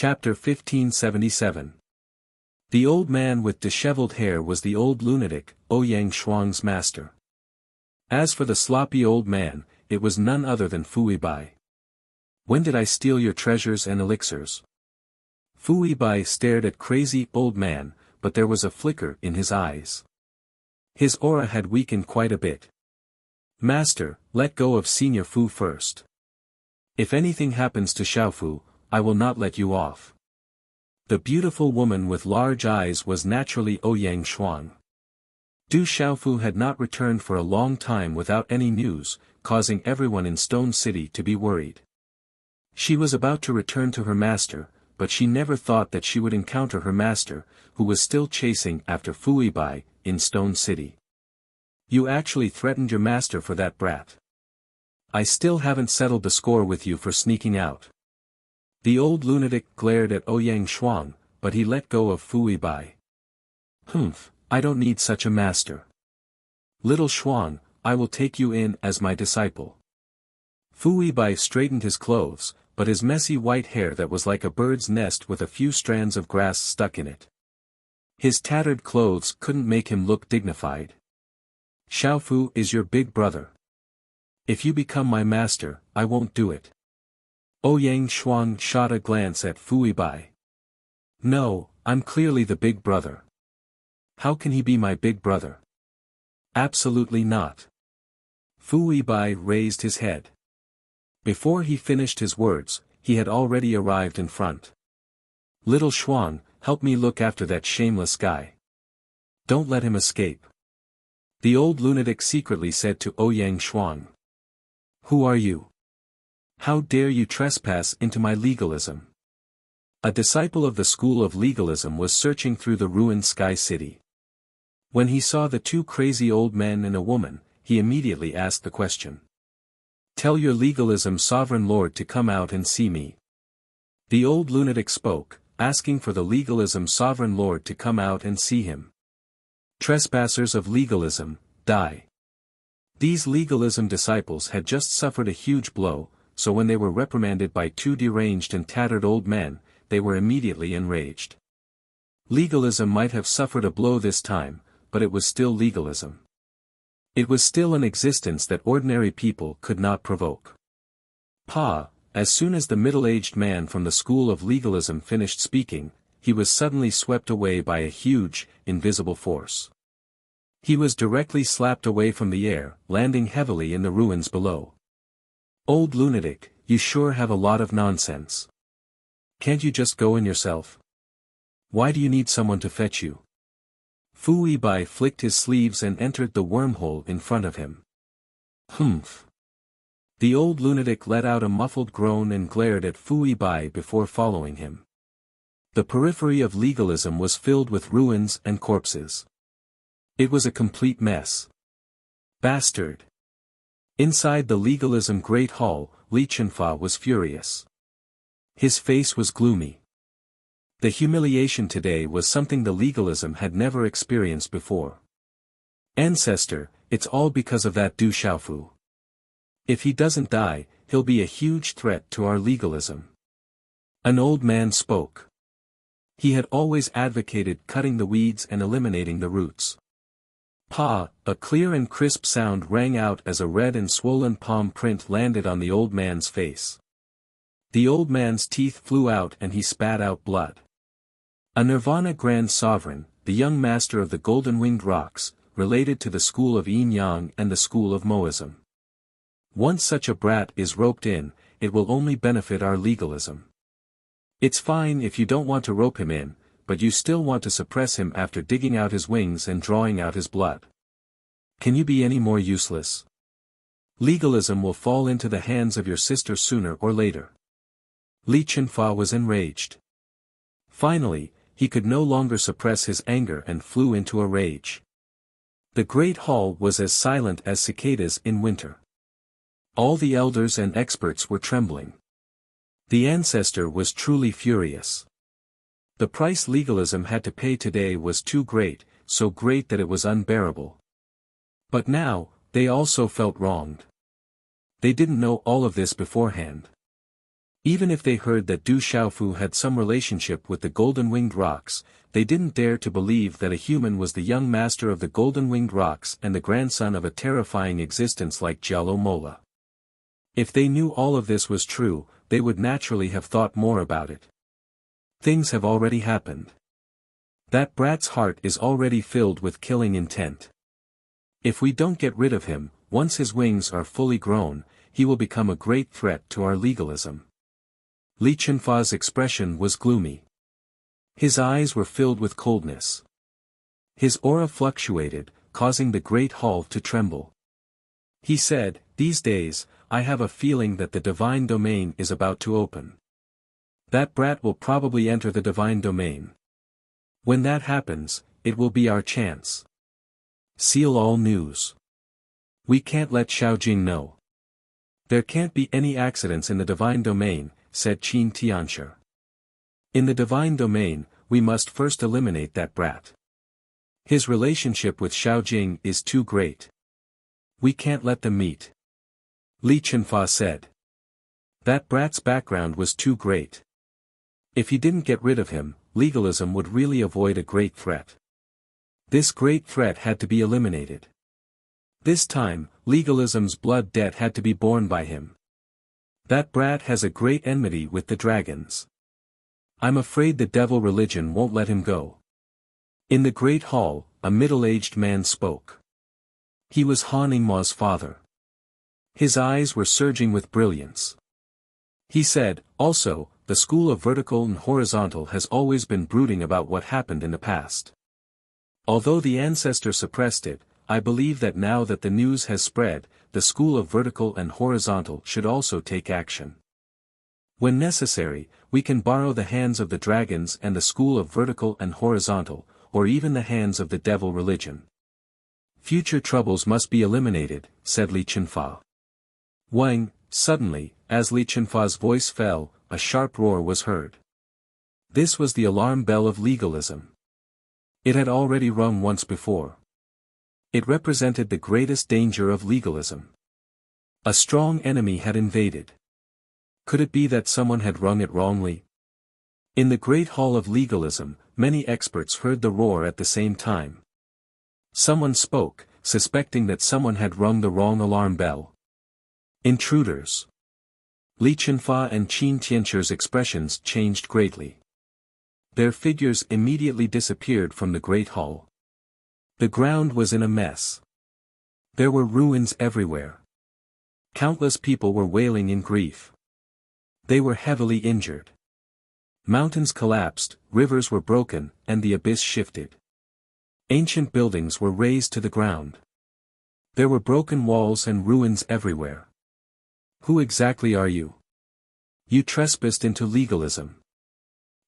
Chapter 1577. The old man with disheveled hair was the old lunatic, Ouyang Shuang's master. As for the sloppy old man, it was none other than Fu Bai. "When did I steal your treasures and elixirs?" Fu Bai stared at crazy old man, but there was a flicker in his eyes. His aura had weakened quite a bit. "Master, let go of Senior Fu first. If anything happens to Xiaofu, I will not let you off." The beautiful woman with large eyes was naturally Ouyang Shuang. Du Xiaofu had not returned for a long time without any news, causing everyone in Stone City to be worried. She was about to return to her master, but she never thought that she would encounter her master, who was still chasing after Fu Bai, in Stone City. "You actually threatened your master for that brat. I still haven't settled the score with you for sneaking out." The old lunatic glared at Ouyang Shuang, but he let go of Fu Bai. "Humph, I don't need such a master. Little Shuang, I will take you in as my disciple." Fu Bai straightened his clothes, but his messy white hair that was like a bird's nest with a few strands of grass stuck in it. His tattered clothes couldn't make him look dignified. "Xiaofu is your big brother. If you become my master, I won't do it." Ouyang Shuang shot a glance at Fu Bai. "No, I'm clearly the big brother. How can he be my big brother? Absolutely not." Fu Bai raised his head. Before he finished his words, he had already arrived in front. "Little Shuang, help me look after that shameless guy. Don't let him escape." The old lunatic secretly said to Ouyang Shuang. "Who are you? How dare you trespass into my legalism?" A disciple of the school of legalism was searching through the ruined Sky City. When he saw the two crazy old men and a woman, he immediately asked the question. "Tell your legalism sovereign lord to come out and see me." The old lunatic spoke, asking for the legalism sovereign lord to come out and see him. Trespassers of legalism, die. These legalism disciples had just suffered a huge blow, so when they were reprimanded by two deranged and tattered old men, they were immediately enraged. Legalism might have suffered a blow this time, but it was still legalism. It was still an existence that ordinary people could not provoke. As soon as the middle-aged man from the school of legalism finished speaking, he was suddenly swept away by a huge, invisible force. He was directly slapped away from the air, landing heavily in the ruins below. "Old lunatic, you sure have a lot of nonsense. Can't you just go in yourself? Why do you need someone to fetch you?" Fu Bai flicked his sleeves and entered the wormhole in front of him. "Humph." The old lunatic let out a muffled groan and glared at Fu Bai before following him. The periphery of legalism was filled with ruins and corpses. It was a complete mess. "Bastard!" Inside the legalism Great Hall, Li Chunfa was furious. His face was gloomy. The humiliation today was something the legalism had never experienced before. "Ancestor, it's all because of that Du Xiaofu. If he doesn't die, he'll be a huge threat to our legalism." An old man spoke. He had always advocated cutting the weeds and eliminating the roots. A clear and crisp sound rang out as a red and swollen palm print landed on the old man's face. The old man's teeth flew out and he spat out blood. A Nirvana Grand Sovereign, the young master of the Golden-Winged Rocks, related to the school of Yin-Yang and the school of Moism. Once such a brat is roped in, it will only benefit our legalism. It's fine if you don't want to rope him in, but you still want to suppress him after digging out his wings and drawing out his blood. Can you be any more useless? Legalism will fall into the hands of your sister sooner or later. Li Chunfa was enraged. Finally, he could no longer suppress his anger and flew into a rage. The great hall was as silent as cicadas in winter. All the elders and experts were trembling. The ancestor was truly furious. The price legalism had to pay today was too great, so great that it was unbearable. But now, they also felt wronged. They didn't know all of this beforehand. Even if they heard that Du Xiaofu had some relationship with the golden-winged rocks, they didn't dare to believe that a human was the young master of the golden-winged rocks and the grandson of a terrifying existence like Jialo Mola. If they knew all of this was true, they would naturally have thought more about it. Things have already happened. That brat's heart is already filled with killing intent. If we don't get rid of him, once his wings are fully grown, he will become a great threat to our legalism. Li Chunfa's expression was gloomy. His eyes were filled with coldness. His aura fluctuated, causing the great hall to tremble. He said, "These days, I have a feeling that the divine domain is about to open. That brat will probably enter the divine domain. When that happens, it will be our chance. Seal all news. We can't let Xiaojing know. There can't be any accidents in the divine domain," said Qin Tianshi. "In the divine domain, we must first eliminate that brat. His relationship with Xiaojing is too great. We can't let them meet." Li Chunfa said. That brat's background was too great. If he didn't get rid of him, legalism would really avoid a great threat. This great threat had to be eliminated. This time, legalism's blood debt had to be borne by him. That brat has a great enmity with the dragons. I'm afraid the devil religion won't let him go. In the great hall, a middle-aged man spoke. He was Han Ningma's father. His eyes were surging with brilliance. He said, "Also, the school of vertical and horizontal has always been brooding about what happened in the past. Although the ancestor suppressed it, I believe that now that the news has spread, the school of vertical and horizontal should also take action. When necessary, we can borrow the hands of the dragons and the school of vertical and horizontal, or even the hands of the devil religion. Future troubles must be eliminated," said Li Chunfa. Wang, suddenly, as Li Chunfa's voice fell, a sharp roar was heard. This was the alarm bell of legalism. It had already rung once before. It represented the greatest danger of legalism. A strong enemy had invaded. Could it be that someone had rung it wrongly? In the great hall of legalism, many experts heard the roar at the same time. Someone spoke, suspecting that someone had rung the wrong alarm bell. Intruders. Li Chunfa and Qin Tianshi's expressions changed greatly. Their figures immediately disappeared from the great hall. The ground was in a mess. There were ruins everywhere. Countless people were wailing in grief. They were heavily injured. Mountains collapsed, rivers were broken, and the abyss shifted. Ancient buildings were razed to the ground. There were broken walls and ruins everywhere. Who exactly are you? You trespassed into legalism.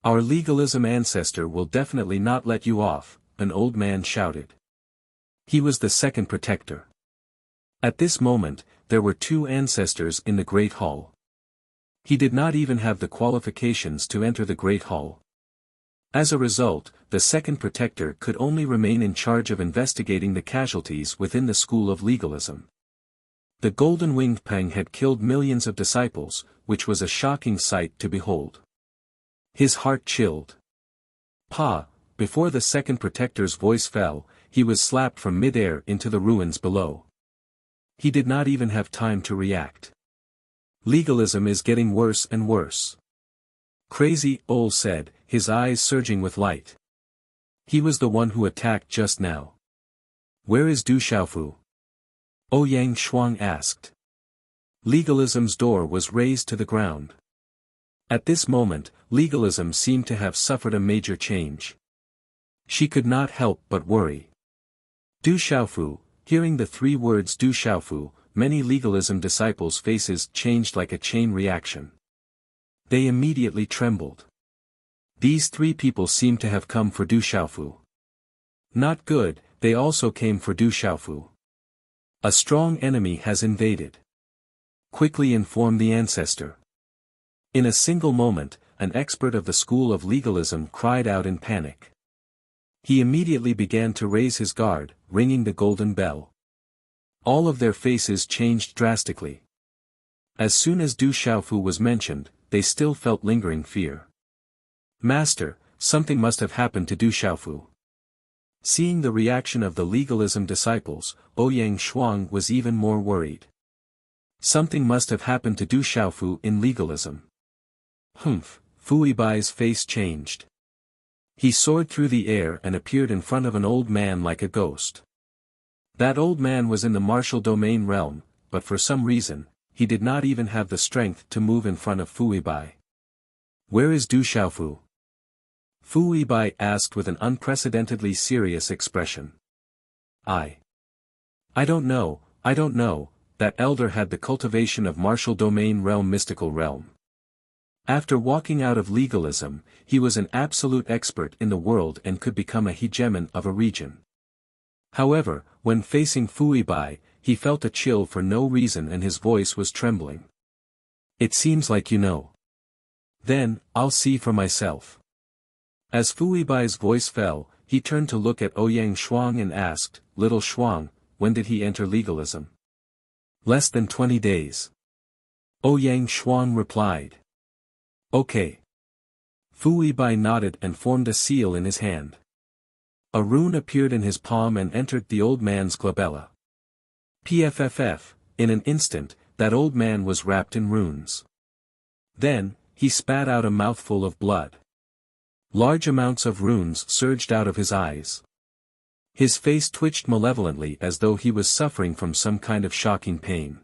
Our legalism ancestor will definitely not let you off, an old man shouted. He was the second protector. At this moment, there were two ancestors in the Great Hall. He did not even have the qualifications to enter the Great Hall. As a result, the second protector could only remain in charge of investigating the casualties within the school of legalism. The golden-winged Peng had killed millions of disciples, which was a shocking sight to behold. His heart chilled. Before the second protector's voice fell, he was slapped from mid-air into the ruins below. He did not even have time to react. Legalism is getting worse and worse. Crazy, Ol said, his eyes surging with light. He was the one who attacked just now. Where is Du Xiaofu? Ouyang Shuang asked. Legalism's door was razed to the ground. At this moment, legalism seemed to have suffered a major change. She could not help but worry. Du Xiaofu, hearing the three words Du Xiaofu, many legalism disciples' faces changed like a chain reaction. They immediately trembled. These three people seemed to have come for Du Xiaofu. Not good, they also came for Du Xiaofu. A strong enemy has invaded. Quickly inform the ancestor. In a single moment, an expert of the school of legalism cried out in panic. He immediately began to raise his guard, ringing the golden bell. All of their faces changed drastically. As soon as Du Xiaofu was mentioned, they still felt lingering fear. Master, something must have happened to Du Xiaofu. Seeing the reaction of the legalism disciples, Ouyang Shuang was even more worried. Something must have happened to Du Xiaofu in legalism. Humph, Fu Bai's face changed. He soared through the air and appeared in front of an old man like a ghost. That old man was in the martial domain realm, but for some reason, he did not even have the strength to move in front of Fu Bai. Where is Du Xiaofu? Fu Bai asked with an unprecedentedly serious expression. I don't know, that elder had the cultivation of martial domain realm mystical realm. After walking out of legalism, he was an absolute expert in the world and could become a hegemon of a region. However, when facing Fu Bai, he felt a chill for no reason and his voice was trembling. It seems like you know. Then, I'll see for myself. As Fu Bai's voice fell, he turned to look at Ouyang Shuang and asked, Little Shuang, when did he enter legalism? Less than 20 days. Ouyang Shuang replied. Okay. Fu Bai nodded and formed a seal in his hand. A rune appeared in his palm and entered the old man's glabella. Pfff, in an instant, that old man was wrapped in runes. Then, he spat out a mouthful of blood. Large amounts of runes surged out of his eyes. His face twitched malevolently as though he was suffering from some kind of shocking pain.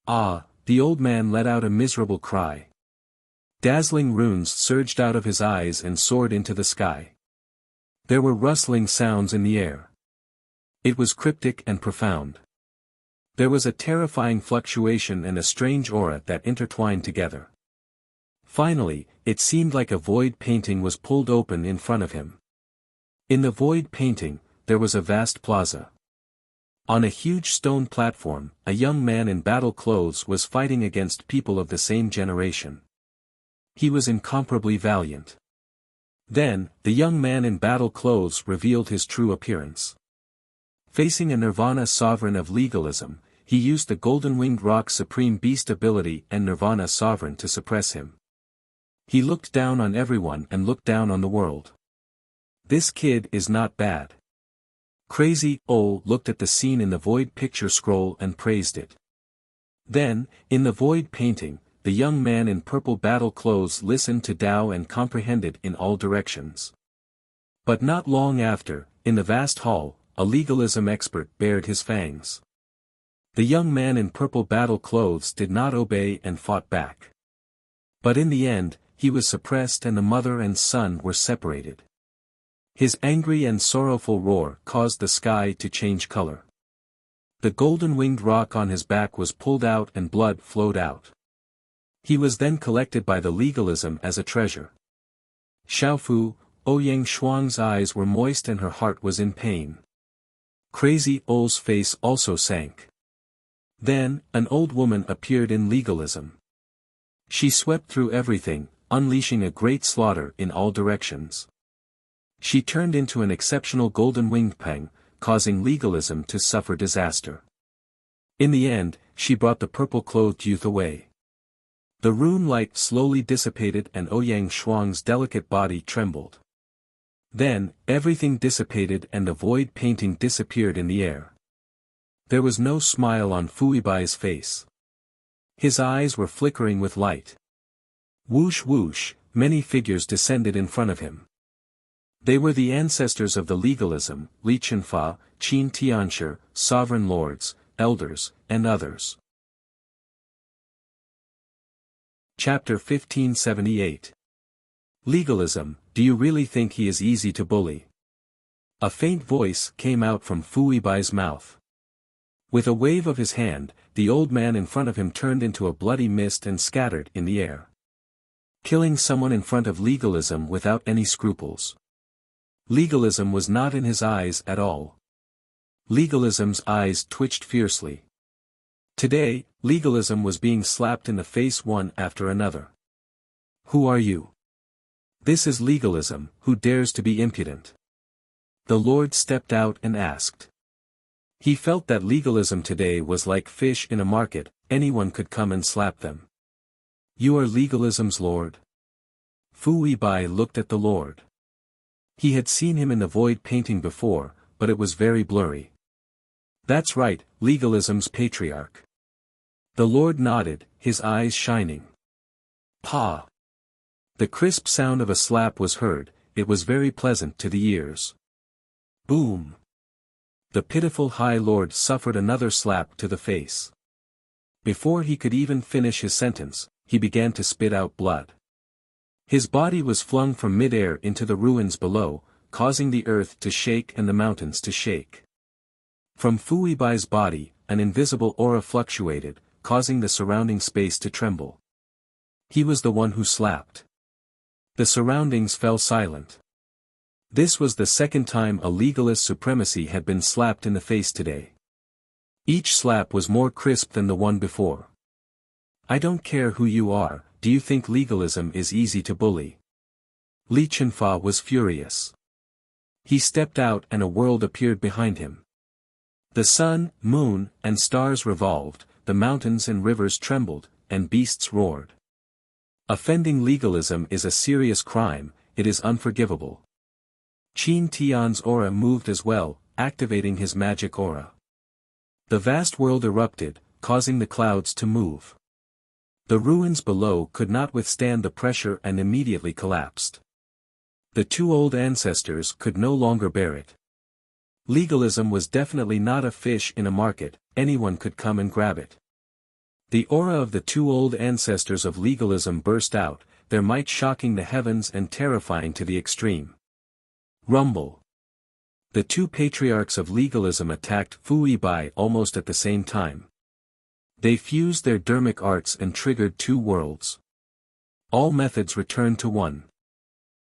Ah, the old man let out a miserable cry. Dazzling runes surged out of his eyes and soared into the sky. There were rustling sounds in the air. It was cryptic and profound. There was a terrifying fluctuation and a strange aura that intertwined together. Finally, it seemed like a void painting was pulled open in front of him. In the void painting, there was a vast plaza. On a huge stone platform, a young man in battle clothes was fighting against people of the same generation. He was incomparably valiant. Then, the young man in battle clothes revealed his true appearance. Facing a Nirvana sovereign of legalism, he used the golden-winged rock's supreme beast ability and Nirvana sovereign to suppress him. He looked down on everyone and looked down on the world. This kid is not bad. Crazy looked at the scene in the void picture scroll and praised it. Then, in the void painting, the young man in purple battle clothes listened to Tao and comprehended in all directions. But not long after, in the vast hall, a legalism expert bared his fangs. The young man in purple battle clothes did not obey and fought back. But in the end, he was suppressed and the mother and son were separated. His angry and sorrowful roar caused the sky to change color. The golden-winged rock on his back was pulled out and blood flowed out. He was then collected by the legalism as a treasure. Xiaofu, Ouyang Shuang's eyes were moist and her heart was in pain. Crazy O's face also sank. Then, an old woman appeared in legalism. She swept through everything, unleashing a great slaughter in all directions. She turned into an exceptional golden-winged peng, causing legalism to suffer disaster. In the end, she brought the purple-clothed youth away. The rune light slowly dissipated and Ouyang Shuang's delicate body trembled. Then, everything dissipated and the void painting disappeared in the air. There was no smile on Fu Bai's face. His eyes were flickering with light. Whoosh whoosh, many figures descended in front of him. They were the ancestors of the legalism, Li Chenfa, Qin Tianshi, sovereign lords, elders, and others. Chapter 1578. Legalism, do you really think he is easy to bully? A faint voice came out from Fu Bai's mouth. With a wave of his hand, the old man in front of him turned into a bloody mist and scattered in the air. Killing someone in front of legalism without any scruples. Legalism was not in his eyes at all. Legalism's eyes twitched fiercely. Today, legalism was being slapped in the face one after another. Who are you? This is legalism, who dares to be impudent? The Lord stepped out and asked. He felt that legalism today was like fish in a market, anyone could come and slap them. You are legalism's lord? Fu Yibai looked at the lord. He had seen him in the void painting before, but it was very blurry. That's right, legalism's patriarch. The lord nodded, his eyes shining. Pa! The crisp sound of a slap was heard, it was very pleasant to the ears. Boom! The pitiful High Lord suffered another slap to the face. Before he could even finish his sentence, he began to spit out blood. His body was flung from mid-air into the ruins below, causing the earth to shake and the mountains to shake. From Fu Yibai's body, an invisible aura fluctuated, causing the surrounding space to tremble. He was the one who slapped. The surroundings fell silent. This was the second time a legalist supremacy had been slapped in the face today. Each slap was more crisp than the one before. I don't care who you are, do you think legalism is easy to bully? Li Chunfa was furious. He stepped out and a world appeared behind him. The sun, moon, and stars revolved, the mountains and rivers trembled, and beasts roared. Offending legalism is a serious crime, it is unforgivable. Qin Tian's aura moved as well, activating his magic aura. The vast world erupted, causing the clouds to move. The ruins below could not withstand the pressure and immediately collapsed. The two old ancestors could no longer bear it. Legalism was definitely not a fish in a market, anyone could come and grab it. The aura of the two old ancestors of legalism burst out, their might shocking the heavens and terrifying to the extreme. Rumble. The two patriarchs of legalism attacked Fu Yibai almost at the same time. They fused their dermic arts and triggered two worlds. All methods returned to one.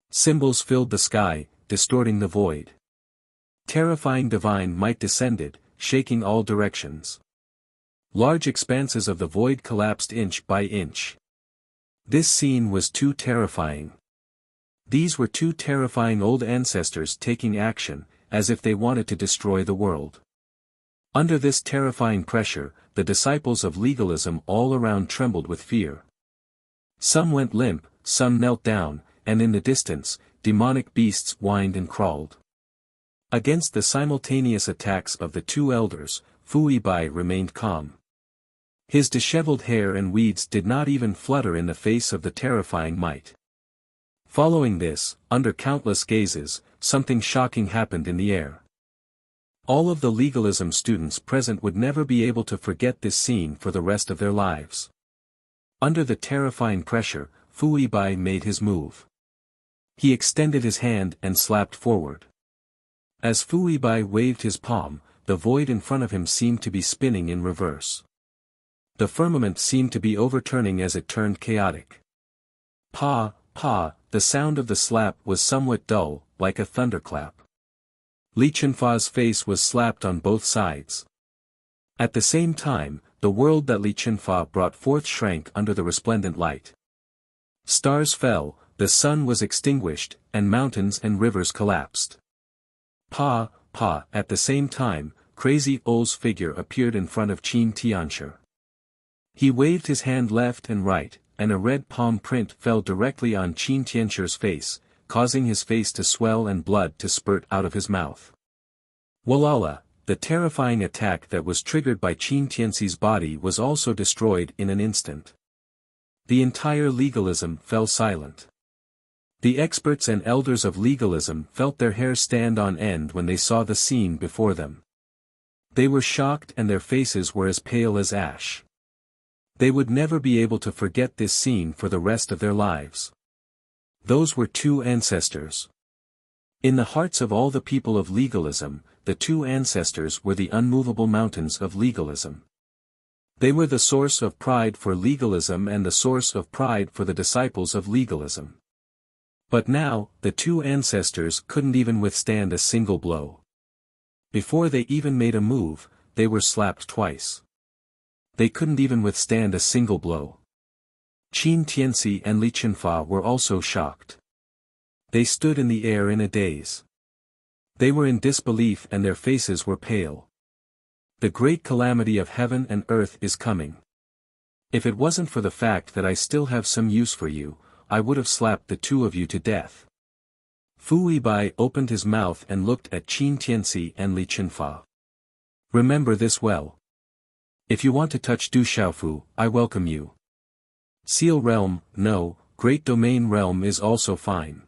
Symbols filled the sky, distorting the void. Terrifying divine might descended, shaking all directions. Large expanses of the void collapsed inch by inch. This scene was too terrifying. These were two terrifying old ancestors taking action, as if they wanted to destroy the world. Under this terrifying pressure, the disciples of legalism all around trembled with fear. Some went limp, some knelt down, and in the distance, demonic beasts whined and crawled. Against the simultaneous attacks of the two elders, Fu Yibai remained calm. His disheveled hair and weeds did not even flutter in the face of the terrifying might. Following this, under countless gazes, something shocking happened in the air. All of the legalism students present would never be able to forget this scene for the rest of their lives. Under the terrifying pressure, Fu Yibai made his move. He extended his hand and slapped forward. As Fu Yibai waved his palm, the void in front of him seemed to be spinning in reverse. The firmament seemed to be overturning as it turned chaotic. Pa, pa, the sound of the slap was somewhat dull, like a thunderclap. Li Chunfa's face was slapped on both sides. At the same time, the world that Li Chunfa brought forth shrank under the resplendent light. Stars fell, the sun was extinguished, and mountains and rivers collapsed. Pa, pa, at the same time, Crazy O's figure appeared in front of Qin Tianshi. He waved his hand left and right, and a red palm print fell directly on Qin Tianshi's face, causing his face to swell and blood to spurt out of his mouth. Walala, the terrifying attack that was triggered by Qin Tianshi's body was also destroyed in an instant. The entire legalism fell silent. The experts and elders of legalism felt their hair stand on end when they saw the scene before them. They were shocked and their faces were as pale as ash. They would never be able to forget this scene for the rest of their lives. Those were two ancestors. In the hearts of all the people of legalism, the two ancestors were the unmovable mountains of legalism. They were the source of pride for legalism and the source of pride for the disciples of legalism. But now, the two ancestors couldn't even withstand a single blow. Before they even made a move, they were slapped twice. They couldn't even withstand a single blow. Qin Tianxi and Li Chunfa were also shocked. They stood in the air in a daze. They were in disbelief and their faces were pale. The great calamity of heaven and earth is coming. If it wasn't for the fact that I still have some use for you, I would have slapped the two of you to death. Fu Yibai opened his mouth and looked at Qin Tianxi and Li Qinfa. Remember this well. If you want to touch Du Xiaofu, I welcome you. Seal realm, no, Great Domain realm is also fine.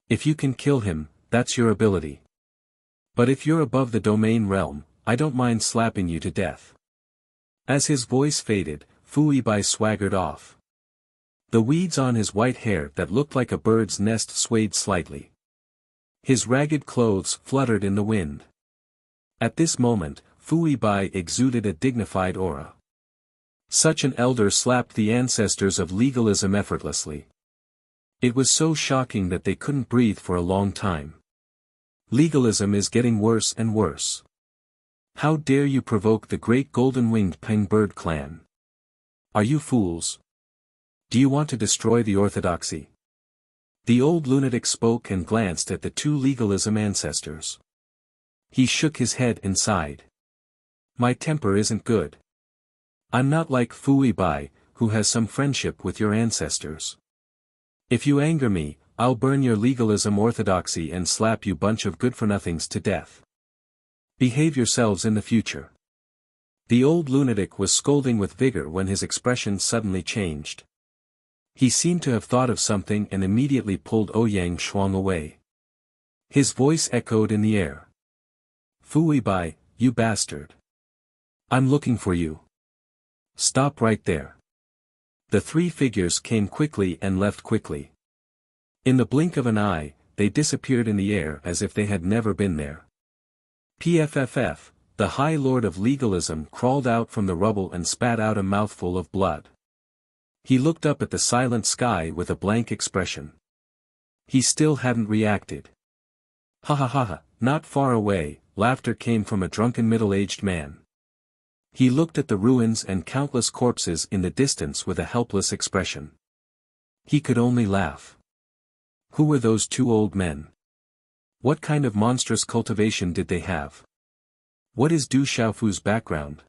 If you can kill him, that's your ability. But if you're above the domain realm, I don't mind slapping you to death. As his voice faded, Fu Yibai swaggered off. The weeds on his white hair that looked like a bird's nest swayed slightly. His ragged clothes fluttered in the wind. At this moment, Fu Yibai exuded a dignified aura. Such an elder slapped the ancestors of legalism effortlessly. It was so shocking that they couldn't breathe for a long time. Legalism is getting worse and worse. How dare you provoke the great golden-winged Pengbird clan? Are you fools? Do you want to destroy the orthodoxy? The old lunatic spoke and glanced at the two legalism ancestors. He shook his head and sighed. My temper isn't good. I'm not like Fu Yibai, who has some friendship with your ancestors. If you anger me, I'll burn your legalism orthodoxy and slap you bunch of good-for-nothings to death. Behave yourselves in the future. The old lunatic was scolding with vigor when his expression suddenly changed. He seemed to have thought of something and immediately pulled Ouyang Shuang away. His voice echoed in the air. Fu Yibai, you bastard. I'm looking for you. Stop right there. The three figures came quickly and left quickly. In the blink of an eye, they disappeared in the air as if they had never been there. PFFF, the High Lord of Legalism crawled out from the rubble and spat out a mouthful of blood. He looked up at the silent sky with a blank expression. He still hadn't reacted. Ha ha ha ha, not far away, laughter came from a drunken middle-aged man. He looked at the ruins and countless corpses in the distance with a helpless expression. He could only laugh. Who were those two old men? What kind of monstrous cultivation did they have? What is Du Xiaofu's background?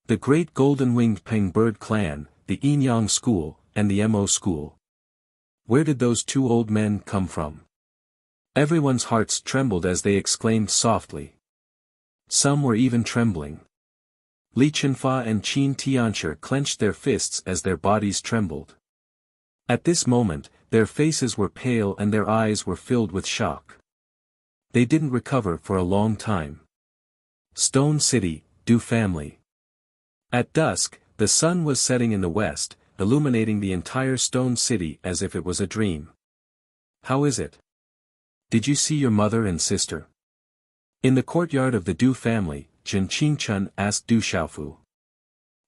The great golden-winged Pengbird clan, the Yinyang school, and the Mo school. Where did those two old men come from? Everyone's hearts trembled as they exclaimed softly. Some were even trembling. Li Qinfa and Qin Tianxi clenched their fists as their bodies trembled. At this moment, their faces were pale and their eyes were filled with shock. They didn't recover for a long time. Stone City, Du family. At dusk, the sun was setting in the west, illuminating the entire stone city as if it was a dream. How is it? Did you see your mother and sister? In the courtyard of the Du family, Zhen Qingchun asked Du Xiaofu.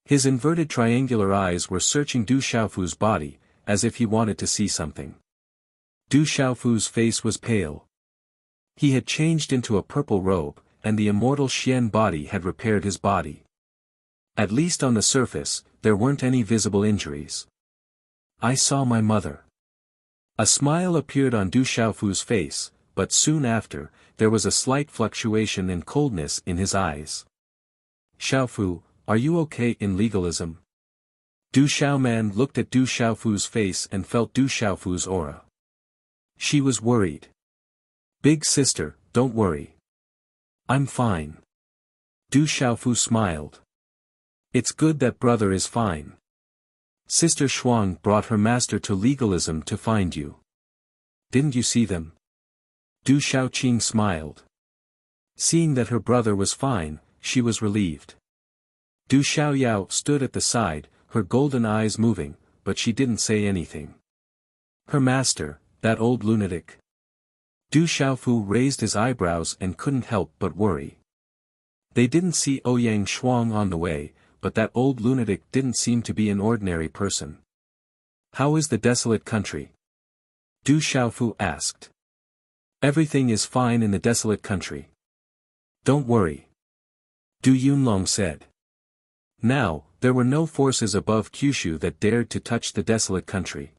His inverted triangular eyes were searching Du Xiaofu's body, as if he wanted to see something. Du Xiaofu's face was pale. He had changed into a purple robe, and the immortal Xian body had repaired his body. At least on the surface, there weren't any visible injuries. I saw my mother. A smile appeared on Du Xiaofu's face, but soon after, there was a slight fluctuation and coldness in his eyes. Xiaofu, are you okay in legalism? Du Xiaoman looked at Du Xiaofu's face and felt Du Xiaofu's aura. She was worried. Big sister, don't worry. I'm fine. Du Xiaofu smiled. It's good that brother is fine. Sister Shuang brought her master to legalism to find you. Didn't you see them? Du Xiaoqing smiled. Seeing that her brother was fine, she was relieved. Du Xiaoyao stood at the side, her golden eyes moving, but she didn't say anything. Her master, that old lunatic. Du Xiaofu raised his eyebrows and couldn't help but worry. They didn't see Ouyang Shuang on the way, but that old lunatic didn't seem to be an ordinary person. How is the desolate country? Du Xiaofu asked. Everything is fine in the desolate country. Don't worry. Du Yunlong said. Now, there were no forces above Kyushu that dared to touch the desolate country.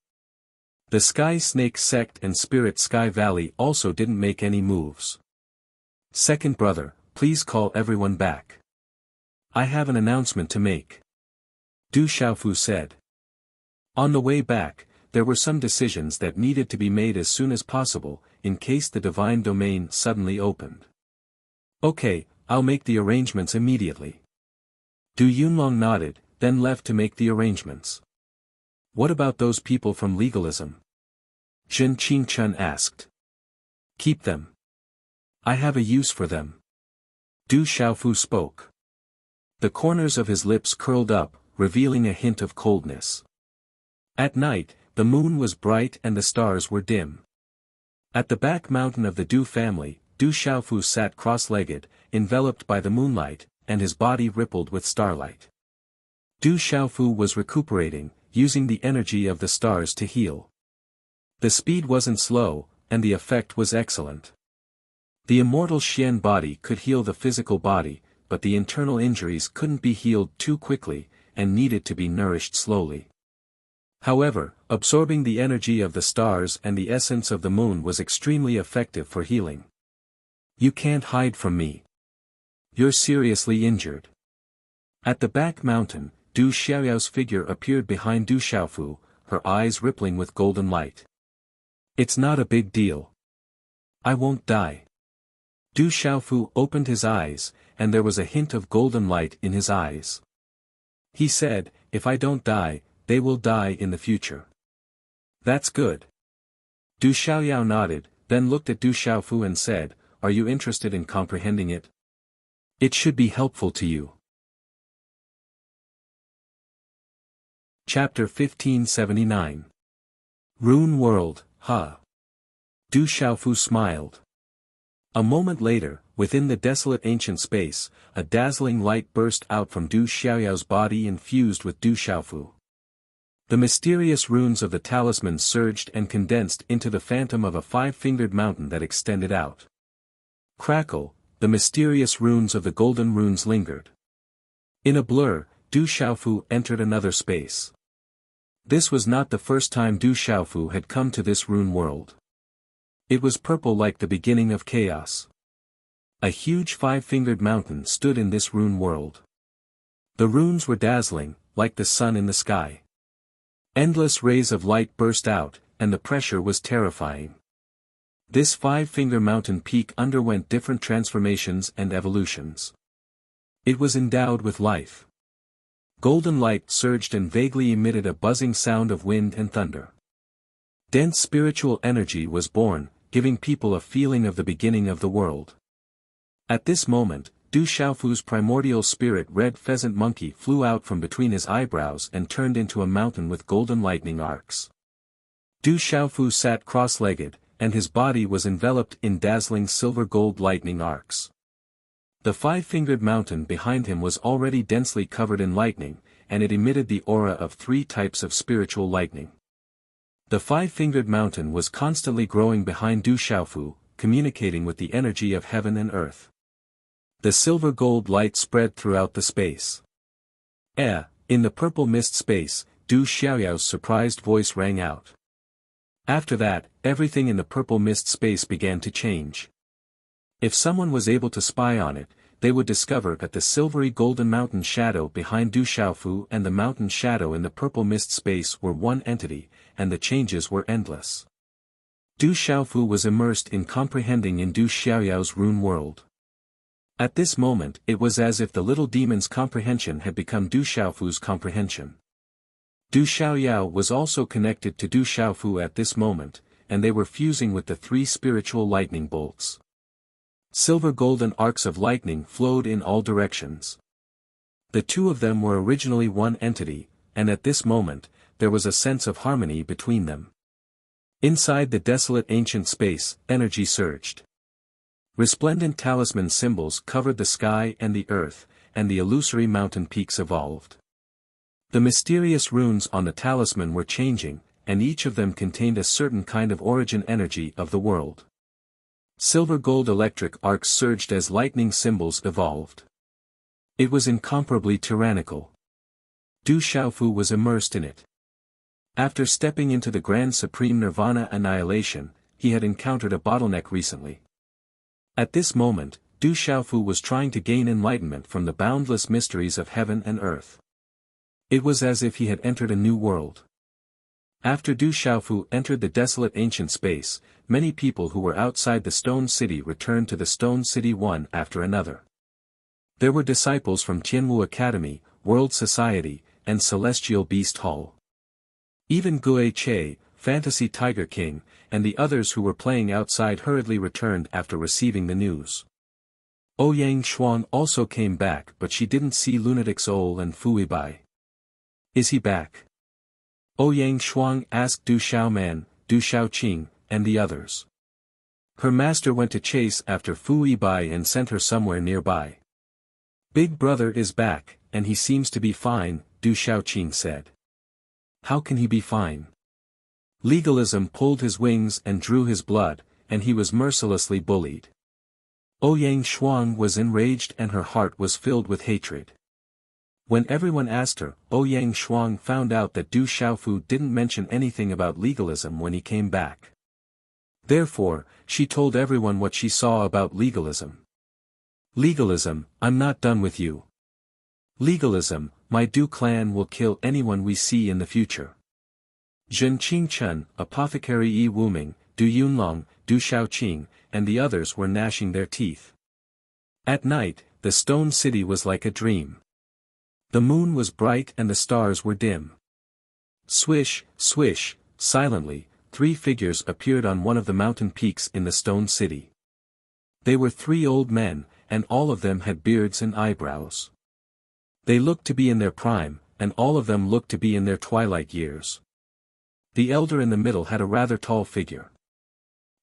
The Sky Snake Sect and Spirit Sky Valley also didn't make any moves. Second brother, please call everyone back. I have an announcement to make. Du Xiaofu said. On the way back, there were some decisions that needed to be made as soon as possible, in case the divine domain suddenly opened. Okay, I'll make the arrangements immediately. Du Yunlong nodded, then left to make the arrangements. What about those people from legalism? Zhen Qingchun asked. Keep them. I have a use for them. Du Xiaofu spoke. The corners of his lips curled up, revealing a hint of coldness. At night, the moon was bright and the stars were dim. At the back mountain of the Du family, Du Xiaofu sat cross-legged, enveloped by the moonlight, and his body rippled with starlight. Du Xiaofu was recuperating, using the energy of the stars to heal. The speed wasn't slow, and the effect was excellent. The immortal Xian body could heal the physical body, but the internal injuries couldn't be healed too quickly, and needed to be nourished slowly. However, absorbing the energy of the stars and the essence of the moon was extremely effective for healing. You can't hide from me. You're seriously injured. At the back mountain, Du Xiaoyao's figure appeared behind Du Xiaofu, her eyes rippling with golden light. It's not a big deal. I won't die. Du Xiaofu opened his eyes, and there was a hint of golden light in his eyes. He said, if I don't die, they will die in the future. That's good. Du Xiaoyao nodded, then looked at Du Xiaofu and said, are you interested in comprehending it? It should be helpful to you. Chapter 1579. Rune World, Ha. Du Xiaofu smiled. A moment later, within the desolate ancient space, a dazzling light burst out from Du Xiaoyao's body and fused with Du Xiaofu. The mysterious runes of the talisman surged and condensed into the phantom of a five-fingered mountain that extended out. Crackle, the mysterious runes of the golden runes lingered. In a blur, Du Xiaofu entered another space. This was not the first time Du Xiaofu had come to this rune world. It was purple like the beginning of chaos. A huge five-fingered mountain stood in this rune world. The runes were dazzling, like the sun in the sky. Endless rays of light burst out, and the pressure was terrifying. This five-finger mountain peak underwent different transformations and evolutions. It was endowed with life. Golden light surged and vaguely emitted a buzzing sound of wind and thunder. Dense spiritual energy was born, giving people a feeling of the beginning of the world. At this moment, Du Xiaofu's primordial spirit red pheasant monkey flew out from between his eyebrows and turned into a mountain with golden lightning arcs. Du Xiaofu sat cross-legged, and his body was enveloped in dazzling silver-gold lightning arcs. The five-fingered mountain behind him was already densely covered in lightning, and it emitted the aura of three types of spiritual lightning. The five-fingered mountain was constantly growing behind Du Xiaofu, communicating with the energy of heaven and earth. The silver-gold light spread throughout the space. In the purple mist space, Du Xiaoyao's surprised voice rang out. After that, everything in the purple mist space began to change. If someone was able to spy on it, they would discover that the silvery golden mountain shadow behind Du Xiaofu and the mountain shadow in the purple mist space were one entity, and the changes were endless. Du Xiaofu was immersed in comprehending in Du Xiaoyao's rune world. At this moment it was as if the little demon's comprehension had become Du Xiaofu's comprehension. Du Xiaoyao was also connected to Du Xiaofu at this moment, and they were fusing with the three spiritual lightning bolts. Silver golden arcs of lightning flowed in all directions. The two of them were originally one entity, and at this moment, there was a sense of harmony between them. Inside the desolate ancient space, energy surged. Resplendent talisman symbols covered the sky and the earth, and the illusory mountain peaks evolved. The mysterious runes on the talisman were changing, and each of them contained a certain kind of origin energy of the world. Silver-gold electric arcs surged as lightning symbols evolved. It was incomparably tyrannical. Du Xiaofu was immersed in it. After stepping into the grand supreme nirvana annihilation, he had encountered a bottleneck recently. At this moment, Du Xiaofu was trying to gain enlightenment from the boundless mysteries of heaven and earth. It was as if he had entered a new world. After Du Xiaofu entered the desolate ancient space, many people who were outside the Stone City returned to the Stone City one after another. There were disciples from Tianwu Academy, World Society, and Celestial Beast Hall. Even Gue Che, Fantasy Tiger King, and the others who were playing outside hurriedly returned after receiving the news. Ouyang Shuang also came back, but she didn't see Lunatics Ol and Fui Bai. Is he back? Ouyang Shuang asked Du Xiaoman, Du Xiaoqing, and the others. Her master went to chase after Fui Bai and sent her somewhere nearby. Big brother is back, and he seems to be fine, Du Xiaoqing said. How can he be fine? Legalism pulled his wings and drew his blood, and he was mercilessly bullied. Ouyang Shuang was enraged and her heart was filled with hatred. When everyone asked her, Ouyang Shuang found out that Du Xiaofu didn't mention anything about legalism when he came back. Therefore, she told everyone what she saw about legalism. Legalism, I'm not done with you. Legalism, my Du clan will kill anyone we see in the future. Zhen Qingchen, Apothecary Yi Wuming, Du Yunlong, Du Xiaoqing, and the others were gnashing their teeth. At night, the Stone City was like a dream. The moon was bright and the stars were dim. Swish, swish, silently, 3 figures appeared on one of the mountain peaks in the Stone City. They were 3 old men, and all of them had beards and eyebrows. They looked to be in their prime, and all of them looked to be in their twilight years. The elder in the middle had a rather tall figure.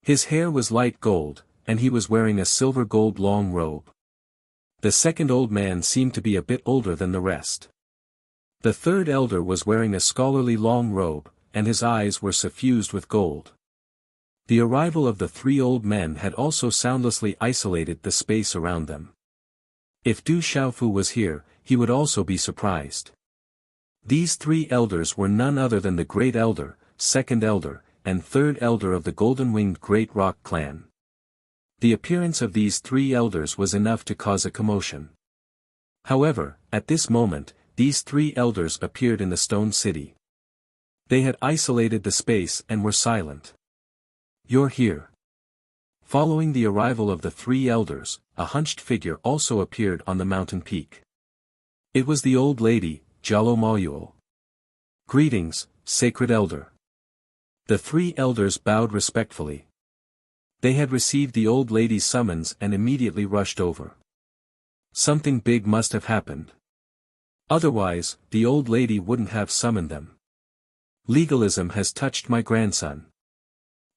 His hair was light gold, and he was wearing a silver gold long robe. The second old man seemed to be a bit older than the rest. The third elder was wearing a scholarly long robe, and his eyes were suffused with gold. The arrival of the 3 old men had also soundlessly isolated the space around them. If Du Xiaofu was here, he would also be surprised. These 3 elders were none other than the Great Elder, Second Elder, and Third Elder of the Golden-Winged Great Rock Clan. The appearance of these 3 elders was enough to cause a commotion. However, at this moment, these 3 elders appeared in the Stone City. They had isolated the space and were silent. You're here. Following the arrival of the 3 elders, a hunched figure also appeared on the mountain peak. It was the old lady, Jalo Mayuo. Greetings, Sacred Elder. The 3 elders bowed respectfully. They had received the old lady's summons and immediately rushed over. Something big must have happened. Otherwise, the old lady wouldn't have summoned them. Legalism has touched my grandson.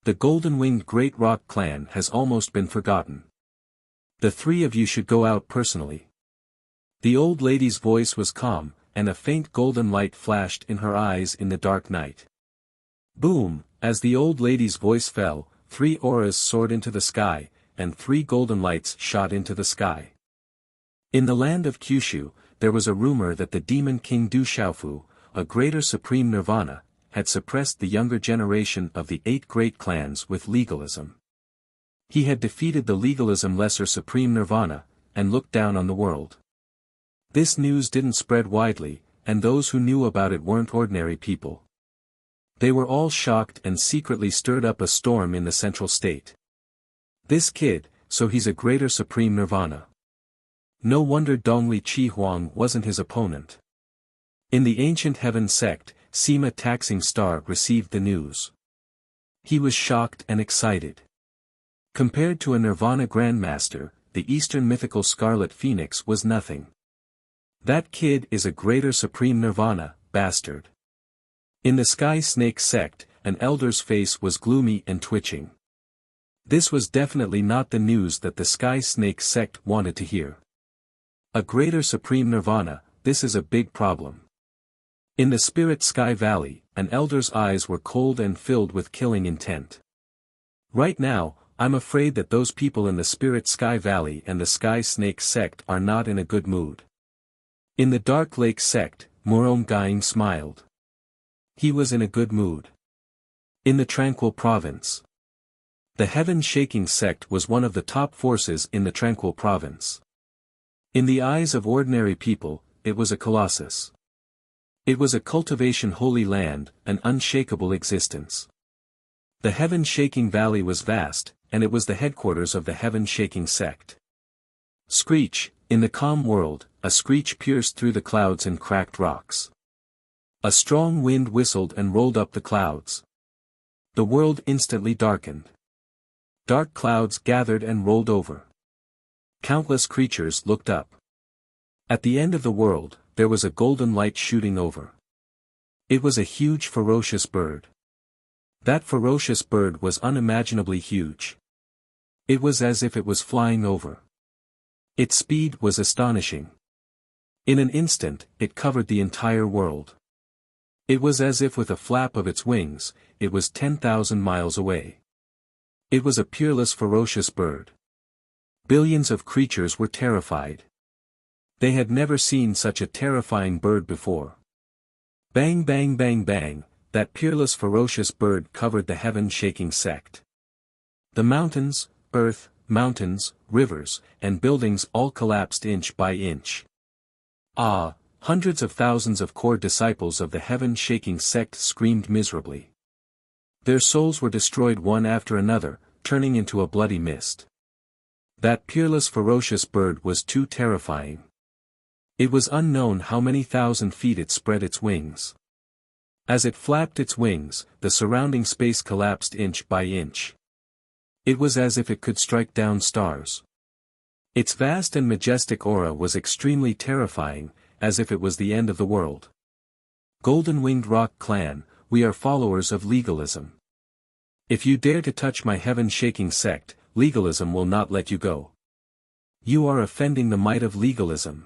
The Golden-Winged Great Rock Clan has almost been forgotten. The 3 of you should go out personally. The old lady's voice was calm, and a faint golden light flashed in her eyes in the dark night. Boom, as the old lady's voice fell, 3 auras soared into the sky, and 3 golden lights shot into the sky. In the land of Kyushu, there was a rumor that the demon king Du Xiaofu, a greater supreme nirvana, had suppressed the younger generation of the 8 great clans with legalism. He had defeated the legalism lesser supreme nirvana, and looked down on the world. This news didn't spread widely, and those who knew about it weren't ordinary people. They were all shocked and secretly stirred up a storm in the central state. This kid, so he's a greater supreme nirvana. No wonder Dongli Chi Huang wasn't his opponent. In the ancient heaven sect, Sima Taxing Star received the news. He was shocked and excited. Compared to a nirvana grandmaster, the Eastern mythical Scarlet Phoenix was nothing. That kid is a greater supreme nirvana, bastard. In the Sky Snake sect, an elder's face was gloomy and twitching. This was definitely not the news that the Sky Snake sect wanted to hear. A greater supreme nirvana, this is a big problem. In the Spirit Sky Valley, an elder's eyes were cold and filled with killing intent. Right now, I'm afraid that those people in the Spirit Sky Valley and the Sky Snake sect are not in a good mood. In the Dark Lake sect, Murom Gaing smiled. He was in a good mood. In the Tranquil Province. The Heaven-Shaking sect was one of the top forces in the Tranquil Province. In the eyes of ordinary people, it was a colossus. It was a cultivation holy land, an unshakable existence. The heaven-shaking valley was vast, and it was the headquarters of the heaven-shaking sect. Screech, in the calm world, a screech pierced through the clouds and cracked rocks. A strong wind whistled and rolled up the clouds. The world instantly darkened. Dark clouds gathered and rolled over. Countless creatures looked up. At the end of the world, there was a golden light shooting over. It was a huge ferocious bird. That ferocious bird was unimaginably huge. It was as if it was flying over. Its speed was astonishing. In an instant, it covered the entire world. It was as if with a flap of its wings, it was 10,000 miles away. It was a peerless ferocious bird. Billions of creatures were terrified. They had never seen such a terrifying bird before. Bang bang bang bang, that peerless ferocious bird covered the heaven-shaking sect. The mountains, earth, mountains, rivers, and buildings all collapsed inch by inch. Ah, hundreds of thousands of core disciples of the heaven-shaking sect screamed miserably. Their souls were destroyed one after another, turning into a bloody mist. That peerless ferocious bird was too terrifying. It was unknown how many thousand feet it spread its wings. As it flapped its wings, the surrounding space collapsed inch by inch. It was as if it could strike down stars. Its vast and majestic aura was extremely terrifying, as if it was the end of the world. Golden-winged rock clan, we are followers of legalism. If you dare to touch my heaven-shaking sect, legalism will not let you go. You are offending the might of legalism.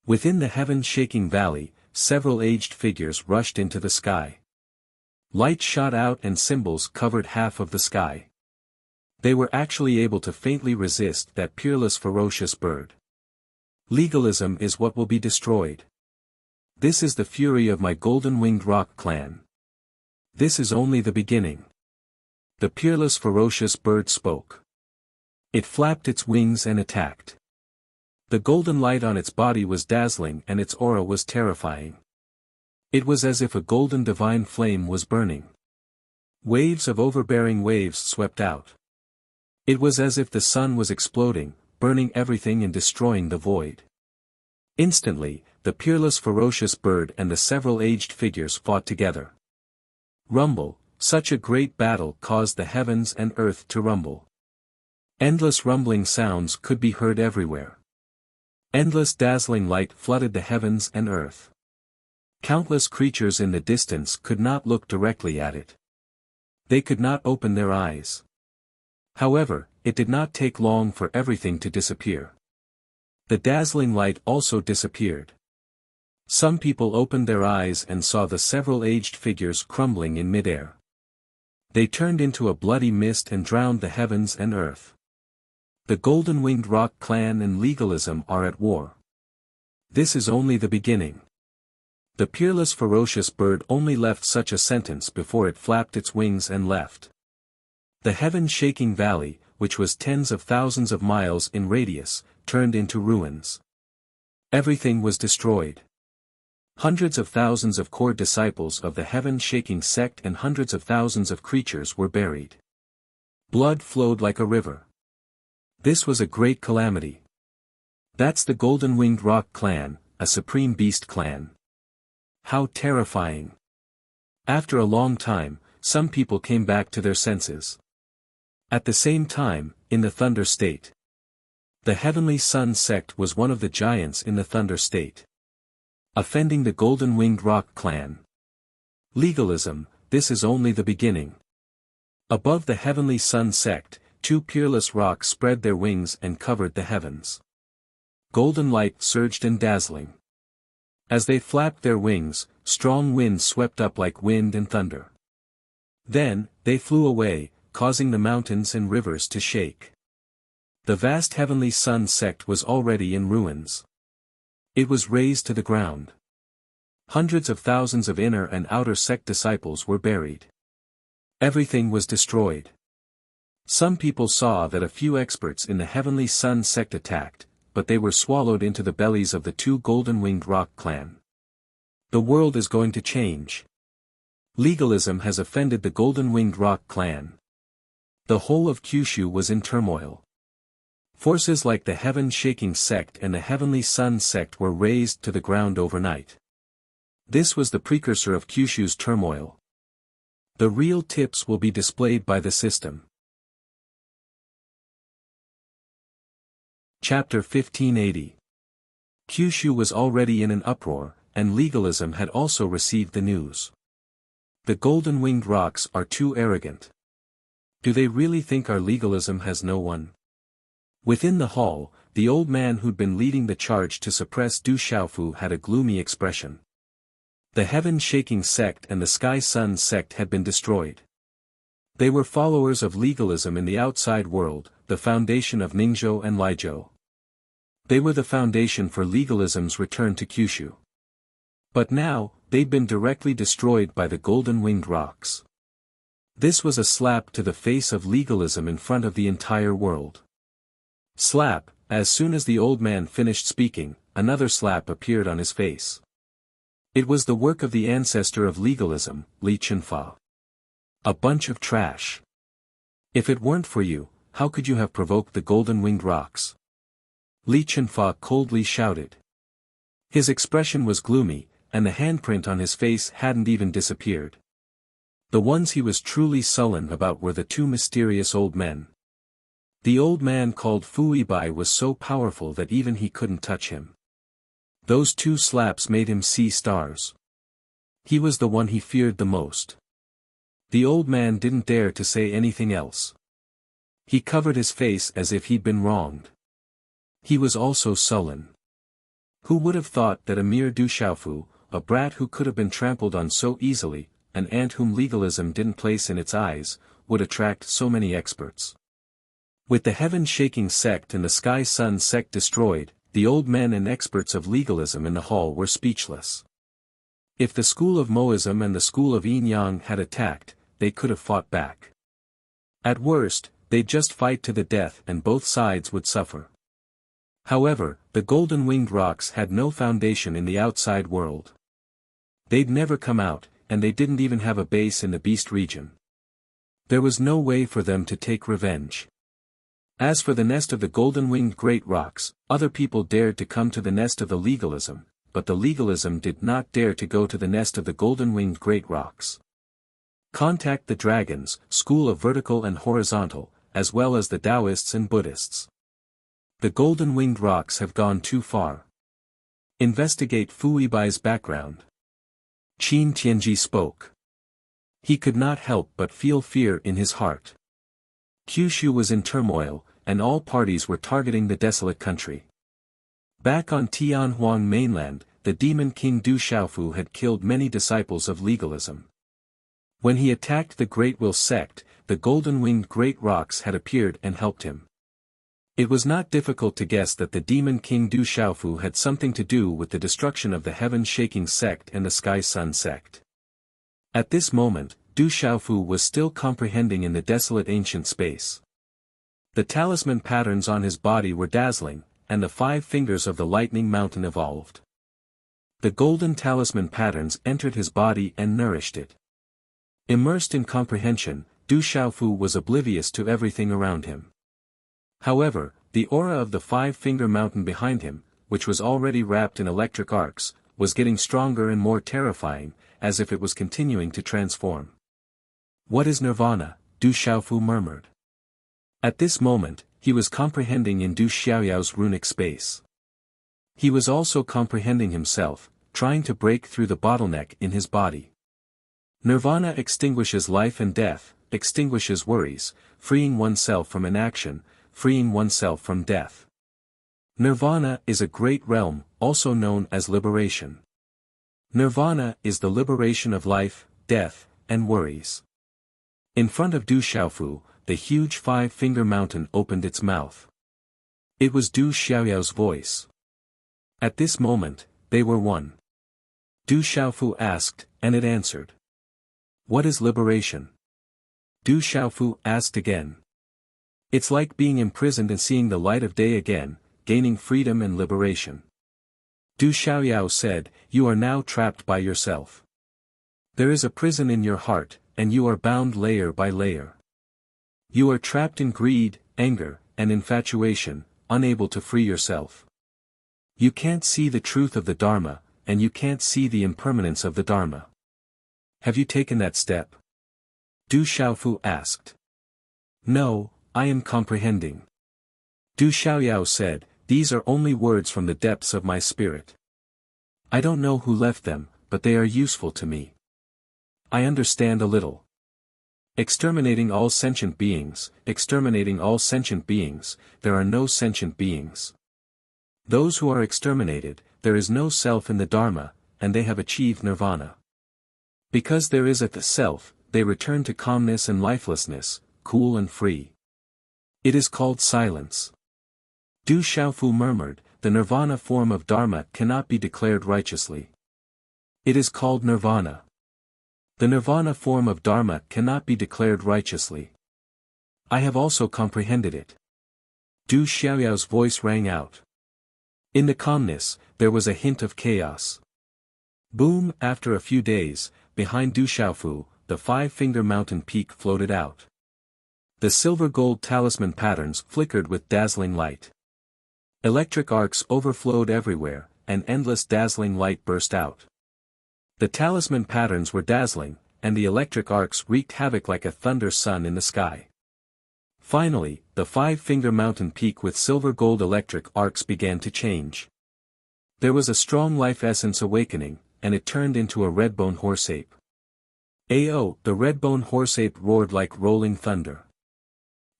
Within the heaven-shaking valley, several aged figures rushed into the sky. Light shot out and symbols covered half of the sky. They were actually able to faintly resist that peerless ferocious bird. Legalism is what will be destroyed. This is the fury of my golden-winged rock clan. This is only the beginning. The peerless ferocious bird spoke. It flapped its wings and attacked. The golden light on its body was dazzling and its aura was terrifying. It was as if a golden divine flame was burning. Waves of overbearing waves swept out. It was as if the sun was exploding, burning everything and destroying the void. Instantly, the peerless ferocious bird and the several aged figures fought together. Rumble, such a great battle caused the heavens and earth to rumble. Endless rumbling sounds could be heard everywhere. Endless dazzling light flooded the heavens and earth. Countless creatures in the distance could not look directly at it. They could not open their eyes. However, it did not take long for everything to disappear. The dazzling light also disappeared. Some people opened their eyes and saw the several aged figures crumbling in midair. They turned into a bloody mist and drowned the heavens and earth. The golden-winged rock clan and legalism are at war. This is only the beginning. The peerless ferocious bird only left such a sentence before it flapped its wings and left. The heaven-shaking valley, which was tens of thousands of miles in radius, turned into ruins. Everything was destroyed. Hundreds of thousands of core disciples of the heaven-shaking sect and hundreds of thousands of creatures were buried. Blood flowed like a river. This was a great calamity. That's the golden-winged rock clan, a supreme beast clan. How terrifying. After a long time, some people came back to their senses. At the same time, in the Thunder State. The Heavenly Sun sect was one of the giants in the Thunder State. Offending the golden-winged rock clan. Legalism, this is only the beginning. Above the Heavenly Sun sect, two peerless rocks spread their wings and covered the heavens. Golden light surged and dazzling. As they flapped their wings, strong winds swept up like wind and thunder. Then, they flew away, causing the mountains and rivers to shake. The vast Heavenly Sun sect was already in ruins. It was razed to the ground. Hundreds of thousands of inner and outer sect disciples were buried. Everything was destroyed. Some people saw that a few experts in the Heavenly Sun sect attacked, but they were swallowed into the bellies of the two golden-winged rock clan. The world is going to change. Legalism has offended the Golden-Winged Rock clan. The whole of Kyushu was in turmoil. Forces like the Heaven-Shaking sect and the Heavenly Sun sect were razed to the ground overnight. This was the precursor of Kyushu's turmoil. The real tips will be displayed by the system. Chapter 1580. Kyushu was already in an uproar, and legalism had also received the news. The Golden-Winged Rocks are too arrogant. Do they really think our legalism has no one? Within the hall, the old man who'd been leading the charge to suppress Du Xiaofu had a gloomy expression. The Heaven-Shaking sect and the Sky-Sun sect had been destroyed. They were followers of legalism in the outside world, the foundation of Ningzhou and Liezhou. They were the foundation for legalism's return to Kyushu. But now, they'd been directly destroyed by the Golden-Winged Rocks. This was a slap to the face of legalism in front of the entire world. Slap, as soon as the old man finished speaking, another slap appeared on his face. It was the work of the ancestor of legalism, Li Chunfa. A bunch of trash. If it weren't for you, how could you have provoked the Golden-Winged Rocks? Li Chunfa coldly shouted. His expression was gloomy, and the handprint on his face hadn't even disappeared. The ones he was truly sullen about were the two mysterious old men. The old man called Fu Ibai was so powerful that even he couldn't touch him. Those two slaps made him see stars. He was the one he feared the most. The old man didn't dare to say anything else. He covered his face as if he'd been wronged. He was also sullen. Who would have thought that a mere Du Xiaofu, a brat who could have been trampled on so easily, an ant whom legalism didn't place in its eyes, would attract so many experts? With the Heaven-Shaking sect and the Sky-Sun sect destroyed, the old men and experts of legalism in the hall were speechless. If the school of Moism and the school of Yin-Yang had attacked, they could have fought back. At worst, they'd just fight to the death and both sides would suffer. However, the Golden-Winged Rocks had no foundation in the outside world. They'd never come out, and they didn't even have a base in the Beast region. There was no way for them to take revenge. As for the nest of the Golden-Winged Great Rocks, other people dared to come to the nest of the legalism, but the legalism did not dare to go to the nest of the Golden-Winged Great Rocks. Contact the dragons, school of vertical and horizontal, as well as the Taoists and Buddhists. The Golden-Winged Rocks have gone too far. Investigate Fu Ibai's background. Qin Tianji spoke. He could not help but feel fear in his heart. Kyushu was in turmoil, and all parties were targeting the desolate country. Back on Tianhuang mainland, the demon king Du Xiaofu had killed many disciples of legalism. When he attacked the Great Will sect, the Golden-Winged Great Rocks had appeared and helped him. It was not difficult to guess that the demon king Du Xiaofu had something to do with the destruction of the Heaven-Shaking sect and the Sky-Sun sect. At this moment, Du Xiaofu was still comprehending in the desolate ancient space. The talisman patterns on his body were dazzling, and the 5 fingers of the lightning mountain evolved. The golden talisman patterns entered his body and nourished it. Immersed in comprehension, Du Xiaofu was oblivious to everything around him. However, the aura of the 5-finger mountain behind him, which was already wrapped in electric arcs, was getting stronger and more terrifying, as if it was continuing to transform. "What is nirvana?" Du Xiaofu murmured. At this moment, he was comprehending in Du Xiaoyao's runic space. He was also comprehending himself, trying to break through the bottleneck in his body. Nirvana extinguishes life and death, extinguishes worries, freeing oneself from inaction, freeing oneself from death. Nirvana is a great realm, also known as liberation. Nirvana is the liberation of life, death, and worries. In front of Du Xiaofu, the huge 5-finger mountain opened its mouth. It was Du Xiaoyao's voice. At this moment, they were one. Du Xiaofu asked, and it answered. "What is liberation?" Du Xiaofu asked again. "It's like being imprisoned and seeing the light of day again, gaining freedom and liberation." Du Xiaoyao said, "You are now trapped by yourself. There is a prison in your heart, and you are bound layer by layer. You are trapped in greed, anger, and infatuation, unable to free yourself. You can't see the truth of the Dharma, and you can't see the impermanence of the Dharma. Have you taken that step?" Du Xiaofu asked. "No, I am comprehending." Du Xiaoyao said, "These are only words from the depths of my spirit. I don't know who left them, but they are useful to me. I understand a little. Exterminating all sentient beings, there are no sentient beings. Those who are exterminated, there is no self in the Dharma, and they have achieved nirvana. Because there is the self, they return to calmness and lifelessness, cool and free. It is called silence." Du Xiaofu murmured, "The nirvana form of Dharma cannot be declared righteously. It is called nirvana. The nirvana form of Dharma cannot be declared righteously. I have also comprehended it." Du Xiaoyao's voice rang out. In the calmness, there was a hint of chaos. Boom! After a few days, behind Du Xiaofu, the five-finger mountain peak floated out. The silver-gold talisman patterns flickered with dazzling light. Electric arcs overflowed everywhere, and endless dazzling light burst out. The talisman patterns were dazzling, and the electric arcs wreaked havoc like a thunder sun in the sky. Finally, the five-finger mountain peak with silver-gold electric arcs began to change. There was a strong life essence awakening, and it turned into a red-bone horse-ape. Ao! The red-bone horse-ape roared like rolling thunder.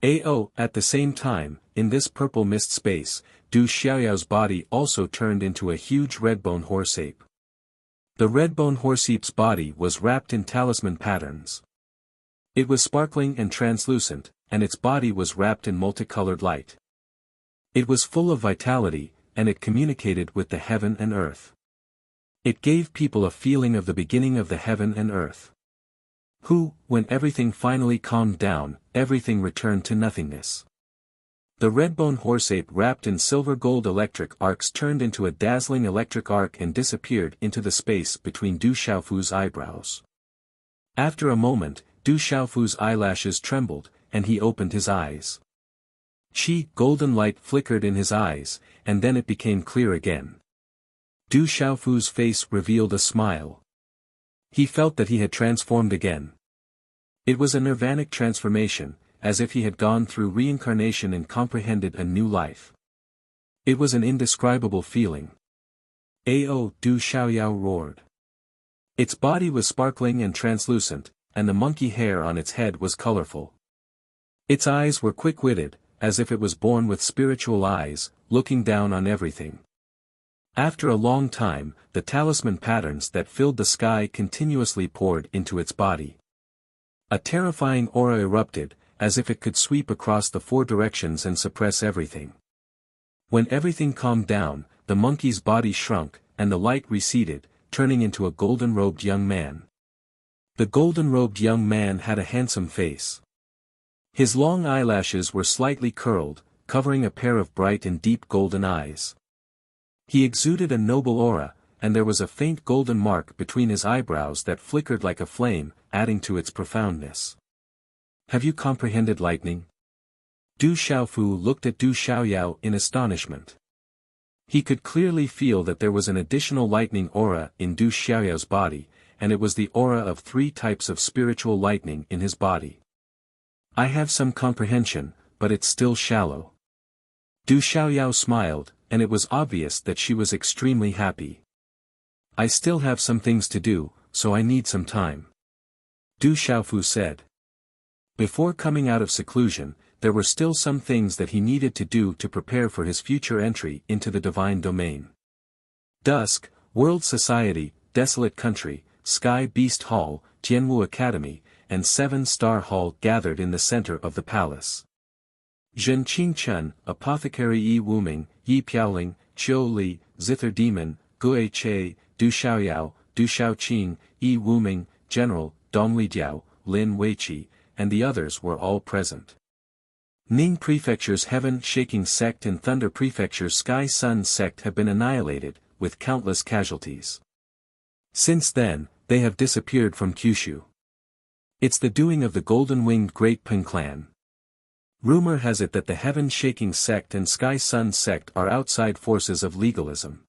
Ao! At the same time, in this purple mist space, Du Xiaoyao's body also turned into a huge red-bone horse-ape. The red-bone horse-ape's body was wrapped in talisman patterns. It was sparkling and translucent, and its body was wrapped in multicolored light. It was full of vitality, and it communicated with the heaven and earth. It gave people a feeling of the beginning of the heaven and earth. When everything finally calmed down, everything returned to nothingness. The red-bone horse-ape wrapped in silver-gold electric arcs turned into a dazzling electric arc and disappeared into the space between Du Xiaofu's eyebrows. After a moment, Du Xiaofu's eyelashes trembled, and he opened his eyes. Golden light flickered in his eyes, and then it became clear again. Du Xiaofu's face revealed a smile. He felt that he had transformed again. It was a nirvanic transformation, as if he had gone through reincarnation and comprehended a new life. It was an indescribable feeling. Ao! Du Xiaoyao roared. Its body was sparkling and translucent, and the monkey hair on its head was colorful. Its eyes were quick-witted, as if it was born with spiritual eyes, looking down on everything. After a long time, the talisman patterns that filled the sky continuously poured into its body. A terrifying aura erupted, as if it could sweep across the four directions and suppress everything. When everything calmed down, the monkey's body shrunk, and the light receded, turning into a golden-robed young man. The golden-robed young man had a handsome face. His long eyelashes were slightly curled, covering a pair of bright and deep golden eyes. He exuded a noble aura, and there was a faint golden mark between his eyebrows that flickered like a flame, adding to its profoundness. Have you comprehended lightning? Du Xiaofu looked at Du Xiaoyao in astonishment. He could clearly feel that there was an additional lightning aura in Du Xiaoyao's body, and it was the aura of 3 types of spiritual lightning in his body. I have some comprehension, but it's still shallow. Du Xiaoyao smiled, and it was obvious that she was extremely happy. I still have some things to do, so I need some time. Du Xiaofu said. Before coming out of seclusion, there were still some things that he needed to do to prepare for his future entry into the divine domain. Dusk, World Society, Desolate Country, Sky Beast Hall, Jianwu Academy, and 7-Star Hall gathered in the center of the palace. Zhen Qingchen, Apothecary Yi Wuming, Yi Piaoling, Qiu Li, Zither Demon, Gue Che, Du Xiaoyao, Du Xiaoqing, Yi Wuming, General, Dong Lidiao, Lin Weiqi, and the others were all present. Ning Prefecture's Heaven-Shaking Sect and Thunder Prefecture's Sky-Sun Sect have been annihilated, with countless casualties. Since then, they have disappeared from Kyushu. It's the doing of the golden-winged Great Peng clan. Rumor has it that the Heaven-Shaking sect and Sky Sun sect are outside forces of legalism.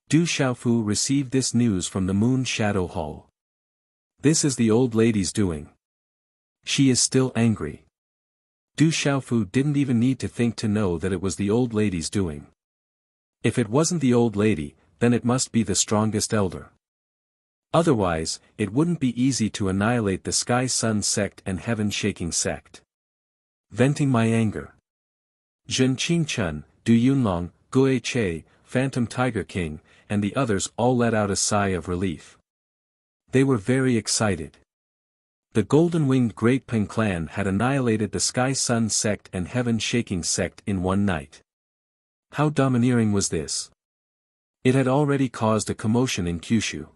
Du Xiaofu received this news from the Moon Shadow Hall. This is the old lady's doing. She is still angry. Du Xiaofu didn't even need to think to know that it was the old lady's doing. If it wasn't the old lady, then it must be the strongest elder. Otherwise, it wouldn't be easy to annihilate the Sky Sun sect and Heaven-Shaking sect. Venting my anger. Zhen Qingchun, Du Yunlong, Guo Che, Phantom Tiger King, and the others all let out a sigh of relief. They were very excited. The golden-winged Great Peng clan had annihilated the Sky Sun sect and Heaven-Shaking sect in one night. How domineering was this? It had already caused a commotion in Kyushu.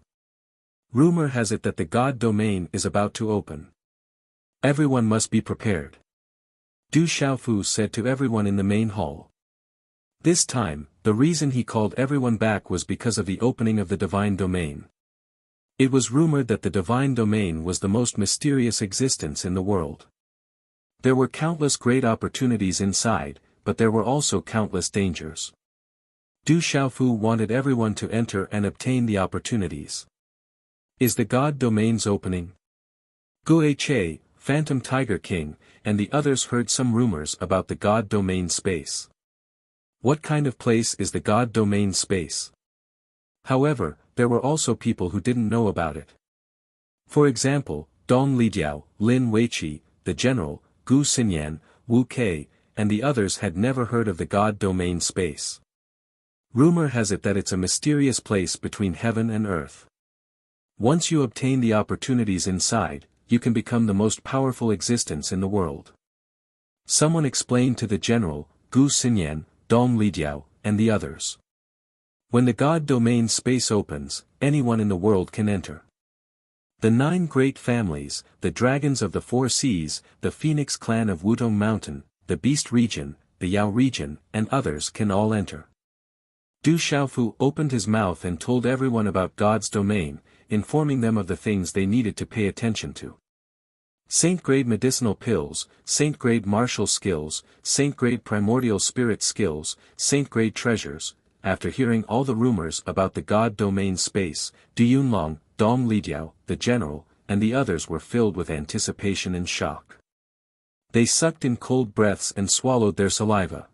Rumor has it that the God domain is about to open. Everyone must be prepared. Du Xiaofu said to everyone in the main hall. This time, the reason he called everyone back was because of the opening of the divine domain. It was rumored that the divine domain was the most mysterious existence in the world. There were countless great opportunities inside, but there were also countless dangers. Du Xiaofu wanted everyone to enter and obtain the opportunities. Is the God domains opening? Guo Che, Phantom Tiger King, and the others heard some rumors about the God domain space. What kind of place is the God domain space? However, there were also people who didn't know about it. For example, Dong Lidiao, Lin Weiqi, the general, Gu Xinyan, Wu Kei, and the others had never heard of the God domain space. Rumor has it that it's a mysterious place between heaven and earth. Once you obtain the opportunities inside, you can become the most powerful existence in the world. Someone explained to the general, Gu Xinyan, Dong Lidiao, and the others. When the God domain space opens, anyone in the world can enter. The 9 great families, the dragons of the 4 seas, the Phoenix clan of Wutong Mountain, the Beast region, the Yao region, and others can all enter. Du Xiaofu opened his mouth and told everyone about God's domain, informing them of the things they needed to pay attention to. Saint-grade medicinal pills, Saint-grade martial skills, Saint-grade primordial spirit skills, Saint-grade treasures. After hearing all the rumors about the God domain space, Du Yunlong, Dong Lidiao, the general, and the others were filled with anticipation and shock. They sucked in cold breaths and swallowed their saliva.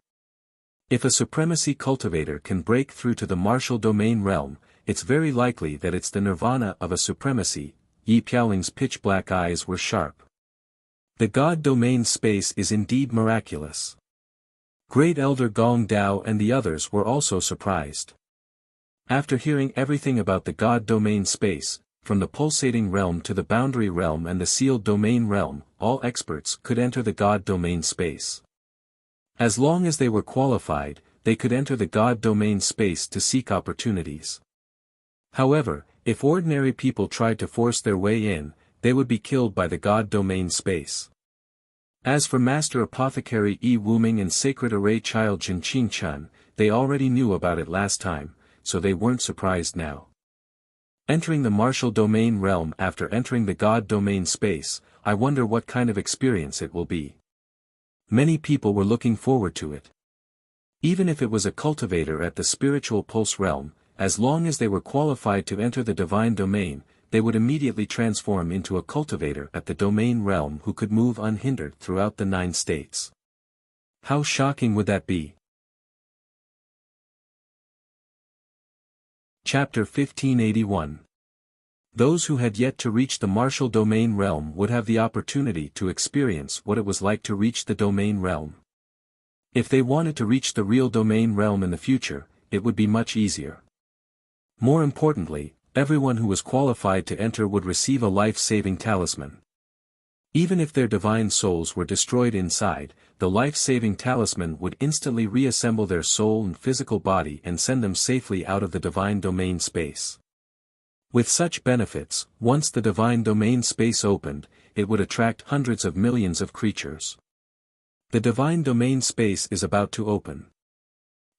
If a supremacy cultivator can break through to the martial domain realm, it's very likely that it's the nirvana of a supremacy. Yi Piaoling's pitch-black eyes were sharp. The God domain space is indeed miraculous. Great Elder Gong Dao and the others were also surprised. After hearing everything about the God domain space, from the pulsating realm to the boundary realm and the sealed domain realm, all experts could enter the God domain space. As long as they were qualified, they could enter the God domain space to seek opportunities. However, if ordinary people tried to force their way in, they would be killed by the God domain space. As for Master Apothecary Yi Wuming and Sacred Array Child Zhen Qingchun, they already knew about it last time, so they weren't surprised now. Entering the martial domain realm after entering the God domain space, I wonder what kind of experience it will be. Many people were looking forward to it. Even if it was a cultivator at the spiritual pulse realm, as long as they were qualified to enter the divine domain, they would immediately transform into a cultivator at the domain realm who could move unhindered throughout the 9 states. How shocking would that be? Chapter 1581. Those who had yet to reach the martial domain realm would have the opportunity to experience what it was like to reach the domain realm. If they wanted to reach the real domain realm in the future, it would be much easier. More importantly, everyone who was qualified to enter would receive a life-saving talisman. Even if their divine souls were destroyed inside, the life-saving talisman would instantly reassemble their soul and physical body and send them safely out of the divine domain space. With such benefits, once the divine domain space opened, it would attract hundreds of millions of creatures. The divine domain space is about to open.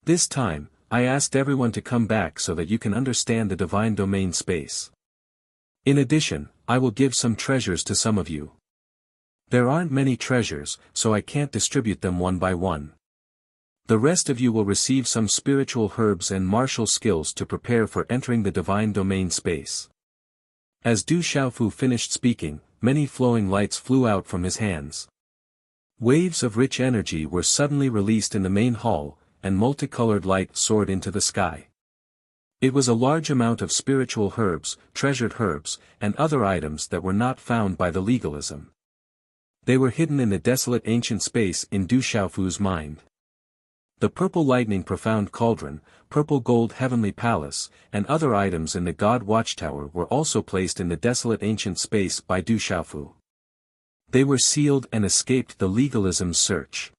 This time, I asked everyone to come back so that you can understand the divine domain space. In addition, I will give some treasures to some of you. There aren't many treasures, so I can't distribute them one by one. The rest of you will receive some spiritual herbs and martial skills to prepare for entering the divine domain space. As Du Xiaofu finished speaking, many flowing lights flew out from his hands. Waves of rich energy were suddenly released in the main hall, and multicolored light soared into the sky. It was a large amount of spiritual herbs, treasured herbs, and other items that were not found by the legalism. They were hidden in the desolate ancient space in Du Xiaofu's mind. The purple lightning profound cauldron, purple gold heavenly palace, and other items in the God Watchtower were also placed in the desolate ancient space by Du Xiaofu. They were sealed and escaped the legalism's search.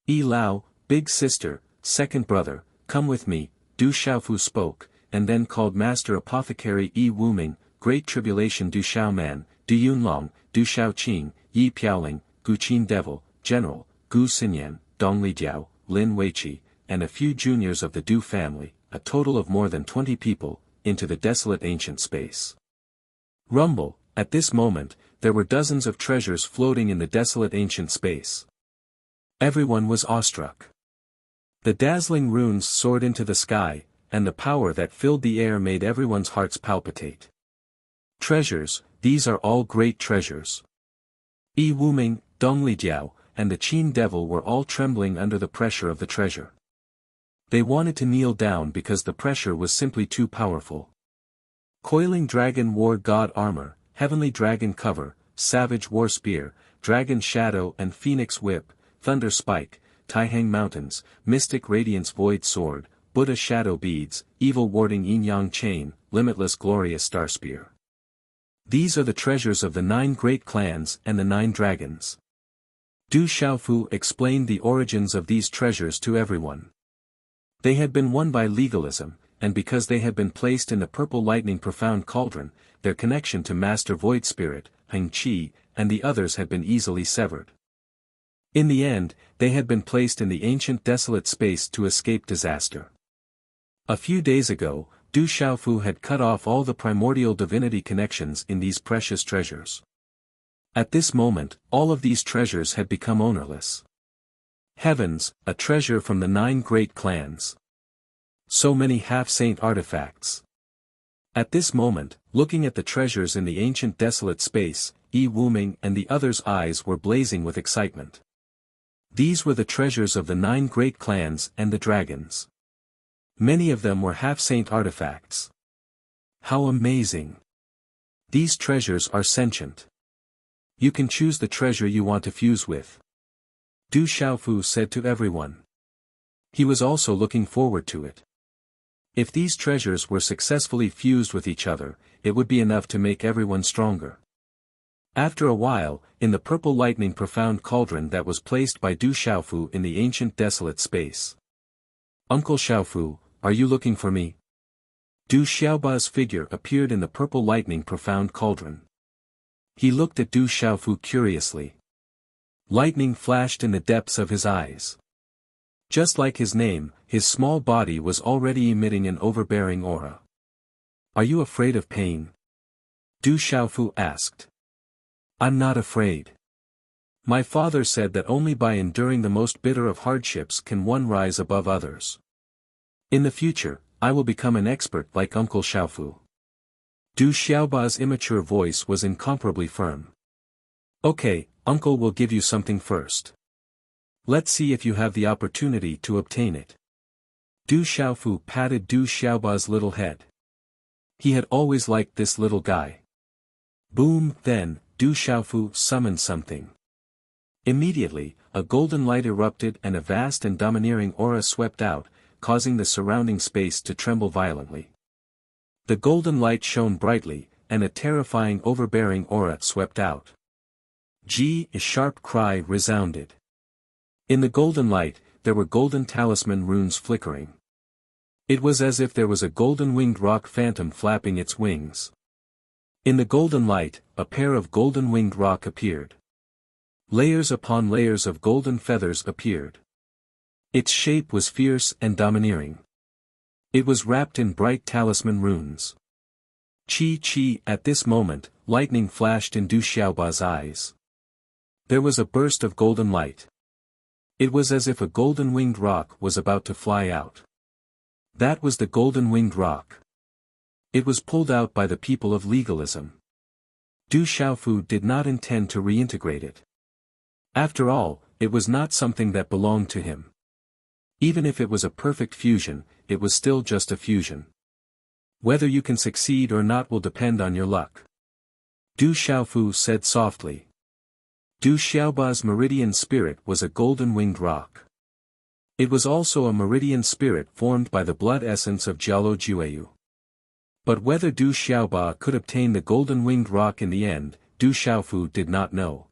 Yi Lao, big sister, second brother, come with me, Du Xiaofu spoke, and then called Master Apothecary Yi Wuming, Great Tribulation Du Xiaoman, Du Yunlong, Du Xiaoqing, Yi Piaoling, Gu Qin Devil, General, Gu Xinyan, Dong Lijiao, Lin Weiqi, and a few juniors of the Du family, a total of more than 20 people, into the desolate ancient space. Rumble, at this moment, there were dozens of treasures floating in the desolate ancient space. Everyone was awestruck. The dazzling runes soared into the sky, and the power that filled the air made everyone's hearts palpitate. Treasures, these are all great treasures. Yi Wuming, Dong Lijiao, and the Qin devil were all trembling under the pressure of the treasure. They wanted to kneel down because the pressure was simply too powerful. Coiling dragon war god armor, heavenly dragon cover, savage war spear, dragon shadow and phoenix whip, thunder spike, Taihang mountains, mystic radiance void sword, Buddha shadow beads, evil warding yin yang chain, limitless glorious star spear. These are the treasures of the 9 great clans and the 9 dragons. Du Xiaofu explained the origins of these treasures to everyone. They had been won by legalism, and because they had been placed in the purple lightning profound cauldron, their connection to Master Void Spirit, Heng Qi, and the others had been easily severed. In the end, they had been placed in the ancient desolate space to escape disaster. A few days ago, Du Xiaofu had cut off all the primordial divinity connections in these precious treasures. At this moment, all of these treasures had become ownerless. Heavens, a treasure from the 9 great clans. So many half-saint artifacts. At this moment, looking at the treasures in the ancient desolate space, Yi Wuming and the others' eyes were blazing with excitement. These were the treasures of the 9 great clans and the dragons. Many of them were half-saint artifacts. How amazing! These treasures are sentient. You can choose the treasure you want to fuse with. Du Xiaofu said to everyone. He was also looking forward to it. If these treasures were successfully fused with each other, it would be enough to make everyone stronger. After a while, in the purple lightning profound cauldron that was placed by Du Xiaofu in the ancient desolate space. Uncle Xiaofu, are you looking for me? Du Xiaoba's figure appeared in the purple lightning profound cauldron. He looked at Du Xiaofu curiously. Lightning flashed in the depths of his eyes. Just like his name, his small body was already emitting an overbearing aura. Are you afraid of pain? Du Xiaofu asked. I'm not afraid. My father said that only by enduring the most bitter of hardships can one rise above others. In the future, I will become an expert like Uncle Xiaofu. Du Xiaoba's immature voice was incomparably firm. Okay, Uncle will give you something first. Let's see if you have the opportunity to obtain it. Du Xiaofu patted Du Xiaoba's little head. He had always liked this little guy. Boom, then, Du Xiaofu summoned something. Immediately, a golden light erupted and a vast and domineering aura swept out, causing the surrounding space to tremble violently. The golden light shone brightly, and a terrifying overbearing aura swept out. A sharp cry resounded. In the golden light, there were golden talisman runes flickering. It was as if there was a golden-winged rock phantom flapping its wings. In the golden light, a pair of golden-winged rock appeared. Layers upon layers of golden feathers appeared. Its shape was fierce and domineering. It was wrapped in bright talisman runes. Chi. At this moment, lightning flashed in Du Xiaoba's eyes. There was a burst of golden light. It was as if a golden-winged rock was about to fly out. That was the golden-winged rock. It was pulled out by the people of legalism. Du Xiaofu did not intend to reintegrate it. After all, it was not something that belonged to him. Even if it was a perfect fusion, it was still just a fusion. Whether you can succeed or not will depend on your luck. Du Xiaofu said softly. Du Xiaoba's meridian spirit was a golden-winged rock. It was also a meridian spirit formed by the blood essence of Jialo Jueyu. But whether Du Xiaoba could obtain the golden-winged rock in the end, Du Xiaofu did not know.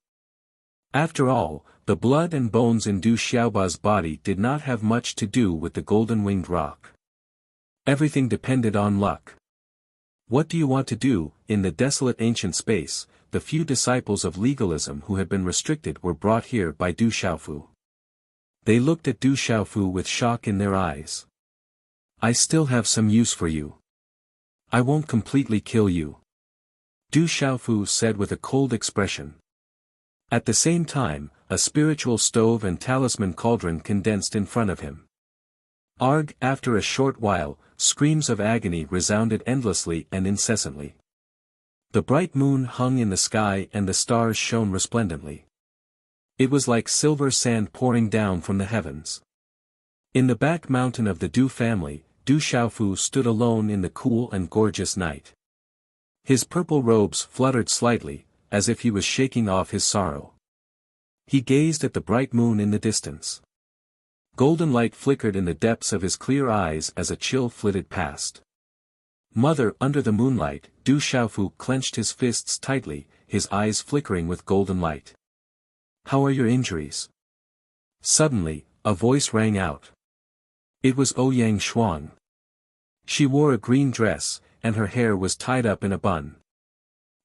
After all, the blood and bones in Du Xiaoba's body did not have much to do with the golden-winged rock. Everything depended on luck. What do you want to do? In the desolate ancient space, the few disciples of legalism who had been restricted were brought here by Du Xiaofu. They looked at Du Xiaofu with shock in their eyes. I still have some use for you. I won't completely kill you. Du Xiaofu said with a cold expression. At the same time, a spiritual stove and talisman cauldron condensed in front of him. Arg! After a short while, screams of agony resounded endlessly and incessantly. The bright moon hung in the sky and the stars shone resplendently. It was like silver sand pouring down from the heavens. In the back mountain of the Du family, Du Xiaofu stood alone in the cool and gorgeous night. His purple robes fluttered slightly, as if he was shaking off his sorrow. He gazed at the bright moon in the distance. Golden light flickered in the depths of his clear eyes as a chill flitted past. Mother, under the moonlight, Du Xiaofu clenched his fists tightly, his eyes flickering with golden light. How are your injuries? Suddenly, a voice rang out. It was Ouyang Shuang. She wore a green dress, and her hair was tied up in a bun.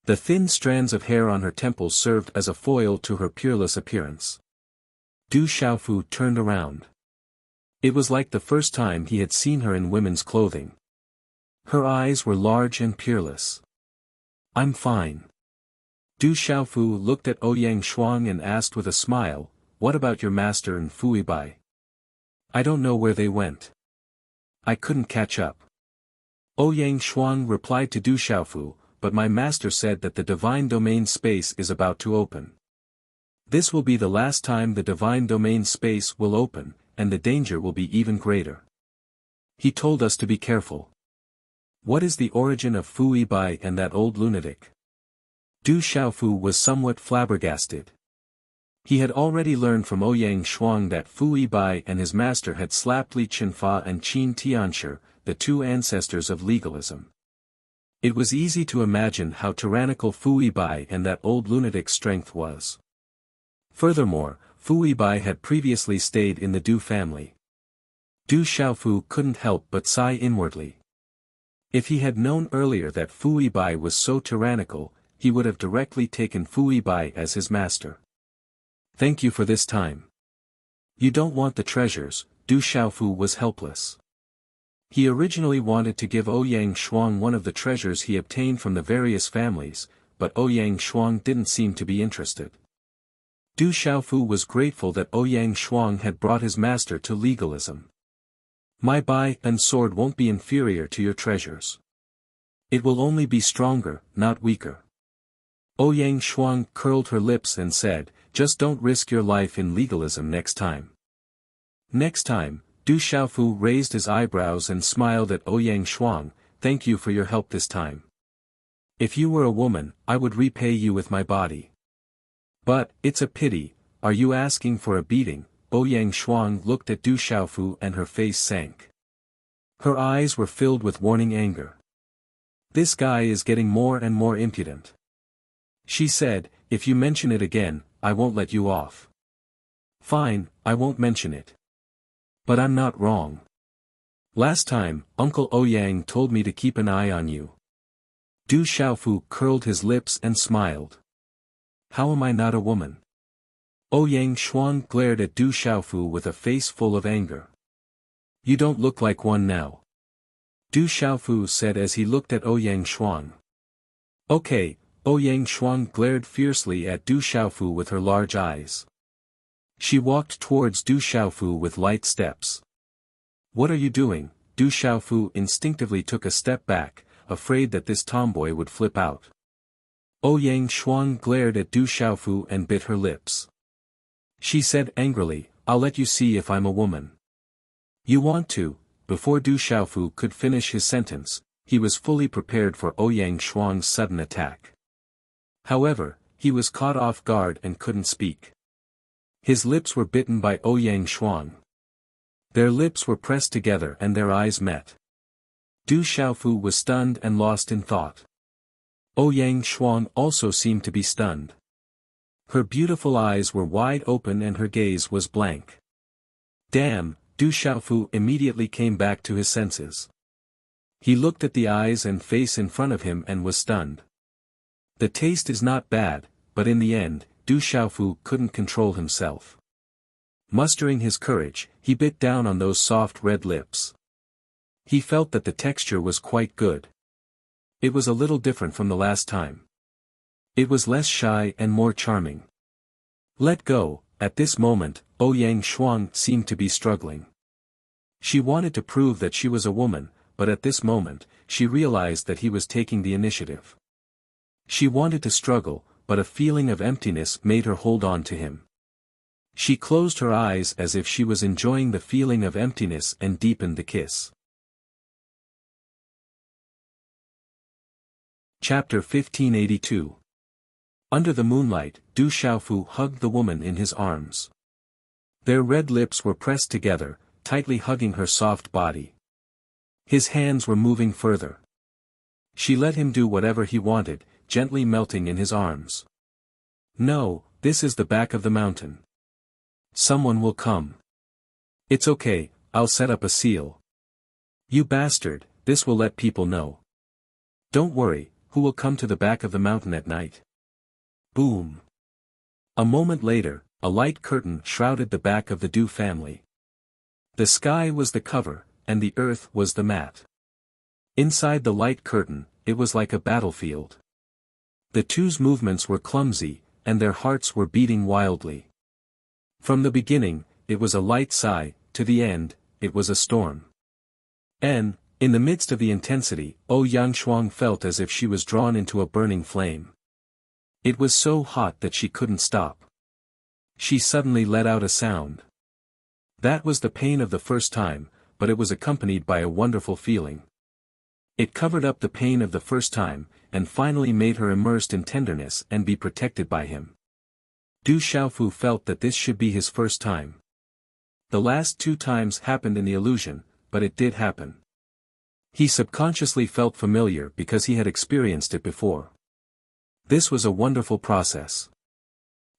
The thin strands of hair on her temples served as a foil to her peerless appearance. Du Xiaofu turned around. It was like the first time he had seen her in women's clothing. Her eyes were large and peerless. I'm fine. Du Xiaofu looked at Ouyang Shuang and asked with a smile, what about your master and Fui Bai? I don't know where they went. I couldn't catch up. Ouyang Shuang replied to Du Xiaofu, but my master said that the divine domain space is about to open. This will be the last time the divine domain space will open, and the danger will be even greater. He told us to be careful. What is the origin of Fui Bai and that old lunatic? Du Xiaofu was somewhat flabbergasted. He had already learned from Ouyang Shuang that Fui Bai and his master had slapped Li Chenfa and Qin Tianshi, the two ancestors of legalism. It was easy to imagine how tyrannical Fui Bai and that old lunatic's strength was. Furthermore, Fui Bai had previously stayed in the Du family. Du Xiaofu couldn't help but sigh inwardly. If he had known earlier that Fui Bai was so tyrannical, he would have directly taken Fui Bai as his master. Thank you for this time. You don't want the treasures. Du Xiaofu was helpless. He originally wanted to give Ouyang Shuang one of the treasures he obtained from the various families, but Ouyang Shuang didn't seem to be interested. Du Xiaofu was grateful that Ouyang Shuang had brought his master to legalism. My bai and sword won't be inferior to your treasures. It will only be stronger, not weaker. Ouyang Shuang curled her lips and said, just don't risk your life in legalism next time. Next time, Du Xiaofu raised his eyebrows and smiled at Ouyang Shuang, thank you for your help this time. If you were a woman, I would repay you with my body. But, it's a pity, are you asking for a beating? Ouyang Shuang looked at Du Xiaofu and her face sank. Her eyes were filled with warning anger. This guy is getting more and more impudent. She said, if you mention it again, I won't let you off. Fine, I won't mention it. But I'm not wrong. Last time, Uncle Ouyang told me to keep an eye on you. Du Xiaofu curled his lips and smiled. How am I not a woman? Ouyang Shuang glared at Du Xiaofu with a face full of anger. You don't look like one now. Du Xiaofu said as he looked at Ouyang Shuang. Okay, Ouyang Shuang glared fiercely at Du Xiaofu with her large eyes. She walked towards Du Xiaofu with light steps. What are you doing? Du Xiaofu instinctively took a step back, afraid that this tomboy would flip out. Ouyang Shuang glared at Du Xiaofu and bit her lips. She said angrily, I'll let you see if I'm a woman. You want to? Before Du Xiaofu could finish his sentence, he was fully prepared for Ouyang Shuang's sudden attack. However, he was caught off guard and couldn't speak. His lips were bitten by Ouyang Shuang. Their lips were pressed together and their eyes met. Du Xiaofu was stunned and lost in thought. Ouyang Shuang also seemed to be stunned. Her beautiful eyes were wide open and her gaze was blank. Damn, Du Xiaofu immediately came back to his senses. He looked at the eyes and face in front of him and was stunned. The taste is not bad, but in the end, Du Xiaofu couldn't control himself. Mustering his courage, he bit down on those soft red lips. He felt that the texture was quite good. It was a little different from the last time. It was less shy and more charming. Let go. At this moment, Ouyang Shuang seemed to be struggling. She wanted to prove that she was a woman, but at this moment, she realized that he was taking the initiative. She wanted to struggle, but a feeling of emptiness made her hold on to him. She closed her eyes as if she was enjoying the feeling of emptiness and deepened the kiss. Chapter 1582. Under the moonlight, Du Xiaofu hugged the woman in his arms. Their red lips were pressed together, tightly hugging her soft body. His hands were moving further. She let him do whatever he wanted, gently melting in his arms. No, this is the back of the mountain. Someone will come. It's okay, I'll set up a seal. You bastard, this will let people know. Don't worry, who will come to the back of the mountain at night? Boom. A moment later, a light curtain shrouded the back of the Du family. The sky was the cover, and the earth was the mat. Inside the light curtain, it was like a battlefield. The two's movements were clumsy, and their hearts were beating wildly. From the beginning, it was a light sigh, to the end, it was a storm. And, in the midst of the intensity, Ouyang Shuang felt as if she was drawn into a burning flame. It was so hot that she couldn't stop. She suddenly let out a sound. That was the pain of the first time, but it was accompanied by a wonderful feeling. It covered up the pain of the first time, and finally made her immersed in tenderness and be protected by him. Du Xiaofu felt that this should be his first time. The last 2 times happened in the illusion, but it did happen. He subconsciously felt familiar because he had experienced it before. This was a wonderful process.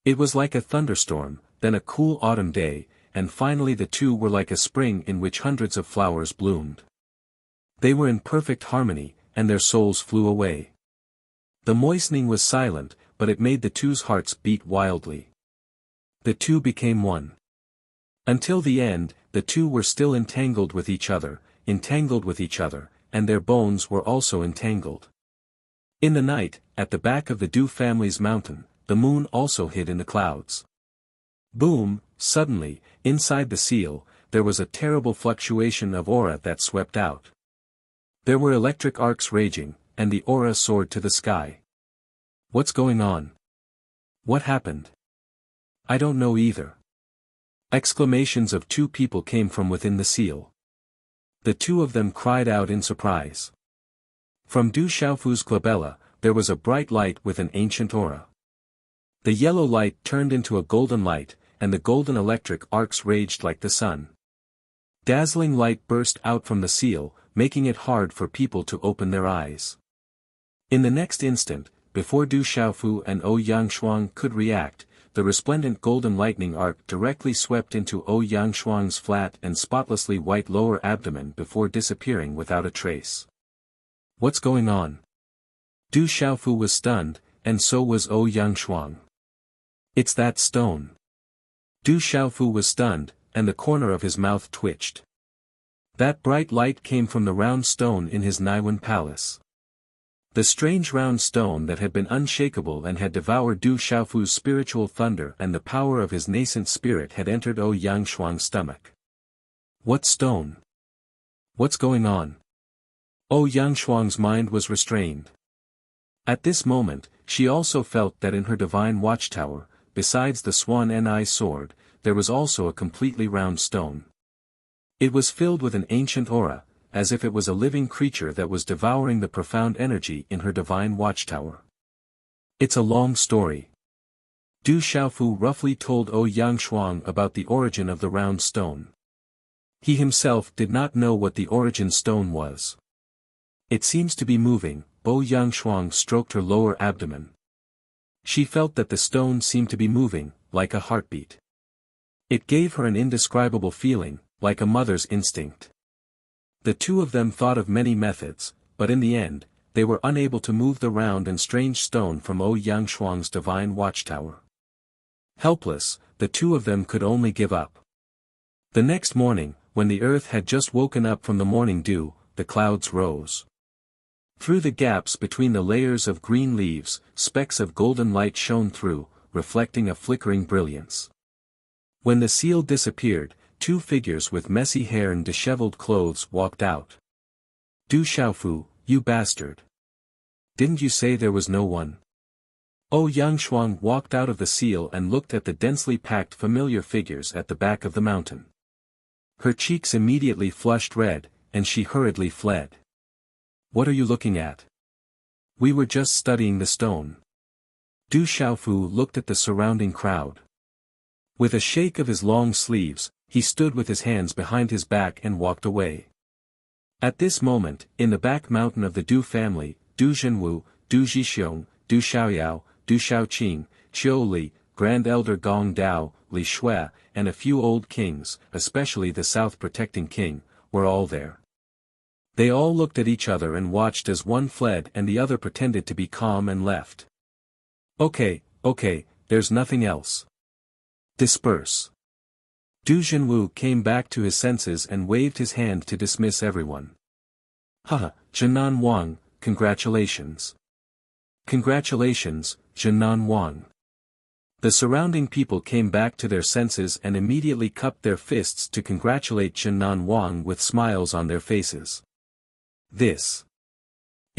It was like a thunderstorm, then a cool autumn day, and finally the two were like a spring in which hundreds of flowers bloomed. They were in perfect harmony, and their souls flew away. The moistening was silent, but it made the two's hearts beat wildly. The two became one. Until the end, the two were still entangled with each other, and their bones were also entangled. In the night, at the back of the Du family's mountain, the moon also hid in the clouds. Boom, suddenly, inside the seal, there was a terrible fluctuation of aura that swept out. There were electric arcs raging, and the aura soared to the sky. What's going on? What happened? I don't know either. Exclamations of 2 people came from within the seal. The 2 of them cried out in surprise. From Du Xiaofu's glabella, there was a bright light with an ancient aura. The yellow light turned into a golden light, and the golden electric arcs raged like the sun. Dazzling light burst out from the seal, making it hard for people to open their eyes. In the next instant, before Du Xiaofu and Ouyang Shuang could react, the resplendent golden lightning arc directly swept into Ouyang Shuang's flat and spotlessly white lower abdomen before disappearing without a trace. What's going on? Du Xiaofu was stunned, and so was Ouyang Shuang. It's that stone. Du Xiaofu was stunned, and the corner of his mouth twitched. That bright light came from the round stone in his Naiwan palace. The strange round stone that had been unshakable and had devoured Du Xiaofu's spiritual thunder, and the power of his nascent spirit had entered Yang Shuang's stomach. What stone? What's going on? Yang Shuang's mind was restrained. At this moment, she also felt that in her divine watchtower, besides the Swan Ni sword, there was also a completely round stone. It was filled with an ancient aura, as if it was a living creature that was devouring the profound energy in her divine watchtower. It's a long story. Du Xiaofu roughly told Yang Shuang about the origin of the round stone. He himself did not know what the origin stone was. It seems to be moving. Yang Shuang stroked her lower abdomen. She felt that the stone seemed to be moving, like a heartbeat. It gave her an indescribable feeling, like a mother's instinct. The two of them thought of many methods, but in the end, they were unable to move the round and strange stone from Yang Shuang's divine watchtower. Helpless, the two of them could only give up. The next morning, when the earth had just woken up from the morning dew, the clouds rose. Through the gaps between the layers of green leaves, specks of golden light shone through, reflecting a flickering brilliance. When the seal disappeared, two figures with messy hair and disheveled clothes walked out. Du Xiaofu, you bastard. Didn't you say there was no one? Yang Shuang walked out of the seal and looked at the densely packed familiar figures at the back of the mountain. Her cheeks immediately flushed red, and she hurriedly fled. What are you looking at? We were just studying the stone. Du Xiaofu looked at the surrounding crowd. With a shake of his long sleeves, he stood with his hands behind his back and walked away. At this moment, in the back mountain of the Du family, Du Zhenwu, Du Zhixiong, Du Xiaoyao, Du Xiaoqing, Qiu Li, Grand Elder Gong Dao, Li Shui, and a few old kings, especially the South Protecting King, were all there. They all looked at each other and watched as one fled and the other pretended to be calm and left. Okay, there's nothing else. Disperse. Du Zhenwu came back to his senses and waved his hand to dismiss everyone. Haha, Zhenan Wang, congratulations. Congratulations, Zhenan Wang. The surrounding people came back to their senses and immediately cupped their fists to congratulate Zhenan Wang with smiles on their faces. It's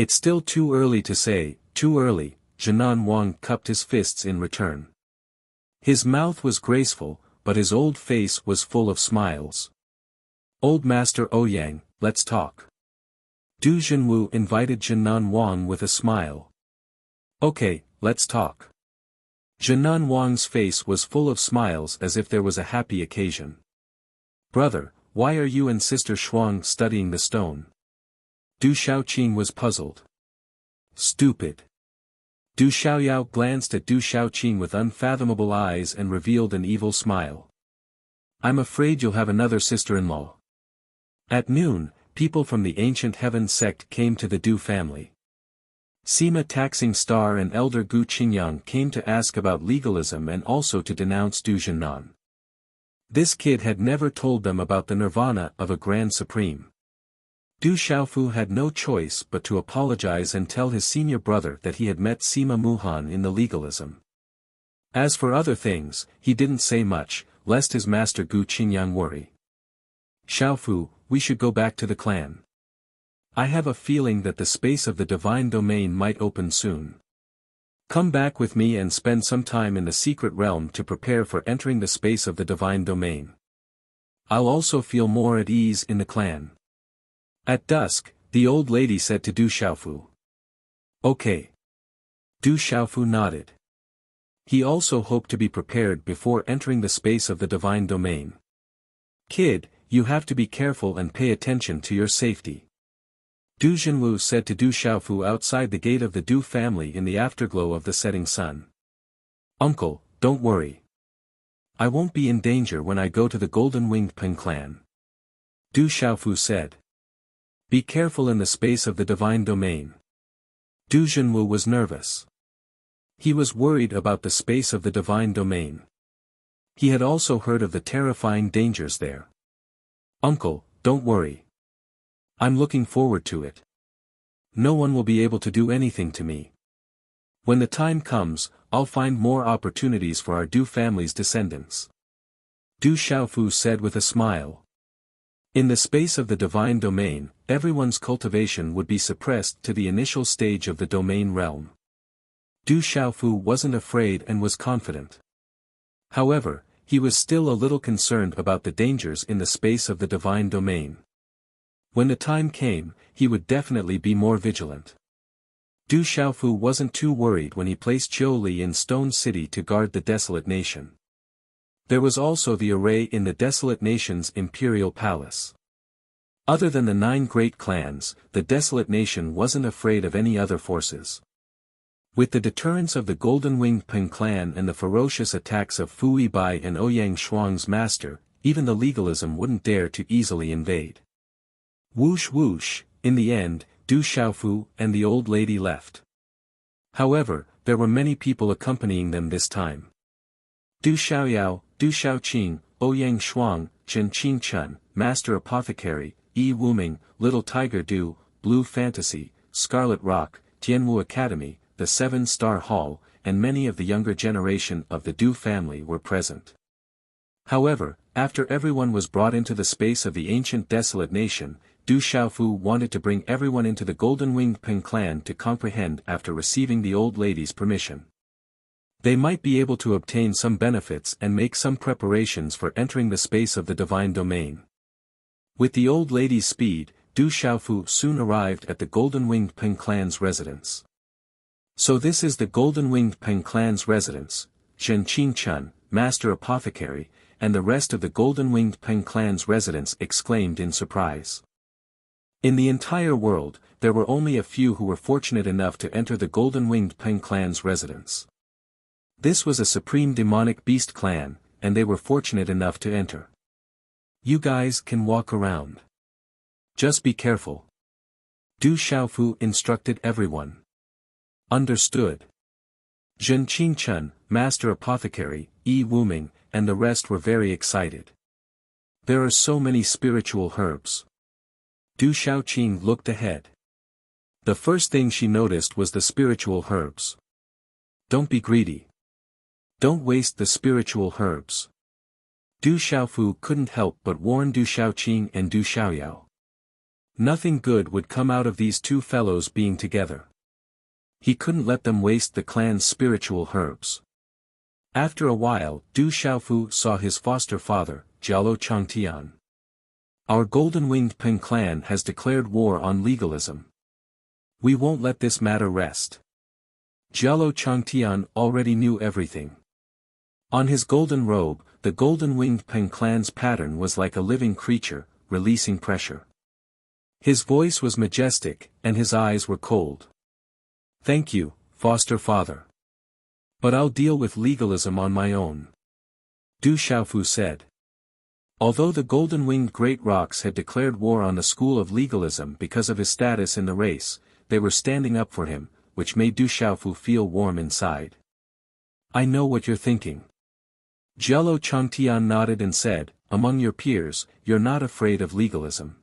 still too early to say, too early, Zhenan Wang cupped his fists in return. His mouth was graceful, but his old face was full of smiles. Old Master Ouyang, let's talk. Du Zhenwu invited Zhenan Wang with a smile. Okay, let's talk. Zhenan Wang's face was full of smiles as if there was a happy occasion. Brother, why are you and Sister Shuang studying the stone? Du Xiaoqing was puzzled. Stupid. Du Xiaoyao glanced at Du Xiaoqing with unfathomable eyes and revealed an evil smile. I'm afraid you'll have another sister-in-law. At noon, people from the ancient heaven sect came to the Du family. Sima Taxing Star and Elder Gu Qingyang came to ask about legalism and also to denounce Du Zhennan. This kid had never told them about the nirvana of a Grand Supreme. Du Xiaofu had no choice but to apologize and tell his senior brother that he had met Sima Muhan in the legalism. As for other things, he didn't say much, lest his master Gu Qingyang worry. Xiaofu, we should go back to the clan. I have a feeling that the space of the divine domain might open soon. Come back with me and spend some time in the secret realm to prepare for entering the space of the divine domain. I'll also feel more at ease in the clan. At dusk, the old lady said to Du Xiaofu. Okay. Du Xiaofu nodded. He also hoped to be prepared before entering the space of the divine domain. Kid, you have to be careful and pay attention to your safety. Du Zhenwu said to Du Xiaofu outside the gate of the Du family in the afterglow of the setting sun. Uncle, don't worry. I won't be in danger when I go to the golden-winged Peng clan. Du Xiaofu said. Be careful in the space of the divine domain. Du Zhenwu was nervous. He was worried about the space of the divine domain. He had also heard of the terrifying dangers there. Uncle, don't worry. I'm looking forward to it. No one will be able to do anything to me. When the time comes, I'll find more opportunities for our Du family's descendants. Du Xiaofu said with a smile. In the space of the divine domain, everyone's cultivation would be suppressed to the initial stage of the domain realm. Du Xiaofu wasn't afraid and was confident. However, he was still a little concerned about the dangers in the space of the divine domain. When the time came, he would definitely be more vigilant. Du Xiaofu wasn't too worried when he placed Qiu Li in Stone City to guard the desolate nation. There was also the array in the desolate nation's imperial palace. Other than the 9 great clans, the desolate nation wasn't afraid of any other forces. With the deterrence of the Golden-Winged Peng clan and the ferocious attacks of Fu Yibai and Ouyang Shuang's master, even the legalism wouldn't dare to easily invade. Whoosh whoosh, in the end, Du Xiaofu and the old lady left. However, there were many people accompanying them this time. Du Xiaoyao, Du Xiaoqing, Ouyang Shuang, Zhen Qingchen, Master Apothecary, Yi Wuming, Little Tiger Du, Blue Fantasy, Scarlet Rock, Tianwu Academy, the 7-Star Hall, and many of the younger generation of the Du family were present. However, after everyone was brought into the space of the ancient desolate nation, Du Xiaofu wanted to bring everyone into the Golden-Winged Peng clan to comprehend after receiving the old lady's permission. They might be able to obtain some benefits and make some preparations for entering the space of the divine domain. With the old lady's speed, Du Xiaofu soon arrived at the Golden-Winged Peng clan's residence. So this is the Golden-Winged Peng clan's residence, Zhen Qingchen, Master Apothecary, and the rest of the Golden-Winged Peng clan's residents exclaimed in surprise. In the entire world, there were only a few who were fortunate enough to enter the Golden-Winged Peng clan's residence. This was a supreme demonic beast clan, and they were fortunate enough to enter. You guys can walk around. Just be careful. Du Xiaofu instructed everyone. Understood. Zhen Qingchen, Master Apothecary, Yi Wuming, and the rest were very excited. There are so many spiritual herbs. Du Xiaoqing looked ahead. The first thing she noticed was the spiritual herbs. Don't be greedy. Don't waste the spiritual herbs. Du Xiaofu couldn't help but warn Du Xiaoqing and Du Xiaoyao. Nothing good would come out of these two fellows being together. He couldn't let them waste the clan's spiritual herbs. After a while, Du Xiaofu saw his foster father, Jialo Changtian. Our Golden-Winged Peng clan has declared war on legalism. We won't let this matter rest. Jialo Changtian already knew everything. On his golden robe, the Golden-Winged Peng clan's pattern was like a living creature, releasing pressure. His voice was majestic, and his eyes were cold. Thank you, foster father. But I'll deal with legalism on my own. Du Xiaofu said. Although the Golden-Winged Great Rocks had declared war on the school of legalism because of his status in the race, they were standing up for him, which made Du Xiaofu feel warm inside. I know what you're thinking. Jialo Changtian nodded and said, among your peers, you're not afraid of legalism.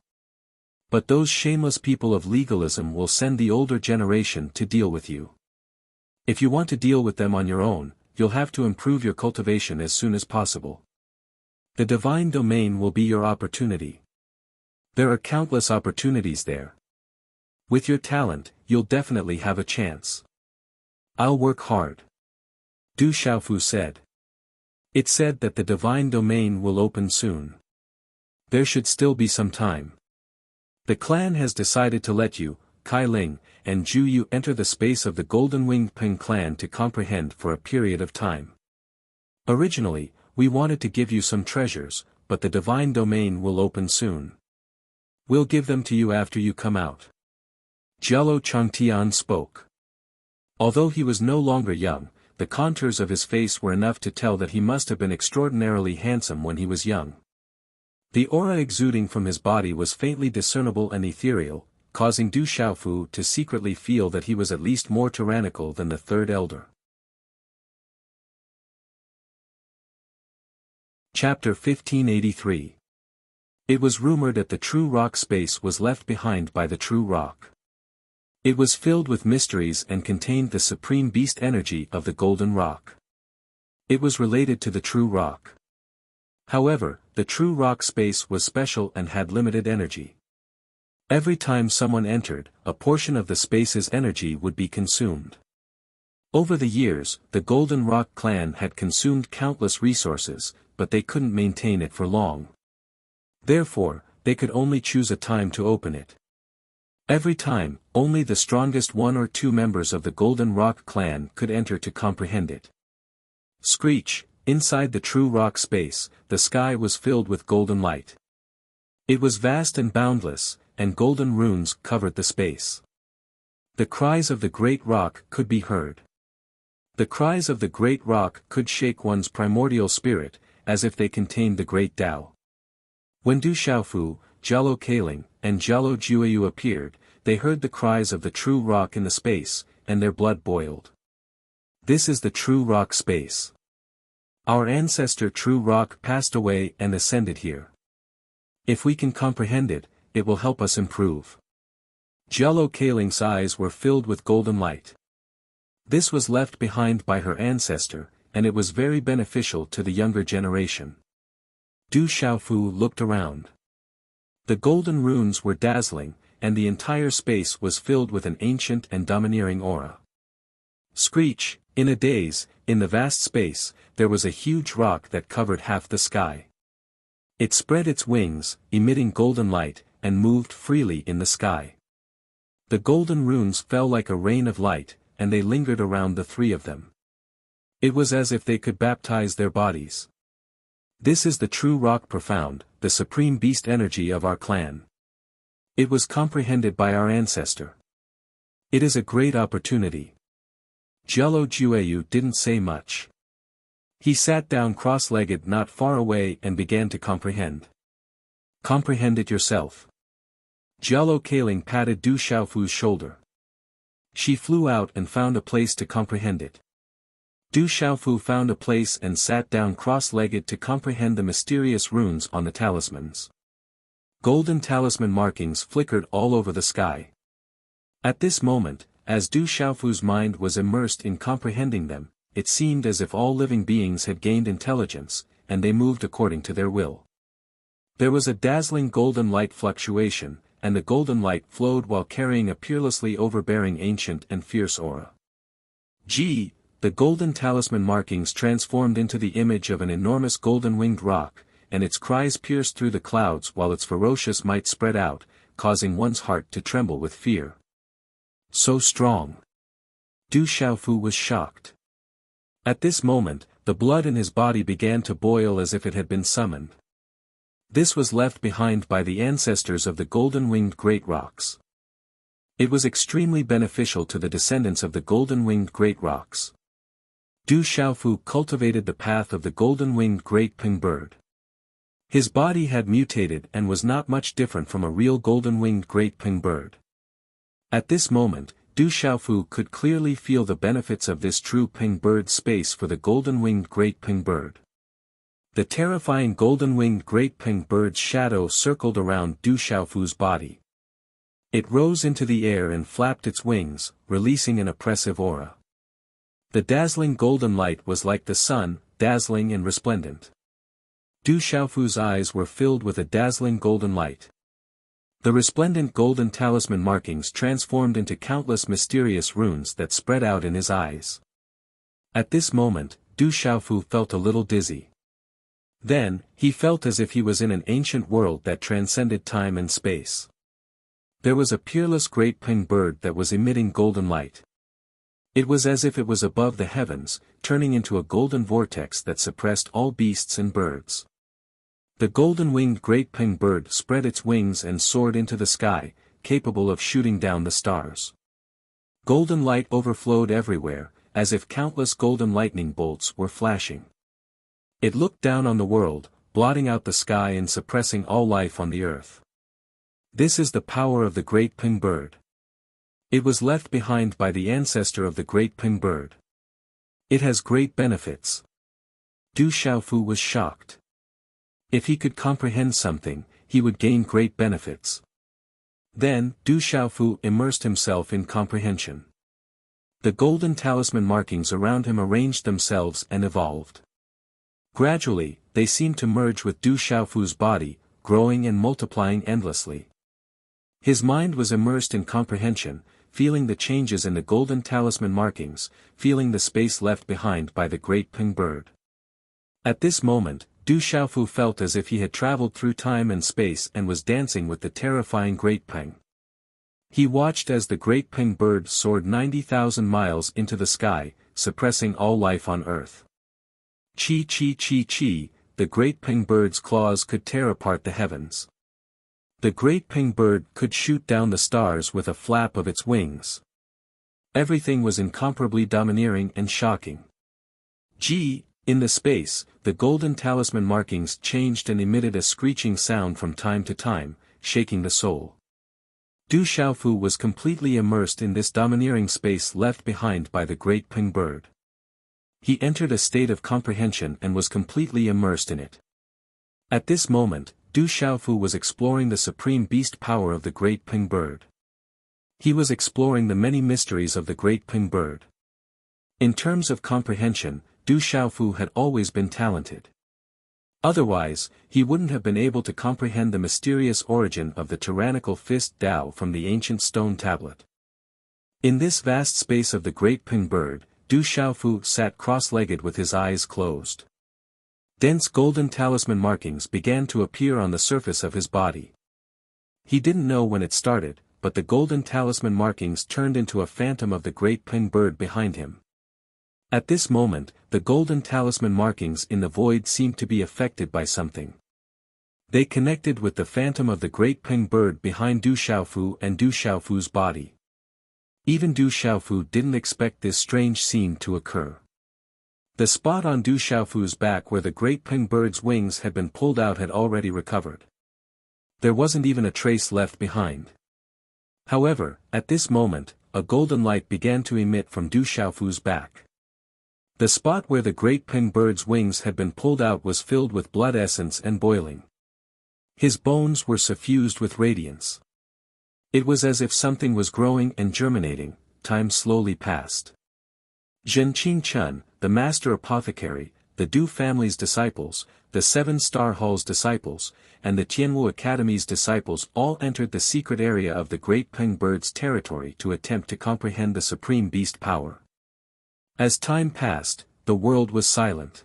But those shameless people of legalism will send the older generation to deal with you. If you want to deal with them on your own, you'll have to improve your cultivation as soon as possible. The divine domain will be your opportunity. There are countless opportunities there. With your talent, you'll definitely have a chance. I'll work hard. Du Xiaofu said. It said that the divine domain will open soon. There should still be some time. The clan has decided to let you, Kai Ling, and Zhu Yu enter the space of the Golden-Winged Peng clan to comprehend for a period of time. Originally, we wanted to give you some treasures, but the divine domain will open soon. We'll give them to you after you come out. Jialo Changtian spoke. Although he was no longer young, the contours of his face were enough to tell that he must have been extraordinarily handsome when he was young. The aura exuding from his body was faintly discernible and ethereal, causing Du Xiaofu to secretly feel that he was at least more tyrannical than the third elder. Chapter 1583. It was rumored that the true rock space was left behind by the true rock. It was filled with mysteries and contained the supreme beast energy of the golden rock. It was related to the true rock. However, the true rock space was special and had limited energy. Every time someone entered, a portion of the space's energy would be consumed. Over the years, the Golden Rock clan had consumed countless resources, but they couldn't maintain it for long. Therefore, they could only choose a time to open it. Every time, only the strongest one or two members of the Golden Rock clan could enter to comprehend it. Screech, inside the true rock space, the sky was filled with golden light. It was vast and boundless, and golden runes covered the space. The cries of the great rock could be heard. The cries of the great rock could shake one's primordial spirit, as if they contained the great Tao. When Du Xiaofu, Jialo Kaling, and Jialo Jueyu appeared, they heard the cries of the true rock in the space, and their blood boiled. This is the true rock space. Our ancestor true rock passed away and ascended here. If we can comprehend it, it will help us improve. Jialo Kaling's eyes were filled with golden light. This was left behind by her ancestor, and it was very beneficial to the younger generation. Du Xiaofu looked around. The golden runes were dazzling, and the entire space was filled with an ancient and domineering aura. Screech, in a daze, in the vast space, there was a huge rock that covered half the sky. It spread its wings, emitting golden light, and moved freely in the sky. The golden runes fell like a rain of light, and they lingered around the three of them. It was as if they could baptize their bodies. This is the true rock profound, the supreme beast energy of our clan. It was comprehended by our ancestor. It is a great opportunity. Jialo Jueyu didn't say much. He sat down cross-legged not far away and began to comprehend. Comprehend it yourself. Jialo Kaling patted Du Xiaofu's shoulder. She flew out and found a place to comprehend it. Du Xiaofu found a place and sat down cross-legged to comprehend the mysterious runes on the talismans. Golden talisman markings flickered all over the sky. At this moment, as Du Xiaofu's mind was immersed in comprehending them, it seemed as if all living beings had gained intelligence, and they moved according to their will. There was a dazzling golden light fluctuation, and the golden light flowed while carrying a peerlessly overbearing ancient and fierce aura. The golden talisman markings transformed into the image of an enormous golden-winged rock, and its cries pierced through the clouds while its ferocious might spread out, causing one's heart to tremble with fear. So strong. Du Xiaofu was shocked. At this moment, the blood in his body began to boil as if it had been summoned. This was left behind by the ancestors of the golden-winged great rocks. It was extremely beneficial to the descendants of the golden-winged great rocks. Du Xiaofu cultivated the path of the golden-winged great ping bird. His body had mutated and was not much different from a real golden-winged great ping bird. At this moment, Du Xiaofu could clearly feel the benefits of this true ping bird space for the golden-winged great ping bird. The terrifying golden-winged great ping bird's shadow circled around Du Xiaofu's body. It rose into the air and flapped its wings, releasing an oppressive aura. The dazzling golden light was like the sun, dazzling and resplendent. Du Xiaofu's eyes were filled with a dazzling golden light. The resplendent golden talisman markings transformed into countless mysterious runes that spread out in his eyes. At this moment, Du Xiaofu felt a little dizzy. Then, he felt as if he was in an ancient world that transcended time and space. There was a peerless great ping bird that was emitting golden light. It was as if it was above the heavens, turning into a golden vortex that suppressed all beasts and birds. The golden-winged great ping bird spread its wings and soared into the sky, capable of shooting down the stars. Golden light overflowed everywhere, as if countless golden lightning bolts were flashing. It looked down on the world, blotting out the sky and suppressing all life on the earth. This is the power of the great ping bird. It was left behind by the ancestor of the great ping bird. It has great benefits. Du Xiaofu was shocked. If he could comprehend something, he would gain great benefits. Then, Du Xiaofu immersed himself in comprehension. The golden talisman markings around him arranged themselves and evolved. Gradually, they seemed to merge with Du Xiaofu's body, growing and multiplying endlessly. His mind was immersed in comprehension, feeling the changes in the golden talisman markings, feeling the space left behind by the great ping bird. At this moment, Du Xiaofu felt as if he had traveled through time and space and was dancing with the terrifying great ping. He watched as the great ping bird soared 90,000 miles into the sky, suppressing all life on Earth. Chi chi chi chi, the great ping bird's claws could tear apart the heavens. The great ping bird could shoot down the stars with a flap of its wings. Everything was incomparably domineering and shocking. In the space, the golden talisman markings changed and emitted a screeching sound from time to time, shaking the soul. Du Xiaofu was completely immersed in this domineering space left behind by the great ping bird. He entered a state of comprehension and was completely immersed in it. At this moment, Du Xiaofu was exploring the supreme beast power of the great ping bird. He was exploring the many mysteries of the great ping bird. In terms of comprehension, Du Xiaofu had always been talented. Otherwise, he wouldn't have been able to comprehend the mysterious origin of the tyrannical fist Tao from the ancient stone tablet. In this vast space of the great ping bird, Du Xiaofu sat cross-legged with his eyes closed. Dense golden talisman markings began to appear on the surface of his body. He didn't know when it started, but the golden talisman markings turned into a phantom of the great ping bird behind him. At this moment, the golden talisman markings in the void seemed to be affected by something. They connected with the phantom of the great ping bird behind Du Xiaofu and Du Xiaofu's body. Even Du Xiaofu didn't expect this strange scene to occur. The spot on Du Xiaofu's back where the great ping bird's wings had been pulled out had already recovered. There wasn't even a trace left behind. However, at this moment, a golden light began to emit from Du Xiaofu's back. The spot where the great ping bird's wings had been pulled out was filled with blood essence and boiling. His bones were suffused with radiance. It was as if something was growing and germinating. Time slowly passed. Zhen Qingchun, the master apothecary, the Du family's disciples, the 7-Star Hall's disciples, and the Tianwu Academy's disciples all entered the secret area of the great ping bird's territory to attempt to comprehend the supreme beast power. As time passed, the world was silent.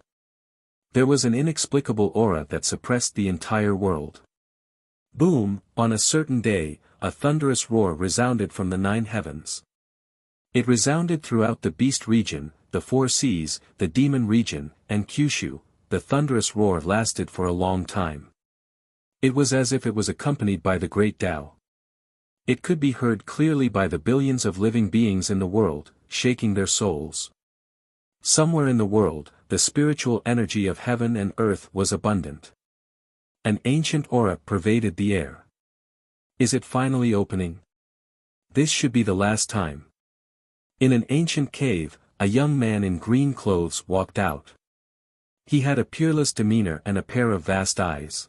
There was an inexplicable aura that suppressed the entire world. Boom, on a certain day, a thunderous roar resounded from the 9 heavens. It resounded throughout the beast region, the 4 seas, the demon region, and Kyushu. The thunderous roar lasted for a long time. It was as if it was accompanied by the great Tao. It could be heard clearly by the billions of living beings in the world, shaking their souls. Somewhere in the world, the spiritual energy of heaven and earth was abundant. An ancient aura pervaded the air. Is it finally opening? This should be the last time. In an ancient cave, a young man in green clothes walked out. He had a peerless demeanor and a pair of vast eyes.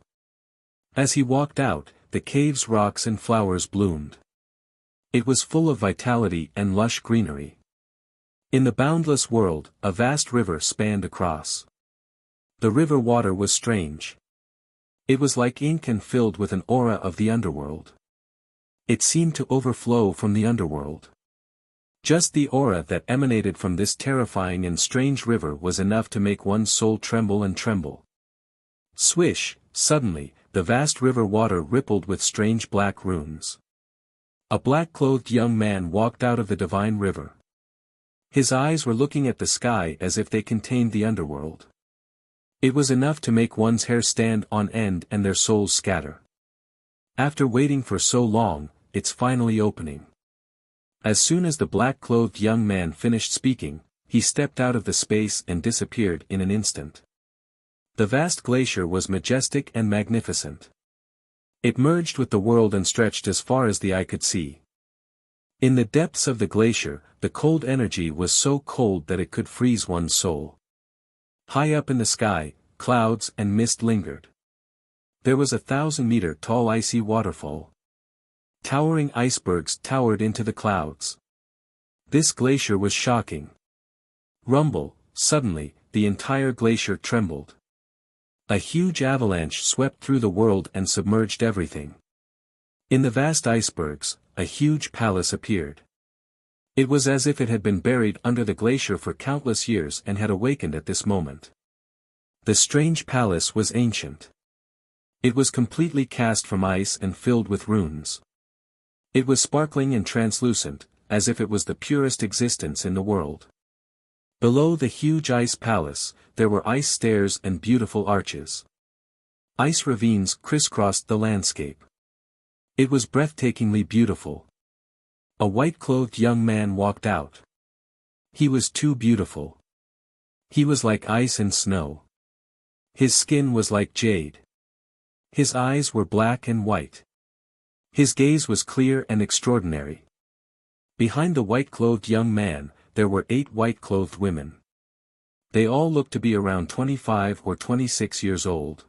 As he walked out, the cave's rocks and flowers bloomed. It was full of vitality and lush greenery. In the boundless world, a vast river spanned across. The river water was strange. It was like ink and filled with an aura of the underworld. It seemed to overflow from the underworld. Just the aura that emanated from this terrifying and strange river was enough to make one's soul tremble and tremble. Swish, suddenly, the vast river water rippled with strange black runes. A black-clothed young man walked out of the divine river. His eyes were looking at the sky as if they contained the underworld. It was enough to make one's hair stand on end and their souls scatter. After waiting for so long, it's finally opening. As soon as the black-clothed young man finished speaking, he stepped out of the space and disappeared in an instant. The vast glacier was majestic and magnificent. It merged with the world and stretched as far as the eye could see. In the depths of the glacier, the cold energy was so cold that it could freeze one's soul. High up in the sky, clouds and mist lingered. There was a 1,000-meter-tall icy waterfall. Towering icebergs towered into the clouds. This glacier was shocking. Rumble, suddenly, the entire glacier trembled. A huge avalanche swept through the world and submerged everything. In the vast icebergs, a huge palace appeared. It was as if it had been buried under the glacier for countless years and had awakened at this moment. The strange palace was ancient. It was completely cast from ice and filled with runes. It was sparkling and translucent, as if it was the purest existence in the world. Below the huge ice palace, there were ice stairs and beautiful arches. Ice ravines crisscrossed the landscape. It was breathtakingly beautiful. A white-clothed young man walked out. He was too beautiful. He was like ice and snow. His skin was like jade. His eyes were black and white. His gaze was clear and extraordinary. Behind the white-clothed young man, there were 8 white-clothed women. They all looked to be around 25 or 26 years old.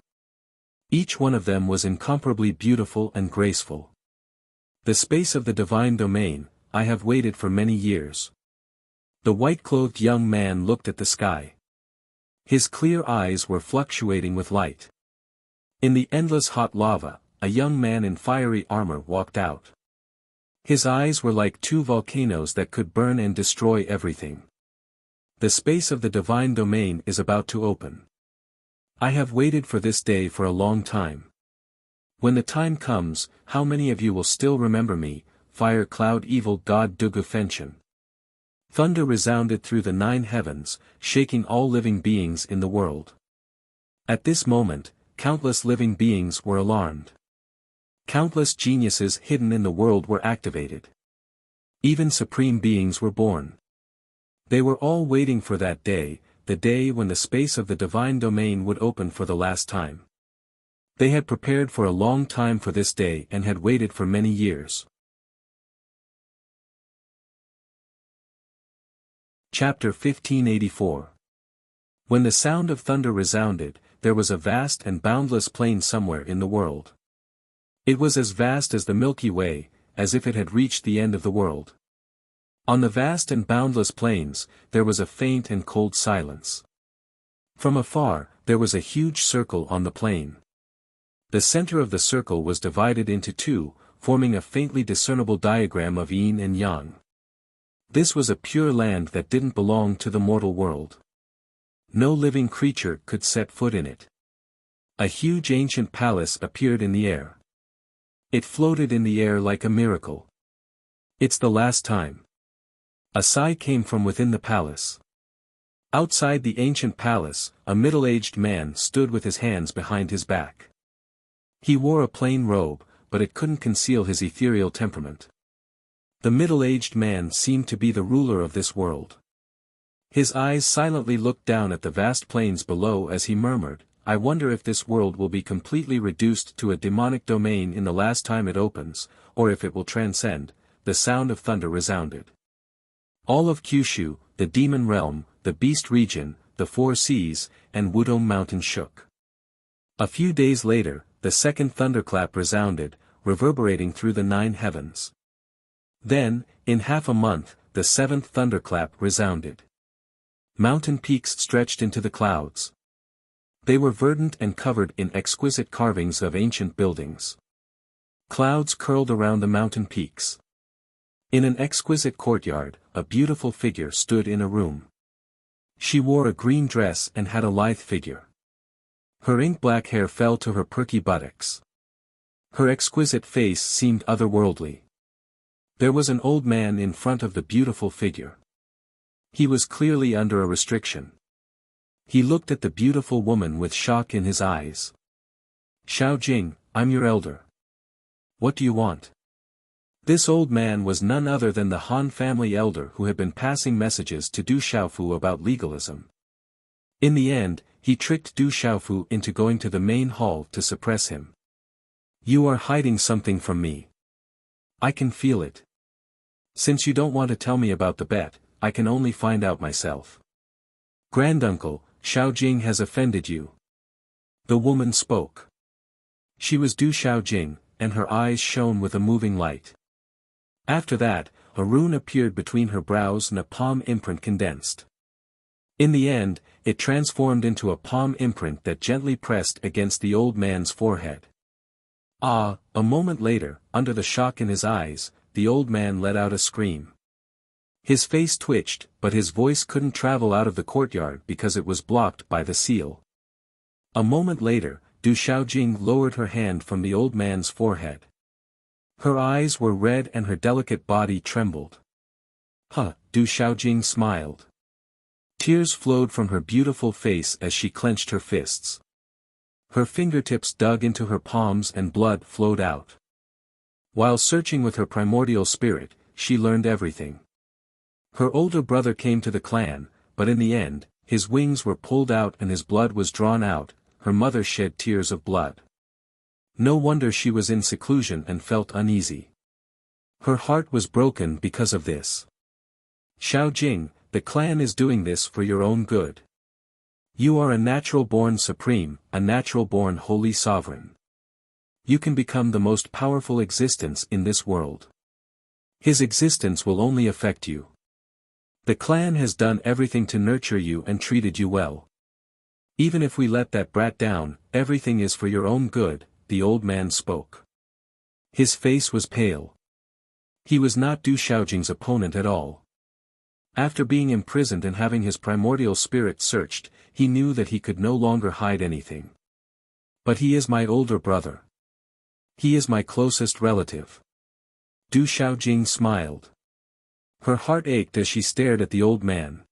Each one of them was incomparably beautiful and graceful. The space of the divine domain, I have waited for many years. The white-clothed young man looked at the sky. His clear eyes were fluctuating with light. In the endless hot lava, a young man in fiery armor walked out. His eyes were like 2 volcanoes that could burn and destroy everything. The space of the divine domain is about to open. I have waited for this day for a long time. When the time comes, how many of you will still remember me, Fire Cloud Evil God Dugu Fenshin? Thunder resounded through the 9 heavens, shaking all living beings in the world. At this moment, countless living beings were alarmed. Countless geniuses hidden in the world were activated. Even supreme beings were born. They were all waiting for that day, the day when the space of the divine domain would open for the last time. They had prepared for a long time for this day and had waited for many years. Chapter 1584. When the sound of thunder resounded, there was a vast and boundless plain somewhere in the world. It was as vast as the Milky Way, as if it had reached the end of the world. On the vast and boundless plains, there was a faint and cold silence. From afar, there was a huge circle on the plain. The center of the circle was divided into 2, forming a faintly discernible diagram of yin and yang. This was a pure land that didn't belong to the mortal world. No living creature could set foot in it. A huge ancient palace appeared in the air. It floated in the air like a miracle. It's the last time. A sigh came from within the palace. Outside the ancient palace, a middle-aged man stood with his hands behind his back. He wore a plain robe, but it couldn't conceal his ethereal temperament. The middle-aged man seemed to be the ruler of this world. His eyes silently looked down at the vast plains below as he murmured, "I wonder if this world will be completely reduced to a demonic domain in the last time it opens, or if it will transcend." The sound of thunder resounded. All of Kyushu, the demon realm, the beast region, the 4 seas, and Wudong Mountain shook. A few days later, the second thunderclap resounded, reverberating through the 9 heavens. Then, in half a month, the 7th thunderclap resounded. Mountain peaks stretched into the clouds. They were verdant and covered in exquisite carvings of ancient buildings. Clouds curled around the mountain peaks. In an exquisite courtyard, a beautiful figure stood in a room. She wore a green dress and had a lithe figure. Her ink-black hair fell to her perky buttocks. Her exquisite face seemed otherworldly. There was an old man in front of the beautiful figure. He was clearly under a restriction. He looked at the beautiful woman with shock in his eyes. "Xiao Jing, I'm your elder. What do you want?" This old man was none other than the Han family elder who had been passing messages to Du Xiaofu about legalism. In the end, he tricked Du Xiaofu into going to the main hall to suppress him. "You are hiding something from me. I can feel it. Since you don't want to tell me about the bet, I can only find out myself. Granduncle, Xiao Jing has offended you." The woman spoke. She was Du Xiaojing, and her eyes shone with a moving light. After that, a rune appeared between her brows and a palm imprint condensed. In the end, it transformed into a palm imprint that gently pressed against the old man's forehead. Ah, a moment later, under the shock in his eyes, the old man let out a scream. His face twitched, but his voice couldn't travel out of the courtyard because it was blocked by the seal. A moment later, Du Xiaojing lowered her hand from the old man's forehead. Her eyes were red and her delicate body trembled. Huh, Du Xiaojing smiled. Tears flowed from her beautiful face as she clenched her fists. Her fingertips dug into her palms and blood flowed out. While searching with her primordial spirit, she learned everything. Her older brother came to the clan, but in the end, his wings were pulled out and his blood was drawn out. Her mother shed tears of blood. No wonder she was in seclusion and felt uneasy. Her heart was broken because of this. Xiaojing, the clan is doing this for your own good. You are a natural-born supreme, a natural-born holy sovereign. You can become the most powerful existence in this world. His existence will only affect you. The clan has done everything to nurture you and treated you well. Even if we let that brat down, everything is for your own good, the old man spoke. His face was pale. He was not Du Xiaojing's opponent at all. After being imprisoned and having his primordial spirit searched, he knew that he could no longer hide anything. But he is my older brother. He is my closest relative. Du Xiaojing smiled. Her heart ached as she stared at the old man.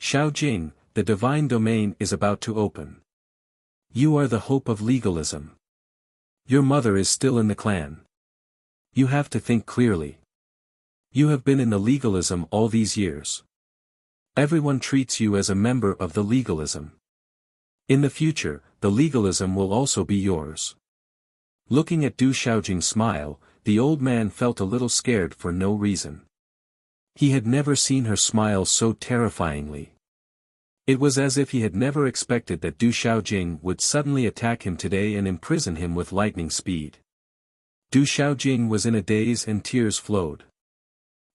Xiaojing, the divine domain is about to open. You are the hope of legalism. Your mother is still in the clan. You have to think clearly. You have been in the legalism all these years. Everyone treats you as a member of the legalism. In the future, the legalism will also be yours. Looking at Du Xiaojing's smile, the old man felt a little scared for no reason. He had never seen her smile so terrifyingly. It was as if he had never expected that Du Xiaojing would suddenly attack him today and imprison him with lightning speed. Du Xiaojing was in a daze and tears flowed.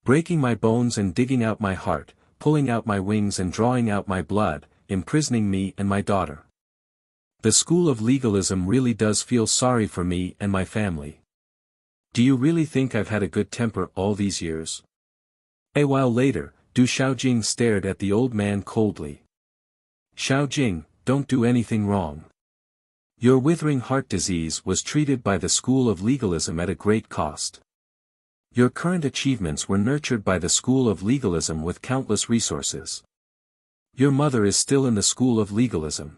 Breaking my bones and digging out my heart, pulling out my wings and drawing out my blood, imprisoning me and my daughter. The school of legalism really does feel sorry for me and my family. Do you really think I've had a good temper all these years? A while later, Du Xiaojing stared at the old man coldly. Xiaojing, don't do anything wrong. Your withering heart disease was treated by the school of legalism at a great cost. Your current achievements were nurtured by the school of legalism with countless resources. Your mother is still in the school of legalism.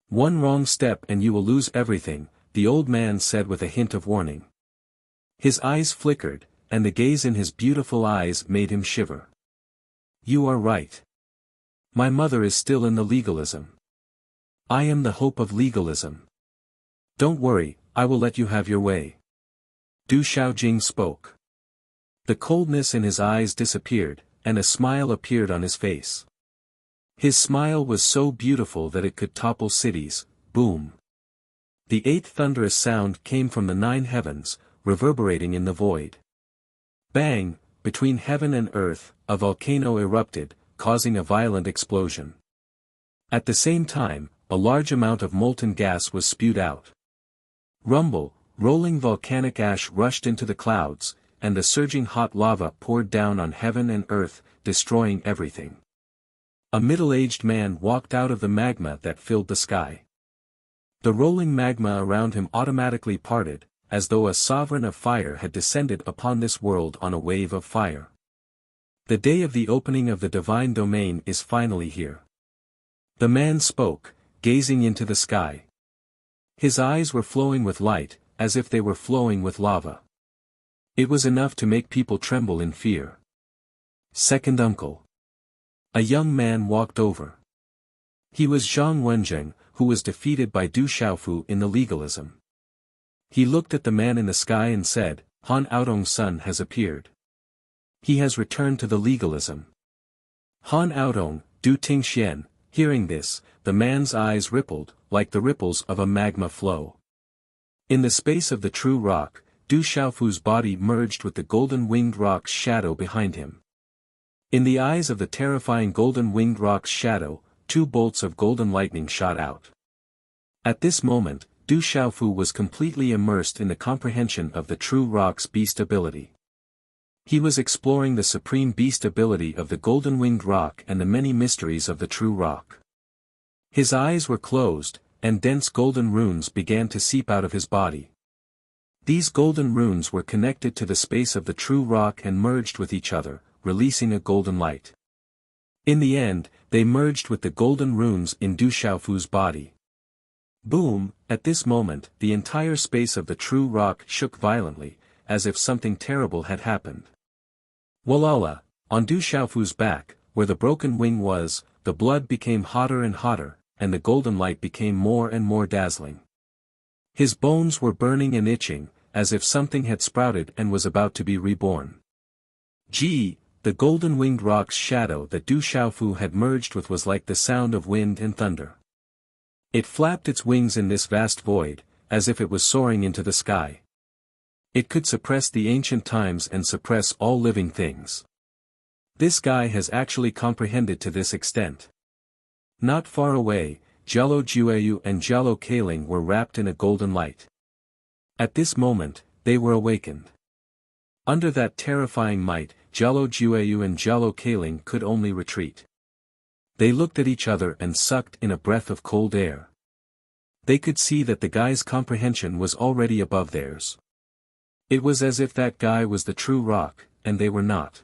One wrong step and you will lose everything, the old man said with a hint of warning. His eyes flickered, and the gaze in his beautiful eyes made him shiver. You are right. My mother is still in the legalism. I am the hope of legalism. Don't worry, I will let you have your way. Du Xiaojing spoke. The coldness in his eyes disappeared, and a smile appeared on his face. His smile was so beautiful that it could topple cities. Boom. The eighth thunderous sound came from the 9 heavens, reverberating in the void. Bang, between heaven and earth, a volcano erupted, causing a violent explosion. At the same time, a large amount of molten gas was spewed out. Rumble, rolling volcanic ash rushed into the clouds, and the surging hot lava poured down on heaven and earth, destroying everything. A middle-aged man walked out of the magma that filled the sky. The rolling magma around him automatically parted, as though a sovereign of fire had descended upon this world on a wave of fire. The day of the opening of the divine domain is finally here. The man spoke, gazing into the sky. His eyes were flowing with light, as if they were flowing with lava. It was enough to make people tremble in fear. Second uncle. A young man walked over. He was Zhang Wenjing, who was defeated by Du Xiaofu in the legalism. He looked at the man in the sky and said, Han Aodong's son has appeared. He has returned to the legalism. Han Aodong, Du Tingxian, hearing this, the man's eyes rippled, like the ripples of a magma flow. In the space of the true rock, Du Xiaofu's body merged with the golden-winged rock's shadow behind him. In the eyes of the terrifying golden-winged rock's shadow, 2 bolts of golden lightning shot out. At this moment, Du Xiaofu was completely immersed in the comprehension of the true rock's beast ability. He was exploring the supreme beast ability of the golden-winged rock and the many mysteries of the true rock. His eyes were closed, and dense golden runes began to seep out of his body. These golden runes were connected to the space of the true rock and merged with each other, releasing a golden light. In the end, they merged with the golden runes in Du Xiaofu's body. Boom! At this moment, the entire space of the true rock shook violently, as if something terrible had happened. Walala! On Du Xiaofu's back, where the broken wing was, the blood became hotter and hotter, and the golden light became more and more dazzling. His bones were burning and itching, as if something had sprouted and was about to be reborn. Gee! The golden-winged rock's shadow that Du Xiaofu had merged with was like the sound of wind and thunder. It flapped its wings in this vast void, as if it was soaring into the sky. It could suppress the ancient times and suppress all living things. This guy has actually comprehended to this extent. Not far away, Jialo Jueyu and Jialo Kailing were wrapped in a golden light. At this moment, they were awakened. Under that terrifying might, Jialo Jueyu and Jialo Kailing could only retreat. They looked at each other and sucked in a breath of cold air. They could see that the guy's comprehension was already above theirs. It was as if that guy was the true rock, and they were not.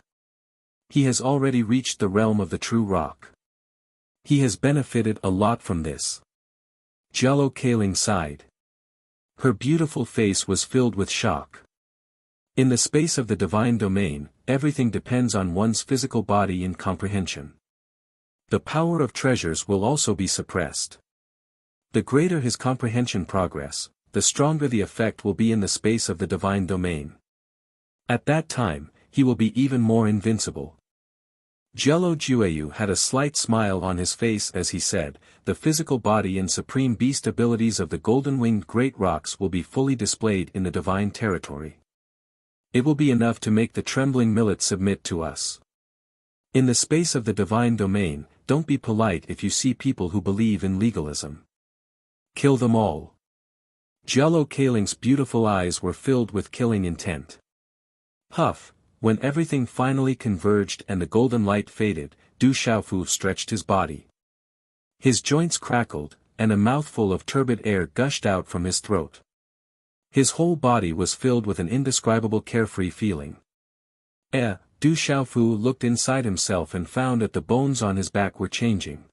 He has already reached the realm of the true rock. He has benefited a lot from this. Jialo Kailing sighed. Her beautiful face was filled with shock. In the space of the divine domain, everything depends on one's physical body and comprehension. The power of treasures will also be suppressed. The greater his comprehension progress, the stronger the effect will be in the space of the divine domain. At that time, he will be even more invincible. Jialo Jueyu had a slight smile on his face as he said, the physical body and supreme beast abilities of the golden-winged great rocks will be fully displayed in the divine territory. It will be enough to make the trembling millet submit to us. In the space of the divine domain, don't be polite if you see people who believe in legalism. Kill them all. Jialo Kailing's beautiful eyes were filled with killing intent. Huff! When everything finally converged and the golden light faded, Du Xiaofu stretched his body. His joints crackled, and a mouthful of turbid air gushed out from his throat. His whole body was filled with an indescribable carefree feeling. Du Xiaofu looked inside himself and found that the bones on his back were changing.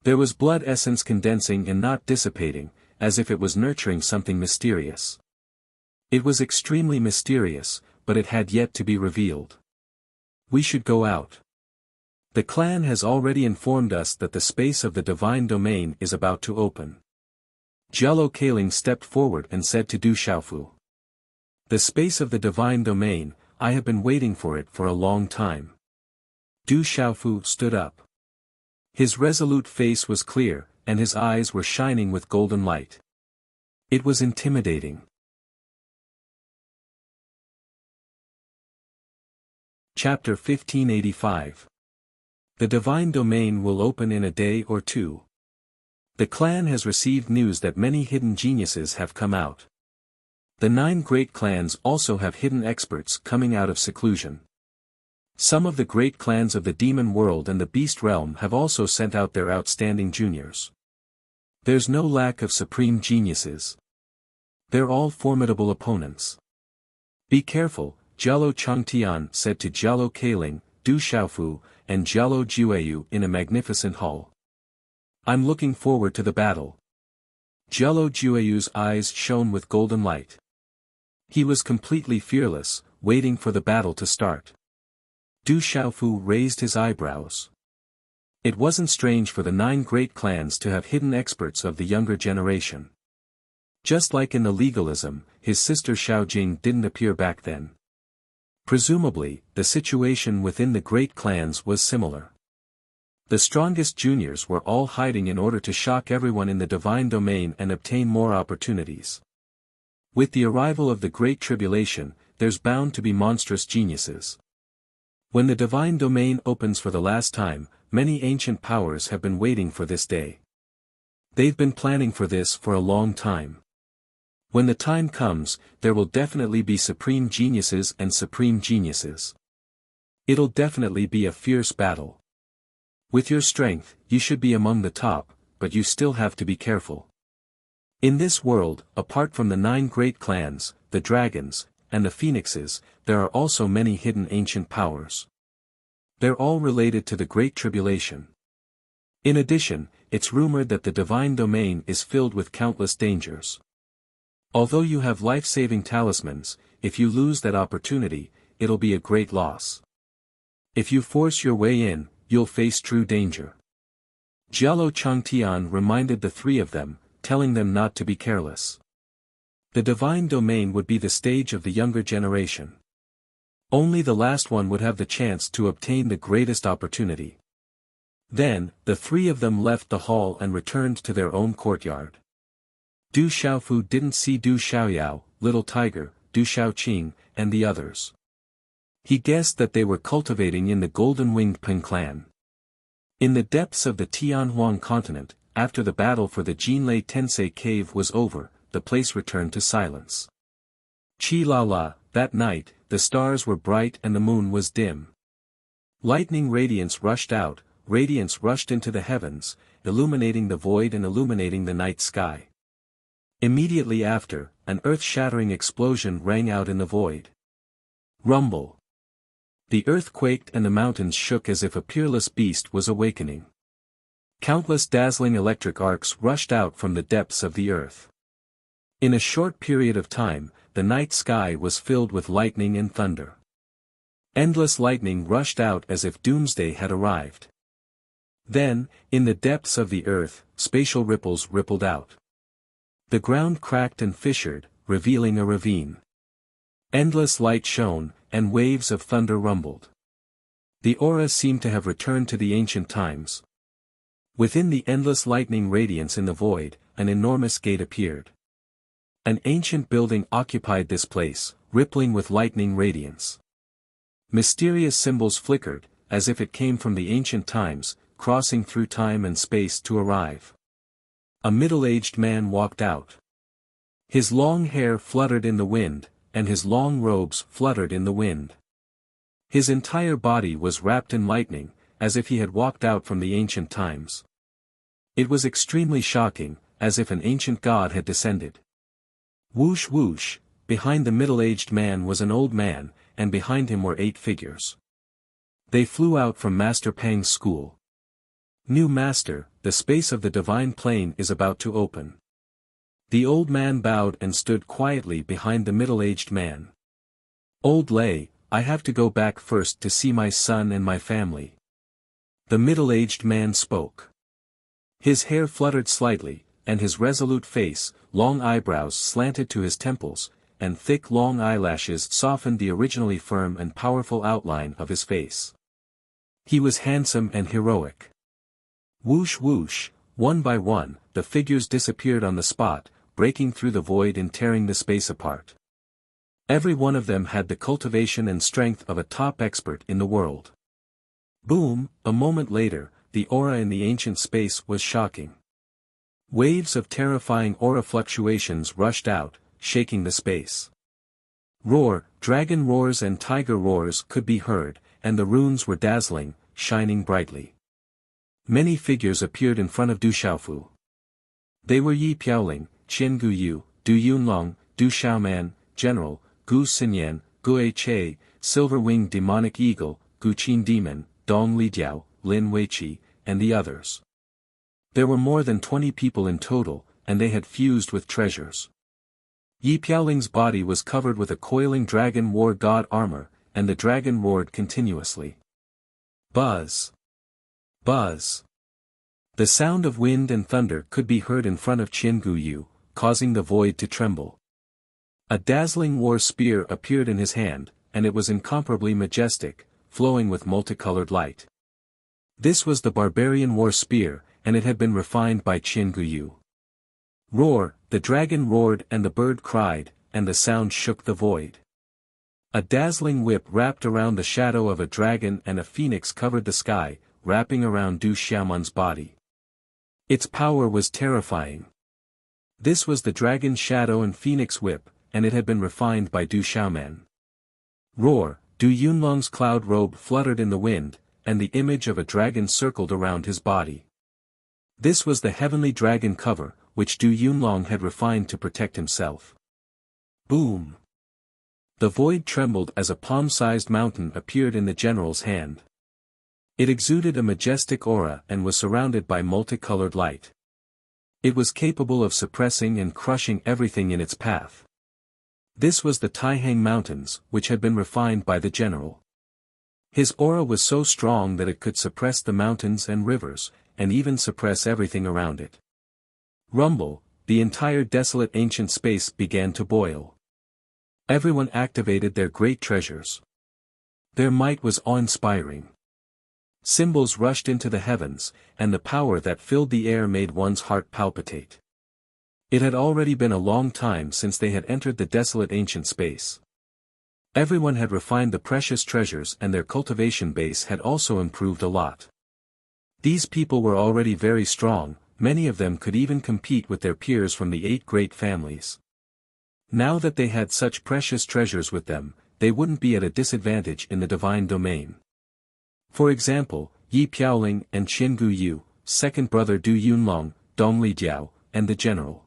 There was blood essence condensing and not dissipating, as if it was nurturing something mysterious. It was extremely mysterious, but it had yet to be revealed. We should go out. The clan has already informed us that the space of the divine domain is about to open. Jialo Kailing stepped forward and said to Du Xiaofu. The space of the divine domain, I have been waiting for it for a long time. Du Xiaofu stood up. His resolute face was clear, and his eyes were shining with golden light. It was intimidating. Chapter 1585. The divine domain will open in a day or two. The clan has received news that many hidden geniuses have come out. The 9 great clans also have hidden experts coming out of seclusion. Some of the great clans of the demon world and the beast realm have also sent out their outstanding juniors. There's no lack of supreme geniuses. They're all formidable opponents. Be careful, Jialo Changtian said to Jialo Kailing, Du Xiaofu, and Jialo Jueyu in a magnificent hall. I'm looking forward to the battle. Jialo Jueyu's eyes shone with golden light. He was completely fearless, waiting for the battle to start. Du Xiaofu raised his eyebrows. It wasn't strange for the 9 great clans to have hidden experts of the younger generation. Just like in the legalism, his sister Xiaojing didn't appear back then. Presumably, the situation within the great clans was similar. The strongest juniors were all hiding in order to shock everyone in the divine domain and obtain more opportunities. With the arrival of the Great Tribulation, there's bound to be monstrous geniuses. When the divine domain opens for the last time, many ancient powers have been waiting for this day. They've been planning for this for a long time. When the time comes, there will definitely be supreme geniuses and supreme geniuses. It'll definitely be a fierce battle. With your strength, you should be among the top, but you still have to be careful. In this world, apart from the 9 great clans, the dragons, and the phoenixes, there are also many hidden ancient powers. They're all related to the Great Tribulation. In addition, it's rumored that the divine domain is filled with countless dangers. Although you have life-saving talismans, if you lose that opportunity, it'll be a great loss. If you force your way in, you'll face true danger. Jialo Changtian reminded the 3 of them, telling them not to be careless. The divine domain would be the stage of the younger generation. Only the last one would have the chance to obtain the greatest opportunity. Then, the 3 of them left the hall and returned to their own courtyard. Du Xiaofu didn't see Du Xiaoyao, Little Tiger, Du Xiaoqing, and the others. He guessed that they were cultivating in the golden-winged Peng clan. In the depths of the Tianhuang continent, after the battle for the Jinlei Tensei cave was over, the place returned to silence. Chi-la-la, that night, the stars were bright and the moon was dim. Lightning radiance rushed out, radiance rushed into the heavens, illuminating the void and illuminating the night sky. Immediately after, an earth-shattering explosion rang out in the void. Rumble. The earth quaked and the mountains shook as if a peerless beast was awakening. Countless dazzling electric arcs rushed out from the depths of the earth. In a short period of time, the night sky was filled with lightning and thunder. Endless lightning rushed out as if doomsday had arrived. Then, in the depths of the earth, spatial ripples rippled out. The ground cracked and fissured, revealing a ravine. Endless light shone, and waves of thunder rumbled. The aura seemed to have returned to the ancient times. Within the endless lightning radiance in the void, an enormous gate appeared. An ancient building occupied this place, rippling with lightning radiance. Mysterious symbols flickered, as if it came from the ancient times, crossing through time and space to arrive. A middle-aged man walked out. His long hair fluttered in the wind, and his long robes fluttered in the wind. His entire body was wrapped in lightning, as if he had walked out from the ancient times. It was extremely shocking, as if an ancient god had descended. Whoosh whoosh, behind the middle-aged man was an old man, and behind him were 8 figures. They flew out from Master Pang's school. New Master, the space of the divine plane is about to open. The old man bowed and stood quietly behind the middle-aged man. Old Lei, I have to go back first to see my son and my family. The middle-aged man spoke. His hair fluttered slightly, and his resolute face, long eyebrows slanted to his temples, and thick long eyelashes softened the originally firm and powerful outline of his face. He was handsome and heroic. Whoosh whoosh, one by one, the figures disappeared on the spot, breaking through the void and tearing the space apart. Every one of them had the cultivation and strength of a top expert in the world. Boom, a moment later, the aura in the ancient space was shocking. Waves of terrifying aura fluctuations rushed out, shaking the space. Roar, dragon roars and tiger roars could be heard, and the runes were dazzling, shining brightly. Many figures appeared in front of Du Xiaofu. They were Yi Piaoling, Qian Guyu, Du Yunlong, Du Xiaoman, General, Gu Xinyan, Gu Che, Silver-Winged Demonic Eagle, Gu Qin Demon, Dong Lidiao, Lin Weiqi, and the others. There were more than 20 people in total, and they had fused with treasures. Yi Piaoling's body was covered with a coiling dragon war god armor, and the dragon roared continuously. Buzz! Buzz! The sound of wind and thunder could be heard in front of Qin Guyu, causing the void to tremble. A dazzling war spear appeared in his hand, and it was incomparably majestic, flowing with multicolored light. This was the barbarian war spear, and it had been refined by Qin Guyu. Roar, the dragon roared and the bird cried, and the sound shook the void. A dazzling whip wrapped around the shadow of a dragon and a phoenix covered the sky, wrapping around Du Xiaoman's body. Its power was terrifying. This was the dragon's shadow and phoenix whip, and it had been refined by Du Xiaoman. Roar! Du Yunlong's cloud robe fluttered in the wind, and the image of a dragon circled around his body. This was the heavenly dragon cover, which Du Yunlong had refined to protect himself. Boom! The void trembled as a palm-sized mountain appeared in the general's hand. It exuded a majestic aura and was surrounded by multicolored light. It was capable of suppressing and crushing everything in its path. This was the Taihang Mountains, which had been refined by the general. His aura was so strong that it could suppress the mountains and rivers, and even suppress everything around it. Rumble, the entire desolate ancient space began to boil. Everyone activated their great treasures. Their might was awe-inspiring. Symbols rushed into the heavens, and the power that filled the air made one's heart palpitate. It had already been a long time since they had entered the desolate ancient space. Everyone had refined the precious treasures and their cultivation base had also improved a lot. These people were already very strong, many of them could even compete with their peers from the 8 great families. Now that they had such precious treasures with them, they wouldn't be at a disadvantage in the divine domain. For example, Yi Piaoling and Qiangu Yu, second brother Du Yunlong, Dong Lijiao, and the general.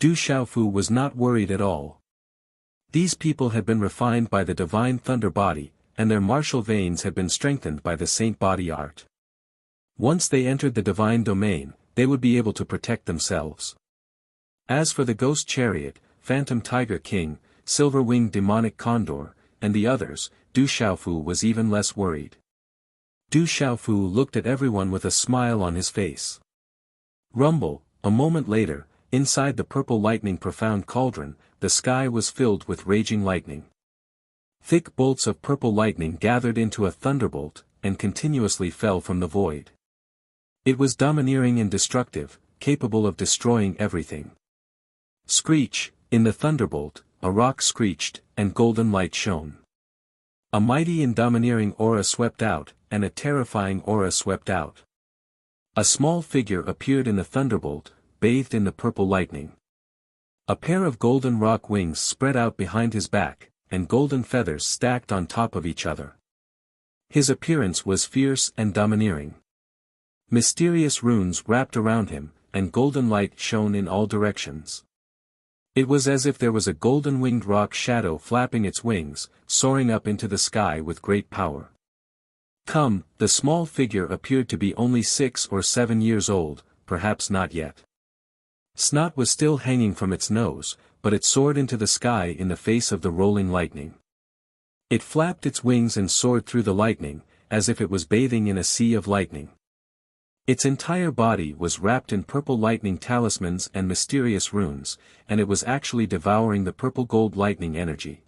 Du Xiaofu was not worried at all. These people had been refined by the divine thunder body, and their martial veins had been strengthened by the saint body art. Once they entered the divine domain, they would be able to protect themselves. As for the ghost chariot, Phantom Tiger King, Silver-Winged Demonic Condor, and the others, Du Xiaofu was even less worried. Du Xiaofu looked at everyone with a smile on his face. Rumble, a moment later, inside the purple lightning profound cauldron, the sky was filled with raging lightning. Thick bolts of purple lightning gathered into a thunderbolt, and continuously fell from the void. It was domineering and destructive, capable of destroying everything. Screech, in the thunderbolt, a rock screeched, and golden light shone. A mighty and domineering aura swept out, and a terrifying aura swept out. A small figure appeared in the thunderbolt, bathed in the purple lightning. A pair of golden rock wings spread out behind his back, and golden feathers stacked on top of each other. His appearance was fierce and domineering. Mysterious runes wrapped around him, and golden light shone in all directions. It was as if there was a golden-winged rock shadow flapping its wings, soaring up into the sky with great power. Come, the small figure appeared to be only 6 or 7 years old, perhaps not yet. Snot was still hanging from its nose, but it soared into the sky in the face of the rolling lightning. It flapped its wings and soared through the lightning, as if it was bathing in a sea of lightning. Its entire body was wrapped in purple lightning talismans and mysterious runes, and it was actually devouring the purple gold lightning energy.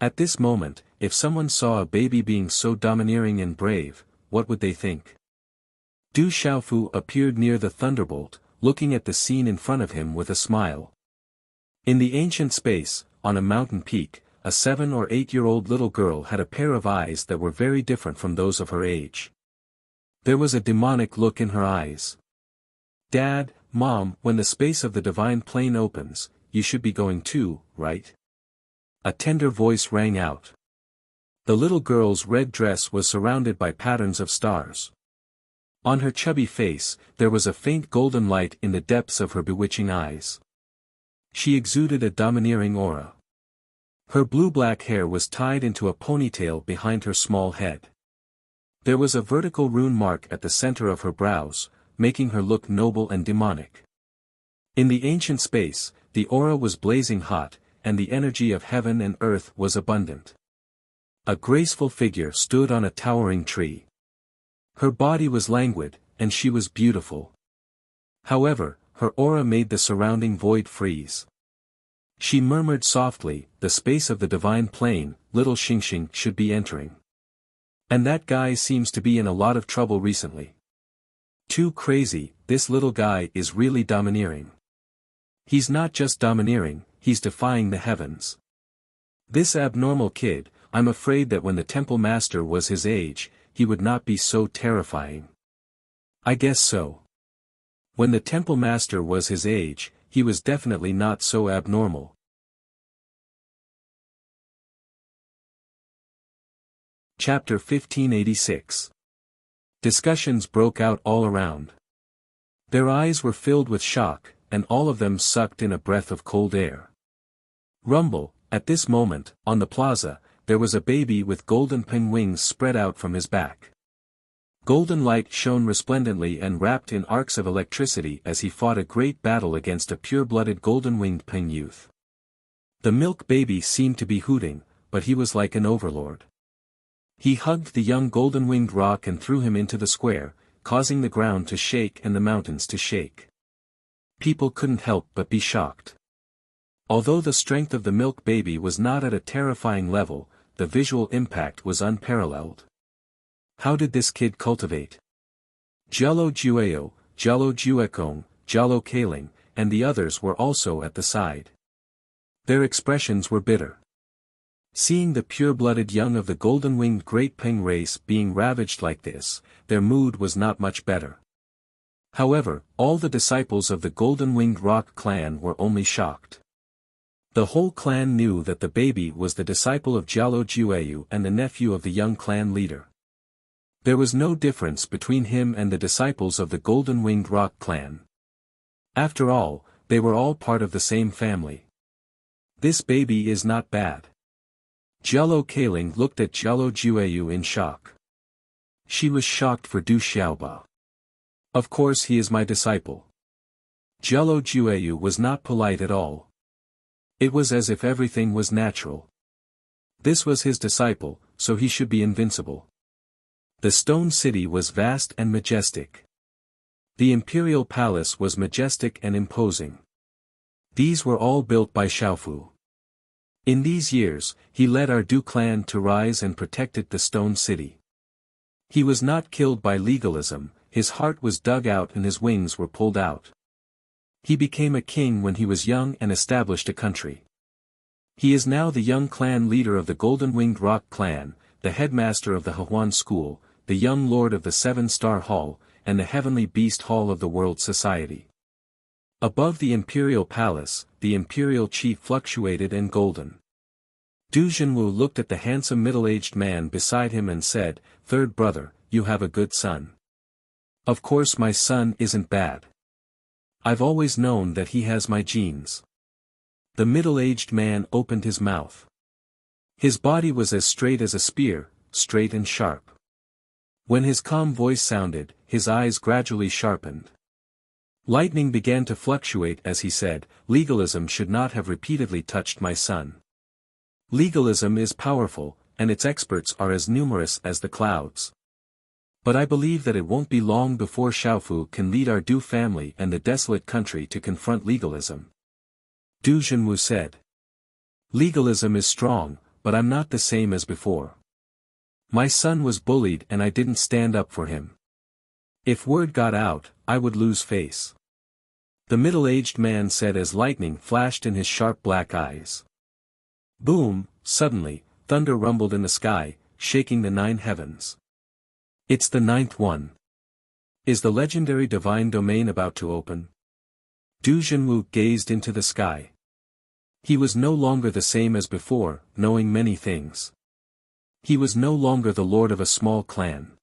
At this moment, if someone saw a baby being so domineering and brave, what would they think? Du Xiaofu appeared near the thunderbolt, looking at the scene in front of him with a smile. In the ancient space, on a mountain peak, a 7 or 8-year-old little girl had a pair of eyes that were very different from those of her age. There was a demonic look in her eyes. Dad, Mom, when the space of the divine plane opens, you should be going too, right? A tender voice rang out. The little girl's red dress was surrounded by patterns of stars. On her chubby face, there was a faint golden light in the depths of her bewitching eyes. She exuded a domineering aura. Her blue-black hair was tied into a ponytail behind her small head. There was a vertical rune mark at the center of her brows, making her look noble and demonic. In the ancient space, the aura was blazing hot, and the energy of heaven and earth was abundant. A graceful figure stood on a towering tree. Her body was languid, and she was beautiful. However, her aura made the surrounding void freeze. She murmured softly, "The space of the divine plane, little Xingxing should be entering. And that guy seems to be in a lot of trouble recently. Too crazy, this little guy is really domineering. He's not just domineering, he's defying the heavens. This abnormal kid, I'm afraid that when the temple master was his age, he would not be so terrifying. I guess so. When the temple master was his age, he was definitely not so abnormal. Chapter 1586. Discussions broke out all around. Their eyes were filled with shock, and all of them sucked in a breath of cold air. Rumble, at this moment, on the plaza, there was a baby with golden pin wings spread out from his back. Golden light shone resplendently and wrapped in arcs of electricity as he fought a great battle against a pure-blooded golden-winged pin youth. The milk baby seemed to be hooting, but he was like an overlord. He hugged the young golden-winged rock and threw him into the square, causing the ground to shake and the mountains to shake. People couldn't help but be shocked. Although the strength of the milk baby was not at a terrifying level, the visual impact was unparalleled. How did this kid cultivate? Jalo Jueo, Jalo Juekong, Jalo Kaling, and the others were also at the side. Their expressions were bitter. Seeing the pure-blooded young of the golden-winged Great Ping race being ravaged like this, their mood was not much better. However, all the disciples of the golden-winged rock clan were only shocked. The whole clan knew that the baby was the disciple of Jalo Jueu and the nephew of the young clan leader. There was no difference between him and the disciples of the golden-winged rock clan. After all, they were all part of the same family. This baby is not bad. Jalo Kaling looked at Jalo Jueu in shock. She was shocked for Du Xiaoba. Of course he is my disciple. Jalo Jueu was not polite at all. It was as if everything was natural. This was his disciple, so he should be invincible. The stone city was vast and majestic. The imperial palace was majestic and imposing. These were all built by Xiaofu. In these years, he led our Du clan to rise and protected the stone city. He was not killed by legalism, his heart was dug out and his wings were pulled out. He became a king when he was young and established a country. He is now the young clan leader of the Golden-Winged Rock clan, the headmaster of the Hehuan school, the young lord of the Seven-Star Hall, and the heavenly beast hall of the world society. Above the imperial palace, the imperial chief fluctuated and golden. Du Junwu looked at the handsome middle-aged man beside him and said, "Third brother, you have a good son." "Of course my son isn't bad. I've always known that he has my genes." The middle-aged man opened his mouth. His body was as straight as a spear, straight and sharp. When his calm voice sounded, his eyes gradually sharpened. Lightning began to fluctuate as he said, "Legalism should not have repeatedly touched my son. Legalism is powerful, and its experts are as numerous as the clouds. But I believe that it won't be long before Xiaofu can lead our Du family and the desolate country to confront legalism." Du Junwu said. "Legalism is strong, but I'm not the same as before. My son was bullied and I didn't stand up for him. If word got out, I would lose face." The middle-aged man said as lightning flashed in his sharp black eyes. Boom, suddenly, thunder rumbled in the sky, shaking the 9 heavens. It's the 9th one. Is the legendary divine domain about to open? Du Junwu gazed into the sky. He was no longer the same as before, knowing many things. He was no longer the lord of a small clan.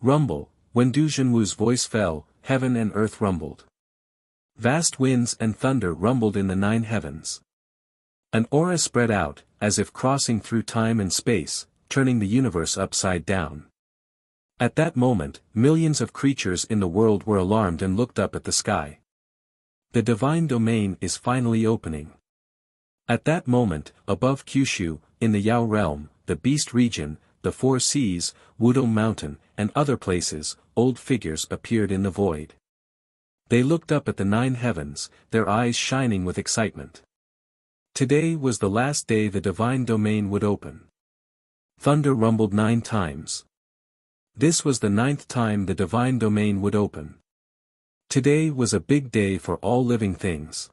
Rumble, when Du Junwu's voice fell, heaven and earth rumbled. Vast winds and thunder rumbled in the 9 heavens. An aura spread out, as if crossing through time and space, turning the universe upside down. At that moment, millions of creatures in the world were alarmed and looked up at the sky. The divine domain is finally opening. At that moment, above Kyushu, in the Yao realm, the Beast region, the 4 seas, Wudong Mountain, and other places, old figures appeared in the void. They looked up at the 9 heavens, their eyes shining with excitement. Today was the last day the divine domain would open. Thunder rumbled 9 times. This was the 9th time the divine domain would open. Today was a big day for all living things.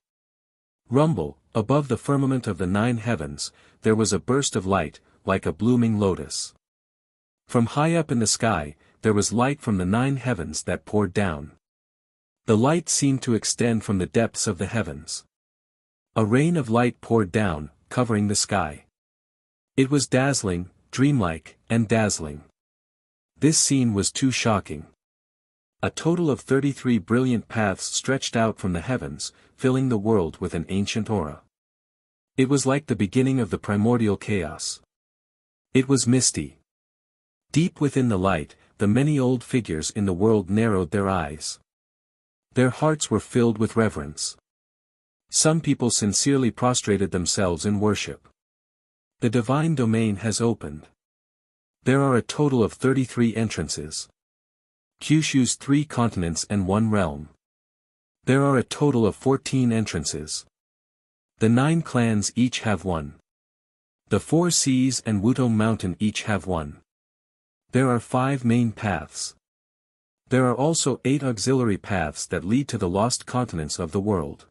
Rumble, above the firmament of the 9 heavens, there was a burst of light, like a blooming lotus. From high up in the sky, there was light from the 9 heavens that poured down. The light seemed to extend from the depths of the heavens. A rain of light poured down, covering the sky. It was dazzling, dreamlike, and dazzling. This scene was too shocking. A total of 33 brilliant paths stretched out from the heavens, filling the world with an ancient aura. It was like the beginning of the primordial chaos. It was misty. Deep within the light, the many old figures in the world narrowed their eyes. Their hearts were filled with reverence. Some people sincerely prostrated themselves in worship. The divine domain has opened. There are a total of 33 entrances. Kyushu's 3 continents and 1 realm. There are a total of 14 entrances. The 9 clans each have 1. The 4 seas and Wutong Mountain each have 1. There are 5 main paths. There are also 8 auxiliary paths that lead to the lost continents of the world.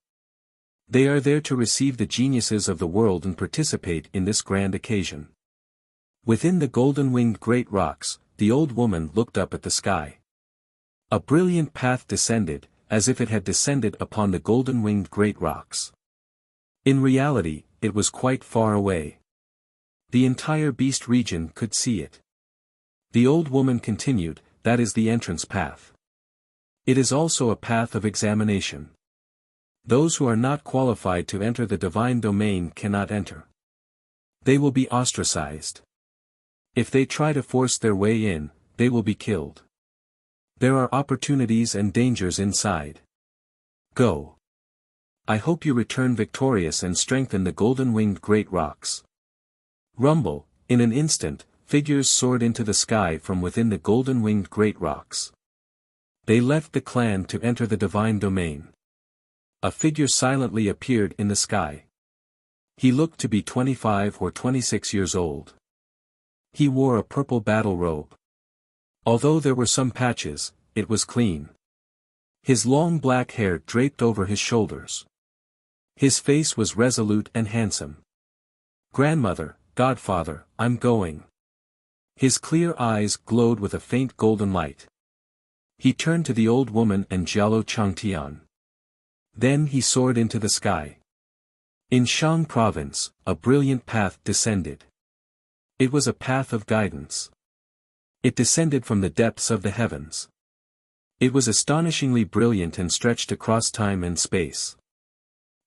They are there to receive the geniuses of the world and participate in this grand occasion. Within the golden-winged great rocks, the old woman looked up at the sky. A brilliant path descended, as if it had descended upon the golden-winged great rocks. In reality, it was quite far away. The entire beast region could see it. The old woman continued, that is the entrance path. It is also a path of examination. Those who are not qualified to enter the divine domain cannot enter. They will be ostracized. If they try to force their way in, they will be killed. There are opportunities and dangers inside. Go. I hope you return victorious and strengthen the golden-winged great rocks. Rumble, in an instant, figures soared into the sky from within the golden-winged great rocks. They left the clan to enter the divine domain. A figure silently appeared in the sky. He looked to be 25 or 26 years old. He wore a purple battle robe. Although there were some patches, it was clean. His long black hair draped over his shoulders. His face was resolute and handsome. Grandmother, godfather, I'm going. His clear eyes glowed with a faint golden light. He turned to the old woman and Jialo Changtian. Then he soared into the sky. In Shang province, a brilliant path descended. It was a path of guidance. It descended from the depths of the heavens. It was astonishingly brilliant and stretched across time and space.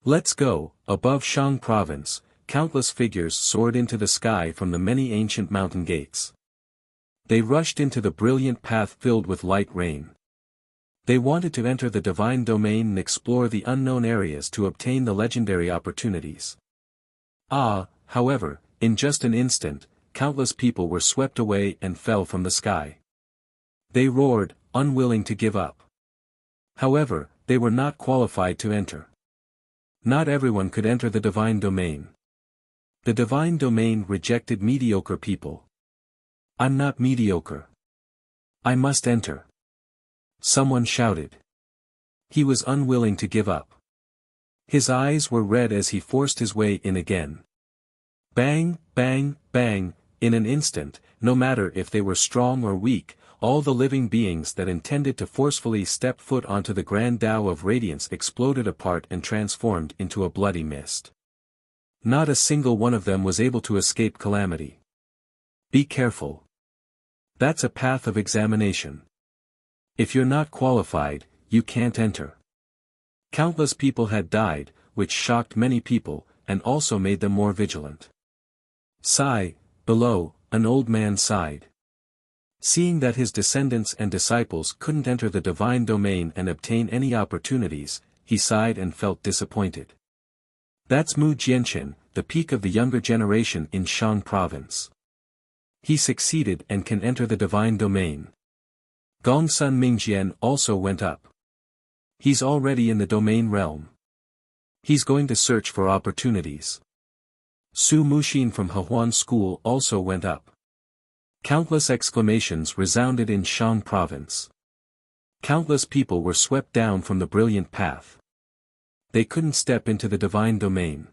Let's go. Above Shang province, countless figures soared into the sky from the many ancient mountain gates. They rushed into the brilliant path filled with light rain. They wanted to enter the divine domain and explore the unknown areas to obtain the legendary opportunities. However, in just an instant, countless people were swept away and fell from the sky. They roared, unwilling to give up. However, they were not qualified to enter. Not everyone could enter the divine domain. The divine domain rejected mediocre people. I'm not mediocre. I must enter. Someone shouted. He was unwilling to give up. His eyes were red as he forced his way in again. Bang, bang, bang, in an instant, no matter if they were strong or weak, all the living beings that intended to forcefully step foot onto the grand Tao of radiance exploded apart and transformed into a bloody mist. Not a single one of them was able to escape calamity. Be careful. That's a path of examination. If you're not qualified, you can't enter. Countless people had died, which shocked many people, and also made them more vigilant. Sigh, below, an old man sighed. Seeing that his descendants and disciples couldn't enter the divine domain and obtain any opportunities, he sighed and felt disappointed. That's Mu Jianchen, the peak of the younger generation in Shang province. He succeeded and can enter the divine domain. Gongsun Mingjian also went up. He's already in the domain realm. He's going to search for opportunities. Su Muxin from Hehuan School also went up. Countless exclamations resounded in Shang province. Countless people were swept down from the brilliant path. they couldn't step into the divine domain.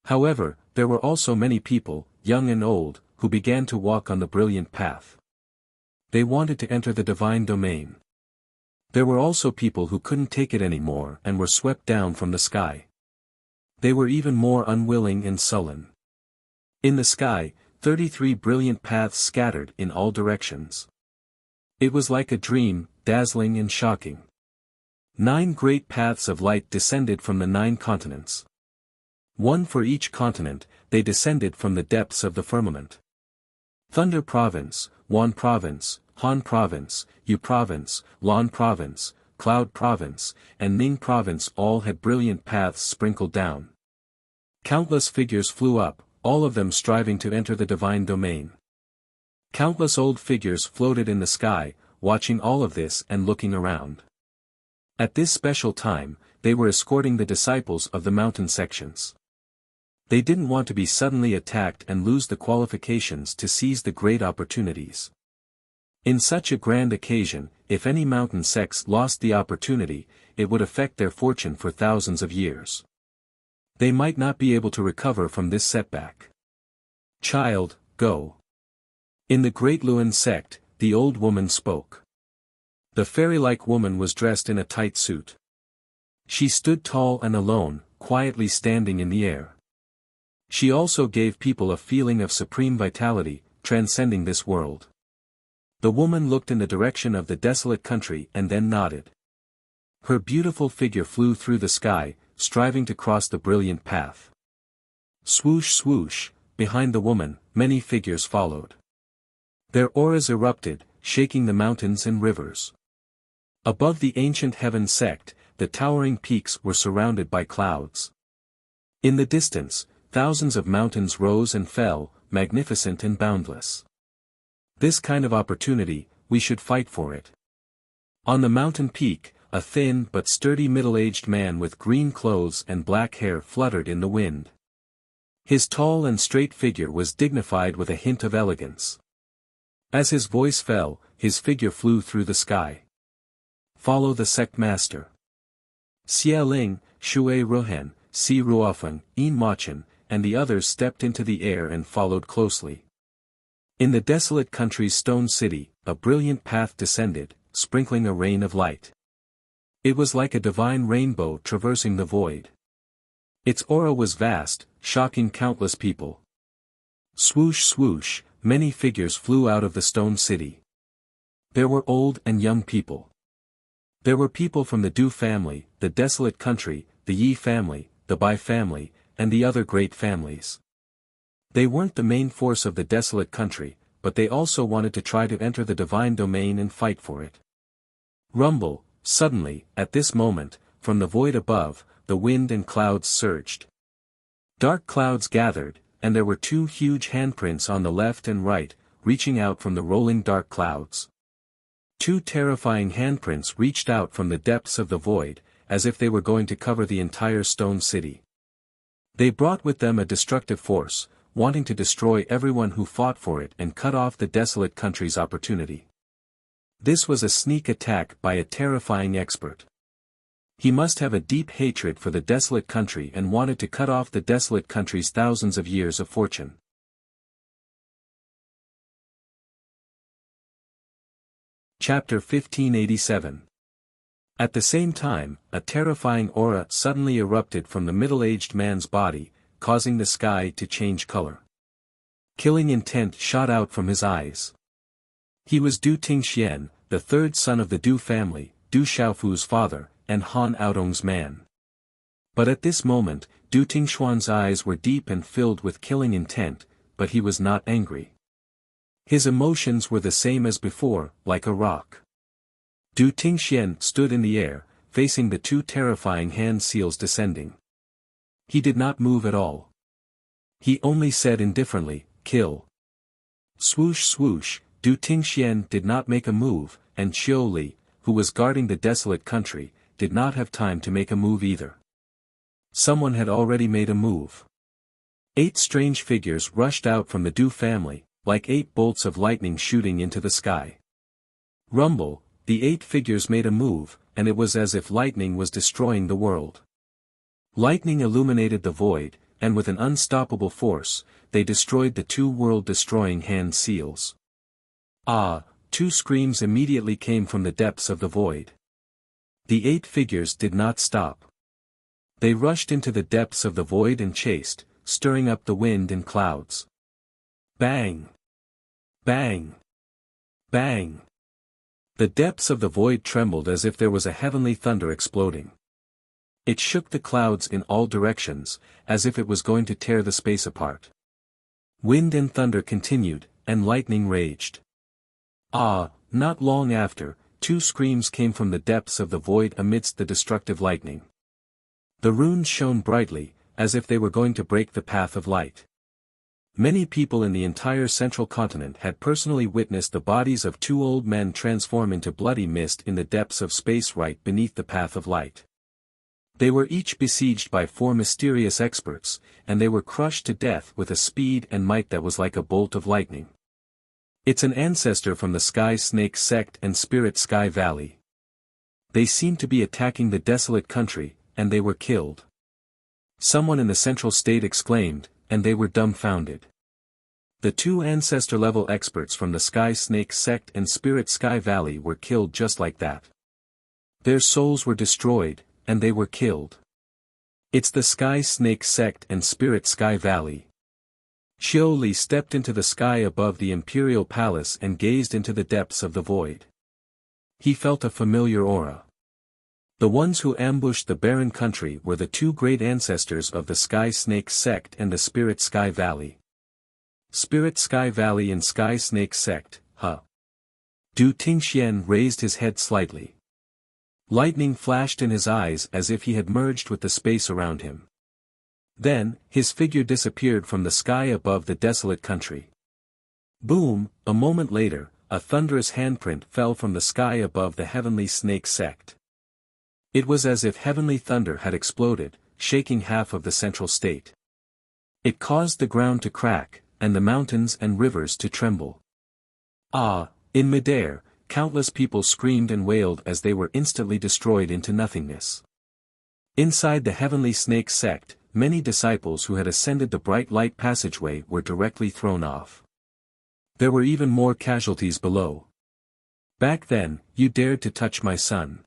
However, there were also many people, young and old, who began to walk on the brilliant path. They wanted to enter the divine domain. There were also people who couldn't take it anymore and were swept down from the sky. They were even more unwilling and sullen. In the sky, 33 brilliant paths scattered in all directions. It was like a dream, dazzling and shocking. 9 great paths of light descended from the 9 continents. One for each continent, they descended from the depths of the firmament. Thunder Province, Wan Province, Han Province, Yu Province, Lan Province, Cloud Province, and Ning Province all had brilliant paths sprinkled down. Countless figures flew up, all of them striving to enter the divine domain. Countless old figures floated in the sky, watching all of this and looking around. At this special time, they were escorting the disciples of the mountain sections. They didn't want to be suddenly attacked and lose the qualifications to seize the great opportunities. In such a grand occasion, if any mountain sects lost the opportunity, it would affect their fortune for thousands of years. They might not be able to recover from this setback. Child, go. In the Great Luan sect, the old woman spoke. The fairy-like woman was dressed in a tight suit. She stood tall and alone, quietly standing in the air. She also gave people a feeling of supreme vitality, transcending this world. The woman looked in the direction of the desolate country and then nodded. Her beautiful figure flew through the sky, striving to cross the brilliant path. Swoosh swoosh, behind the woman, many figures followed. Their auras erupted, shaking the mountains and rivers. Above the ancient heaven sect, the towering peaks were surrounded by clouds. In the distance, thousands of mountains rose and fell, magnificent and boundless. This kind of opportunity, we should fight for it. On the mountain peak, a thin but sturdy middle-aged man with green clothes and black hair fluttered in the wind. His tall and straight figure was dignified with a hint of elegance. As his voice fell, his figure flew through the sky. Follow the sect master. Xia Ling, Shui Ruhan, Si Ruofeng, Yin Machen, and the others stepped into the air and followed closely. In the desolate country's stone city, a brilliant path descended, sprinkling a rain of light. It was like a divine rainbow traversing the void. Its aura was vast, shocking countless people. Swoosh swoosh, many figures flew out of the stone city. There were old and young people. There were people from the Du family, the desolate country, the Yi family, the Bai family, and the other great families. They weren't the main force of the desolate country, but they also wanted to try to enter the divine domain and fight for it. Rumble, suddenly, at this moment, from the void above, the wind and clouds surged. Dark clouds gathered, and there were 2 huge handprints on the left and right, reaching out from the rolling dark clouds. 2 terrifying handprints reached out from the depths of the void, as if they were going to cover the entire stone city. They brought with them a destructive force, wanting to destroy everyone who fought for it and cut off the desolate country's opportunity. This was a sneak attack by a terrifying expert. He must have a deep hatred for the desolate country and wanted to cut off the desolate country's thousands of years of fortune. Chapter 1587. At the same time, a terrifying aura suddenly erupted from the middle-aged man's body, causing the sky to change color. Killing intent shot out from his eyes. He was Du Tingxian, the 3rd son of the Du family, Du Xiaofu's father, and Han Aodong's man. But at this moment, Du Tingxuan's eyes were deep and filled with killing intent, but he was not angry. His emotions were the same as before, like a rock. Du Tingxian stood in the air, facing the 2 terrifying hand seals descending. He did not move at all. He only said indifferently, "Kill." Swoosh swoosh, Du Tingxian did not make a move, and Qiu Li, who was guarding the desolate country, did not have time to make a move either. Someone had already made a move. 8 strange figures rushed out from the Du family, like 8 bolts of lightning shooting into the sky. Rumble, the 8 figures made a move, and it was as if lightning was destroying the world. Lightning illuminated the void, and with an unstoppable force, they destroyed the two world-destroying hand seals. Ah! 2 screams immediately came from the depths of the void. The 8 figures did not stop. They rushed into the depths of the void and chased, stirring up the wind and clouds. Bang! Bang! Bang! The depths of the void trembled as if there was a heavenly thunder exploding. It shook the clouds in all directions, as if it was going to tear the space apart. Wind and thunder continued, and lightning raged. Ah! Not long after, 2 screams came from the depths of the void amidst the destructive lightning. The runes shone brightly, as if they were going to break the path of light. Many people in the entire central continent had personally witnessed the bodies of 2 old men transform into bloody mist in the depths of space right beneath the path of light. They were each besieged by 4 mysterious experts, and they were crushed to death with a speed and might that was like a bolt of lightning. It's an ancestor from the Sky Snake sect and Spirit Sky Valley. They seemed to be attacking the desolate country, and they were killed. Someone in the central state exclaimed, and they were dumbfounded. The 2 ancestor-level experts from the Sky Snake sect and Spirit Sky Valley were killed just like that. Their souls were destroyed, and they were killed. It's the Sky Snake sect and Spirit Sky Valley. Xiao Li stepped into the sky above the imperial palace and gazed into the depths of the void. He felt a familiar aura. The ones who ambushed the barren country were the 2 great ancestors of the Sky Snake sect and the Spirit Sky Valley. Spirit Sky Valley and Sky Snake sect, huh? Du Tingxian raised his head slightly. Lightning flashed in his eyes as if he had merged with the space around him. Then, his figure disappeared from the sky above the desolate country. Boom! A moment later, a thunderous handprint fell from the sky above the heavenly snake sect. It was as if heavenly thunder had exploded, shaking half of the central state. It caused the ground to crack, and the mountains and rivers to tremble. Ah! In midair, countless people screamed and wailed as they were instantly destroyed into nothingness. Inside the heavenly snake sect, many disciples who had ascended the bright light passageway were directly thrown off. There were even more casualties below. Back then, you dared to touch my son.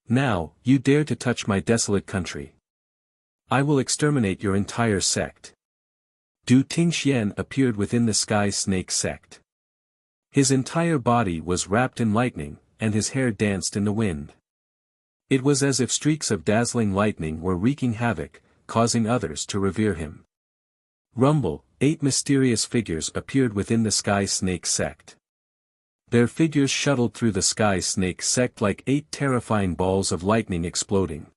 Now, you dare to touch my desolate country. I will exterminate your entire sect. Du Tingxian appeared within the Sky Snake sect. His entire body was wrapped in lightning, and his hair danced in the wind. It was as if streaks of dazzling lightning were wreaking havoc, causing others to revere him. Rumble, 8 mysterious figures appeared within the Sky Snake sect. Their figures shuttled through the Sky Snake sect like 8 terrifying balls of lightning exploding.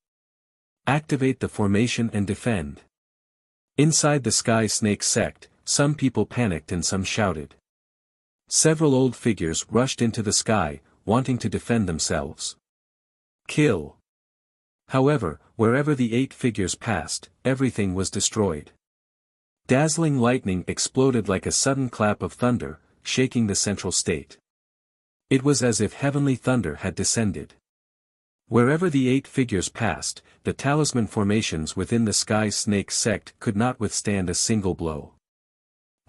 Activate the formation and defend. Inside the Sky Snake sect, some people panicked and some shouted. Several old figures rushed into the sky, wanting to defend themselves. Kill. However, wherever the 8 figures passed, everything was destroyed. Dazzling lightning exploded like a sudden clap of thunder, shaking the central state. It was as if heavenly thunder had descended. Wherever the 8 figures passed, the talisman formations within the Sky Snake sect could not withstand a single blow.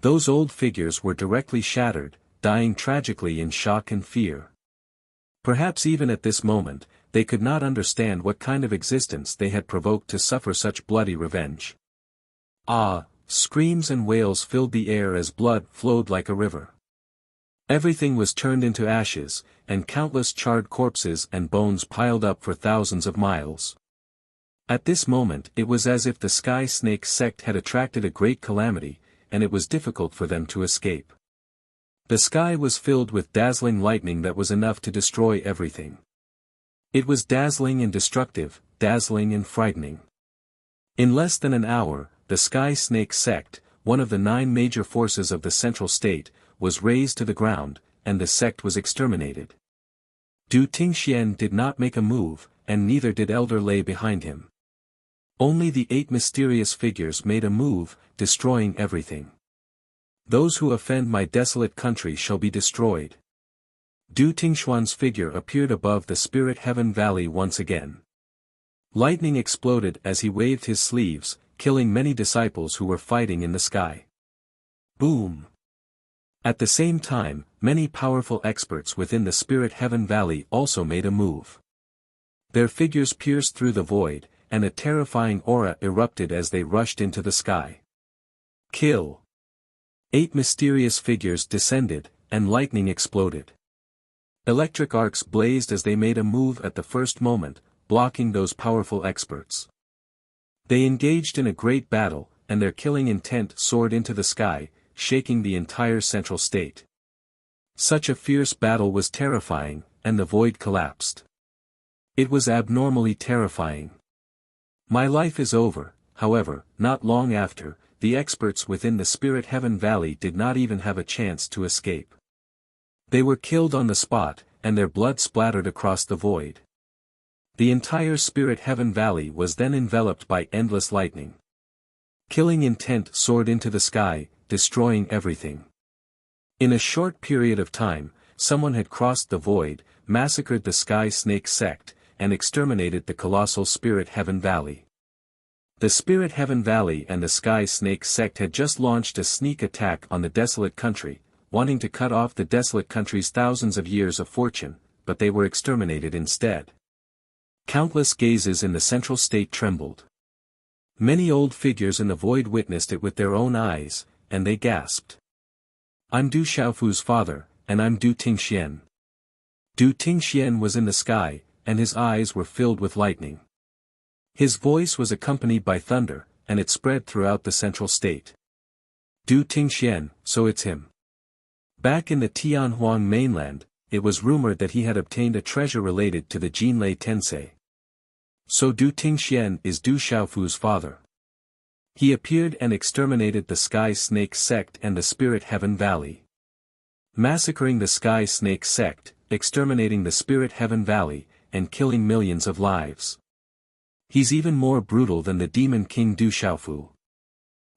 Those old figures were directly shattered, dying tragically in shock and fear. Perhaps even at this moment, they could not understand what kind of existence they had provoked to suffer such bloody revenge. Ah! Screams and wails filled the air as blood flowed like a river. Everything was turned into ashes, and countless charred corpses and bones piled up for thousands of miles. At this moment it was as if the Sky Snake sect had attracted a great calamity, and it was difficult for them to escape. The sky was filled with dazzling lightning that was enough to destroy everything. It was dazzling and destructive, dazzling and frightening. In less than an hour, the Sky Snake sect, one of the 9 major forces of the central state, was razed to the ground, and the sect was exterminated. Du Tingxian did not make a move, and neither did Elder Lei behind him. Only the 8 mysterious figures made a move, destroying everything. Those who offend my desolate country shall be destroyed. Du Tingxuan's figure appeared above the Spirit Heaven Valley once again. Lightning exploded as he waved his sleeves, killing many disciples who were fighting in the sky. Boom! At the same time, many powerful experts within the Spirit Heaven Valley also made a move. Their figures pierced through the void, and a terrifying aura erupted as they rushed into the sky. Kill! 8 mysterious figures descended, and lightning exploded. Electric arcs blazed as they made a move at the first moment, blocking those powerful experts. They engaged in a great battle, and their killing intent soared into the sky, shaking the entire central state. Such a fierce battle was terrifying, and the void collapsed. It was abnormally terrifying. My life is over. However, not long after, the experts within the Spirit Heaven Valley did not even have a chance to escape. They were killed on the spot, and their blood splattered across the void. The entire Spirit Heaven Valley was then enveloped by endless lightning. Killing intent soared into the sky, destroying everything. In a short period of time, someone had crossed the void, massacred the Sky Snake sect, and exterminated the colossal Spirit Heaven Valley. The Spirit Heaven Valley and the Sky Snake sect had just launched a sneak attack on the desolate country, wanting to cut off the desolate country's thousands of years of fortune, but they were exterminated instead. Countless gazes in the central state trembled. Many old figures in the void witnessed it with their own eyes, and they gasped. I'm Du Xiaofu's father, and I'm Du Tingxian. Du Tingxian was in the sky, and his eyes were filled with lightning. His voice was accompanied by thunder, and it spread throughout the central state. Du Tingxian, so it's him. Back in the Tianhuang mainland, it was rumored that he had obtained a treasure related to the Jinlei Tensei. So Du Tingxian is Du Xiaofu's father. He appeared and exterminated the Sky Snake sect and the Spirit Heaven Valley. Massacring the Sky Snake sect, exterminating the Spirit Heaven Valley, and killing millions of lives. He's even more brutal than the Demon King Du Xiaofu.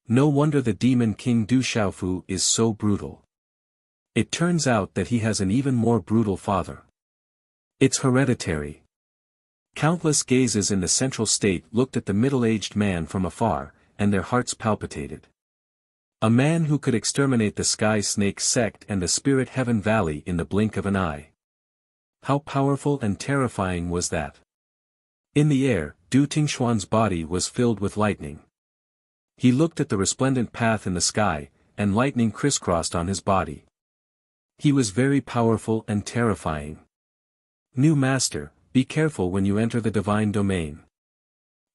No wonder the Demon King Du Xiaofu is so brutal. It turns out that he has an even more brutal father. It's hereditary. Countless gazes in the central state looked at the middle-aged man from afar, and their hearts palpitated. A man who could exterminate the Sky Snake sect and the Spirit Heaven Valley in the blink of an eye. How powerful and terrifying was that? In the air, Du Tingxuan's body was filled with lightning. He looked at the resplendent path in the sky, and lightning crisscrossed on his body. He was very powerful and terrifying. New master, be careful when you enter the divine domain.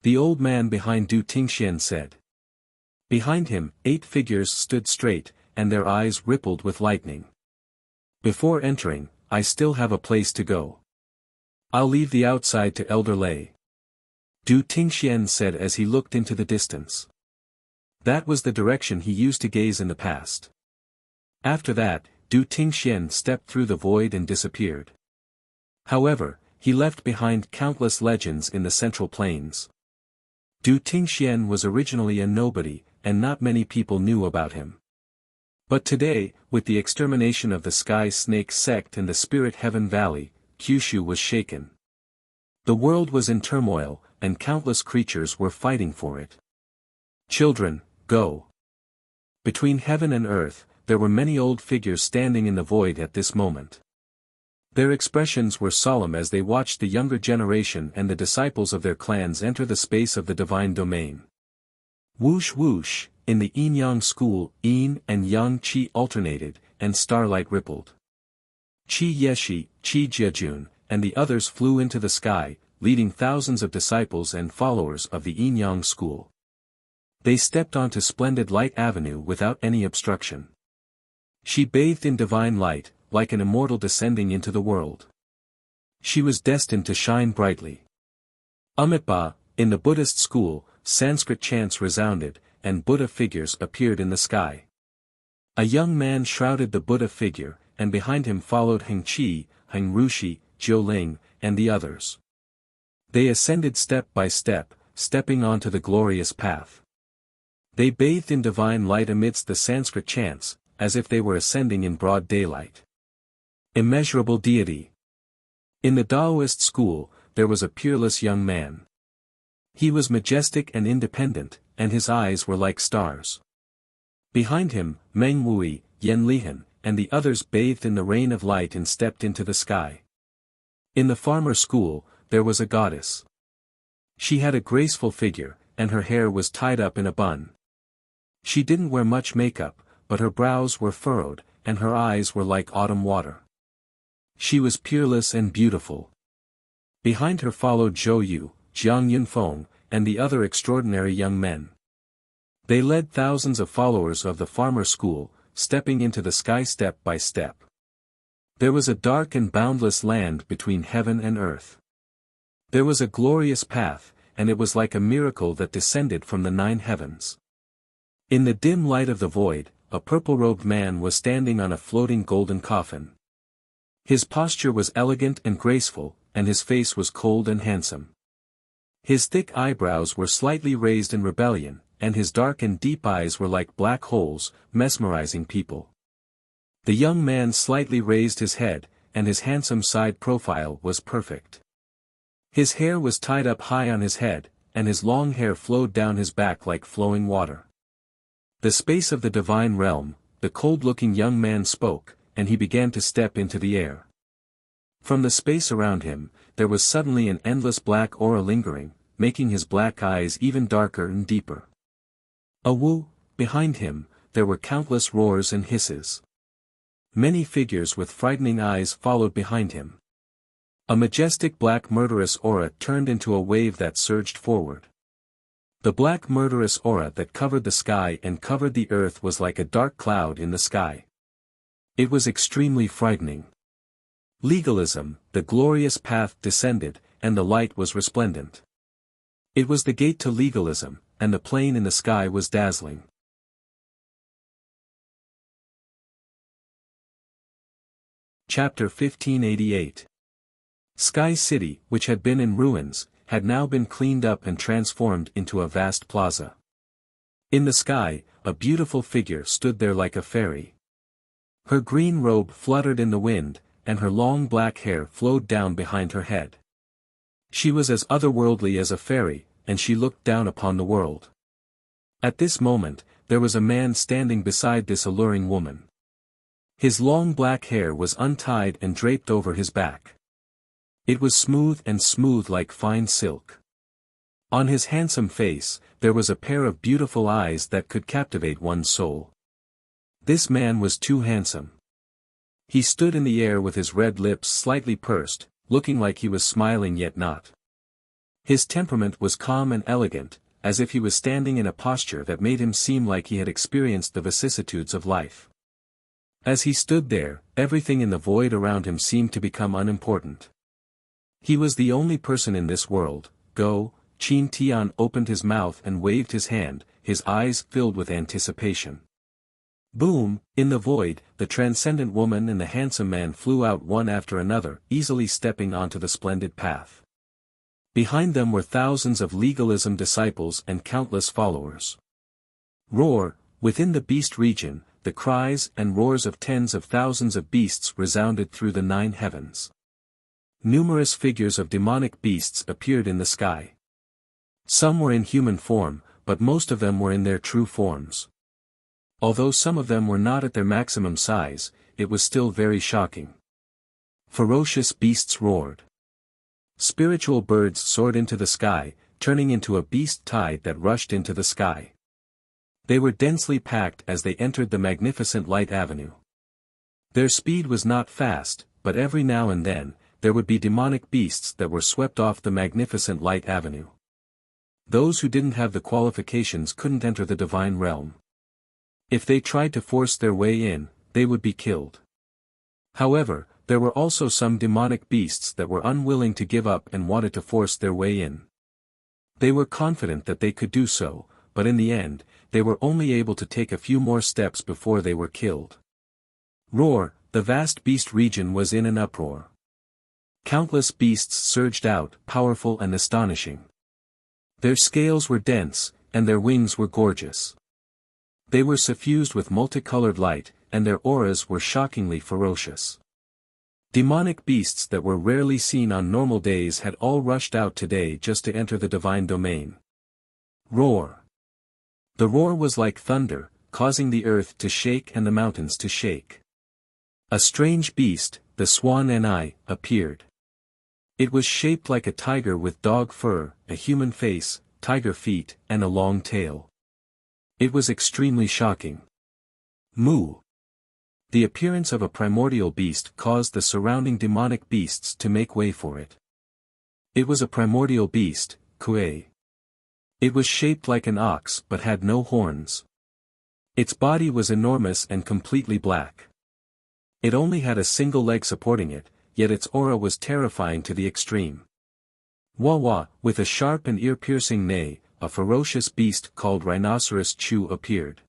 The old man behind Du Tingxian said. Behind him, 8 figures stood straight, and their eyes rippled with lightning. Before entering, I still have a place to go. I'll leave the outside to Elder Lei. Du Tingxian said as he looked into the distance. That was the direction he used to gaze in the past. After that, Du Tingxian stepped through the void and disappeared. However, he left behind countless legends in the Central Plains. Du Tingxian was originally a nobody, and not many people knew about him. But today, with the extermination of the Sky Snake sect and the Spirit Heaven Valley, Kyushu was shaken. The world was in turmoil, and countless creatures were fighting for it. Children, go. Between heaven and earth, there were many old figures standing in the void at this moment. Their expressions were solemn as they watched the younger generation and the disciples of their clans enter the space of the divine domain. Whoosh whoosh, in the yin-yang school, yin and yang qi alternated, and starlight rippled. Qi Yeshi, Qi Jiajun, and the others flew into the sky, leading thousands of disciples and followers of the yin-yang school. They stepped onto splendid light avenue without any obstruction. She bathed in divine light, like an immortal descending into the world. She was destined to shine brightly. Amitabha, in the Buddhist school, Sanskrit chants resounded, and Buddha figures appeared in the sky. A young man shrouded the Buddha figure, and behind him followed Heng Qi, Heng Rushi, Jiu Ling, and the others. They ascended step by step, stepping onto the glorious path. They bathed in divine light amidst the Sanskrit chants, as if they were ascending in broad daylight. Immeasurable deity. In the Taoist school, there was a peerless young man. He was majestic and independent, and his eyes were like stars. Behind him, Meng Wui, Yen Lihan, and the others bathed in the rain of light and stepped into the sky. In the farmer school, there was a goddess. She had a graceful figure, and her hair was tied up in a bun. She didn't wear much makeup, but her brows were furrowed, and her eyes were like autumn water. She was peerless and beautiful. Behind her followed Zhou Yu, Jiang Yunfeng, and the other extraordinary young men. They led thousands of followers of the farmer school, stepping into the sky step by step. There was a dark and boundless land between heaven and earth. There was a glorious path, and it was like a miracle that descended from the 9 heavens. In the dim light of the void, a purple-robed man was standing on a floating golden coffin. His posture was elegant and graceful, and his face was cold and handsome. His thick eyebrows were slightly raised in rebellion, and his dark and deep eyes were like black holes, mesmerizing people. The young man slightly raised his head, and his handsome side profile was perfect. His hair was tied up high on his head, and his long hair flowed down his back like flowing water. The space of the divine realm, the cold-looking young man spoke, and he began to step into the air. From the space around him, there was suddenly an endless black aura lingering, making his black eyes even darker and deeper. Behind him, there were countless roars and hisses. Many figures with frightening eyes followed behind him. A majestic black murderous aura turned into a wave that surged forward. The black murderous aura that covered the sky and covered the earth was like a dark cloud in the sky. It was extremely frightening. Legalism, the glorious path descended, and the light was resplendent. It was the gate to legalism, and the plane in the sky was dazzling. Chapter 1588. Sky City, which had been in ruins, had now been cleaned up and transformed into a vast plaza. In the sky, a beautiful figure stood there like a fairy. Her green robe fluttered in the wind, and her long black hair flowed down behind her head. She was as otherworldly as a fairy, and she looked down upon the world. At this moment, there was a man standing beside this alluring woman. His long black hair was untied and draped over his back. It was smooth like fine silk. On his handsome face, there was a pair of beautiful eyes that could captivate one's soul. This man was too handsome. He stood in the air with his red lips slightly pursed, looking like he was smiling yet not. His temperament was calm and elegant, as if he was standing in a posture that made him seem like he had experienced the vicissitudes of life. As he stood there, everything in the void around him seemed to become unimportant. He was the only person in this world. Qin Tian opened his mouth and waved his hand, his eyes filled with anticipation. Boom! In the void, the transcendent woman and the handsome man flew out one after another, easily stepping onto the splendid path. Behind them were thousands of legalism disciples and countless followers. Roar! Within the beast region, the cries and roars of tens of thousands of beasts resounded through the 9 heavens. Numerous figures of demonic beasts appeared in the sky. Some were in human form, but most of them were in their true forms. Although some of them were not at their maximum size, it was still very shocking. Ferocious beasts roared. Spiritual birds soared into the sky, turning into a beast tide that rushed into the sky. They were densely packed as they entered the magnificent light avenue. Their speed was not fast, but every now and then, there would be demonic beasts that were swept off the magnificent light avenue. Those who didn't have the qualifications couldn't enter the divine realm. If they tried to force their way in, they would be killed. However, there were also some demonic beasts that were unwilling to give up and wanted to force their way in. They were confident that they could do so, but in the end, they were only able to take a few more steps before they were killed. Roar! The vast beast region was in an uproar. Countless beasts surged out, powerful and astonishing. Their scales were dense, and their wings were gorgeous. They were suffused with multicolored light, and their auras were shockingly ferocious. Demonic beasts that were rarely seen on normal days had all rushed out today just to enter the divine domain. Roar. The roar was like thunder, causing the earth to shake and the mountains to shake. A strange beast, the swan and I, appeared. It was shaped like a tiger with dog fur, a human face, tiger feet, and a long tail. It was extremely shocking. Moo. The appearance of a primordial beast caused the surrounding demonic beasts to make way for it. It was a primordial beast, Kuei. It was shaped like an ox but had no horns. Its body was enormous and completely black. It only had a single leg supporting it, yet its aura was terrifying to the extreme. Wah wah, with a sharp and ear-piercing neigh, a ferocious beast called Rhinoceros Chu appeared.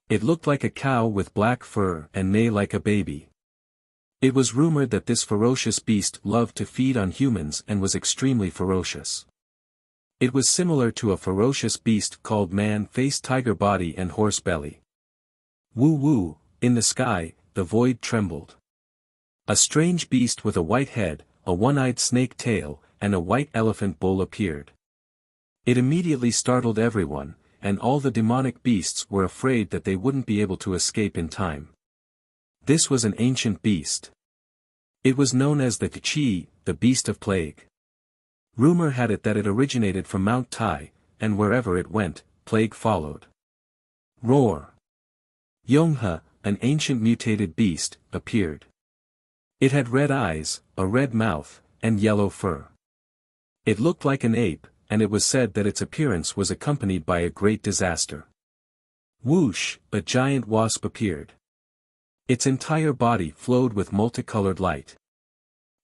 It looked like a cow with black fur and neigh like a baby. It was rumored that this ferocious beast loved to feed on humans and was extremely ferocious. It was similar to a ferocious beast called man-face, tiger body and horse belly. Woo woo, in the sky, the void trembled. A strange beast with a white head, a one-eyed snake tail, and a white elephant bull appeared. It immediately startled everyone, and all the demonic beasts were afraid that they wouldn't be able to escape in time. This was an ancient beast. It was known as the Qi, the beast of plague. Rumor had it that it originated from Mount Tai, and wherever it went, plague followed. Roar. Yonghe, an ancient mutated beast, appeared. It had red eyes, a red mouth, and yellow fur. It looked like an ape, and it was said that its appearance was accompanied by a great disaster. Whoosh, a giant wasp appeared. Its entire body flowed with multicolored light.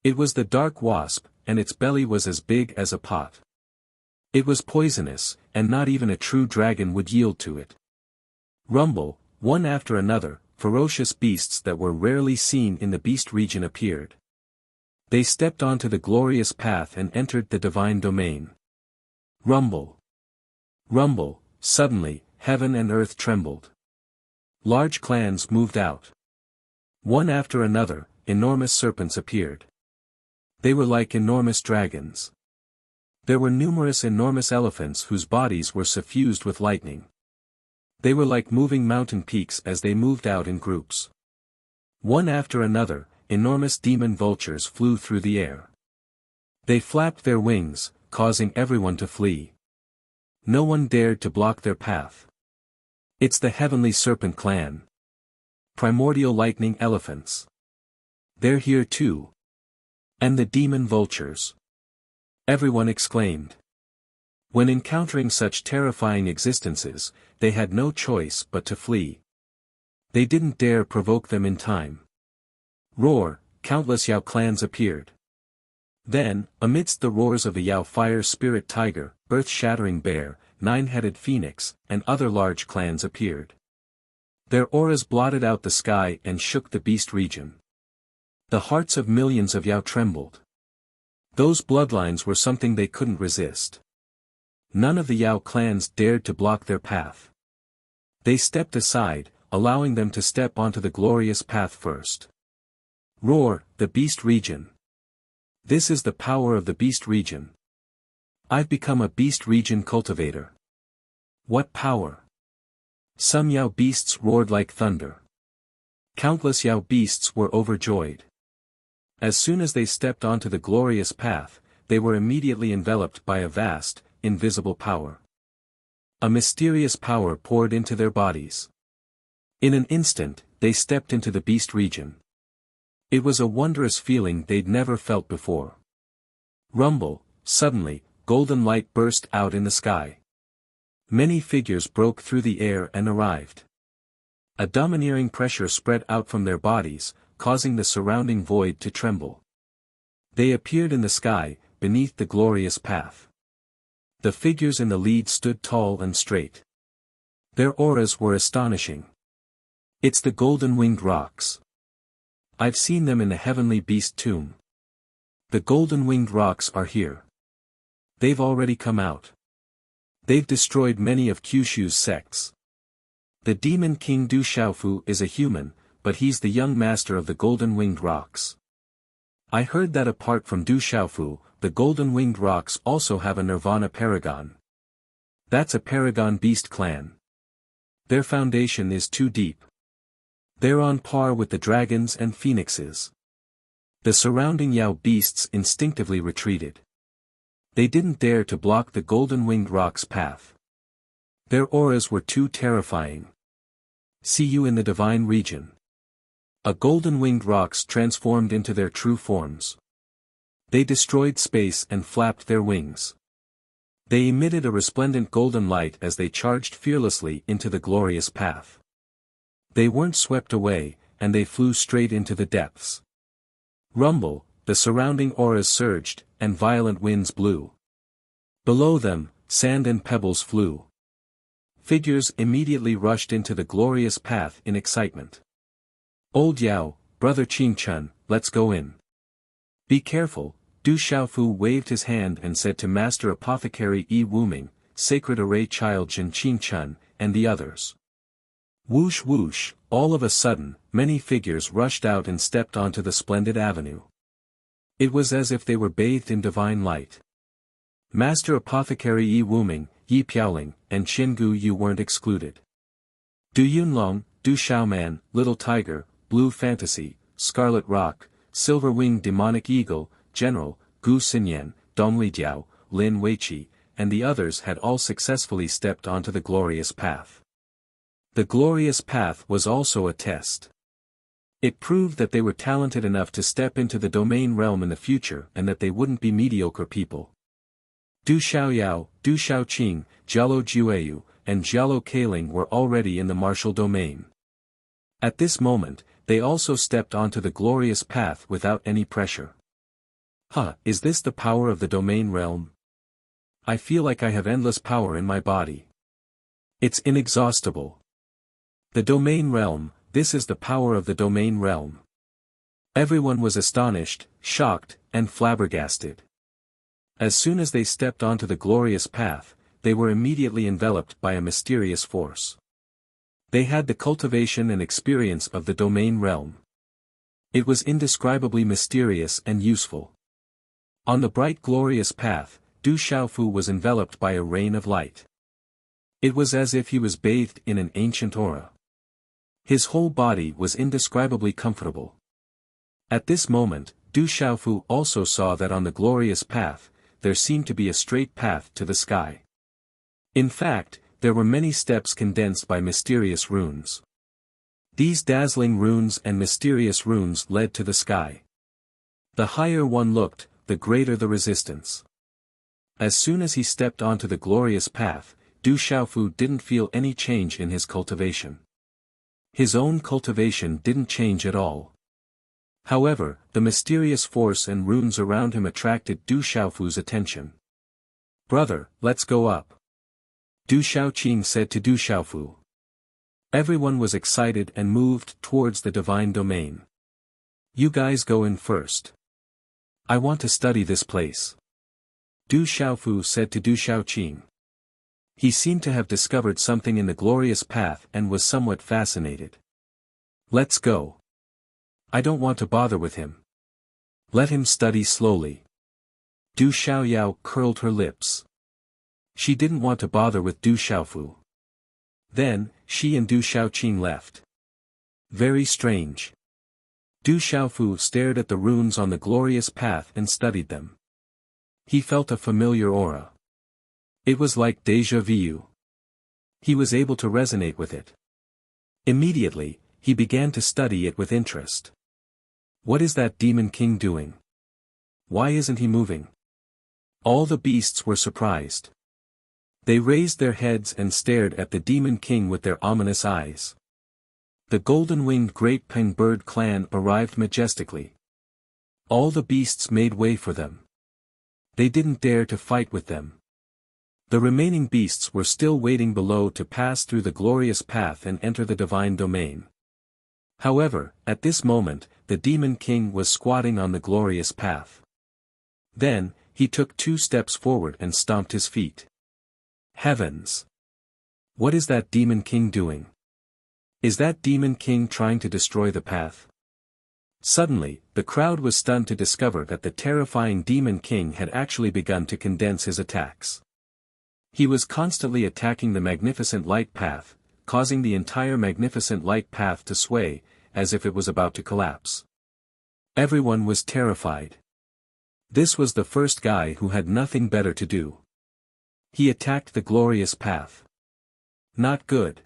It was the dark wasp, and its belly was as big as a pot. It was poisonous, and not even a true dragon would yield to it. Rumble, one after another, ferocious beasts that were rarely seen in the beast region appeared. They stepped onto the glorious path and entered the divine domain. Rumble. Rumble, suddenly, heaven and earth trembled. Large clans moved out. One after another, enormous serpents appeared. They were like enormous dragons. There were numerous enormous elephants whose bodies were suffused with lightning. They were like moving mountain peaks as they moved out in groups. One after another, enormous demon vultures flew through the air. They flapped their wings, causing everyone to flee. No one dared to block their path. It's the Heavenly Serpent Clan. Primordial lightning elephants. They're here too. And the demon vultures. Everyone exclaimed. When encountering such terrifying existences, they had no choice but to flee. They didn't dare provoke them in time. Roar, countless Yao clans appeared. Then, amidst the roars of the Yao fire spirit tiger, earth-shattering bear, nine-headed phoenix, and other large clans appeared. Their auras blotted out the sky and shook the beast region. The hearts of millions of Yao trembled. Those bloodlines were something they couldn't resist. None of the Yao clans dared to block their path. They stepped aside, allowing them to step onto the glorious path first. Roar, the beast region. This is the power of the beast region. I've become a beast region cultivator. What power! Some Yao beasts roared like thunder. Countless Yao beasts were overjoyed. As soon as they stepped onto the glorious path, they were immediately enveloped by a vast, invisible power. A mysterious power poured into their bodies. In an instant, they stepped into the beast region. It was a wondrous feeling they'd never felt before. Rumble, suddenly, golden light burst out in the sky. Many figures broke through the air and arrived. A domineering pressure spread out from their bodies, causing the surrounding void to tremble. They appeared in the sky, beneath the glorious path. The figures in the lead stood tall and straight. Their auras were astonishing. It's the golden-winged rocks. I've seen them in the heavenly beast tomb. The golden-winged rocks are here. They've already come out. They've destroyed many of Kyushu's sects. The demon king Du Xiaofu is a human, but he's the young master of the golden-winged rocks. I heard that apart from Du Xiaofu, the golden-winged rocks also have a Nirvana paragon. That's a paragon beast clan. Their foundation is too deep. They're on par with the dragons and phoenixes. The surrounding Yao beasts instinctively retreated. They didn't dare to block the golden-winged rock's path. Their auras were too terrifying. See you in the divine region. A golden-winged rocks transformed into their true forms. They destroyed space and flapped their wings. They emitted a resplendent golden light as they charged fearlessly into the glorious path. They weren't swept away, and they flew straight into the depths. Rumble, the surrounding auras surged, and violent winds blew. Below them, sand and pebbles flew. Figures immediately rushed into the glorious path in excitement. Old Yao, brother Qing Chun, let's go in. Be careful, Du Xiaofu waved his hand and said to Master Apothecary Yi Wuming, Sacred Array Child Jin Qing Chun, and the others. Whoosh whoosh, all of a sudden, many figures rushed out and stepped onto the splendid avenue. It was as if they were bathed in divine light. Master Apothecary Yi Wuming, Yi Piaoling, and Qingu Yu weren't excluded. Du Yunlong, Du Xiaoman, Little Tiger, Blue Fantasy, Scarlet Rock, Silver-Winged Demonic Eagle, General, Gu Xinyan, Dongli Diao, Lin Weiqi, and the others had all successfully stepped onto the glorious path. The glorious path was also a test. It proved that they were talented enough to step into the domain realm in the future and that they wouldn't be mediocre people. Du Xiaoyao, Du Xiaoqing, Jialo Jueyu, and Jialo Kaling were already in the martial domain. At this moment, they also stepped onto the glorious path without any pressure. Is this the power of the domain realm? I feel like I have endless power in my body. It's inexhaustible. The domain realm, this is the power of the domain realm. Everyone was astonished, shocked, and flabbergasted. As soon as they stepped onto the glorious path, they were immediately enveloped by a mysterious force. They had the cultivation and experience of the domain realm. It was indescribably mysterious and useful. On the bright glorious path, Du Xiaofu was enveloped by a rain of light. It was as if he was bathed in an ancient aura. His whole body was indescribably comfortable. At this moment, Du Xiaofu also saw that on the glorious path, there seemed to be a straight path to the sky. In fact, there were many steps condensed by mysterious runes. These dazzling runes and mysterious runes led to the sky. The higher one looked, the greater the resistance. As soon as he stepped onto the glorious path, Du Xiaofu didn't feel any change in his cultivation. His own cultivation didn't change at all. However, the mysterious force and runes around him attracted Du Xiaofu's attention. Brother, let's go up. Du Xiaoqing said to Du Xiaofu. Everyone was excited and moved towards the divine domain. You guys go in first. I want to study this place. Du Xiaofu said to Du Xiaoqing. He seemed to have discovered something in the glorious path and was somewhat fascinated. Let's go. I don't want to bother with him. Let him study slowly. Du Xiaoyao curled her lips. She didn't want to bother with Du Xiaofu. Then, she and Du Xiaoqing left. Very strange. Du Xiaofu stared at the runes on the glorious path and studied them. He felt a familiar aura. It was like déjà vu. He was able to resonate with it. Immediately, he began to study it with interest. What is that demon king doing? Why isn't he moving? All the beasts were surprised. They raised their heads and stared at the demon king with their ominous eyes. The golden-winged great peng bird clan arrived majestically. All the beasts made way for them. They didn't dare to fight with them. The remaining beasts were still waiting below to pass through the glorious path and enter the divine domain. However, at this moment, the demon king was squatting on the glorious path. Then, he took 2 steps forward and stomped his feet. Heavens! What is that demon king doing? Is that demon king trying to destroy the path? Suddenly, the crowd was stunned to discover that the terrifying Demon King had actually begun to condense his attacks. He was constantly attacking the magnificent light path, causing the entire magnificent light path to sway, as if it was about to collapse. Everyone was terrified. This was the first guy who had nothing better to do. He attacked the glorious path. Not good.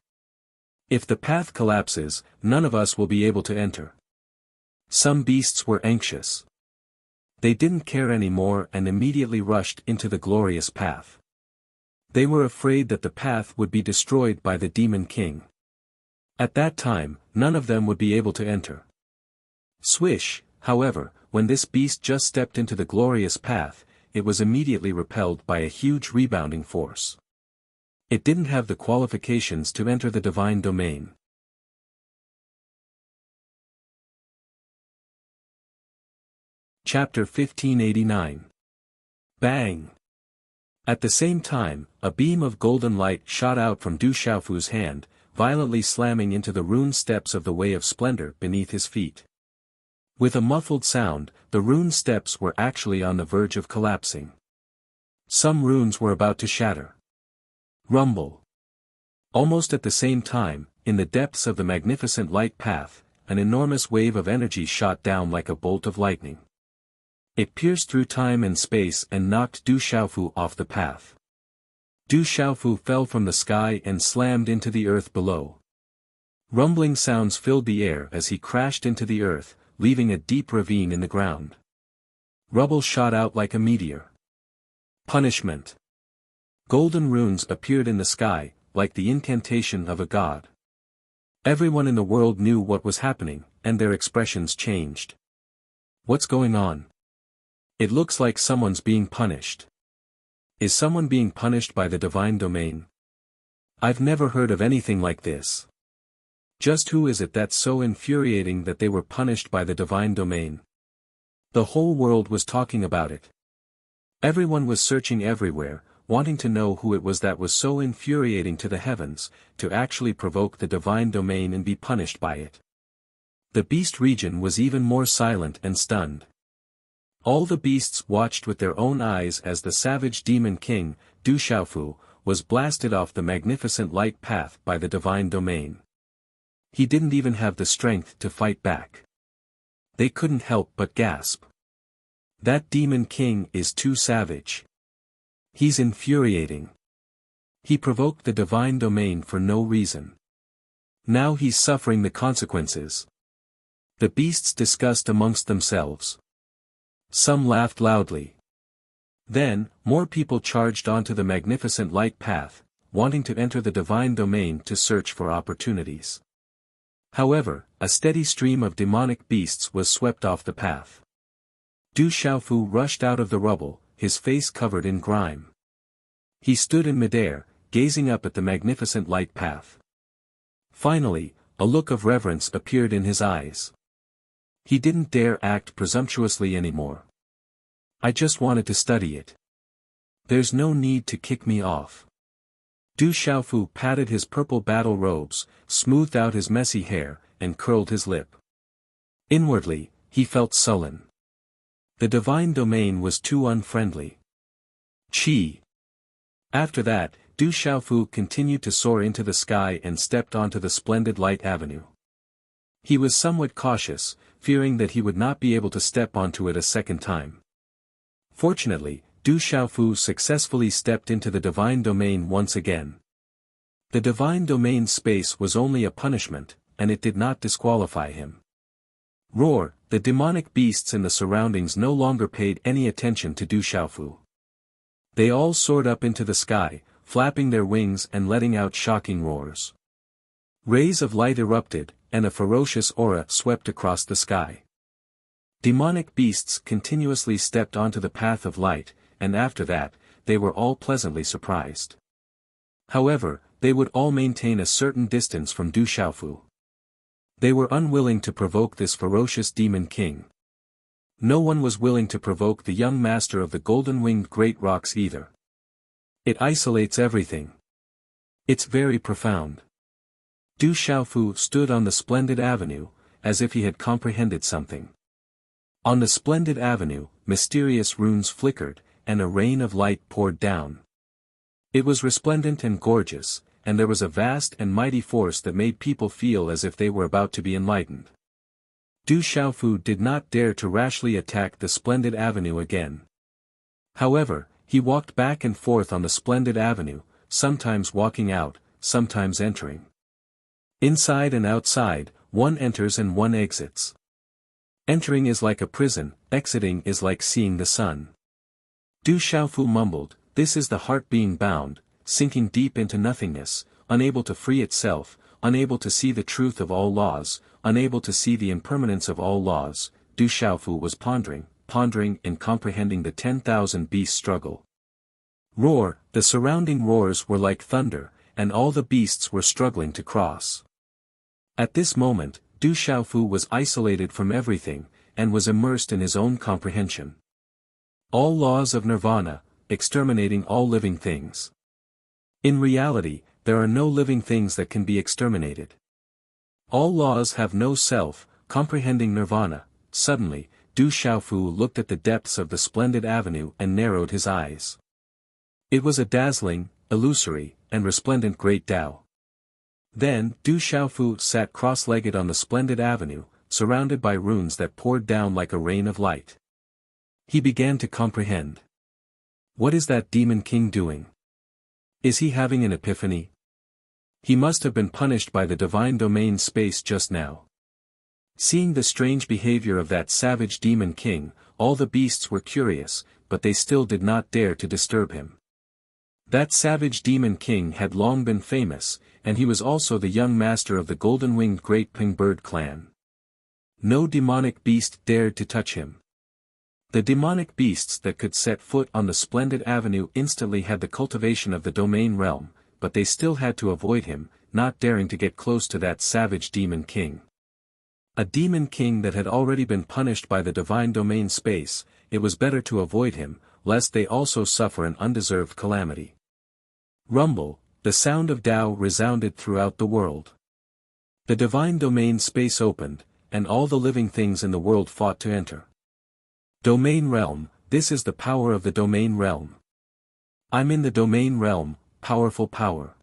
If the path collapses, none of us will be able to enter. Some beasts were anxious. They didn't care anymore and immediately rushed into the glorious path. They were afraid that the path would be destroyed by the Demon King. At that time, none of them would be able to enter. Swish, however, when this beast just stepped into the glorious path, it was immediately repelled by a huge rebounding force. It didn't have the qualifications to enter the divine domain. Chapter 1589. Bang! At the same time, a beam of golden light shot out from Du Xiaofu's hand, violently slamming into the rune steps of the Way of Splendor beneath his feet. With a muffled sound, the rune steps were actually on the verge of collapsing. Some runes were about to shatter. Rumble. Almost at the same time, in the depths of the magnificent light path, an enormous wave of energy shot down like a bolt of lightning. It pierced through time and space and knocked Du Xiaofu off the path. Du Xiaofu fell from the sky and slammed into the earth below. Rumbling sounds filled the air as he crashed into the earth, leaving a deep ravine in the ground. Rubble shot out like a meteor. Punishment. Golden runes appeared in the sky, like the incantation of a god. Everyone in the world knew what was happening, and their expressions changed. What's going on? It looks like someone's being punished. Is someone being punished by the divine domain? I've never heard of anything like this. Just who is it that's so infuriating that they were punished by the divine domain? The whole world was talking about it. Everyone was searching everywhere, wanting to know who it was that was so infuriating to the heavens, to actually provoke the divine domain and be punished by it. The beast region was even more silent and stunned. All the beasts watched with their own eyes as the savage Demon King, Du Xiaofu, was blasted off the magnificent light path by the divine domain. He didn't even have the strength to fight back. They couldn't help but gasp. That Demon King is too savage. He's infuriating. He provoked the divine domain for no reason. Now he's suffering the consequences. The beasts discussed amongst themselves. Some laughed loudly. Then, more people charged onto the magnificent light path, wanting to enter the divine domain to search for opportunities. However, a steady stream of demonic beasts was swept off the path. Du Xiaofu rushed out of the rubble, his face covered in grime. He stood in midair, gazing up at the magnificent light path. Finally, a look of reverence appeared in his eyes. He didn't dare act presumptuously anymore. I just wanted to study it. There's no need to kick me off. Du Xiaofu patted his purple battle robes, smoothed out his messy hair, and curled his lip. Inwardly, he felt sullen. The divine domain was too unfriendly. Chi. After that, Du Xiaofu continued to soar into the sky and stepped onto the splendid light avenue. He was somewhat cautious, fearing that he would not be able to step onto it a second time. Fortunately, Du Xiaofu successfully stepped into the divine domain once again. The divine domain's space was only a punishment, and it did not disqualify him. Roar, the demonic beasts in the surroundings no longer paid any attention to Du Xiaofu. They all soared up into the sky, flapping their wings and letting out shocking roars. Rays of light erupted, and a ferocious aura swept across the sky. Demonic beasts continuously stepped onto the path of light, and after that, they were all pleasantly surprised. However, they would all maintain a certain distance from Du Xiaofu. They were unwilling to provoke this ferocious Demon King. No one was willing to provoke the young master of the golden-winged great rocks either. It isolates everything. It's very profound. Du Xiaofu stood on the splendid avenue, as if he had comprehended something. On the splendid avenue, mysterious runes flickered, and a rain of light poured down. It was resplendent and gorgeous, and there was a vast and mighty force that made people feel as if they were about to be enlightened. Du Xiaofu did not dare to rashly attack the splendid avenue again. However, he walked back and forth on the splendid avenue, sometimes walking out, sometimes entering. Inside and outside, one enters and one exits. Entering is like a prison, exiting is like seeing the sun. Du Xiaofu mumbled, "This is the heart being bound, sinking deep into nothingness, unable to free itself, unable to see the truth of all laws, unable to see the impermanence of all laws." Du Xiaofu was pondering and comprehending the 10,000 beasts' struggle. Roar, the surrounding roars were like thunder, and all the beasts were struggling to cross. At this moment, Du Xiaofu was isolated from everything, and was immersed in his own comprehension. All laws of nirvana, exterminating all living things. In reality, there are no living things that can be exterminated. All laws have no self, comprehending nirvana. Suddenly, Du Xiaofu looked at the depths of the splendid avenue and narrowed his eyes. It was a dazzling, illusory, and resplendent great Tao. Then, Du Xiaofu sat cross-legged on the splendid avenue, surrounded by runes that poured down like a rain of light. He began to comprehend. What is that demon king doing? Is he having an epiphany? He must have been punished by the divine domain space just now. Seeing the strange behavior of that savage demon king, all the beasts were curious, but they still did not dare to disturb him. That savage demon king had long been famous, and he was also the young master of the golden-winged great Ping bird clan. No demonic beast dared to touch him. The demonic beasts that could set foot on the splendid avenue instantly had the cultivation of the domain realm, but they still had to avoid him, not daring to get close to that savage demon king. A demon king that had already been punished by the divine domain space, it was better to avoid him, lest they also suffer an undeserved calamity. Rumble, the sound of Tao resounded throughout the world. The divine domain space opened, and all the living things in the world fought to enter. Domain realm, this is the power of the domain realm. I'm in the domain realm, powerful power.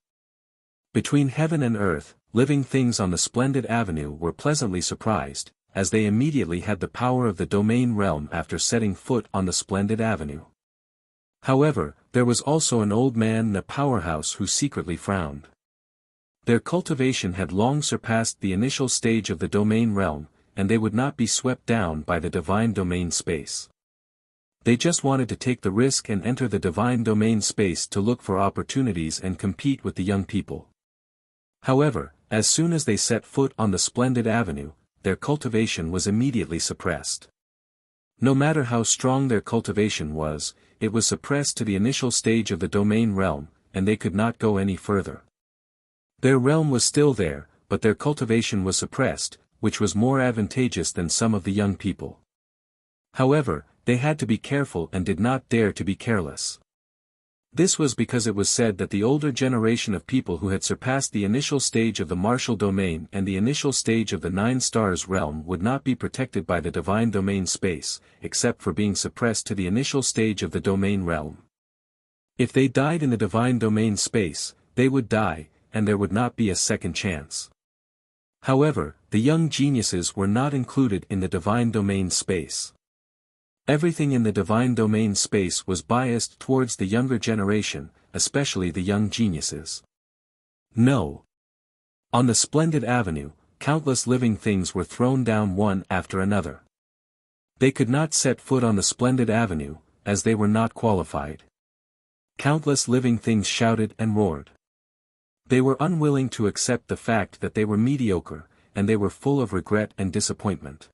Between heaven and earth, living things on the splendid avenue were pleasantly surprised, as they immediately had the power of the domain realm after setting foot on the splendid avenue. However, there was also an old man in a powerhouse who secretly frowned. Their cultivation had long surpassed the initial stage of the domain realm, and they would not be swept down by the divine domain space. They just wanted to take the risk and enter the divine domain space to look for opportunities and compete with the young people. However, as soon as they set foot on the splendid avenue, their cultivation was immediately suppressed. No matter how strong their cultivation was, it was suppressed to the initial stage of the domain realm, and they could not go any further. Their realm was still there, but their cultivation was suppressed, which was more advantageous than some of the young people. However, they had to be careful and did not dare to be careless. This was because it was said that the older generation of people who had surpassed the initial stage of the martial domain and the initial stage of the 9 stars realm would not be protected by the divine domain space, except for being suppressed to the initial stage of the domain realm. If they died in the divine domain space, they would die, and there would not be a second chance. However, the young geniuses were not included in the divine domain space. Everything in the divine domain space was biased towards the younger generation, especially the young geniuses. No. On the splendid avenue, countless living things were thrown down one after another. They could not set foot on the splendid avenue, as they were not qualified. Countless living things shouted and roared. They were unwilling to accept the fact that they were mediocre, and they were full of regret and disappointment.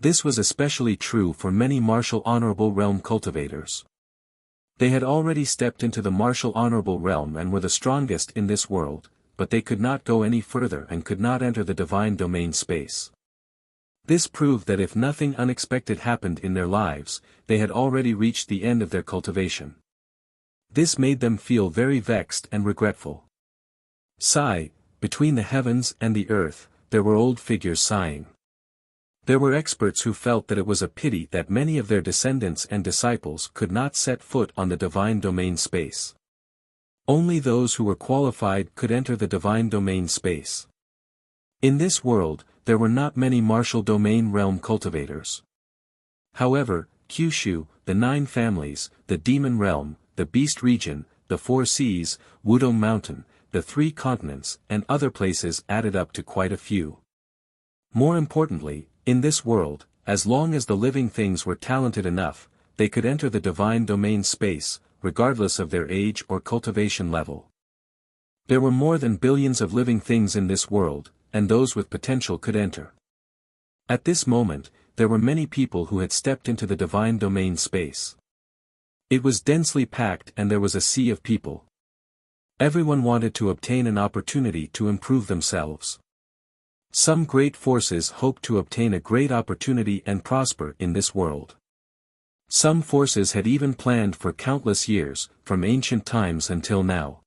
This was especially true for many martial honorable realm cultivators. They had already stepped into the martial honorable realm and were the strongest in this world, but they could not go any further and could not enter the divine domain space. This proved that if nothing unexpected happened in their lives, they had already reached the end of their cultivation. This made them feel very vexed and regretful. Sigh, between the heavens and the earth, there were old figures sighing. There were experts who felt that it was a pity that many of their descendants and disciples could not set foot on the divine domain space. Only those who were qualified could enter the divine domain space. In this world, there were not many martial domain realm cultivators. However, Kyushu, the 9 families, the demon realm, the beast region, the 4 seas, Wudong Mountain, the 3 continents, and other places added up to quite a few. More importantly, in this world, as long as the living things were talented enough, they could enter the divine domain space, regardless of their age or cultivation level. There were more than billions of living things in this world, and those with potential could enter. At this moment, there were many people who had stepped into the divine domain space. It was densely packed and there was a sea of people. Everyone wanted to obtain an opportunity to improve themselves. Some great forces hoped to obtain a great opportunity and prosper in this world. Some forces had even planned for countless years, from ancient times until now.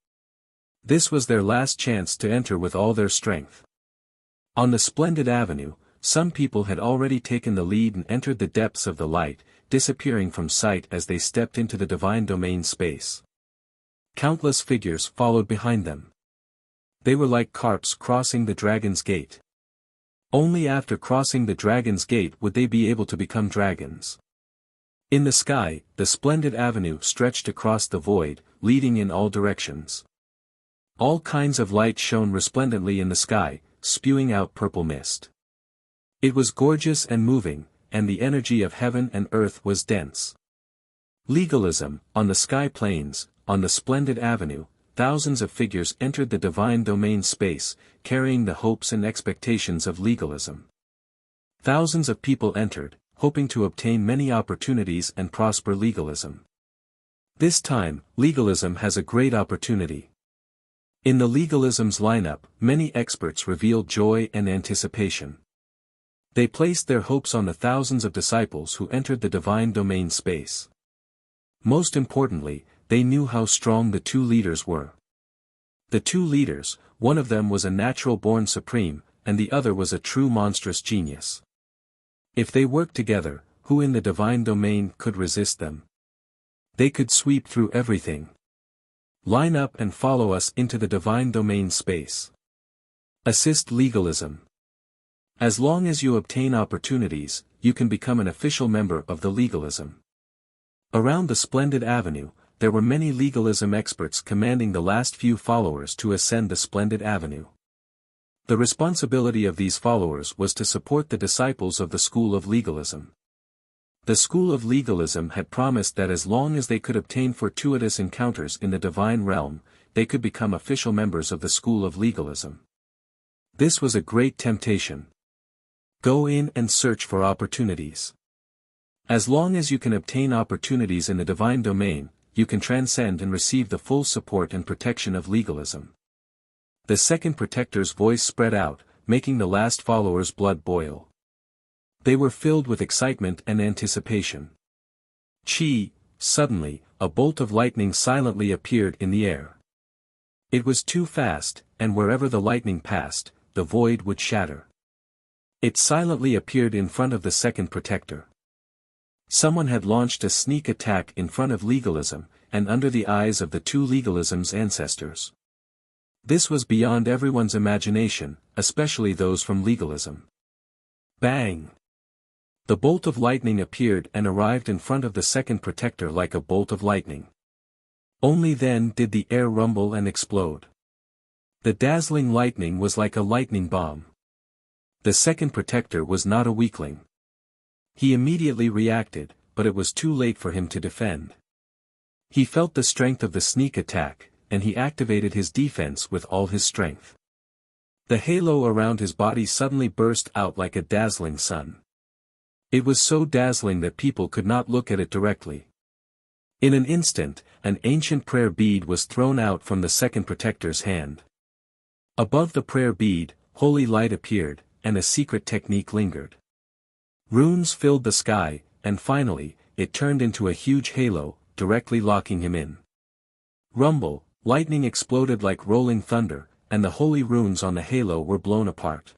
This was their last chance to enter with all their strength. On the splendid avenue, some people had already taken the lead and entered the depths of the light, disappearing from sight as they stepped into the divine domain space. Countless figures followed behind them. They were like carps crossing the dragon's gate. Only after crossing the dragon's gate would they be able to become dragons. In the sky, the splendid avenue stretched across the void, leading in all directions. All kinds of light shone resplendently in the sky, spewing out purple mist. It was gorgeous and moving, and the energy of heaven and earth was dense. Legalism, on the sky plains, on the splendid avenue, thousands of figures entered the divine domain space, carrying the hopes and expectations of legalism. Thousands of people entered, hoping to obtain many opportunities and prosper legalism. This time, legalism has a great opportunity. In the legalism's lineup, many experts revealed joy and anticipation. They placed their hopes on the thousands of disciples who entered the divine domain space. Most importantly, they knew how strong the 2 leaders were. The 2 leaders, one of them was a natural-born supreme, and the other was a true monstrous genius. If they worked together, who in the divine domain could resist them? They could sweep through everything. Line up and follow us into the divine domain space. Assist legalism. As long as you obtain opportunities, you can become an official member of the legalism. Around the splendid avenue, there were many legalism experts commanding the last few followers to ascend the splendid avenue. The responsibility of these followers was to support the disciples of the school of legalism. The school of legalism had promised that as long as they could obtain fortuitous encounters in the divine realm, they could become official members of the school of legalism. This was a great temptation. Go in and search for opportunities. As long as you can obtain opportunities in the divine domain, you can transcend and receive the full support and protection of legalism. The second protector's voice spread out, making the last followers' blood boil. They were filled with excitement and anticipation. Suddenly, a bolt of lightning silently appeared in the air. It was too fast, and wherever the lightning passed, the void would shatter. It silently appeared in front of the second protector. Someone had launched a sneak attack in front of legalism, and under the eyes of the 2 legalism's ancestors. This was beyond everyone's imagination, especially those from legalism. Bang! The bolt of lightning appeared and arrived in front of the second protector like a bolt of lightning. Only then did the air rumble and explode. The dazzling lightning was like a lightning bomb. The second protector was not a weakling. He immediately reacted, but it was too late for him to defend. He felt the strength of the sneak attack, and he activated his defense with all his strength. The halo around his body suddenly burst out like a dazzling sun. It was so dazzling that people could not look at it directly. In an instant, an ancient prayer bead was thrown out from the second protector's hand. Above the prayer bead, holy light appeared, and a secret technique lingered. Runes filled the sky, and finally, it turned into a huge halo, directly locking him in. Rumble, lightning exploded like rolling thunder, and the holy runes on the halo were blown apart.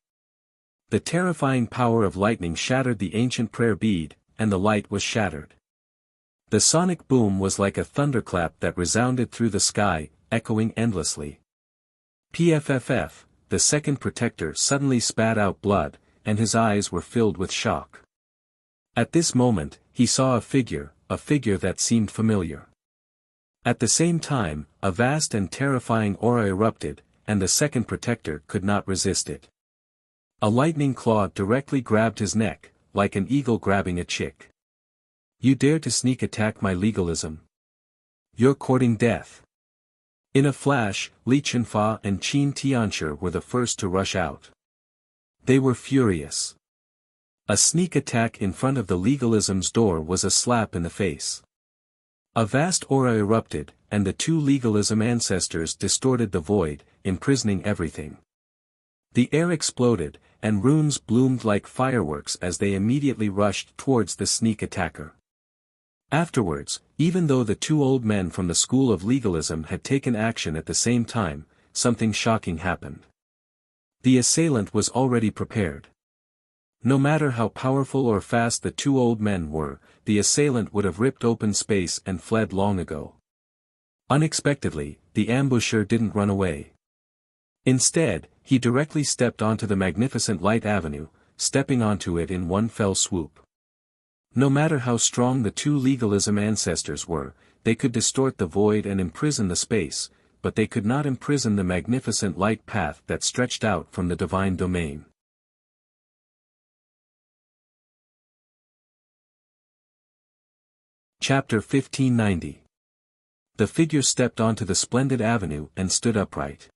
The terrifying power of lightning shattered the ancient prayer bead, and the light was shattered. The sonic boom was like a thunderclap that resounded through the sky, echoing endlessly. Pfff, the second protector suddenly spat out blood, and his eyes were filled with shock. At this moment, he saw a figure that seemed familiar. At the same time, a vast and terrifying aura erupted, and the second protector could not resist it. A lightning claw directly grabbed his neck, like an eagle grabbing a chick. You dare to sneak attack my legalism? You're courting death. In a flash, Li Chunfa and Qin Tianshi were the first to rush out. They were furious. A sneak attack in front of the legalism's door was a slap in the face. A vast aura erupted, and the two legalism ancestors distorted the void, imprisoning everything. The air exploded, and runes bloomed like fireworks as they immediately rushed towards the sneak attacker. Afterwards, even though the two old men from the school of legalism had taken action at the same time, something shocking happened. The assailant was already prepared. No matter how powerful or fast the two old men were, the assailant would have ripped open space and fled long ago. Unexpectedly, the ambusher didn't run away. Instead, he directly stepped onto the magnificent light avenue, stepping onto it in one fell swoop. No matter how strong the two legalism ancestors were, they could distort the void and imprison the space, but they could not imprison the magnificent light path that stretched out from the divine domain. Chapter 1590. The figure stepped onto the splendid avenue and stood upright.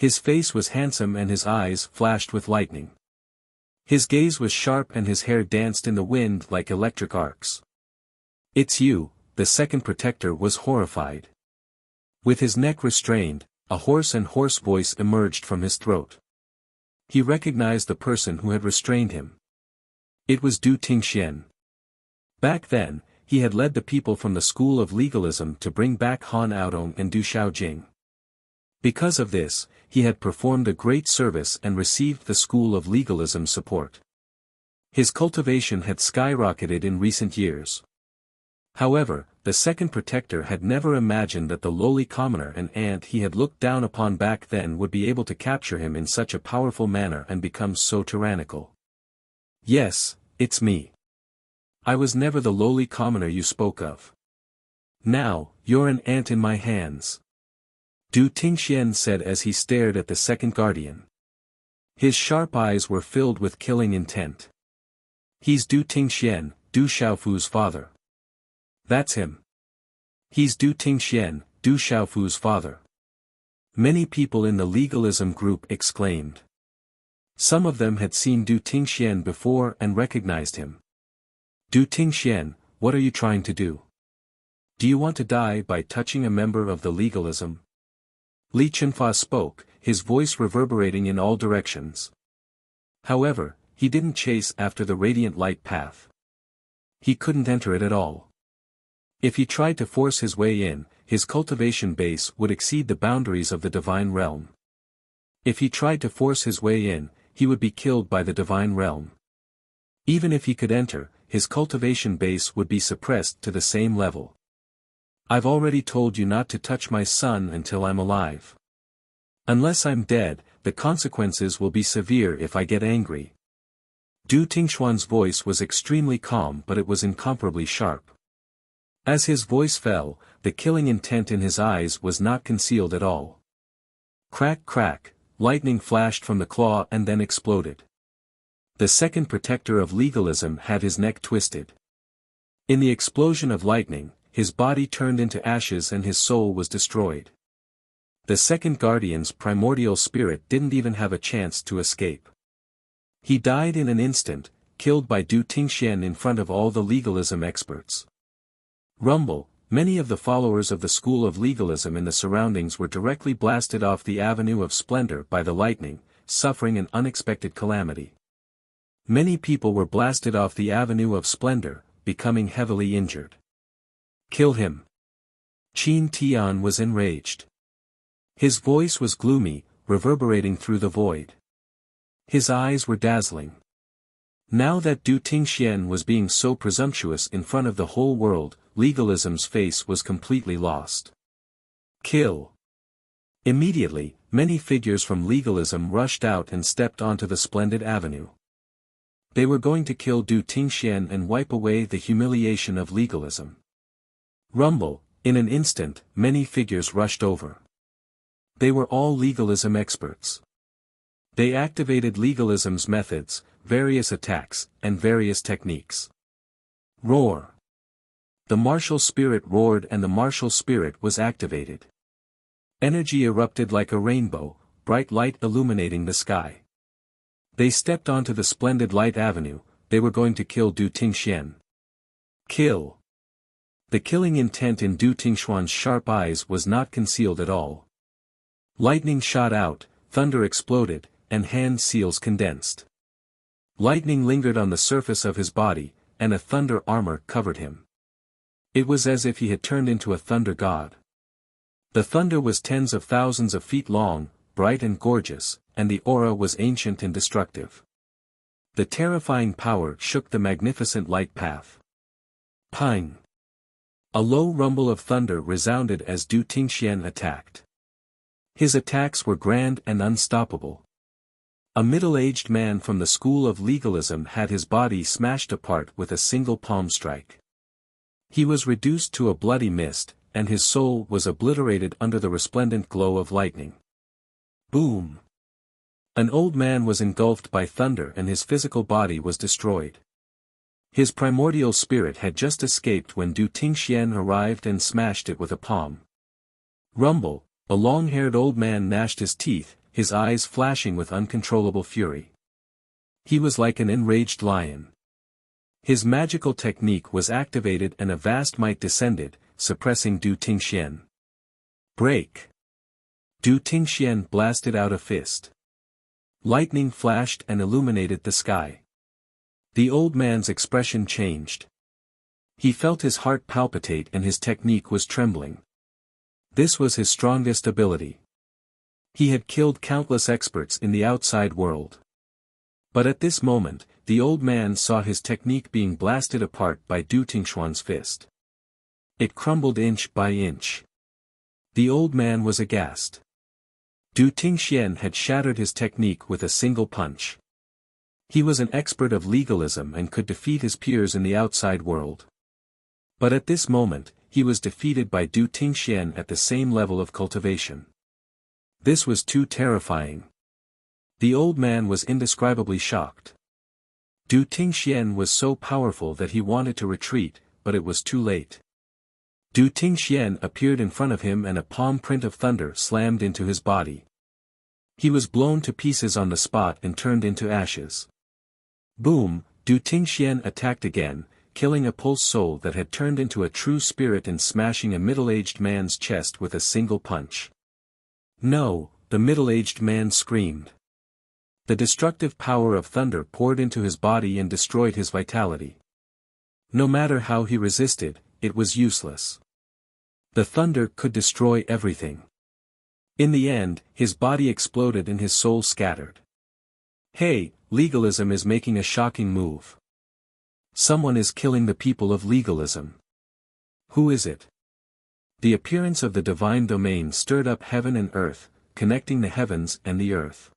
His face was handsome and his eyes flashed with lightning. His gaze was sharp and his hair danced in the wind like electric arcs. It's you, the second protector was horrified. With his neck restrained, a hoarse voice emerged from his throat. He recognized the person who had restrained him. It was Du Tingxian. Back then, he had led the people from the school of legalism to bring back Han Aodong and Du Xiaojing. Because of this, he had performed a great service and received the school of legalism support. His cultivation had skyrocketed in recent years. However, the second protector had never imagined that the lowly commoner and ant he had looked down upon back then would be able to capture him in such a powerful manner and become so tyrannical. Yes, it's me. I was never the lowly commoner you spoke of. Now, you're an ant in my hands. Du Tingxian said as he stared at the second guardian. His sharp eyes were filled with killing intent. He's Du Tingxian, Du Xiaofu's father. That's him. He's Du Tingxian, Du Xiaofu's father. Many people in the legalism group exclaimed. Some of them had seen Du Tingxian before and recognized him. Du Tingxian, what are you trying to do? Do you want to die by touching a member of the legalism? Li Chunfa spoke, his voice reverberating in all directions. However, he didn't chase after the radiant light path. He couldn't enter it at all. If he tried to force his way in, his cultivation base would exceed the boundaries of the divine realm. If he tried to force his way in, he would be killed by the divine realm. Even if he could enter, his cultivation base would be suppressed to the same level. I've already told you not to touch my son until I'm alive. Unless I'm dead, the consequences will be severe if I get angry. Du Tingxuan's voice was extremely calm, but it was incomparably sharp. As his voice fell, the killing intent in his eyes was not concealed at all. Crack crack, lightning flashed from the claw and then exploded. The second protector of legalism had his neck twisted. In the explosion of lightning, his body turned into ashes and his soul was destroyed. The second guardian's primordial spirit didn't even have a chance to escape. He died in an instant, killed by Du Tingxian in front of all the legalism experts. Rumble, many of the followers of the school of legalism in the surroundings were directly blasted off the avenue of splendor by the lightning, suffering an unexpected calamity. Many people were blasted off the avenue of splendor, becoming heavily injured. Kill him. Qin Tian was enraged. His voice was gloomy, reverberating through the void. His eyes were dazzling. Now that Du Tingxian was being so presumptuous in front of the whole world, legalism's face was completely lost. Kill. Immediately, many figures from legalism rushed out and stepped onto the splendid avenue. They were going to kill Du Tingxian and wipe away the humiliation of legalism. Rumble, in an instant, many figures rushed over. They were all legalism experts. They activated legalism's methods, various attacks, and various techniques. Roar. The martial spirit roared and the martial spirit was activated. Energy erupted like a rainbow, bright light illuminating the sky. They stepped onto the splendid light avenue, they were going to kill Du Tingxian. Kill. The killing intent in Du Tingxian's sharp eyes was not concealed at all. Lightning shot out, thunder exploded, and hand seals condensed. Lightning lingered on the surface of his body, and a thunder armor covered him. It was as if he had turned into a thunder god. The thunder was tens of thousands of feet long, bright and gorgeous, and the aura was ancient and destructive. The terrifying power shook the magnificent light path. Ping! A low rumble of thunder resounded as Du Tingxian attacked. His attacks were grand and unstoppable. A middle-aged man from the school of legalism had his body smashed apart with a single palm strike. He was reduced to a bloody mist, and his soul was obliterated under the resplendent glow of lightning. Boom! An old man was engulfed by thunder and his physical body was destroyed. His primordial spirit had just escaped when Du Tingxian arrived and smashed it with a palm. Rumble, a long-haired old man gnashed his teeth, his eyes flashing with uncontrollable fury. He was like an enraged lion. His magical technique was activated and a vast might descended, suppressing Du Tingxian. Break! Du Tingxian blasted out a fist. Lightning flashed and illuminated the sky. The old man's expression changed. He felt his heart palpitate and his technique was trembling. This was his strongest ability. He had killed countless experts in the outside world. But at this moment, the old man saw his technique being blasted apart by Du Tingxian's fist. It crumbled inch by inch. The old man was aghast. Du Tingxian had shattered his technique with a single punch. He was an expert of legalism and could defeat his peers in the outside world. But at this moment, he was defeated by Du Tingxian at the same level of cultivation. This was too terrifying. The old man was indescribably shocked. Du Tingxian was so powerful that he wanted to retreat, but it was too late. Du Tingxian appeared in front of him and a palm print of thunder slammed into his body. He was blown to pieces on the spot and turned into ashes. Boom! Du Tingxian attacked again, killing a pulse soul that had turned into a true spirit and smashing a middle-aged man's chest with a single punch. No, the middle-aged man screamed. The destructive power of thunder poured into his body and destroyed his vitality. No matter how he resisted, it was useless. The thunder could destroy everything. In the end, his body exploded and his soul scattered. Hey, legalism is making a shocking move. Someone is killing the people of legalism. Who is it? The appearance of the divine domain stirred up heaven and earth, connecting the heavens and the earth.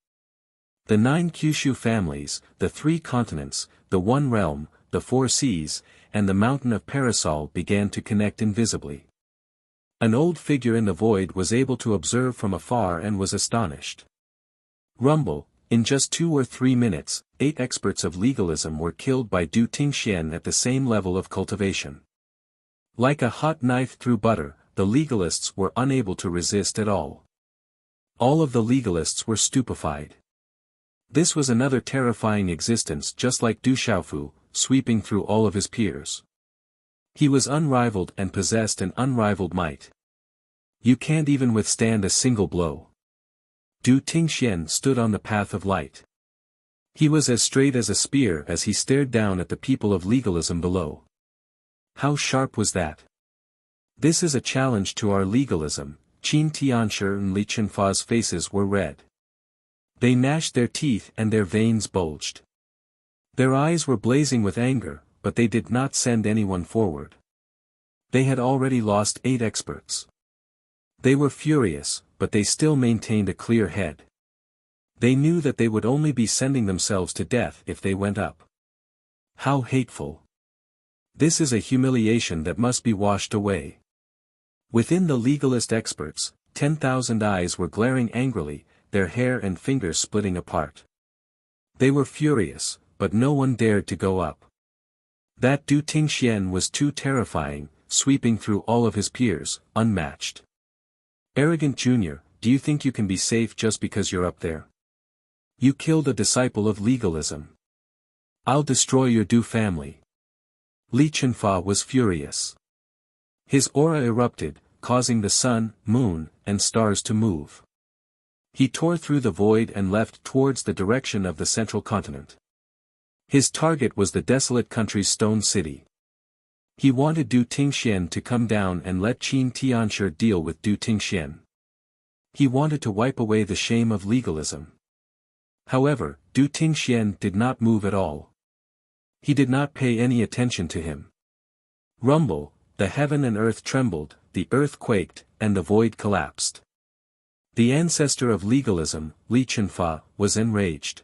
The 9 Kyushu families, the 3 continents, the 1 realm, the 4 seas, and the mountain of Parasol began to connect invisibly. An old figure in the void was able to observe from afar and was astonished. Rumble, in just 2 or 3 minutes, 8 experts of legalism were killed by Du Tingxian at the same level of cultivation. Like a hot knife through butter, the legalists were unable to resist at all. All of the legalists were stupefied. This was another terrifying existence just like Du Xiaofu, sweeping through all of his peers. He was unrivaled and possessed an unrivaled might. You can't even withstand a single blow. Du Tingxian stood on the path of light. He was as straight as a spear as he stared down at the people of legalism below. How sharp was that? This is a challenge to our legalism. Qin Tianshi and Li Chenfa's faces were red. They gnashed their teeth and their veins bulged. Their eyes were blazing with anger, but they did not send anyone forward. They had already lost 8 experts. They were furious, but they still maintained a clear head. They knew that they would only be sending themselves to death if they went up. How hateful! This is a humiliation that must be washed away. Within the legalist experts, 10,000 eyes were glaring angrily, their hair and fingers splitting apart. They were furious, but no one dared to go up. That Du Tingxian was too terrifying, sweeping through all of his peers, unmatched. Arrogant Junior, do you think you can be safe just because you're up there? You killed a disciple of legalism. I'll destroy your Du family. Li Chunfa was furious. His aura erupted, causing the sun, moon, and stars to move. He tore through the void and left towards the direction of the central continent. His target was the desolate country's stone city. He wanted Du Tingxian to come down and let Qin Tianshi deal with Du Tingxian. He wanted to wipe away the shame of legalism. However, Du Tingxian did not move at all. He did not pay any attention to him. Rumble, the heaven and earth trembled, the earth quaked, and the void collapsed. The ancestor of legalism, Li Chunfa, was enraged.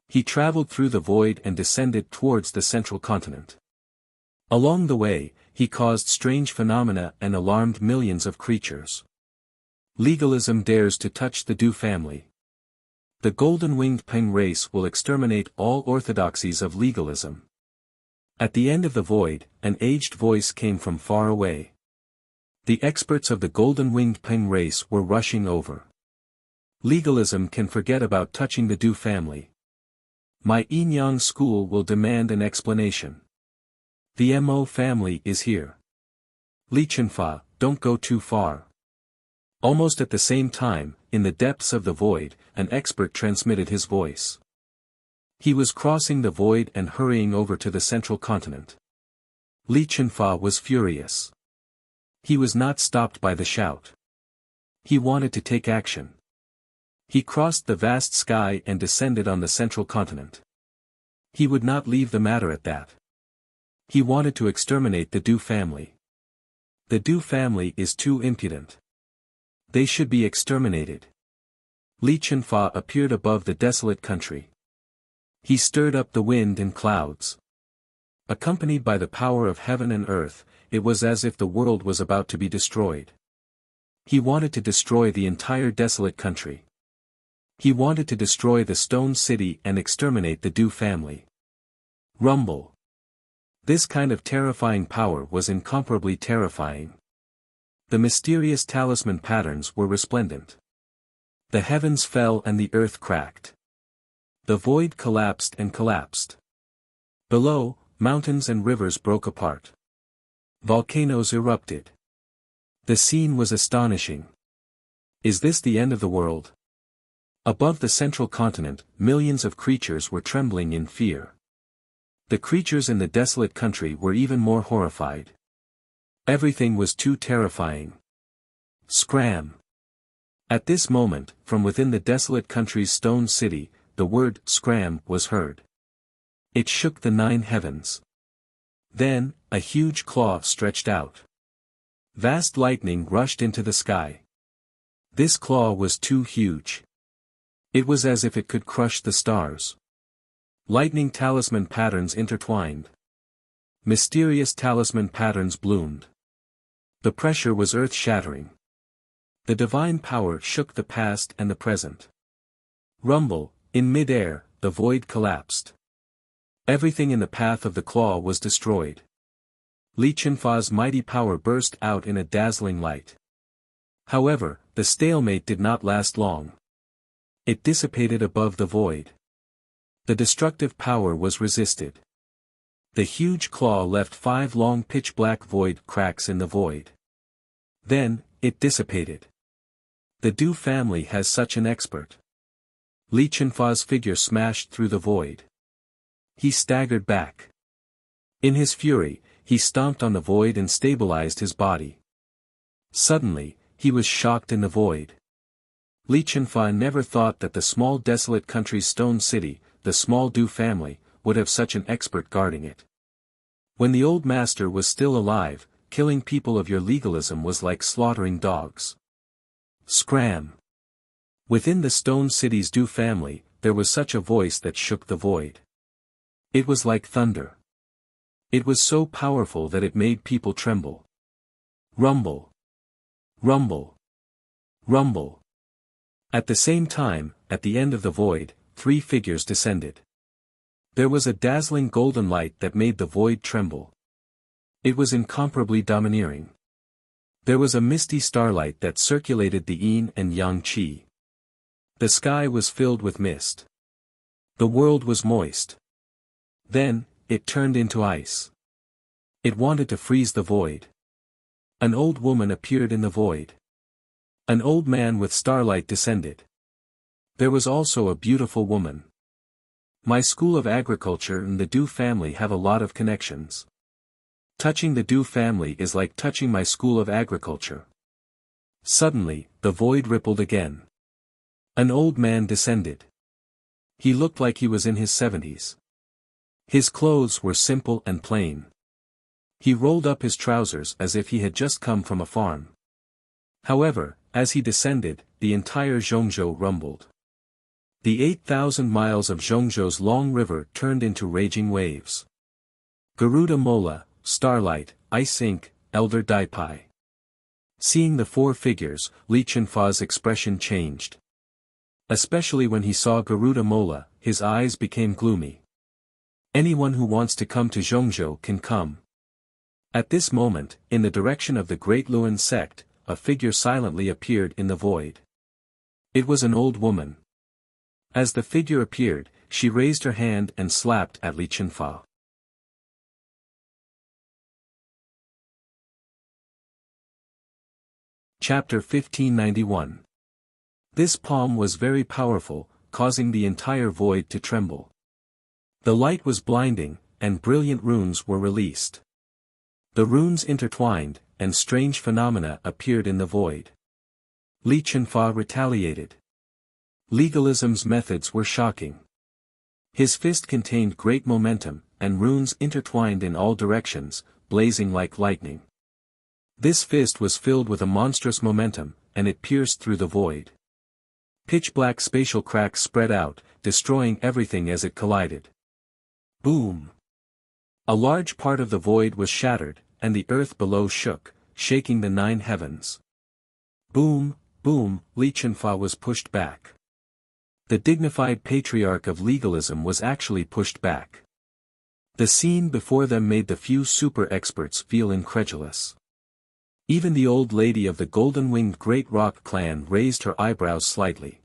He traveled through the void and descended towards the central continent. Along the way, he caused strange phenomena and alarmed millions of creatures. Legalism dares to touch the Du family. The golden-winged Peng race will exterminate all orthodoxies of legalism. At the end of the void, an aged voice came from far away. The experts of the golden-winged Peng race were rushing over. Legalism can forget about touching the Du family. My Yinyang school will demand an explanation. The Mo family is here. Li Chunfa, don't go too far. Almost at the same time, in the depths of the void, an expert transmitted his voice. He was crossing the void and hurrying over to the central continent. Li Chunfa was furious. He was not stopped by the shout. He wanted to take action. He crossed the vast sky and descended on the central continent. He would not leave the matter at that. He wanted to exterminate the Du family. The Du family is too impudent. They should be exterminated. Li Chunfa appeared above the desolate country. He stirred up the wind and clouds. Accompanied by the power of heaven and earth, it was as if the world was about to be destroyed. He wanted to destroy the entire desolate country. He wanted to destroy the stone city and exterminate the Du family. Rumble. This kind of terrifying power was incomparably terrifying. The mysterious talisman patterns were resplendent. The heavens fell and the earth cracked. The void collapsed and collapsed. Below, mountains and rivers broke apart. Volcanoes erupted. The scene was astonishing. Is this the end of the world? Above the central continent, millions of creatures were trembling in fear. The creatures in the desolate country were even more horrified. Everything was too terrifying. Scram! At this moment, from within the desolate country's stone city, the word "scram" was heard. It shook the 9 heavens. Then, a huge claw stretched out. Vast lightning rushed into the sky. This claw was too huge. It was as if it could crush the stars. Lightning talisman patterns intertwined. Mysterious talisman patterns bloomed. The pressure was earth-shattering. The divine power shook the past and the present. Rumble, in mid-air, the void collapsed. Everything in the path of the claw was destroyed. Li Chunfa's mighty power burst out in a dazzling light. However, the stalemate did not last long. It dissipated above the void. The destructive power was resisted. The huge claw left 5 long pitch-black void cracks in the void. Then, it dissipated. The Du family has such an expert. Li Chunfa's figure smashed through the void. He staggered back. In his fury, he stomped on the void and stabilized his body. Suddenly, he was shocked in the void. Li Chenfa never thought that the small desolate country's stone city, the small Du family, would have such an expert guarding it. When the old master was still alive, killing people of your legalism was like slaughtering dogs. Scram! Within the stone city's Du family, there was such a voice that shook the void. It was like thunder. It was so powerful that it made people tremble. Rumble! Rumble! Rumble! At the same time, at the end of the void, 3 figures descended. There was a dazzling golden light that made the void tremble. It was incomparably domineering. There was a misty starlight that circulated the yin and yang qi. The sky was filled with mist. The world was moist. Then, it turned into ice. It wanted to freeze the void. An old woman appeared in the void. An old man with starlight descended. There was also a beautiful woman. My school of agriculture and the Du family have a lot of connections. Touching the Du family is like touching my school of agriculture. Suddenly, the void rippled again. An old man descended. He looked like he was in his 70s. His clothes were simple and plain. He rolled up his trousers as if he had just come from a farm. However, as he descended, the entire Zhongzhou rumbled. The 8,000 miles of Zhongzhou's long river turned into raging waves. Garuda Mola, Starlight, Ice Ink, Elder Daipai. Seeing the 4 figures, Li Chenfa's expression changed. Especially when he saw Garuda Mola, his eyes became gloomy. Anyone who wants to come to Zhongzhou can come. At this moment, in the direction of the Great Luan sect, a figure silently appeared in the void. It was an old woman. As the figure appeared, she raised her hand and slapped at Li Chenfa. Chapter 1591. This palm was very powerful, causing the entire void to tremble. The light was blinding, and brilliant runes were released. The runes intertwined, and strange phenomena appeared in the void. Li Chenfa retaliated. Legalism's methods were shocking. His fist contained great momentum, and runes intertwined in all directions, blazing like lightning. This fist was filled with a monstrous momentum, and it pierced through the void. Pitch-black spatial cracks spread out, destroying everything as it collided. Boom! A large part of the void was shattered, and the earth below shook, shaking the 9 heavens. Boom, boom, Li Chenfa was pushed back. The dignified patriarch of legalism was actually pushed back. The scene before them made the few super-experts feel incredulous. Even the old lady of the golden-winged Great Rock clan raised her eyebrows slightly.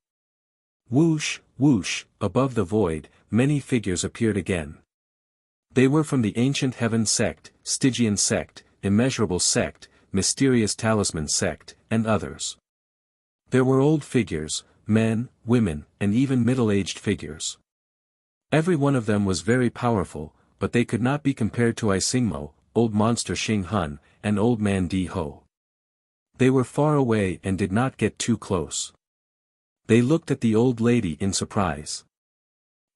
Whoosh, whoosh, above the void, many figures appeared again. They were from the Ancient Heaven sect, Stygian sect, Immeasurable sect, Mysterious Talisman sect, and others. There were old figures, men, women, and even middle-aged figures. Every one of them was very powerful, but they could not be compared to Isingmo, Old Monster Xing Hun, and Old Man Di Ho. They were far away and did not get too close. They looked at the old lady in surprise.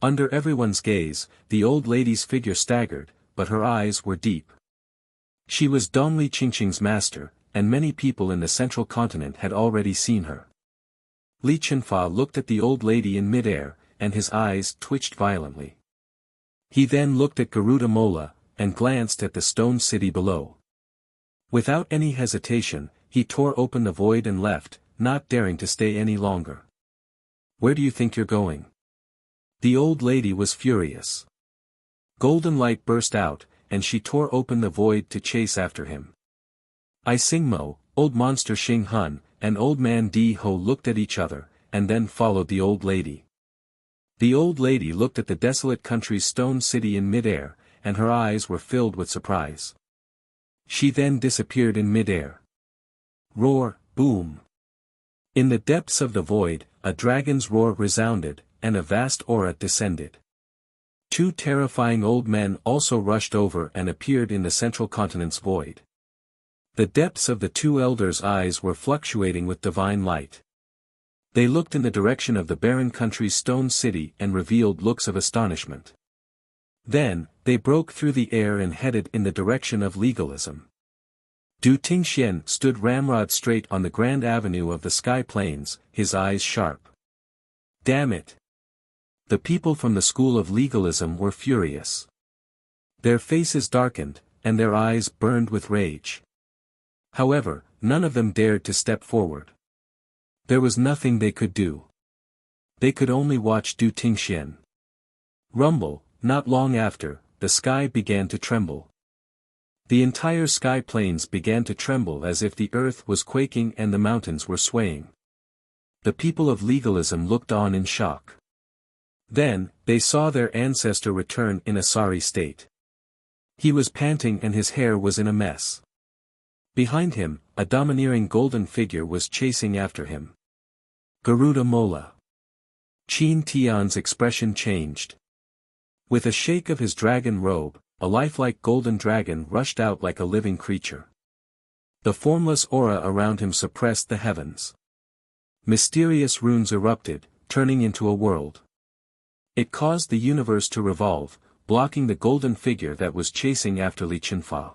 Under everyone's gaze, the old lady's figure staggered, but her eyes were deep. She was Dong Li Qingqing's master, and many people in the central continent had already seen her. Li Chenfa looked at the old lady in midair, and his eyes twitched violently. He then looked at Garuda Mola, and glanced at the stone city below. Without any hesitation, he tore open the void and left, not daring to stay any longer. Where do you think you're going? The old lady was furious. Golden light burst out, and she tore open the void to chase after him. Isingmo, Old Monster Xing Hun, and Old Man Di Ho looked at each other, and then followed the old lady. The old lady looked at the desolate country's stone city in midair, and her eyes were filled with surprise. She then disappeared in midair. Roar, boom. In the depths of the void, a dragon's roar resounded, and a vast aura descended. 2 terrifying old men also rushed over and appeared in the central continent's void. The depths of the 2 elders' eyes were fluctuating with divine light. They looked in the direction of the barren country's stone city and revealed looks of astonishment. Then, they broke through the air and headed in the direction of legalism. Du Tingxian stood ramrod straight on the grand avenue of the sky plains, his eyes sharp. Damn it! The people from the school of legalism were furious. Their faces darkened, and their eyes burned with rage. However, none of them dared to step forward. There was nothing they could do. They could only watch Du Tingxian rumble. Not long after, the sky began to tremble. The entire sky plains began to tremble as if the earth was quaking and the mountains were swaying. The people of legalism looked on in shock. Then, they saw their ancestor return in a sorry state. He was panting and his hair was in a mess. Behind him, a domineering golden figure was chasing after him. Garuda Mola. Qin Tian's expression changed. With a shake of his dragon robe, a lifelike golden dragon rushed out like a living creature. The formless aura around him suppressed the heavens. Mysterious runes erupted, turning into a world. It caused the universe to revolve, blocking the golden figure that was chasing after Li Qinfa.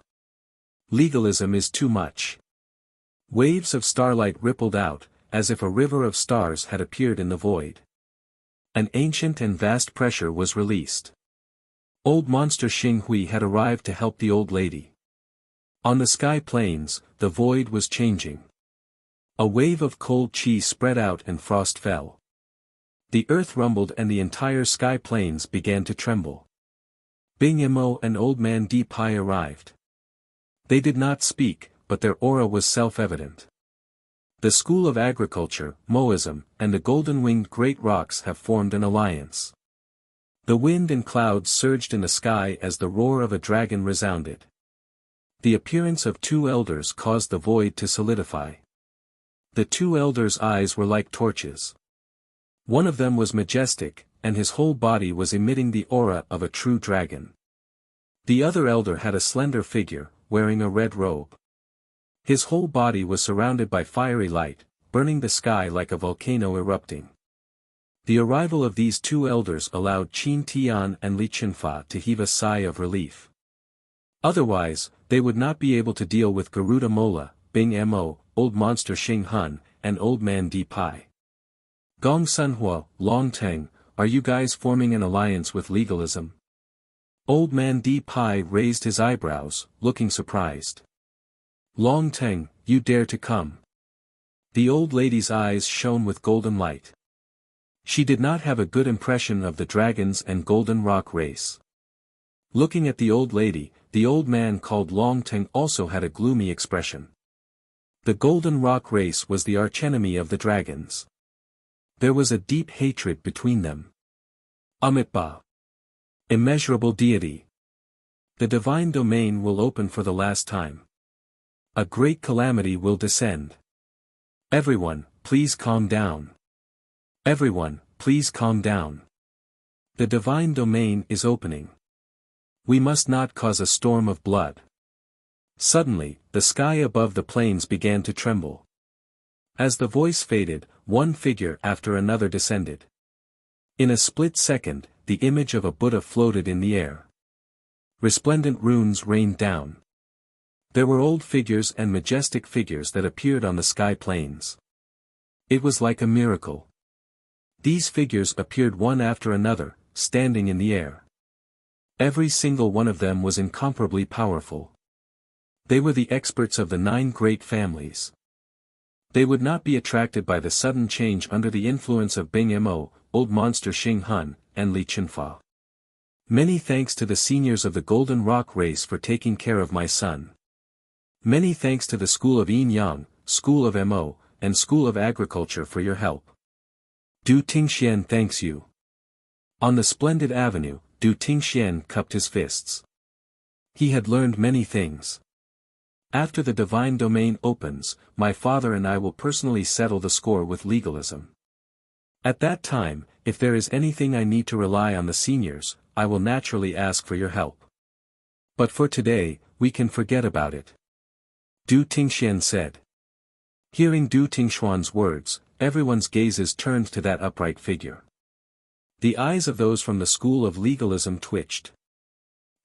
Legalism is too much. Waves of starlight rippled out, as if a river of stars had appeared in the void. An ancient and vast pressure was released. Old monster Xing Hui had arrived to help the old lady. On the sky plains, the void was changing. A wave of cold qi spread out and frost fell. The earth rumbled and the entire sky plains began to tremble. Bing Mo and Old Man Di Pai arrived. They did not speak, but their aura was self-evident. The School of Agriculture, Moism, and the golden-winged great rocks have formed an alliance. The wind and clouds surged in the sky as the roar of a dragon resounded. The appearance of two elders caused the void to solidify. The two elders' eyes were like torches. One of them was majestic, and his whole body was emitting the aura of a true dragon. The other elder had a slender figure, wearing a red robe. His whole body was surrounded by fiery light, burning the sky like a volcano erupting. The arrival of these two elders allowed Qin Tian and Li Qinfa to heave a sigh of relief. Otherwise, they would not be able to deal with Garuda Mola, Bing Mo, Old Monster Xing Hun, and Old Man Di Pai. Gong Sunhua, Long Teng, are you guys forming an alliance with legalism? Old Man Di Pai raised his eyebrows, looking surprised. Long Teng, you dare to come? The old lady's eyes shone with golden light. She did not have a good impression of the dragons and golden rock race. Looking at the old lady, the old man called Long Teng also had a gloomy expression. The golden rock race was the archenemy of the dragons. There was a deep hatred between them. Amitba. Immeasurable deity. The divine domain will open for the last time. A great calamity will descend. Everyone, please calm down. Everyone, please calm down. The divine domain is opening. We must not cause a storm of blood. Suddenly, the sky above the plains began to tremble. As the voice faded, one figure after another descended. In a split second, the image of a Buddha floated in the air. Resplendent runes rained down. There were old figures and majestic figures that appeared on the sky plains. It was like a miracle. These figures appeared one after another, standing in the air. Every single one of them was incomparably powerful. They were the experts of the 9 great families. They would not be attracted by the sudden change under the influence of Bing Mo, Old Monster Xing Hun, and Li Qinfa. Many thanks to the seniors of the Golden Rock race for taking care of my son. Many thanks to the School of Yin Yang, School of Mo, and School of Agriculture for your help. Du Tingxian thanks you. On the splendid avenue, Du Tingxian cupped his fists. He had learned many things. After the divine domain opens, my father and I will personally settle the score with legalism. At that time, if there is anything I need to rely on the seniors, I will naturally ask for your help. But for today, we can forget about it. Du Tingxian said. Hearing Du Tingxuan's words, everyone's gazes turned to that upright figure. The eyes of those from the school of legalism twitched.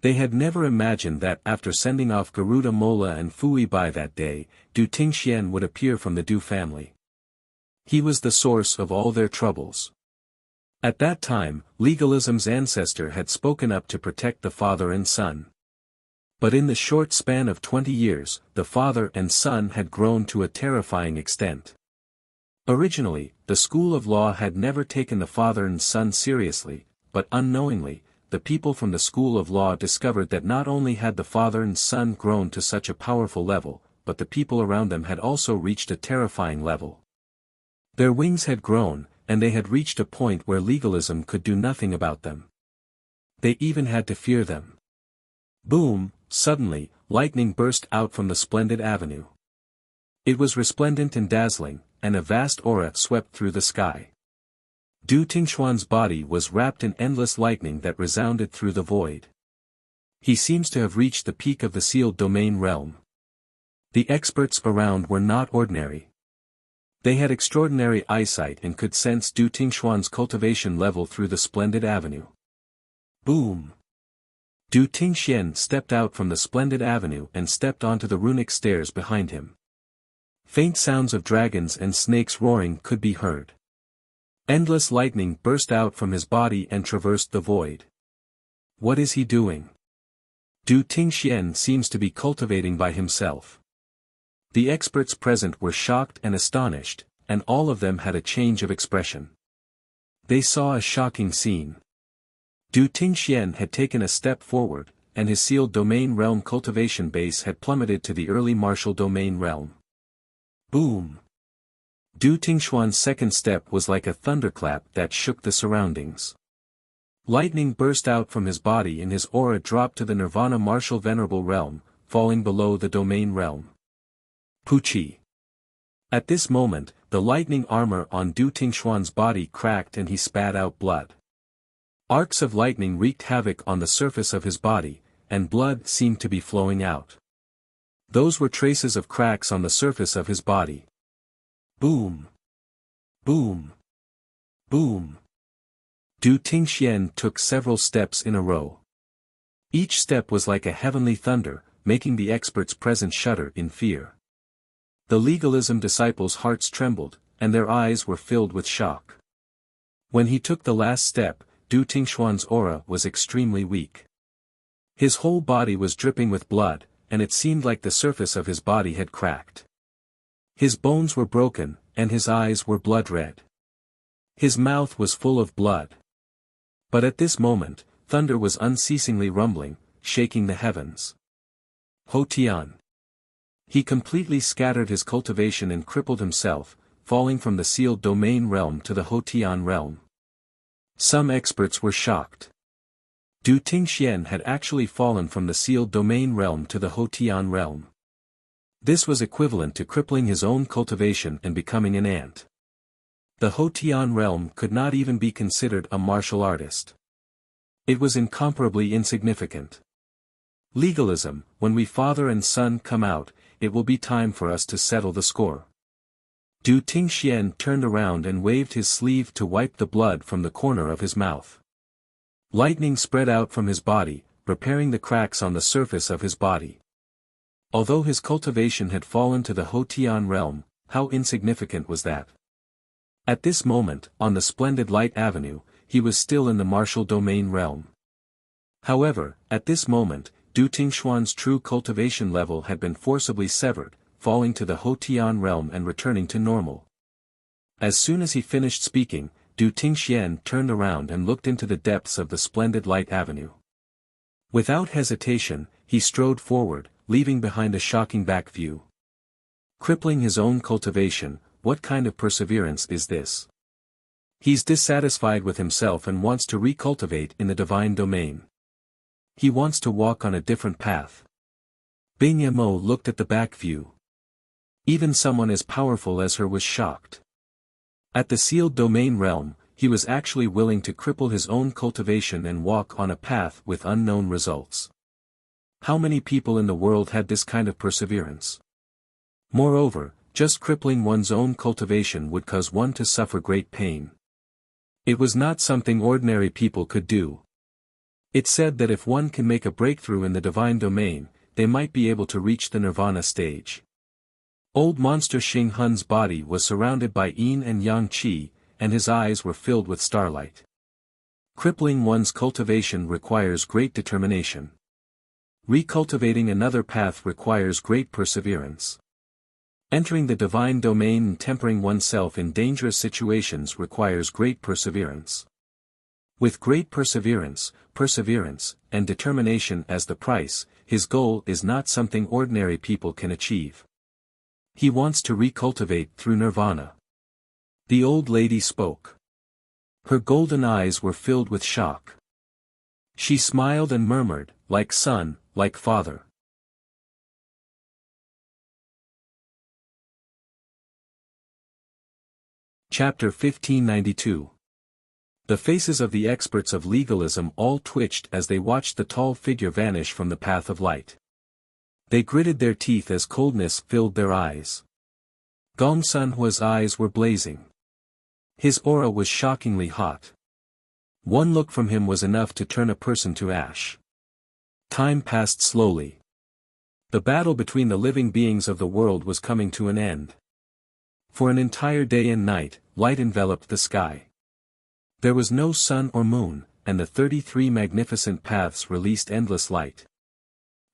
They had never imagined that after sending off Garuda Mola and Fui Bai that day, Du Tingxian would appear from the Du family. He was the source of all their troubles. At that time, legalism's ancestor had spoken up to protect the father and son. But in the short span of 20 years, the father and son had grown to a terrifying extent. Originally, the school of law had never taken the father and son seriously, but unknowingly, the people from the school of law discovered that not only had the father and son grown to such a powerful level, but the people around them had also reached a terrifying level. Their wings had grown, and they had reached a point where legalism could do nothing about them. They even had to fear them. Boom! Suddenly, lightning burst out from the splendid avenue. It was resplendent and dazzling, and a vast aura swept through the sky. Du Tingxuan's body was wrapped in endless lightning that resounded through the void. He seems to have reached the peak of the sealed domain realm. The experts around were not ordinary. They had extraordinary eyesight and could sense Du Tingxuan's cultivation level through the splendid avenue. Boom! Du Tingxian stepped out from the splendid avenue and stepped onto the runic stairs behind him. Faint sounds of dragons and snakes roaring could be heard. Endless lightning burst out from his body and traversed the void. What is he doing? Du Tingxian seems to be cultivating by himself. The experts present were shocked and astonished, and all of them had a change of expression. They saw a shocking scene. Du Tingxian had taken a step forward, and his sealed domain realm cultivation base had plummeted to the early martial domain realm. Boom! Du Tingxuan's second step was like a thunderclap that shook the surroundings. Lightning burst out from his body and his aura dropped to the nirvana martial venerable realm, falling below the domain realm. Puchi. At this moment, the lightning armor on Du Tingxuan's body cracked and he spat out blood. Arcs of lightning wreaked havoc on the surface of his body, and blood seemed to be flowing out. Those were traces of cracks on the surface of his body. Boom! Boom! Boom! Du Tingxian took several steps in a row. Each step was like a heavenly thunder, making the experts present shudder in fear. The legalism disciples' hearts trembled, and their eyes were filled with shock. When he took the last step, Du Tingxuan's aura was extremely weak. His whole body was dripping with blood, and it seemed like the surface of his body had cracked. His bones were broken, and his eyes were blood red. His mouth was full of blood. But at this moment, thunder was unceasingly rumbling, shaking the heavens. Ho Tian. He completely scattered his cultivation and crippled himself, falling from the sealed domain realm to the Ho Tian realm. Some experts were shocked. Du Tingxian had actually fallen from the sealed domain realm to the Ho Tian realm. This was equivalent to crippling his own cultivation and becoming an ant. The Ho Tian realm could not even be considered a martial artist. It was incomparably insignificant. Legalism, when we father and son come out, it will be time for us to settle the score. Du Tingxian turned around and waved his sleeve to wipe the blood from the corner of his mouth. Lightning spread out from his body, repairing the cracks on the surface of his body. Although his cultivation had fallen to the Ho Tian realm, how insignificant was that? At this moment, on the splendid light avenue, he was still in the martial domain realm. However, at this moment, Du Tingxuan's true cultivation level had been forcibly severed, falling to the Ho Tian realm and returning to normal. As soon as he finished speaking, Du Tingxian turned around and looked into the depths of the splendid light avenue. Without hesitation, he strode forward, leaving behind a shocking back view. Crippling his own cultivation, what kind of perseverance is this? He's dissatisfied with himself and wants to recultivate in the divine domain. He wants to walk on a different path. Bing Yamo looked at the back view. Even someone as powerful as her was shocked. At the sealed domain realm, he was actually willing to cripple his own cultivation and walk on a path with unknown results. How many people in the world had this kind of perseverance? Moreover, just crippling one's own cultivation would cause one to suffer great pain. It was not something ordinary people could do. It said that if one can make a breakthrough in the divine domain, they might be able to reach the nirvana stage. Old monster Xing Hun's body was surrounded by yin and yang qi, and his eyes were filled with starlight. Crippling one's cultivation requires great determination. Recultivating another path requires great perseverance. Entering the divine domain and tempering oneself in dangerous situations requires great perseverance. With great perseverance, and determination as the price, his goal is not something ordinary people can achieve. He wants to recultivate through nirvana. The old lady spoke. Her golden eyes were filled with shock. She smiled and murmured, like son, like father. Chapter 1592. The faces of the experts of legalism all twitched as they watched the tall figure vanish from the path of light. They gritted their teeth as coldness filled their eyes. Gong Sunhua's eyes were blazing. His aura was shockingly hot. One look from him was enough to turn a person to ash. Time passed slowly. The battle between the living beings of the world was coming to an end. For an entire day and night, light enveloped the sky. There was no sun or moon, and the 33 magnificent paths released endless light.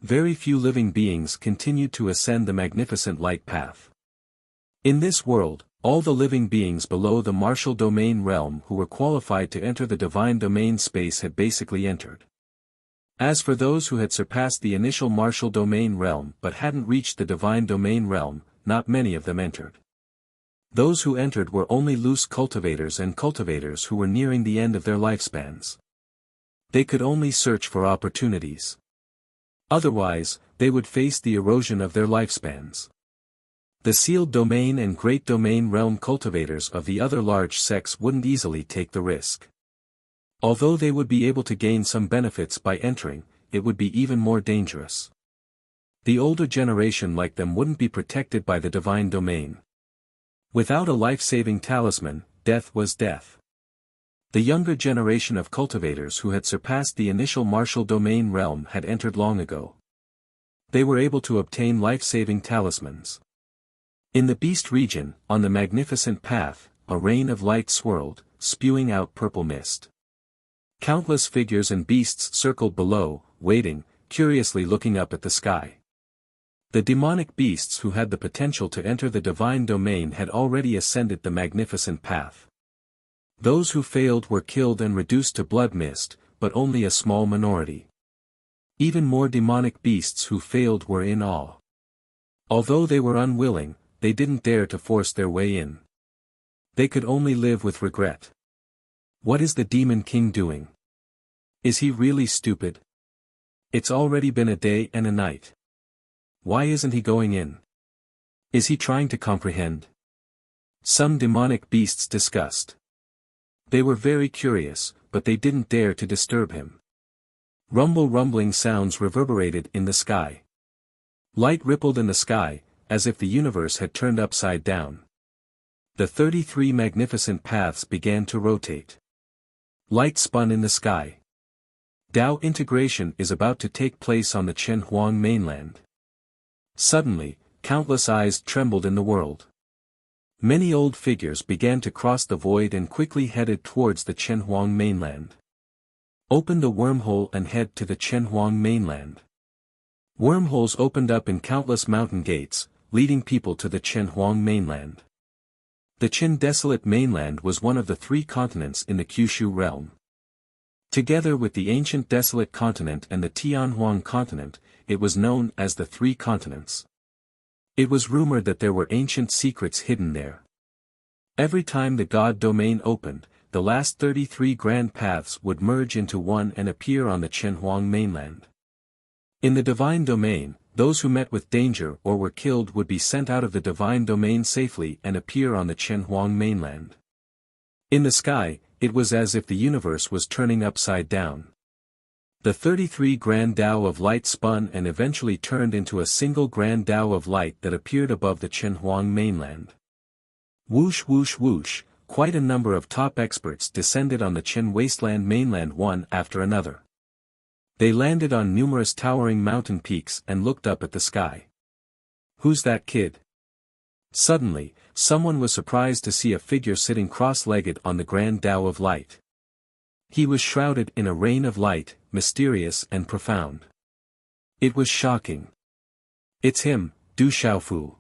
Very few living beings continued to ascend the magnificent light path. In this world, all the living beings below the martial domain realm who were qualified to enter the divine domain space had basically entered. As for those who had surpassed the initial martial domain realm but hadn't reached the divine domain realm, not many of them entered. Those who entered were only loose cultivators and cultivators who were nearing the end of their lifespans. They could only search for opportunities. Otherwise, they would face the erosion of their lifespans. The sealed domain and great domain realm cultivators of the other large sects wouldn't easily take the risk. Although they would be able to gain some benefits by entering, it would be even more dangerous. The older generation like them wouldn't be protected by the divine domain. Without a life-saving talisman, death was death. The younger generation of cultivators who had surpassed the initial martial domain realm had entered long ago. They were able to obtain life-saving talismans. In the beast region, on the magnificent path, a rain of light swirled, spewing out purple mist. Countless figures and beasts circled below, waiting, curiously looking up at the sky. The demonic beasts who had the potential to enter the divine domain had already ascended the magnificent path. Those who failed were killed and reduced to blood mist, but only a small minority. Even more demonic beasts who failed were in awe. Although they were unwilling, they didn't dare to force their way in. They could only live with regret. What is the Demon King doing? Is he really stupid? It's already been a day and a night. Why isn't he going in? Is he trying to comprehend? Some demonic beasts discussed. They were very curious, but they didn't dare to disturb him. Rumbling sounds reverberated in the sky. Light rippled in the sky, as if the universe had turned upside down. The 33 magnificent paths began to rotate. Light spun in the sky. Dao integration is about to take place on the Chenhuang mainland. Suddenly, countless eyes trembled in the world. Many old figures began to cross the void and quickly headed towards the Chenhuang mainland. Open the wormhole and head to the Chenhuang mainland. Wormholes opened up in countless mountain gates, leading people to the Chenhuang mainland. The Qin desolate mainland was one of the 3 continents in the Kyushu realm. Together with the ancient desolate continent and the Tianhuang continent, it was known as the 3 continents. It was rumored that there were ancient secrets hidden there. Every time the God domain opened, the last 33 grand paths would merge into one and appear on the Chenhuang mainland. In the divine domain, those who met with danger or were killed would be sent out of the divine domain safely and appear on the Chenhuang mainland. In the sky, it was as if the universe was turning upside down. The 33 Grand Tao of Light spun and eventually turned into a single Grand Tao of Light that appeared above the Chenhuang mainland. Whoosh whoosh whoosh, quite a number of top experts descended on the Chen wasteland mainland one after another. They landed on numerous towering mountain peaks and looked up at the sky. Who's that kid? Suddenly, someone was surprised to see a figure sitting cross-legged on the Grand Tao of Light. He was shrouded in a rain of light, mysterious and profound. It was shocking. It's him, Du Xiaofu.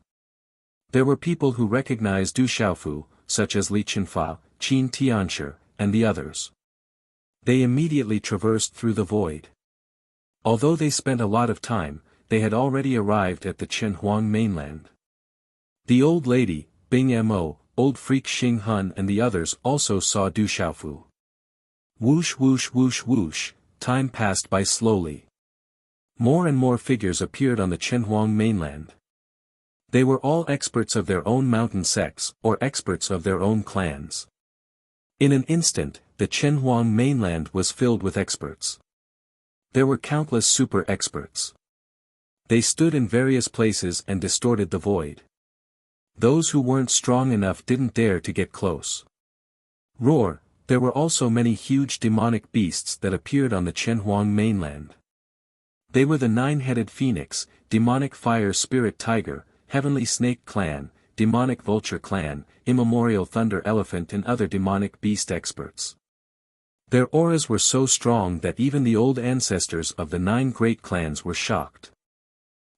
There were people who recognized Du Xiaofu, such as Li Qinfa, Qin Tianshi, and the others. They immediately traversed through the void. Although they spent a lot of time, they had already arrived at the Chenhuang mainland. The old lady, Bing Mo, old freak Xing Hun and the others also saw Du Xiaofu. Whoosh whoosh whoosh whoosh, time passed by slowly. More and more figures appeared on the Chenhuang mainland. They were all experts of their own mountain sects, or experts of their own clans. In an instant, the Chenhuang mainland was filled with experts. There were countless super experts. They stood in various places and distorted the void. Those who weren't strong enough didn't dare to get close. Roar, there were also many huge demonic beasts that appeared on the Chenhuang mainland. They were the nine-headed phoenix, demonic fire spirit tiger, heavenly snake clan, demonic vulture clan, immemorial thunder elephant and other demonic beast experts. Their auras were so strong that even the old ancestors of the 9 great clans were shocked.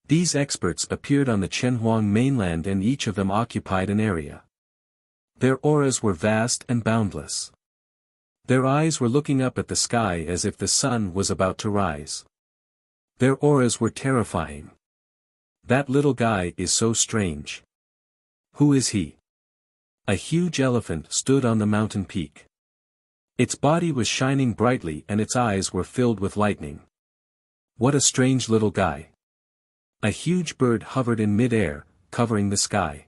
These experts appeared on the Chenhuang mainland and each of them occupied an area. Their auras were vast and boundless. Their eyes were looking up at the sky as if the sun was about to rise. Their auras were terrifying. That little guy is so strange. Who is he? A huge elephant stood on the mountain peak. Its body was shining brightly and its eyes were filled with lightning. What a strange little guy. A huge bird hovered in mid-air, covering the sky.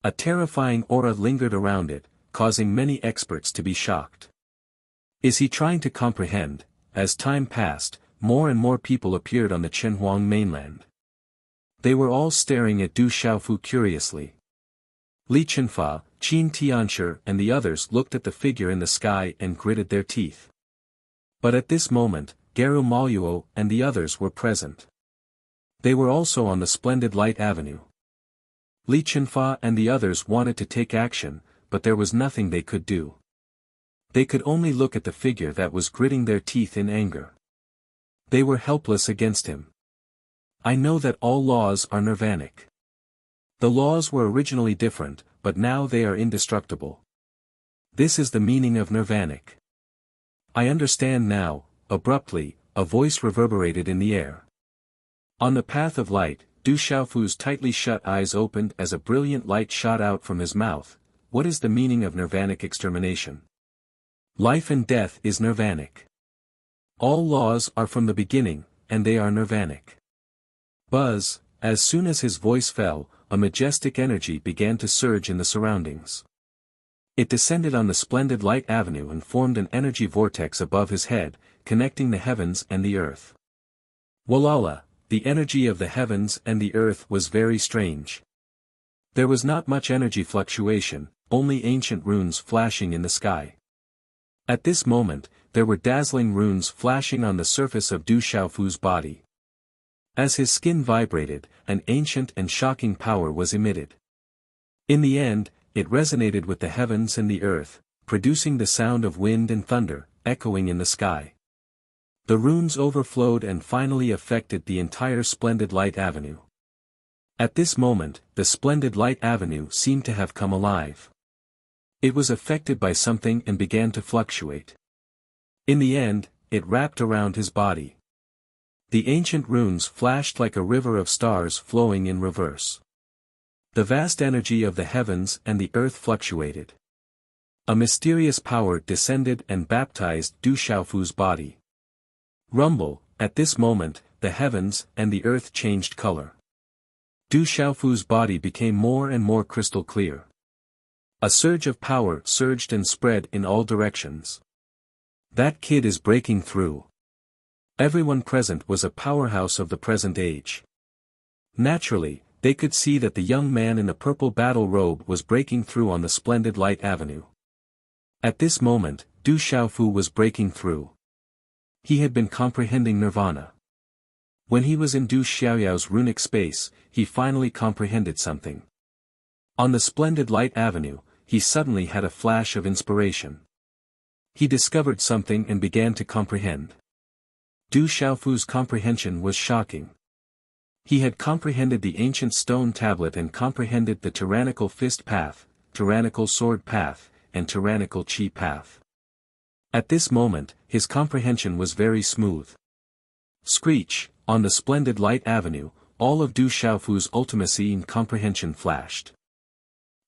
A terrifying aura lingered around it, causing many experts to be shocked. Is he trying to comprehend? As time passed, more and more people appeared on the Chenhuang mainland. They were all staring at Du Xiaofu curiously. Li Qinfa, Qin Tianshi and the others looked at the figure in the sky and gritted their teeth. But at this moment, Geru Maluo and the others were present. They were also on the splendid light avenue. Li Qinfa and the others wanted to take action, but there was nothing they could do. They could only look at the figure that was gritting their teeth in anger. They were helpless against him. I know that all laws are nirvanic. The laws were originally different, but now they are indestructible. This is the meaning of nirvanic. I understand now. Abruptly, a voice reverberated in the air. On the path of light, Du Xiaofu's tightly shut eyes opened as a brilliant light shot out from his mouth. What is the meaning of nirvanic extermination? Life and death is nirvanic. All laws are from the beginning, and they are nirvanic. Buzz, as soon as his voice fell, a majestic energy began to surge in the surroundings. It descended on the splendid light avenue and formed an energy vortex above his head, connecting the heavens and the earth. Walala, the energy of the heavens and the earth was very strange. There was not much energy fluctuation, only ancient runes flashing in the sky. At this moment, there were dazzling runes flashing on the surface of Du Xiaofu's body. As his skin vibrated, an ancient and shocking power was emitted. In the end, it resonated with the heavens and the earth, producing the sound of wind and thunder, echoing in the sky. The runes overflowed and finally affected the entire splendid light avenue. At this moment, the splendid light avenue seemed to have come alive. It was affected by something and began to fluctuate. In the end, it wrapped around his body. The ancient runes flashed like a river of stars flowing in reverse. The vast energy of the heavens and the earth fluctuated. A mysterious power descended and baptized Du Xiaofu's body. Rumble, at this moment, the heavens and the earth changed color. Du Xiaofu's body became more and more crystal clear. A surge of power surged and spread in all directions. That kid is breaking through. Everyone present was a powerhouse of the present age. Naturally, they could see that the young man in the purple battle robe was breaking through on the splendid light avenue. At this moment, Du Xiaofu was breaking through. He had been comprehending nirvana. When he was in Du Xiaoyao's runic space, he finally comprehended something. On the splendid light avenue, he suddenly had a flash of inspiration. He discovered something and began to comprehend. Du Xiaofu's comprehension was shocking. He had comprehended the ancient stone tablet and comprehended the tyrannical fist path, tyrannical sword path, and tyrannical chi path. At this moment, his comprehension was very smooth. Screech, on the splendid light avenue, all of Du Xiaofu's ultimacy and comprehension flashed.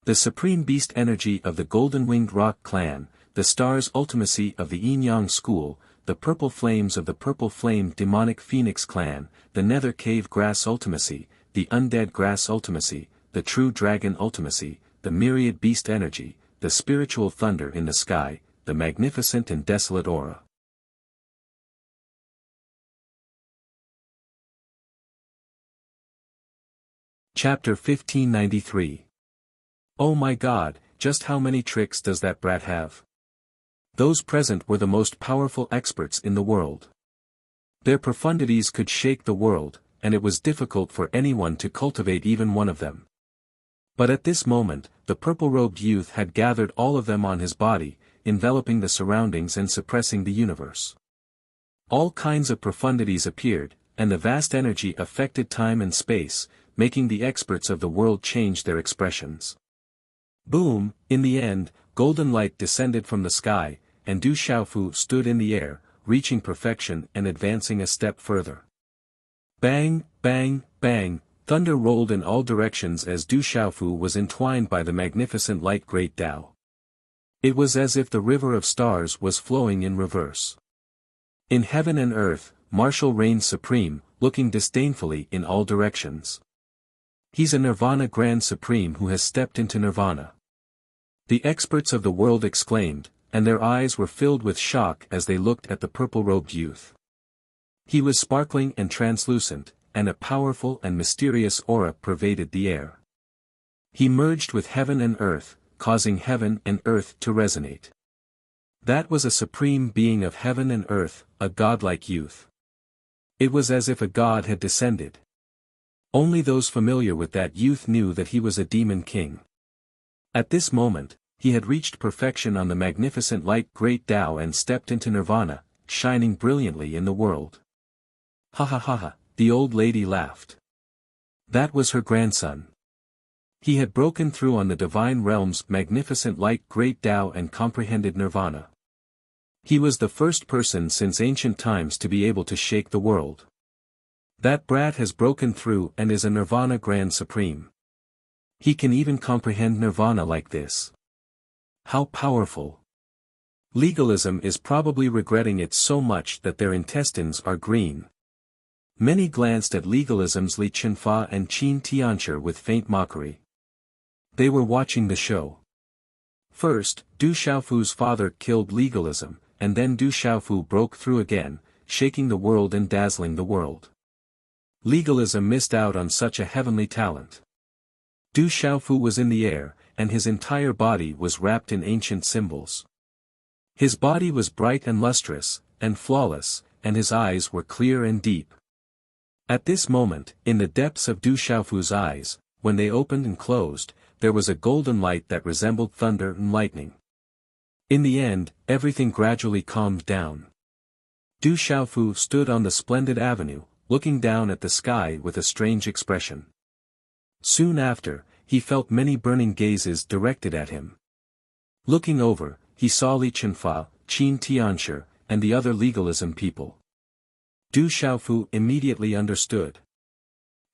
The supreme beast energy of the golden-winged rock clan, the star's ultimacy of the Yin-Yang school, the purple flames of the purple-flamed demonic phoenix clan, the nether cave grass ultimacy, the undead grass ultimacy, the true dragon ultimacy, the myriad beast energy, the spiritual thunder in the sky, the magnificent and desolate aura. Chapter 1593. Oh my God, just how many tricks does that brat have? Those present were the most powerful experts in the world. Their profundities could shake the world, and it was difficult for anyone to cultivate even one of them. But at this moment, the purple-robed youth had gathered all of them on his body, enveloping the surroundings and suppressing the universe. All kinds of profundities appeared, and the vast energy affected time and space, making the experts of the world change their expressions. Boom, in the end, golden light descended from the sky, and Du Xiaofu stood in the air, reaching perfection and advancing a step further. Bang, bang, bang, thunder rolled in all directions as Du Xiaofu was entwined by the magnificent light great Tao. It was as if the river of stars was flowing in reverse. In heaven and earth, Marshall reigned supreme, looking disdainfully in all directions. He's a Nirvana Grand Supreme who has stepped into Nirvana. The experts of the world exclaimed, and their eyes were filled with shock as they looked at the purple-robed youth. He was sparkling and translucent, and a powerful and mysterious aura pervaded the air. He merged with heaven and earth, causing heaven and earth to resonate. That was a supreme being of heaven and earth, a godlike youth. It was as if a god had descended. Only those familiar with that youth knew that he was a demon king. At this moment, he had reached perfection on the magnificent light great Tao and stepped into nirvana, shining brilliantly in the world. Ha ha ha ha, the old lady laughed. That was her grandson. He had broken through on the divine realm's magnificent light great Tao and comprehended nirvana. He was the first person since ancient times to be able to shake the world. That brat has broken through and is a Nirvana Grand Supreme. He can even comprehend nirvana like this. How powerful! Legalism is probably regretting it so much that their intestines are green. Many glanced at legalism's Li Chenfa and Qin Tianchi with faint mockery. They were watching the show. First, Du Xiaofu's father killed legalism, and then Du Xiaofu broke through again, shaking the world and dazzling the world. Legalism missed out on such a heavenly talent. Du Xiaofu was in the air, and his entire body was wrapped in ancient symbols. His body was bright and lustrous, and flawless, and his eyes were clear and deep. At this moment, in the depths of Du Xiaofu's eyes, when they opened and closed, there was a golden light that resembled thunder and lightning. In the end, everything gradually calmed down. Du Xiaofu stood on the splendid avenue, looking down at the sky with a strange expression. Soon after, he felt many burning gazes directed at him. Looking over, he saw Li Chenfa, Qin Tianchi, and the other legalism people. Du Xiaofu immediately understood.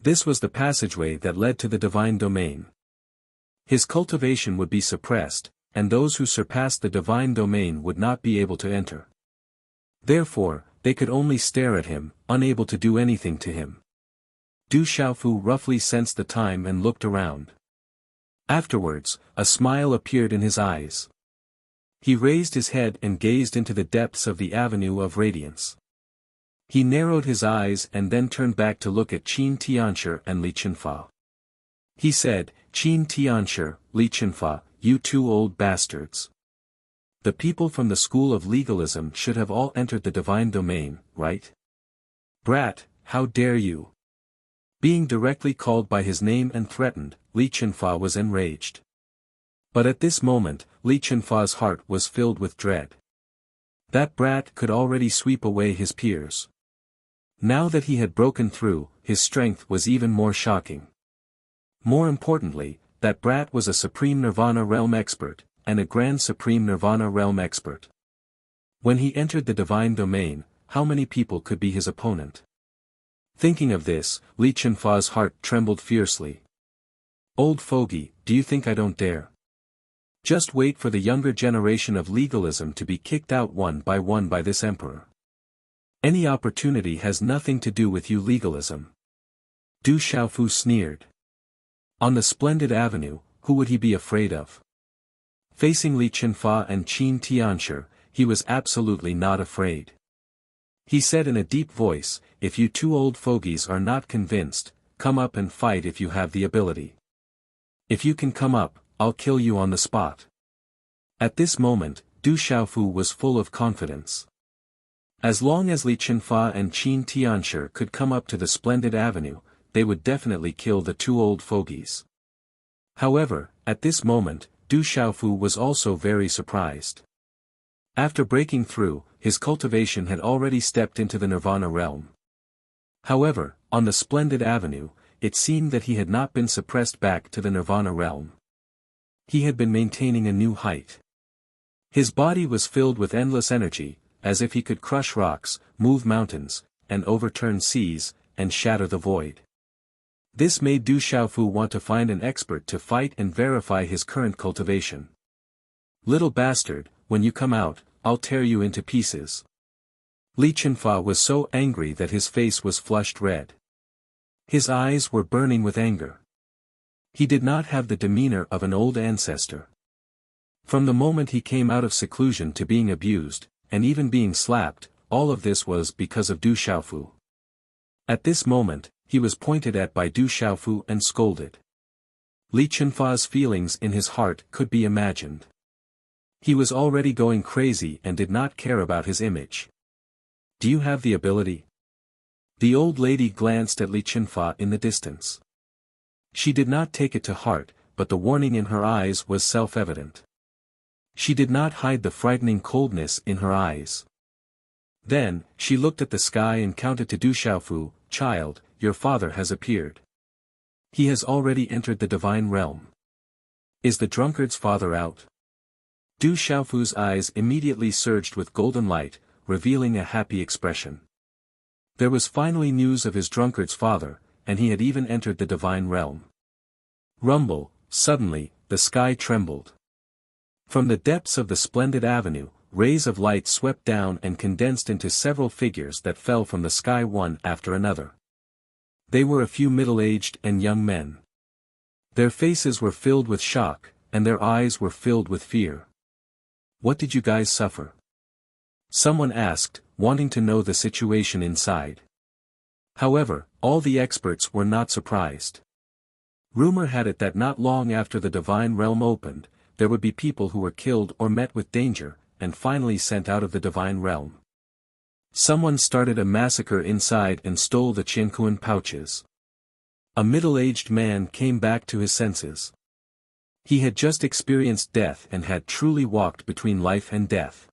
This was the passageway that led to the divine domain. His cultivation would be suppressed, and those who surpassed the divine domain would not be able to enter. Therefore, they could only stare at him, unable to do anything to him. Du Xiaofu roughly sensed the time and looked around. Afterwards, a smile appeared in his eyes. He raised his head and gazed into the depths of the avenue of radiance. He narrowed his eyes and then turned back to look at Qin Tianshi and Li Chenfa. He said, "Qin Tianshi, Li Chenfa, you two old bastards. The people from the school of legalism should have all entered the divine domain, right? Brat, how dare you?" Being directly called by his name and threatened, Li Chenfa was enraged. But at this moment, Li Chenfa's heart was filled with dread. That brat could already sweep away his peers. Now that he had broken through, his strength was even more shocking. More importantly, that brat was a Supreme Nirvana Realm expert, and a Grand Supreme Nirvana Realm expert. When he entered the divine domain, how many people could be his opponent? Thinking of this, Li Chenfa's heart trembled fiercely. "Old fogey, do you think I don't dare? Just wait for the younger generation of legalism to be kicked out one by this emperor. Any opportunity has nothing to do with you legalism." Du Xiaofu sneered. On the splendid avenue, who would he be afraid of? Facing Li Chenfa and Qin Tianshi, he was absolutely not afraid. He said in a deep voice, "If you two old fogies are not convinced, come up and fight if you have the ability. If you can come up, I'll kill you on the spot." At this moment, Du Xiaofu was full of confidence. As long as Li Chenfa and Qin Tianshi could come up to the splendid avenue, they would definitely kill the two old fogies. However, at this moment, Du Xiaofu was also very surprised. After breaking through, his cultivation had already stepped into the Nirvana realm. However, on the splendid avenue, it seemed that he had not been suppressed back to the Nirvana realm. He had been maintaining a new height. His body was filled with endless energy, as if he could crush rocks, move mountains, and overturn seas, and shatter the void. This made Du Xiaofu want to find an expert to fight and verify his current cultivation. "Little bastard, when you come out, I'll tear you into pieces." Li Chenfa was so angry that his face was flushed red. His eyes were burning with anger. He did not have the demeanor of an old ancestor. From the moment he came out of seclusion to being abused, and even being slapped, all of this was because of Du Xiaofu. At this moment, he was pointed at by Du Xiaofu and scolded. Li Chenfa's feelings in his heart could be imagined. He was already going crazy and did not care about his image. "Do you have the ability?" The old lady glanced at Li Chenfa in the distance. She did not take it to heart, but the warning in her eyes was self-evident. She did not hide the frightening coldness in her eyes. Then, she looked at the sky and counted to Du Xiaofu, "Child, your father has appeared. He has already entered the divine realm. Is the drunkard's father out?" Du Xiaofu's eyes immediately surged with golden light, revealing a happy expression. There was finally news of his drunkard's father, and he had even entered the divine realm. Rumble, suddenly, the sky trembled. From the depths of the splendid avenue, rays of light swept down and condensed into several figures that fell from the sky one after another. They were a few middle-aged and young men. Their faces were filled with shock, and their eyes were filled with fear. "What did you guys suffer?" someone asked, wanting to know the situation inside. However, all the experts were not surprised. Rumor had it that not long after the divine realm opened, there would be people who were killed or met with danger, and finally sent out of the divine realm. Someone started a massacre inside and stole the Qiankuan pouches. A middle-aged man came back to his senses. He had just experienced death and had truly walked between life and death.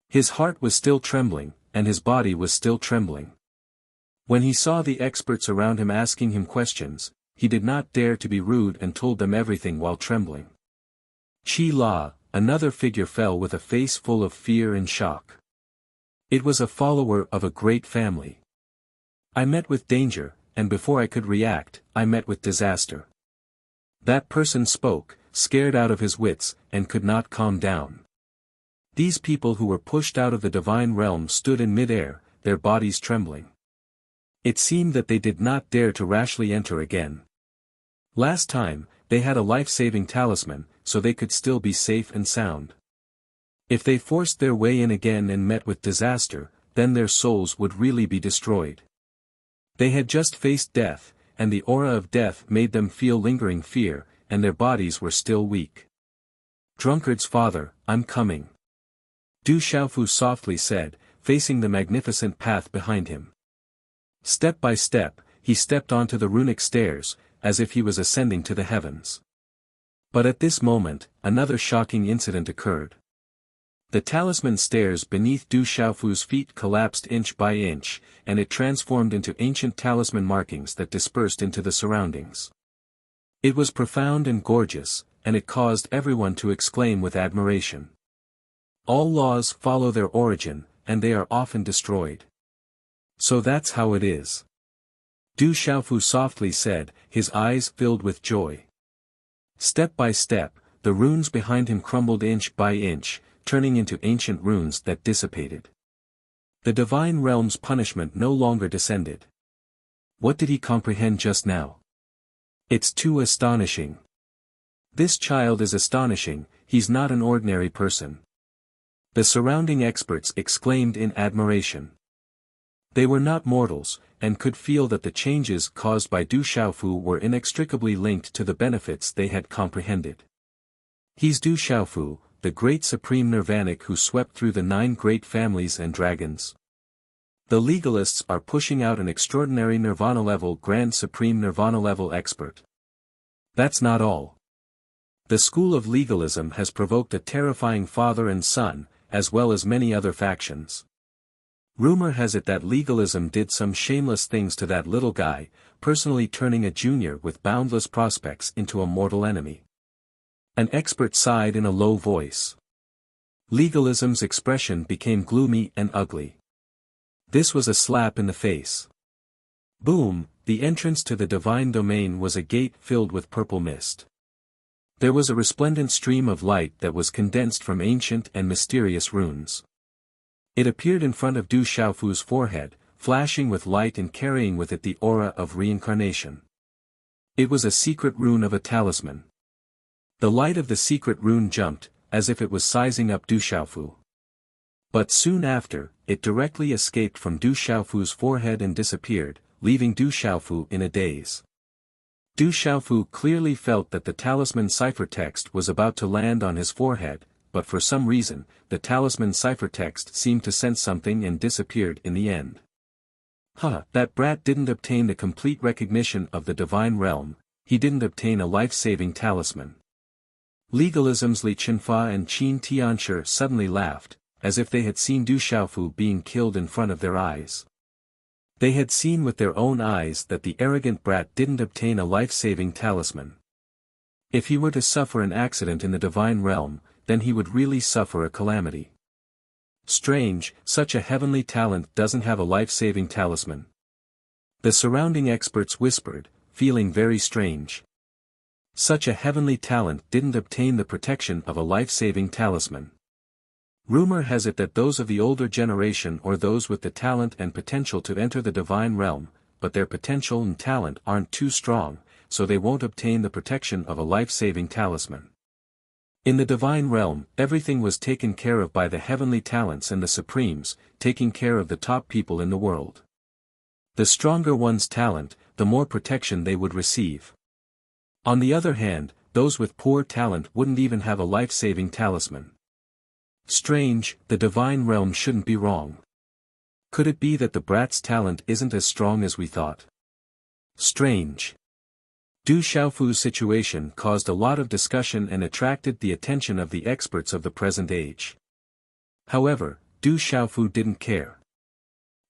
His heart was still trembling, and his body was still trembling. When he saw the experts around him asking him questions, he did not dare to be rude and told them everything while trembling. Qi La, another figure, fell with a face full of fear and shock. It was a follower of a great family. "I met with danger, and before I could react, I met with disaster." That person spoke, scared out of his wits, and could not calm down. These people who were pushed out of the divine realm stood in mid-air, their bodies trembling. It seemed that they did not dare to rashly enter again. Last time, they had a life-saving talisman, so they could still be safe and sound. If they forced their way in again and met with disaster, then their souls would really be destroyed. They had just faced death, and the aura of death made them feel lingering fear, and their bodies were still weak. "Drunkard's father, I'm coming," Du Xiaofu softly said, facing the magnificent path behind him. Step by step, he stepped onto the runic stairs, as if he was ascending to the heavens. But at this moment, another shocking incident occurred. The talisman stairs beneath Du Xiaofu's feet collapsed inch by inch, and it transformed into ancient talisman markings that dispersed into the surroundings. It was profound and gorgeous, and it caused everyone to exclaim with admiration. All laws follow their origin, and they are often destroyed. So that's how it is. Du Xiaofu softly said, his eyes filled with joy. Step by step, the runes behind him crumbled inch by inch, turning into ancient runes that dissipated. The divine realm's punishment no longer descended. What did he comprehend just now? It's too astonishing. This child is astonishing, he's not an ordinary person. The surrounding experts exclaimed in admiration. They were not mortals, and could feel that the changes caused by Du Xiaofu were inextricably linked to the benefits they had comprehended. He's Du Xiaofu, the great supreme nirvanic who swept through the 9 great families and dragons. The legalists are pushing out an extraordinary nirvana-level grand supreme nirvana-level expert. That's not all. The school of legalism has provoked a terrifying father and son, as well as many other factions. Rumor has it that legalism did some shameless things to that little guy, personally turning a junior with boundless prospects into a mortal enemy. An expert sighed in a low voice. Legalism's expression became gloomy and ugly. This was a slap in the face. Boom, the entrance to the divine domain was a gate filled with purple mist. There was a resplendent stream of light that was condensed from ancient and mysterious runes. It appeared in front of Du Xiaofu's forehead, flashing with light and carrying with it the aura of reincarnation. It was a secret rune of a talisman. The light of the secret rune jumped, as if it was sizing up Du Xiaofu. But soon after, it directly escaped from Du Xiaofu's forehead and disappeared, leaving Du Xiaofu in a daze. Du Xiaofu clearly felt that the talisman ciphertext was about to land on his forehead, but for some reason, the talisman ciphertext seemed to sense something and disappeared in the end. That brat didn't obtain the complete recognition of the divine realm, he didn't obtain a life-saving talisman. Legalism's Li Chenfa and Qin Tianshi suddenly laughed, as if they had seen Du Xiaofu being killed in front of their eyes. They had seen with their own eyes that the arrogant brat didn't obtain a life-saving talisman. If he were to suffer an accident in the divine realm, then he would really suffer a calamity. Strange, such a heavenly talent doesn't have a life-saving talisman. The surrounding experts whispered, feeling very strange. Such a heavenly talent didn't obtain the protection of a life-saving talisman. Rumor has it that those of the older generation or those with the talent and potential to enter the divine realm, but their potential and talent aren't too strong, so they won't obtain the protection of a life-saving talisman. In the divine realm, everything was taken care of by the heavenly talents and the supremes, taking care of the top people in the world. The stronger one's talent, the more protection they would receive. On the other hand, those with poor talent wouldn't even have a life-saving talisman. Strange, the divine realm shouldn't be wrong. Could it be that the brat's talent isn't as strong as we thought? Strange. Du Xiaofu's situation caused a lot of discussion and attracted the attention of the experts of the present age. However, Du Xiaofu didn't care.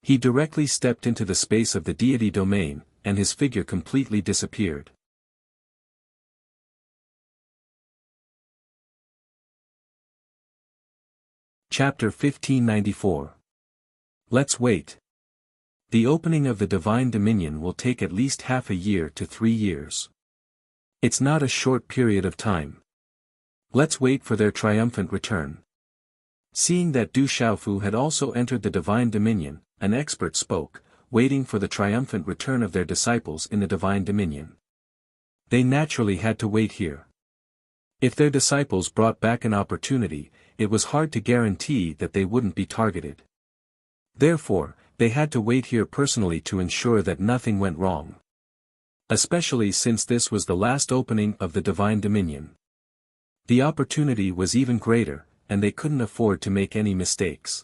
He directly stepped into the space of the deity domain, and his figure completely disappeared. Chapter 1594. Let's wait. The opening of the Divine Dominion will take at least half a year to 3 years. It's not a short period of time. Let's wait for their triumphant return. Seeing that Du Xiaofu had also entered the Divine Dominion, an expert spoke, waiting for the triumphant return of their disciples in the Divine Dominion. They naturally had to wait here. If their disciples brought back an opportunity, it was hard to guarantee that they wouldn't be targeted. Therefore, they had to wait here personally to ensure that nothing went wrong. Especially since this was the last opening of the Divine Dominion. The opportunity was even greater, and they couldn't afford to make any mistakes.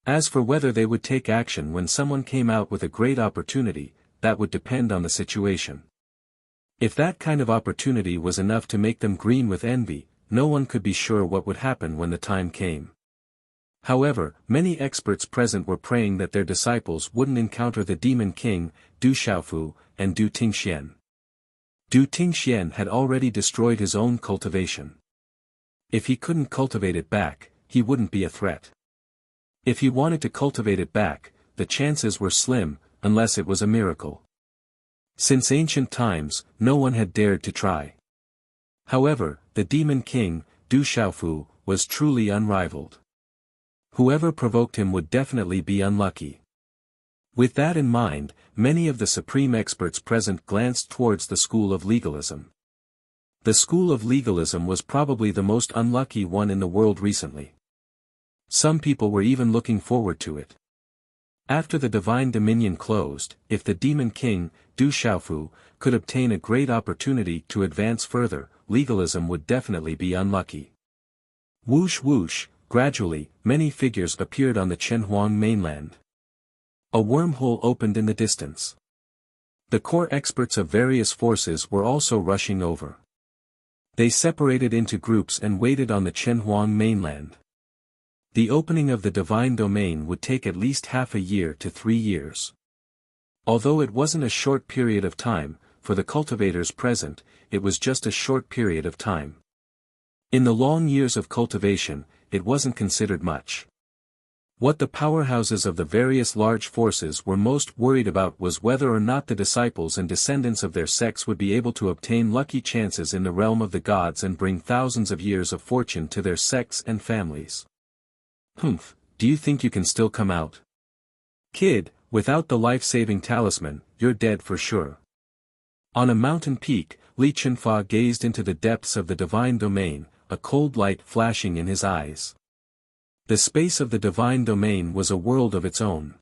As for whether they would take action when someone came out with a great opportunity, that would depend on the situation. If that kind of opportunity was enough to make them green with envy, no one could be sure what would happen when the time came. However, many experts present were praying that their disciples wouldn't encounter the demon king, Du Xiaofu, and Du Tingxian. Du Tingxian had already destroyed his own cultivation. If he couldn't cultivate it back, he wouldn't be a threat. If he wanted to cultivate it back, the chances were slim, unless it was a miracle. Since ancient times, no one had dared to try. However, the demon king, Du Xiaofu, was truly unrivaled. Whoever provoked him would definitely be unlucky. With that in mind, many of the supreme experts present glanced towards the school of legalism. The school of legalism was probably the most unlucky one in the world recently. Some people were even looking forward to it. After the Divine Dominion closed, if the Demon King, Du Xiaofu, could obtain a great opportunity to advance further, legalism would definitely be unlucky. Whoosh whoosh, gradually, many figures appeared on the Chenhuang mainland. A wormhole opened in the distance. The core experts of various forces were also rushing over. They separated into groups and waited on the Chenhuang mainland. The opening of the divine domain would take at least half a year to 3 years. Although it wasn't a short period of time, for the cultivators present, it was just a short period of time. In the long years of cultivation, it wasn't considered much. What the powerhouses of the various large forces were most worried about was whether or not the disciples and descendants of their sects would be able to obtain lucky chances in the realm of the gods and bring thousands of years of fortune to their sects and families. Humph, do you think you can still come out? Kid, without the life-saving talisman, you're dead for sure. On a mountain peak, Li Chenfa gazed into the depths of the divine domain, a cold light flashing in his eyes. The space of the divine domain was a world of its own.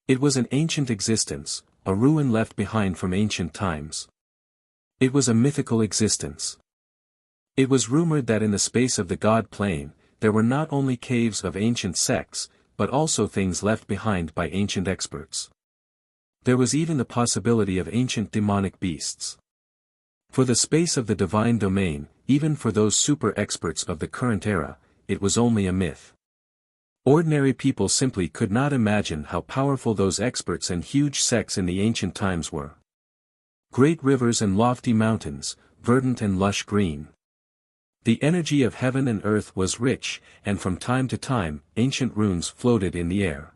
It was an ancient existence, a ruin left behind from ancient times. It was a mythical existence. It was rumored that in the space of the God plane, there were not only caves of ancient sects, but also things left behind by ancient experts. There was even the possibility of ancient demonic beasts. For the space of the divine domain, even for those super experts of the current era, it was only a myth. Ordinary people simply could not imagine how powerful those experts and huge sects in the ancient times were. Great rivers and lofty mountains, verdant and lush green. The energy of heaven and earth was rich, and from time to time, ancient runes floated in the air.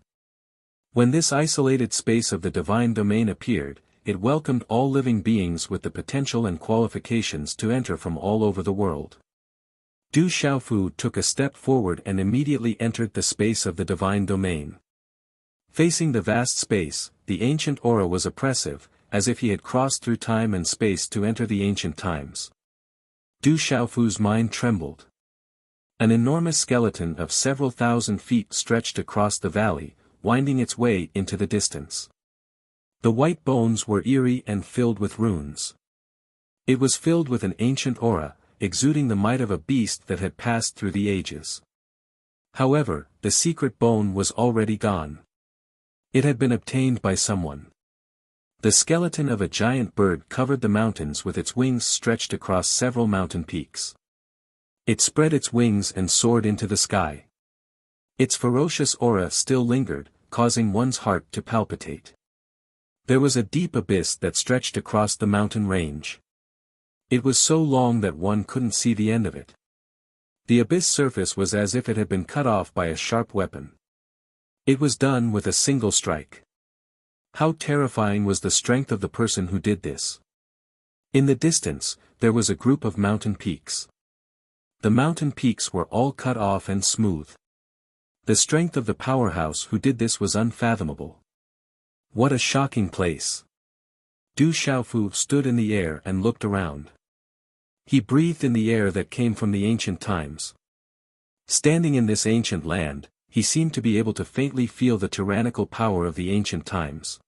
When this isolated space of the divine domain appeared, it welcomed all living beings with the potential and qualifications to enter from all over the world. Du Xiaofu took a step forward and immediately entered the space of the divine domain. Facing the vast space, the ancient aura was oppressive, as if he had crossed through time and space to enter the ancient times. Du Xiaofu's mind trembled. An enormous skeleton of several thousand feet stretched across the valley, winding its way into the distance. The white bones were eerie and filled with runes. It was filled with an ancient aura, exuding the might of a beast that had passed through the ages. However, the secret bone was already gone. It had been obtained by someone. The skeleton of a giant bird covered the mountains with its wings stretched across several mountain peaks. It spread its wings and soared into the sky. Its ferocious aura still lingered, causing one's heart to palpitate. There was a deep abyss that stretched across the mountain range. It was so long that one couldn't see the end of it. The abyss surface was as if it had been cut off by a sharp weapon. It was done with a single strike. How terrifying was the strength of the person who did this. In the distance, there was a group of mountain peaks. The mountain peaks were all cut off and smooth. The strength of the powerhouse who did this was unfathomable. What a shocking place. Du Xiaofu stood in the air and looked around. He breathed in the air that came from the ancient times. Standing in this ancient land, he seemed to be able to faintly feel the tyrannical power of the ancient times.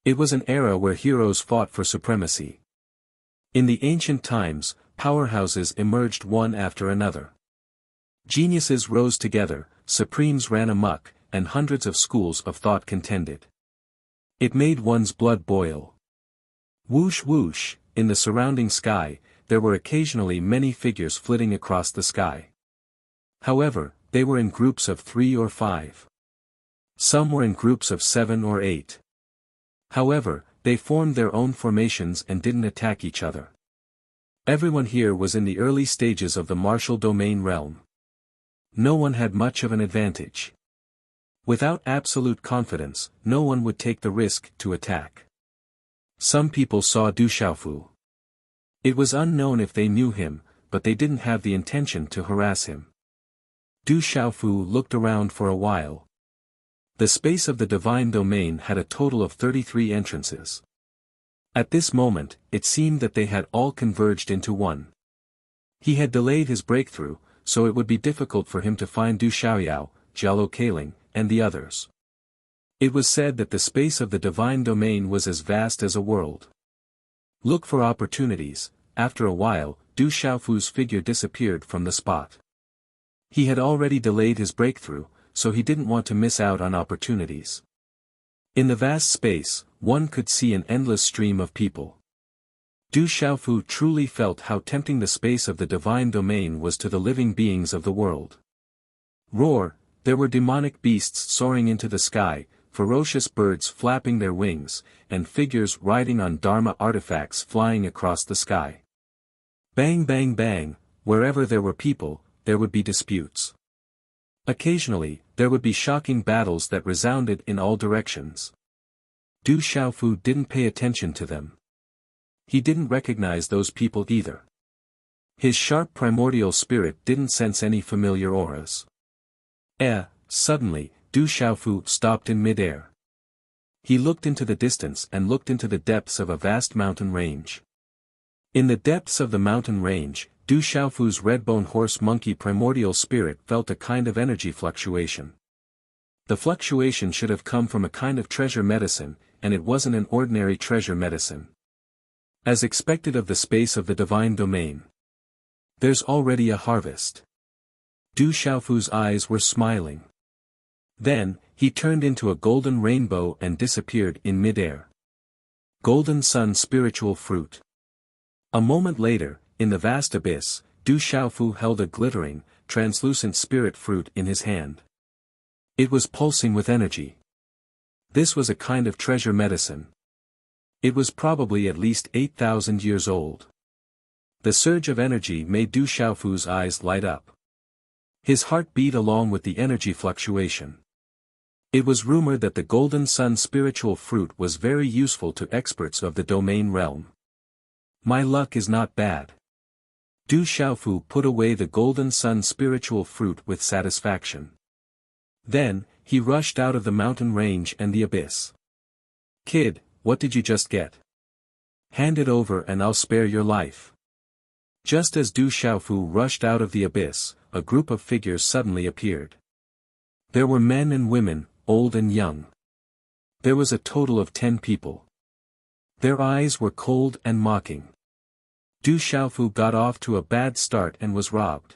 It was an era where heroes fought for supremacy. In the ancient times, powerhouses emerged one after another. Geniuses rose together, supremes ran amok, and hundreds of schools of thought contended. It made one's blood boil. Whoosh whoosh, in the surrounding sky, there were occasionally many figures flitting across the sky. However, they were in groups of 3 or 5. Some were in groups of 7 or 8. However, they formed their own formations and didn't attack each other. Everyone here was in the early stages of the martial domain realm. No one had much of an advantage. Without absolute confidence, no one would take the risk to attack. Some people saw Du Xiaofu. It was unknown if they knew him, but they didn't have the intention to harass him. Du Xiaofu looked around for a while. The space of the divine domain had a total of 33 entrances. At this moment, it seemed that they had all converged into one. He had delayed his breakthrough, so it would be difficult for him to find Du Xiaoyao, Jialo Kaling, and the others. It was said that the space of the divine domain was as vast as a world. Look for opportunities. After a while, Du Xiaofu's figure disappeared from the spot. He had already delayed his breakthrough, so he didn't want to miss out on opportunities. In the vast space, one could see an endless stream of people. Du Xiaofu truly felt how tempting the space of the divine domain was to the living beings of the world. Roar! There were demonic beasts soaring into the sky, ferocious birds flapping their wings, and figures riding on Dharma artifacts flying across the sky. Bang bang bang, wherever there were people, there would be disputes. Occasionally, there would be shocking battles that resounded in all directions. Du Xiaofu didn't pay attention to them. He didn't recognize those people either. His sharp primordial spirit didn't sense any familiar auras. Suddenly, Du Xiaofu stopped in midair. He looked into the distance and looked into the depths of a vast mountain range. In the depths of the mountain range, Du Xiaofu's redbone horse monkey primordial spirit felt a kind of energy fluctuation. The fluctuation should have come from a kind of treasure medicine, and it wasn't an ordinary treasure medicine. As expected of the space of the divine domain. There's already a harvest. Du Xiaofu's eyes were smiling. Then, he turned into a golden rainbow and disappeared in midair. Golden Sun spiritual fruit. A moment later, in the vast abyss, Du Xiaofu held a glittering, translucent spirit fruit in his hand. It was pulsing with energy. This was a kind of treasure medicine. It was probably at least 8,000 years old. The surge of energy made Du Xiaofu's eyes light up. His heart beat along with the energy fluctuation. It was rumored that the Golden Sun spiritual fruit was very useful to experts of the domain realm. My luck is not bad. Du Xiaofu put away the Golden Sun spiritual fruit with satisfaction. Then, he rushed out of the mountain range and the abyss. Kid, what did you just get? Hand it over and I'll spare your life. Just as Du Xiaofu rushed out of the abyss, a group of figures suddenly appeared. There were men and women, old and young. There was a total of 10 people. Their eyes were cold and mocking. Du Xiaofu got off to a bad start and was robbed.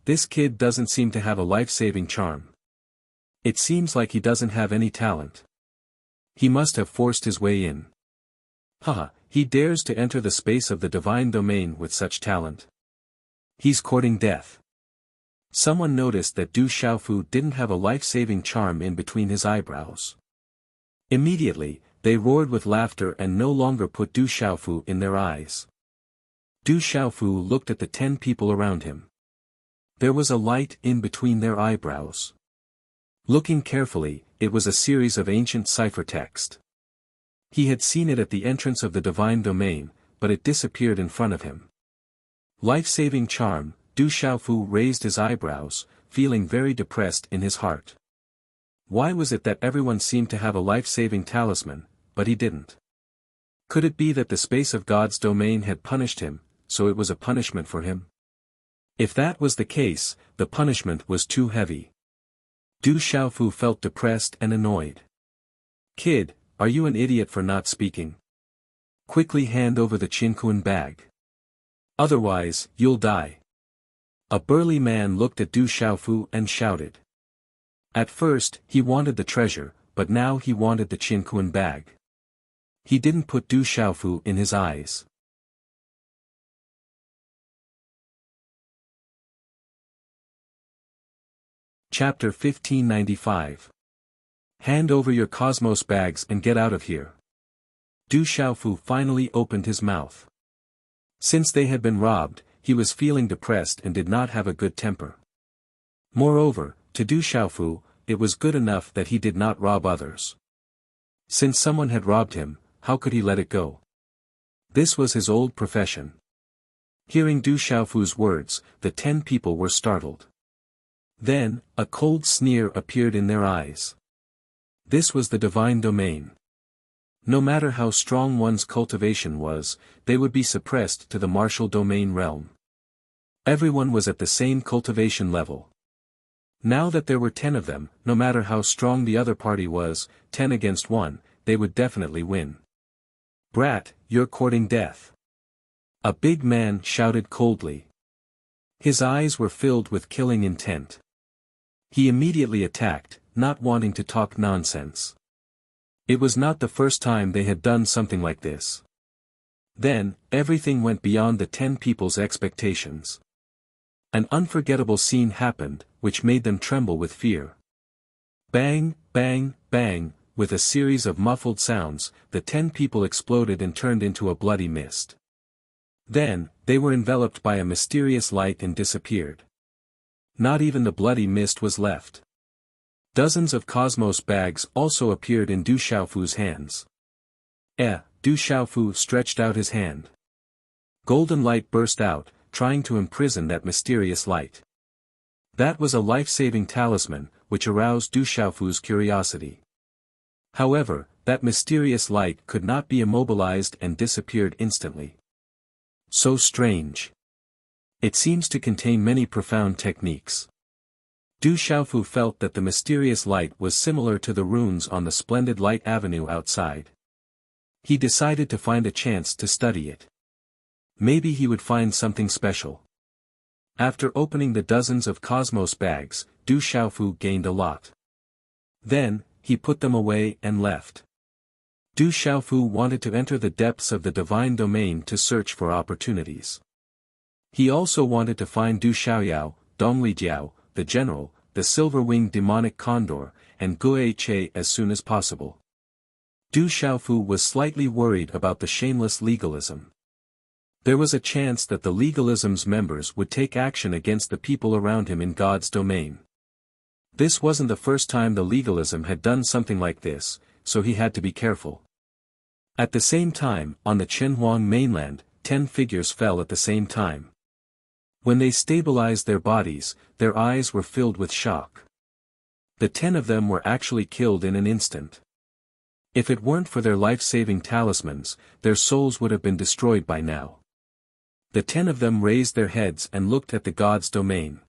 This kid doesn't seem to have a life-saving charm. It seems like he doesn't have any talent. He must have forced his way in. Haha, he dares to enter the space of the divine domain with such talent. He's courting death. Someone noticed that Du Xiaofu didn't have a life-saving charm in between his eyebrows. Immediately, they roared with laughter and no longer put Du Xiaofu in their eyes. Du Xiaofu looked at the 10 people around him. There was a light in between their eyebrows. Looking carefully, it was a series of ancient ciphertext. He had seen it at the entrance of the divine domain, but it disappeared in front of him. Life-saving charm. Du Xiaofu raised his eyebrows, feeling very depressed in his heart. Why was it that everyone seemed to have a life-saving talisman, but he didn't? Could it be that the space of God's domain had punished him, so it was a punishment for him? If that was the case, the punishment was too heavy. Du Xiaofu felt depressed and annoyed. Kid, are you an idiot for not speaking? Quickly hand over the Qinquan bag. Otherwise, you'll die. A burly man looked at Du Xiaofu and shouted. At first, he wanted the treasure, but now he wanted the Qinquan bag. He didn't put Du Xiaofu in his eyes. Chapter 1595. Hand over your cosmos bags and get out of here. Du Xiaofu finally opened his mouth. Since they had been robbed, he was feeling depressed and did not have a good temper. Moreover, to Du Xiaofu, it was good enough that he did not rob others. Since someone had robbed him, how could he let it go? This was his old profession. Hearing Du Xiaofu's words, the 10 people were startled. Then, a cold sneer appeared in their eyes. This was the divine domain. No matter how strong one's cultivation was, they would be suppressed to the martial domain realm. Everyone was at the same cultivation level. Now that there were 10 of them, no matter how strong the other party was, 10 against 1, they would definitely win. Brat, you're courting death. A big man shouted coldly. His eyes were filled with killing intent. He immediately attacked, not wanting to talk nonsense. It was not the first time they had done something like this. Then, everything went beyond the 10 people's expectations. An unforgettable scene happened, which made them tremble with fear. Bang, bang, bang, with a series of muffled sounds, the 10 people exploded and turned into a bloody mist. Then, they were enveloped by a mysterious light and disappeared. Not even the bloody mist was left. Dozens of cosmos bags also appeared in Du Xiaofu's hands. Du Xiaofu stretched out his hand. Golden light burst out, trying to imprison that mysterious light. That was a life-saving talisman, which aroused Du Xiaofu's curiosity. However, that mysterious light could not be immobilized and disappeared instantly. So strange. It seems to contain many profound techniques. Du Xiaofu felt that the mysterious light was similar to the runes on the splendid light avenue outside. He decided to find a chance to study it. Maybe he would find something special. After opening the dozens of cosmos bags, Du Xiaofu gained a lot. Then, he put them away and left. Du Xiaofu wanted to enter the depths of the divine domain to search for opportunities. He also wanted to find Du Xiaoyao, Donglijiao, the general, the silver-winged demonic condor, and Gue Che as soon as possible. Du Xiaofu was slightly worried about the shameless legalism. There was a chance that the legalism's members would take action against the people around him in God's domain. This wasn't the first time the legalism had done something like this, so he had to be careful. At the same time, on the Chenhuang mainland, 10 figures fell at the same time. When they stabilized their bodies, their eyes were filled with shock. The 10 of them were actually killed in an instant. If it weren't for their life-saving talismans, their souls would have been destroyed by now. The 10 of them raised their heads and looked at the god's domain.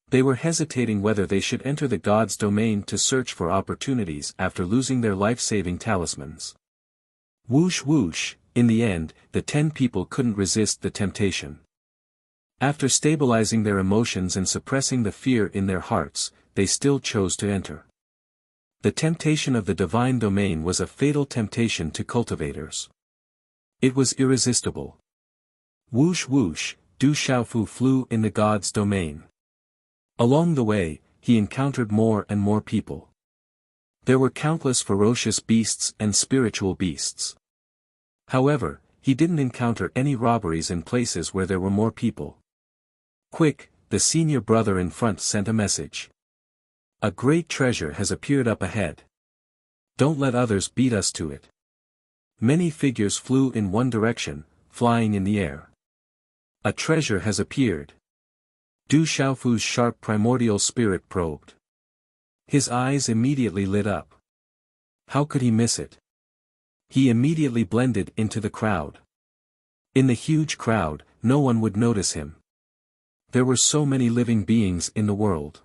They were hesitating whether they should enter the god's domain to search for opportunities after losing their life-saving talismans. Whoosh whoosh, in the end, the 10 people couldn't resist the temptation. After stabilizing their emotions and suppressing the fear in their hearts, they still chose to enter. The temptation of the divine domain was a fatal temptation to cultivators. It was irresistible. Whoosh whoosh, Du Xiaofu flew in the god's domain. Along the way, he encountered more and more people. There were countless ferocious beasts and spiritual beasts. However, he didn't encounter any robberies in places where there were more people. Quick, the senior brother in front sent a message. A great treasure has appeared up ahead. Don't let others beat us to it. Many figures flew in one direction, flying in the air. A treasure has appeared. Du Xiaofu's sharp primordial spirit probed. His eyes immediately lit up. How could he miss it? He immediately blended into the crowd. In the huge crowd, no one would notice him. There were so many living beings in the world.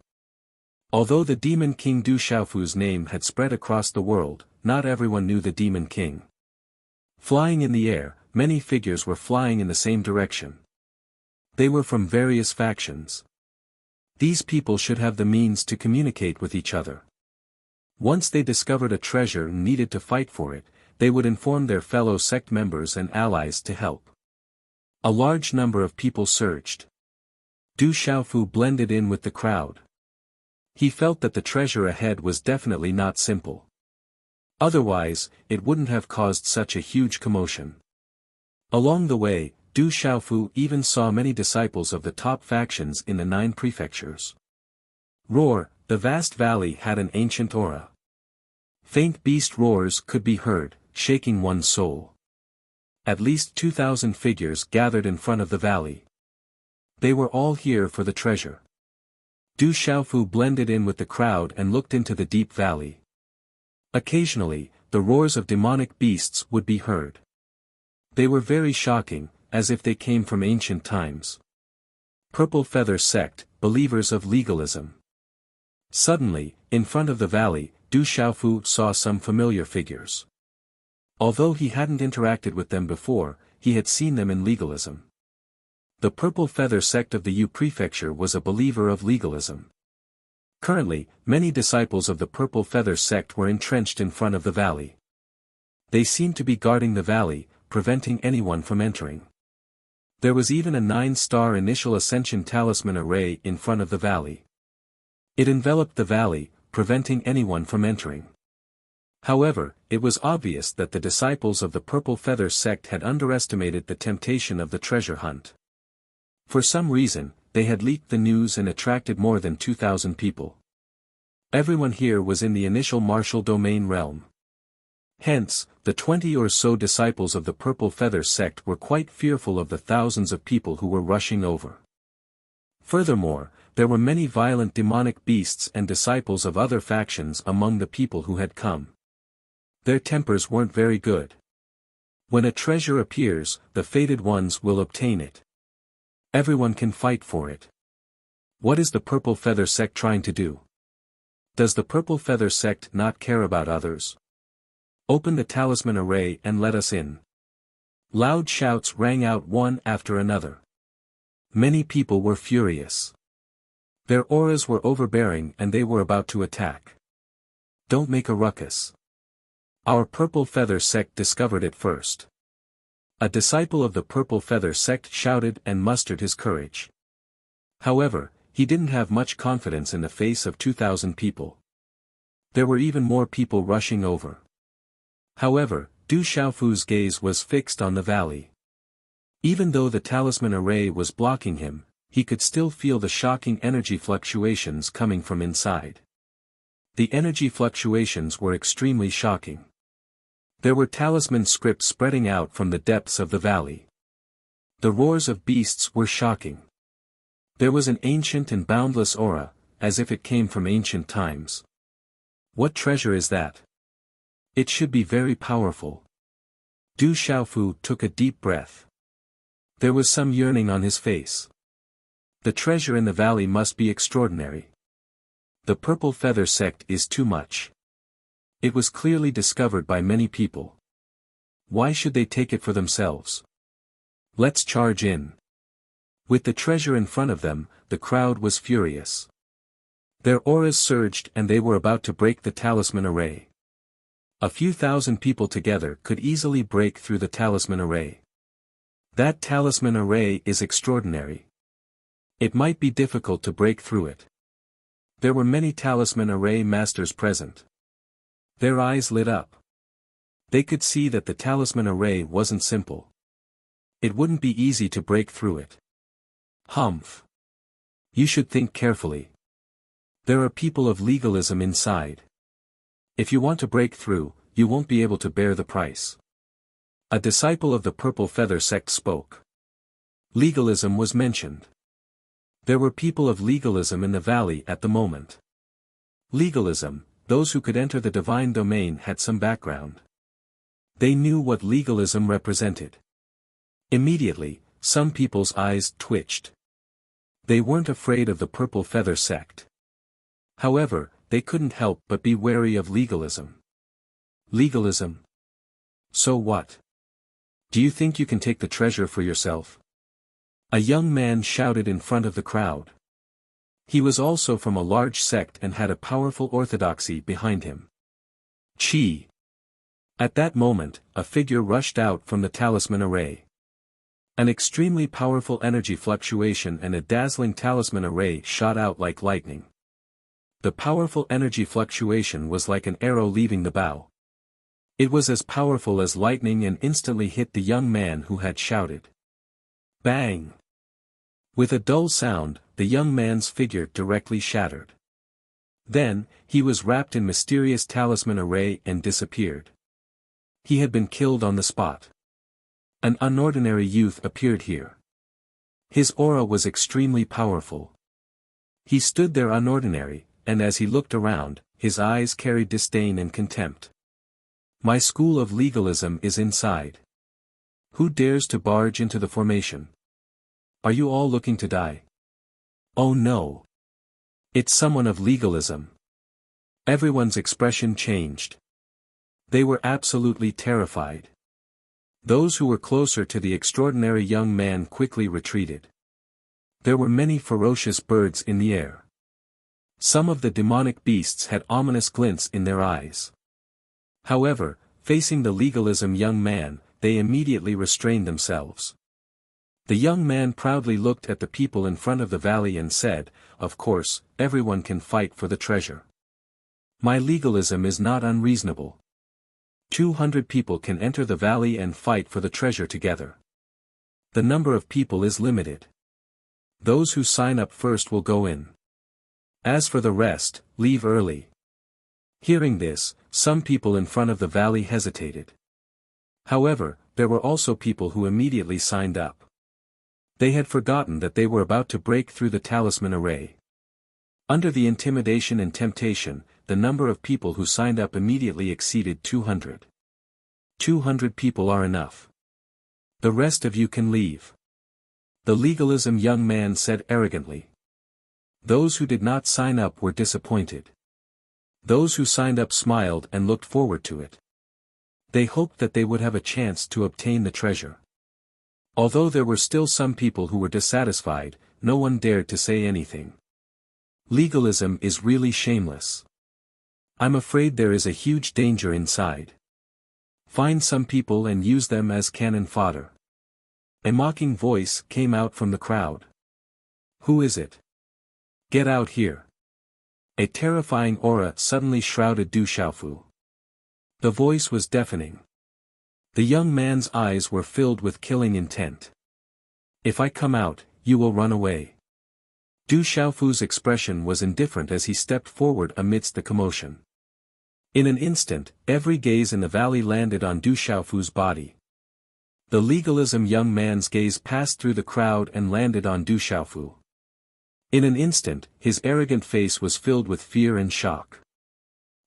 Although the demon king Du Xiaofu's name had spread across the world, not everyone knew the demon king. Flying in the air, many figures were flying in the same direction. They were from various factions. These people should have the means to communicate with each other. Once they discovered a treasure and needed to fight for it, they would inform their fellow sect members and allies to help. A large number of people surged. Du Xiaofu blended in with the crowd. He felt that the treasure ahead was definitely not simple. Otherwise, it wouldn't have caused such a huge commotion. Along the way, Du Xiaofu even saw many disciples of the top factions in the 9 prefectures. Roar, the vast valley had an ancient aura. Faint beast roars could be heard, shaking one's soul. At least 2,000 figures gathered in front of the valley. They were all here for the treasure. Du Xiaofu blended in with the crowd and looked into the deep valley. Occasionally, the roars of demonic beasts would be heard. They were very shocking, as if they came from ancient times. Purple Feather Sect, believers of legalism. Suddenly, in front of the valley, Du Xiaofu saw some familiar figures. Although he hadn't interacted with them before, he had seen them in legalism. The Purple Feather Sect of the Yu Prefecture was a believer of legalism. Currently, many disciples of the Purple Feather Sect were entrenched in front of the valley. They seemed to be guarding the valley, preventing anyone from entering. There was even a 9-star initial ascension talisman array in front of the valley. It enveloped the valley, preventing anyone from entering. However, it was obvious that the disciples of the Purple Feather Sect had underestimated the temptation of the treasure hunt. For some reason, they had leaked the news and attracted more than 2,000 people. Everyone here was in the initial martial domain realm. Hence, the 20 or so disciples of the Purple Feather Sect were quite fearful of the thousands of people who were rushing over. Furthermore, there were many violent demonic beasts and disciples of other factions among the people who had come. Their tempers weren't very good. When a treasure appears, the fated ones will obtain it. Everyone can fight for it. What is the Purple Feather Sect trying to do? Does the Purple Feather Sect not care about others? Open the talisman array and let us in. Loud shouts rang out one after another. Many people were furious. Their auras were overbearing and they were about to attack. Don't make a ruckus. Our Purple Feather Sect discovered it first. A disciple of the Purple Feather Sect shouted and mustered his courage. However, he didn't have much confidence in the face of 2,000 people. There were even more people rushing over. However, Du Xiaofu's gaze was fixed on the valley. Even though the talisman array was blocking him, he could still feel the shocking energy fluctuations coming from inside. The energy fluctuations were extremely shocking. There were talisman scripts spreading out from the depths of the valley. The roars of beasts were shocking. There was an ancient and boundless aura, as if it came from ancient times. What treasure is that? It should be very powerful. Du Xiaofu took a deep breath. There was some yearning on his face. The treasure in the valley must be extraordinary. The Purple Feather Sect is too much. It was clearly discovered by many people. Why should they take it for themselves? Let's charge in. With the treasure in front of them, the crowd was furious. Their auras surged and they were about to break the talisman array. A few thousand people together could easily break through the talisman array. That talisman array is extraordinary. It might be difficult to break through it. There were many talisman array masters present. Their eyes lit up. They could see that the talisman array wasn't simple. It wouldn't be easy to break through it. Humph. You should think carefully. There are people of legalism inside. If you want to break through, you won't be able to bear the price. A disciple of the Purple Feather Sect spoke. Legalism was mentioned. There were people of legalism in the valley at the moment. Legalism, those who could enter the divine domain had some background. They knew what legalism represented. Immediately, some people's eyes twitched. They weren't afraid of the Purple Feather Sect. However, they couldn't help but be wary of legalism. Legalism? So what? Do you think you can take the treasure for yourself? A young man shouted in front of the crowd. He was also from a large sect and had a powerful orthodoxy behind him. Chi. At that moment, a figure rushed out from the talisman array. An extremely powerful energy fluctuation and a dazzling talisman array shot out like lightning. The powerful energy fluctuation was like an arrow leaving the bow. It was as powerful as lightning and instantly hit the young man who had shouted. Bang! With a dull sound, the young man's figure directly shattered. Then, he was wrapped in mysterious talisman array and disappeared. He had been killed on the spot. An unordinary youth appeared here. His aura was extremely powerful. He stood there unordinary, and as he looked around, his eyes carried disdain and contempt. My school of legalism is inside. Who dares to barge into the formation? Are you all looking to die? Oh no. It's someone of legalism. Everyone's expression changed. They were absolutely terrified. Those who were closer to the extraordinary young man quickly retreated. There were many ferocious birds in the air. Some of the demonic beasts had ominous glints in their eyes. However, facing the legalism young man, they immediately restrained themselves. The young man proudly looked at the people in front of the valley and said, "Of course, everyone can fight for the treasure. My legalism is not unreasonable. 200 people can enter the valley and fight for the treasure together. The number of people is limited. Those who sign up first will go in. As for the rest, leave early." Hearing this, some people in front of the valley hesitated. However, there were also people who immediately signed up. They had forgotten that they were about to break through the talisman array. Under the intimidation and temptation, the number of people who signed up immediately exceeded 200. 200 people are enough. The rest of you can leave. The legalism young man said arrogantly. Those who did not sign up were disappointed. Those who signed up smiled and looked forward to it. They hoped that they would have a chance to obtain the treasure. Although there were still some people who were dissatisfied, no one dared to say anything. Legalism is really shameless. I'm afraid there is a huge danger inside. Find some people and use them as cannon fodder. A mocking voice came out from the crowd. Who is it? Get out here. A terrifying aura suddenly shrouded Du Xiaofu. The voice was deafening. The young man's eyes were filled with killing intent. If I come out, you will run away. Du Xiaofu's expression was indifferent as he stepped forward amidst the commotion. In an instant, every gaze in the valley landed on Du Xiaofu's body. The legalism young man's gaze passed through the crowd and landed on Du Xiaofu. In an instant, his arrogant face was filled with fear and shock.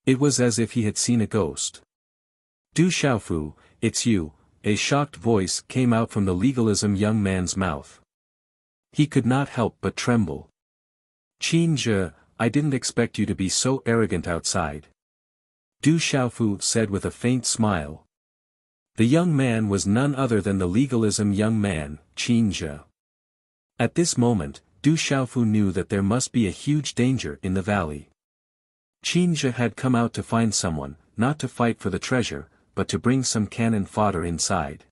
It was as if he had seen a ghost. Du Xiaofu, it's you, a shocked voice came out from the legalism young man's mouth. He could not help but tremble. Qin Zhe, I didn't expect you to be so arrogant outside. Du Xiaofu said with a faint smile. The young man was none other than the legalism young man, Qin Zhe. At this moment, Du Xiaofu knew that there must be a huge danger in the valley. Qin Zhe had come out to find someone, not to fight for the treasure, but to bring some cannon fodder inside.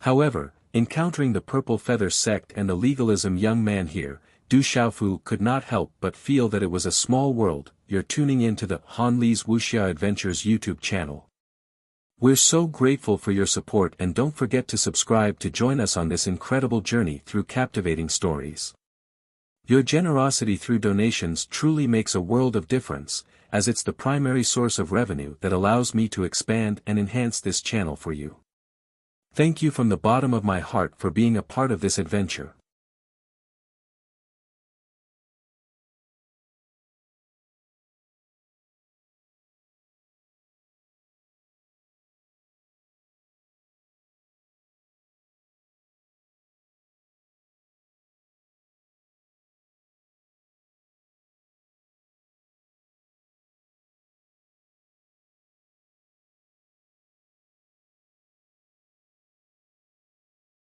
However, encountering the Purple Feather sect and the legalism young man here, Du Xiaofu could not help but feel that it was a small world. You're tuning in to the Han Li's Wuxia Adventures YouTube channel. We're so grateful for your support and don't forget to subscribe to join us on this incredible journey through captivating stories. Your generosity through donations truly makes a world of difference, as it's the primary source of revenue that allows me to expand and enhance this channel for you. Thank you from the bottom of my heart for being a part of this adventure.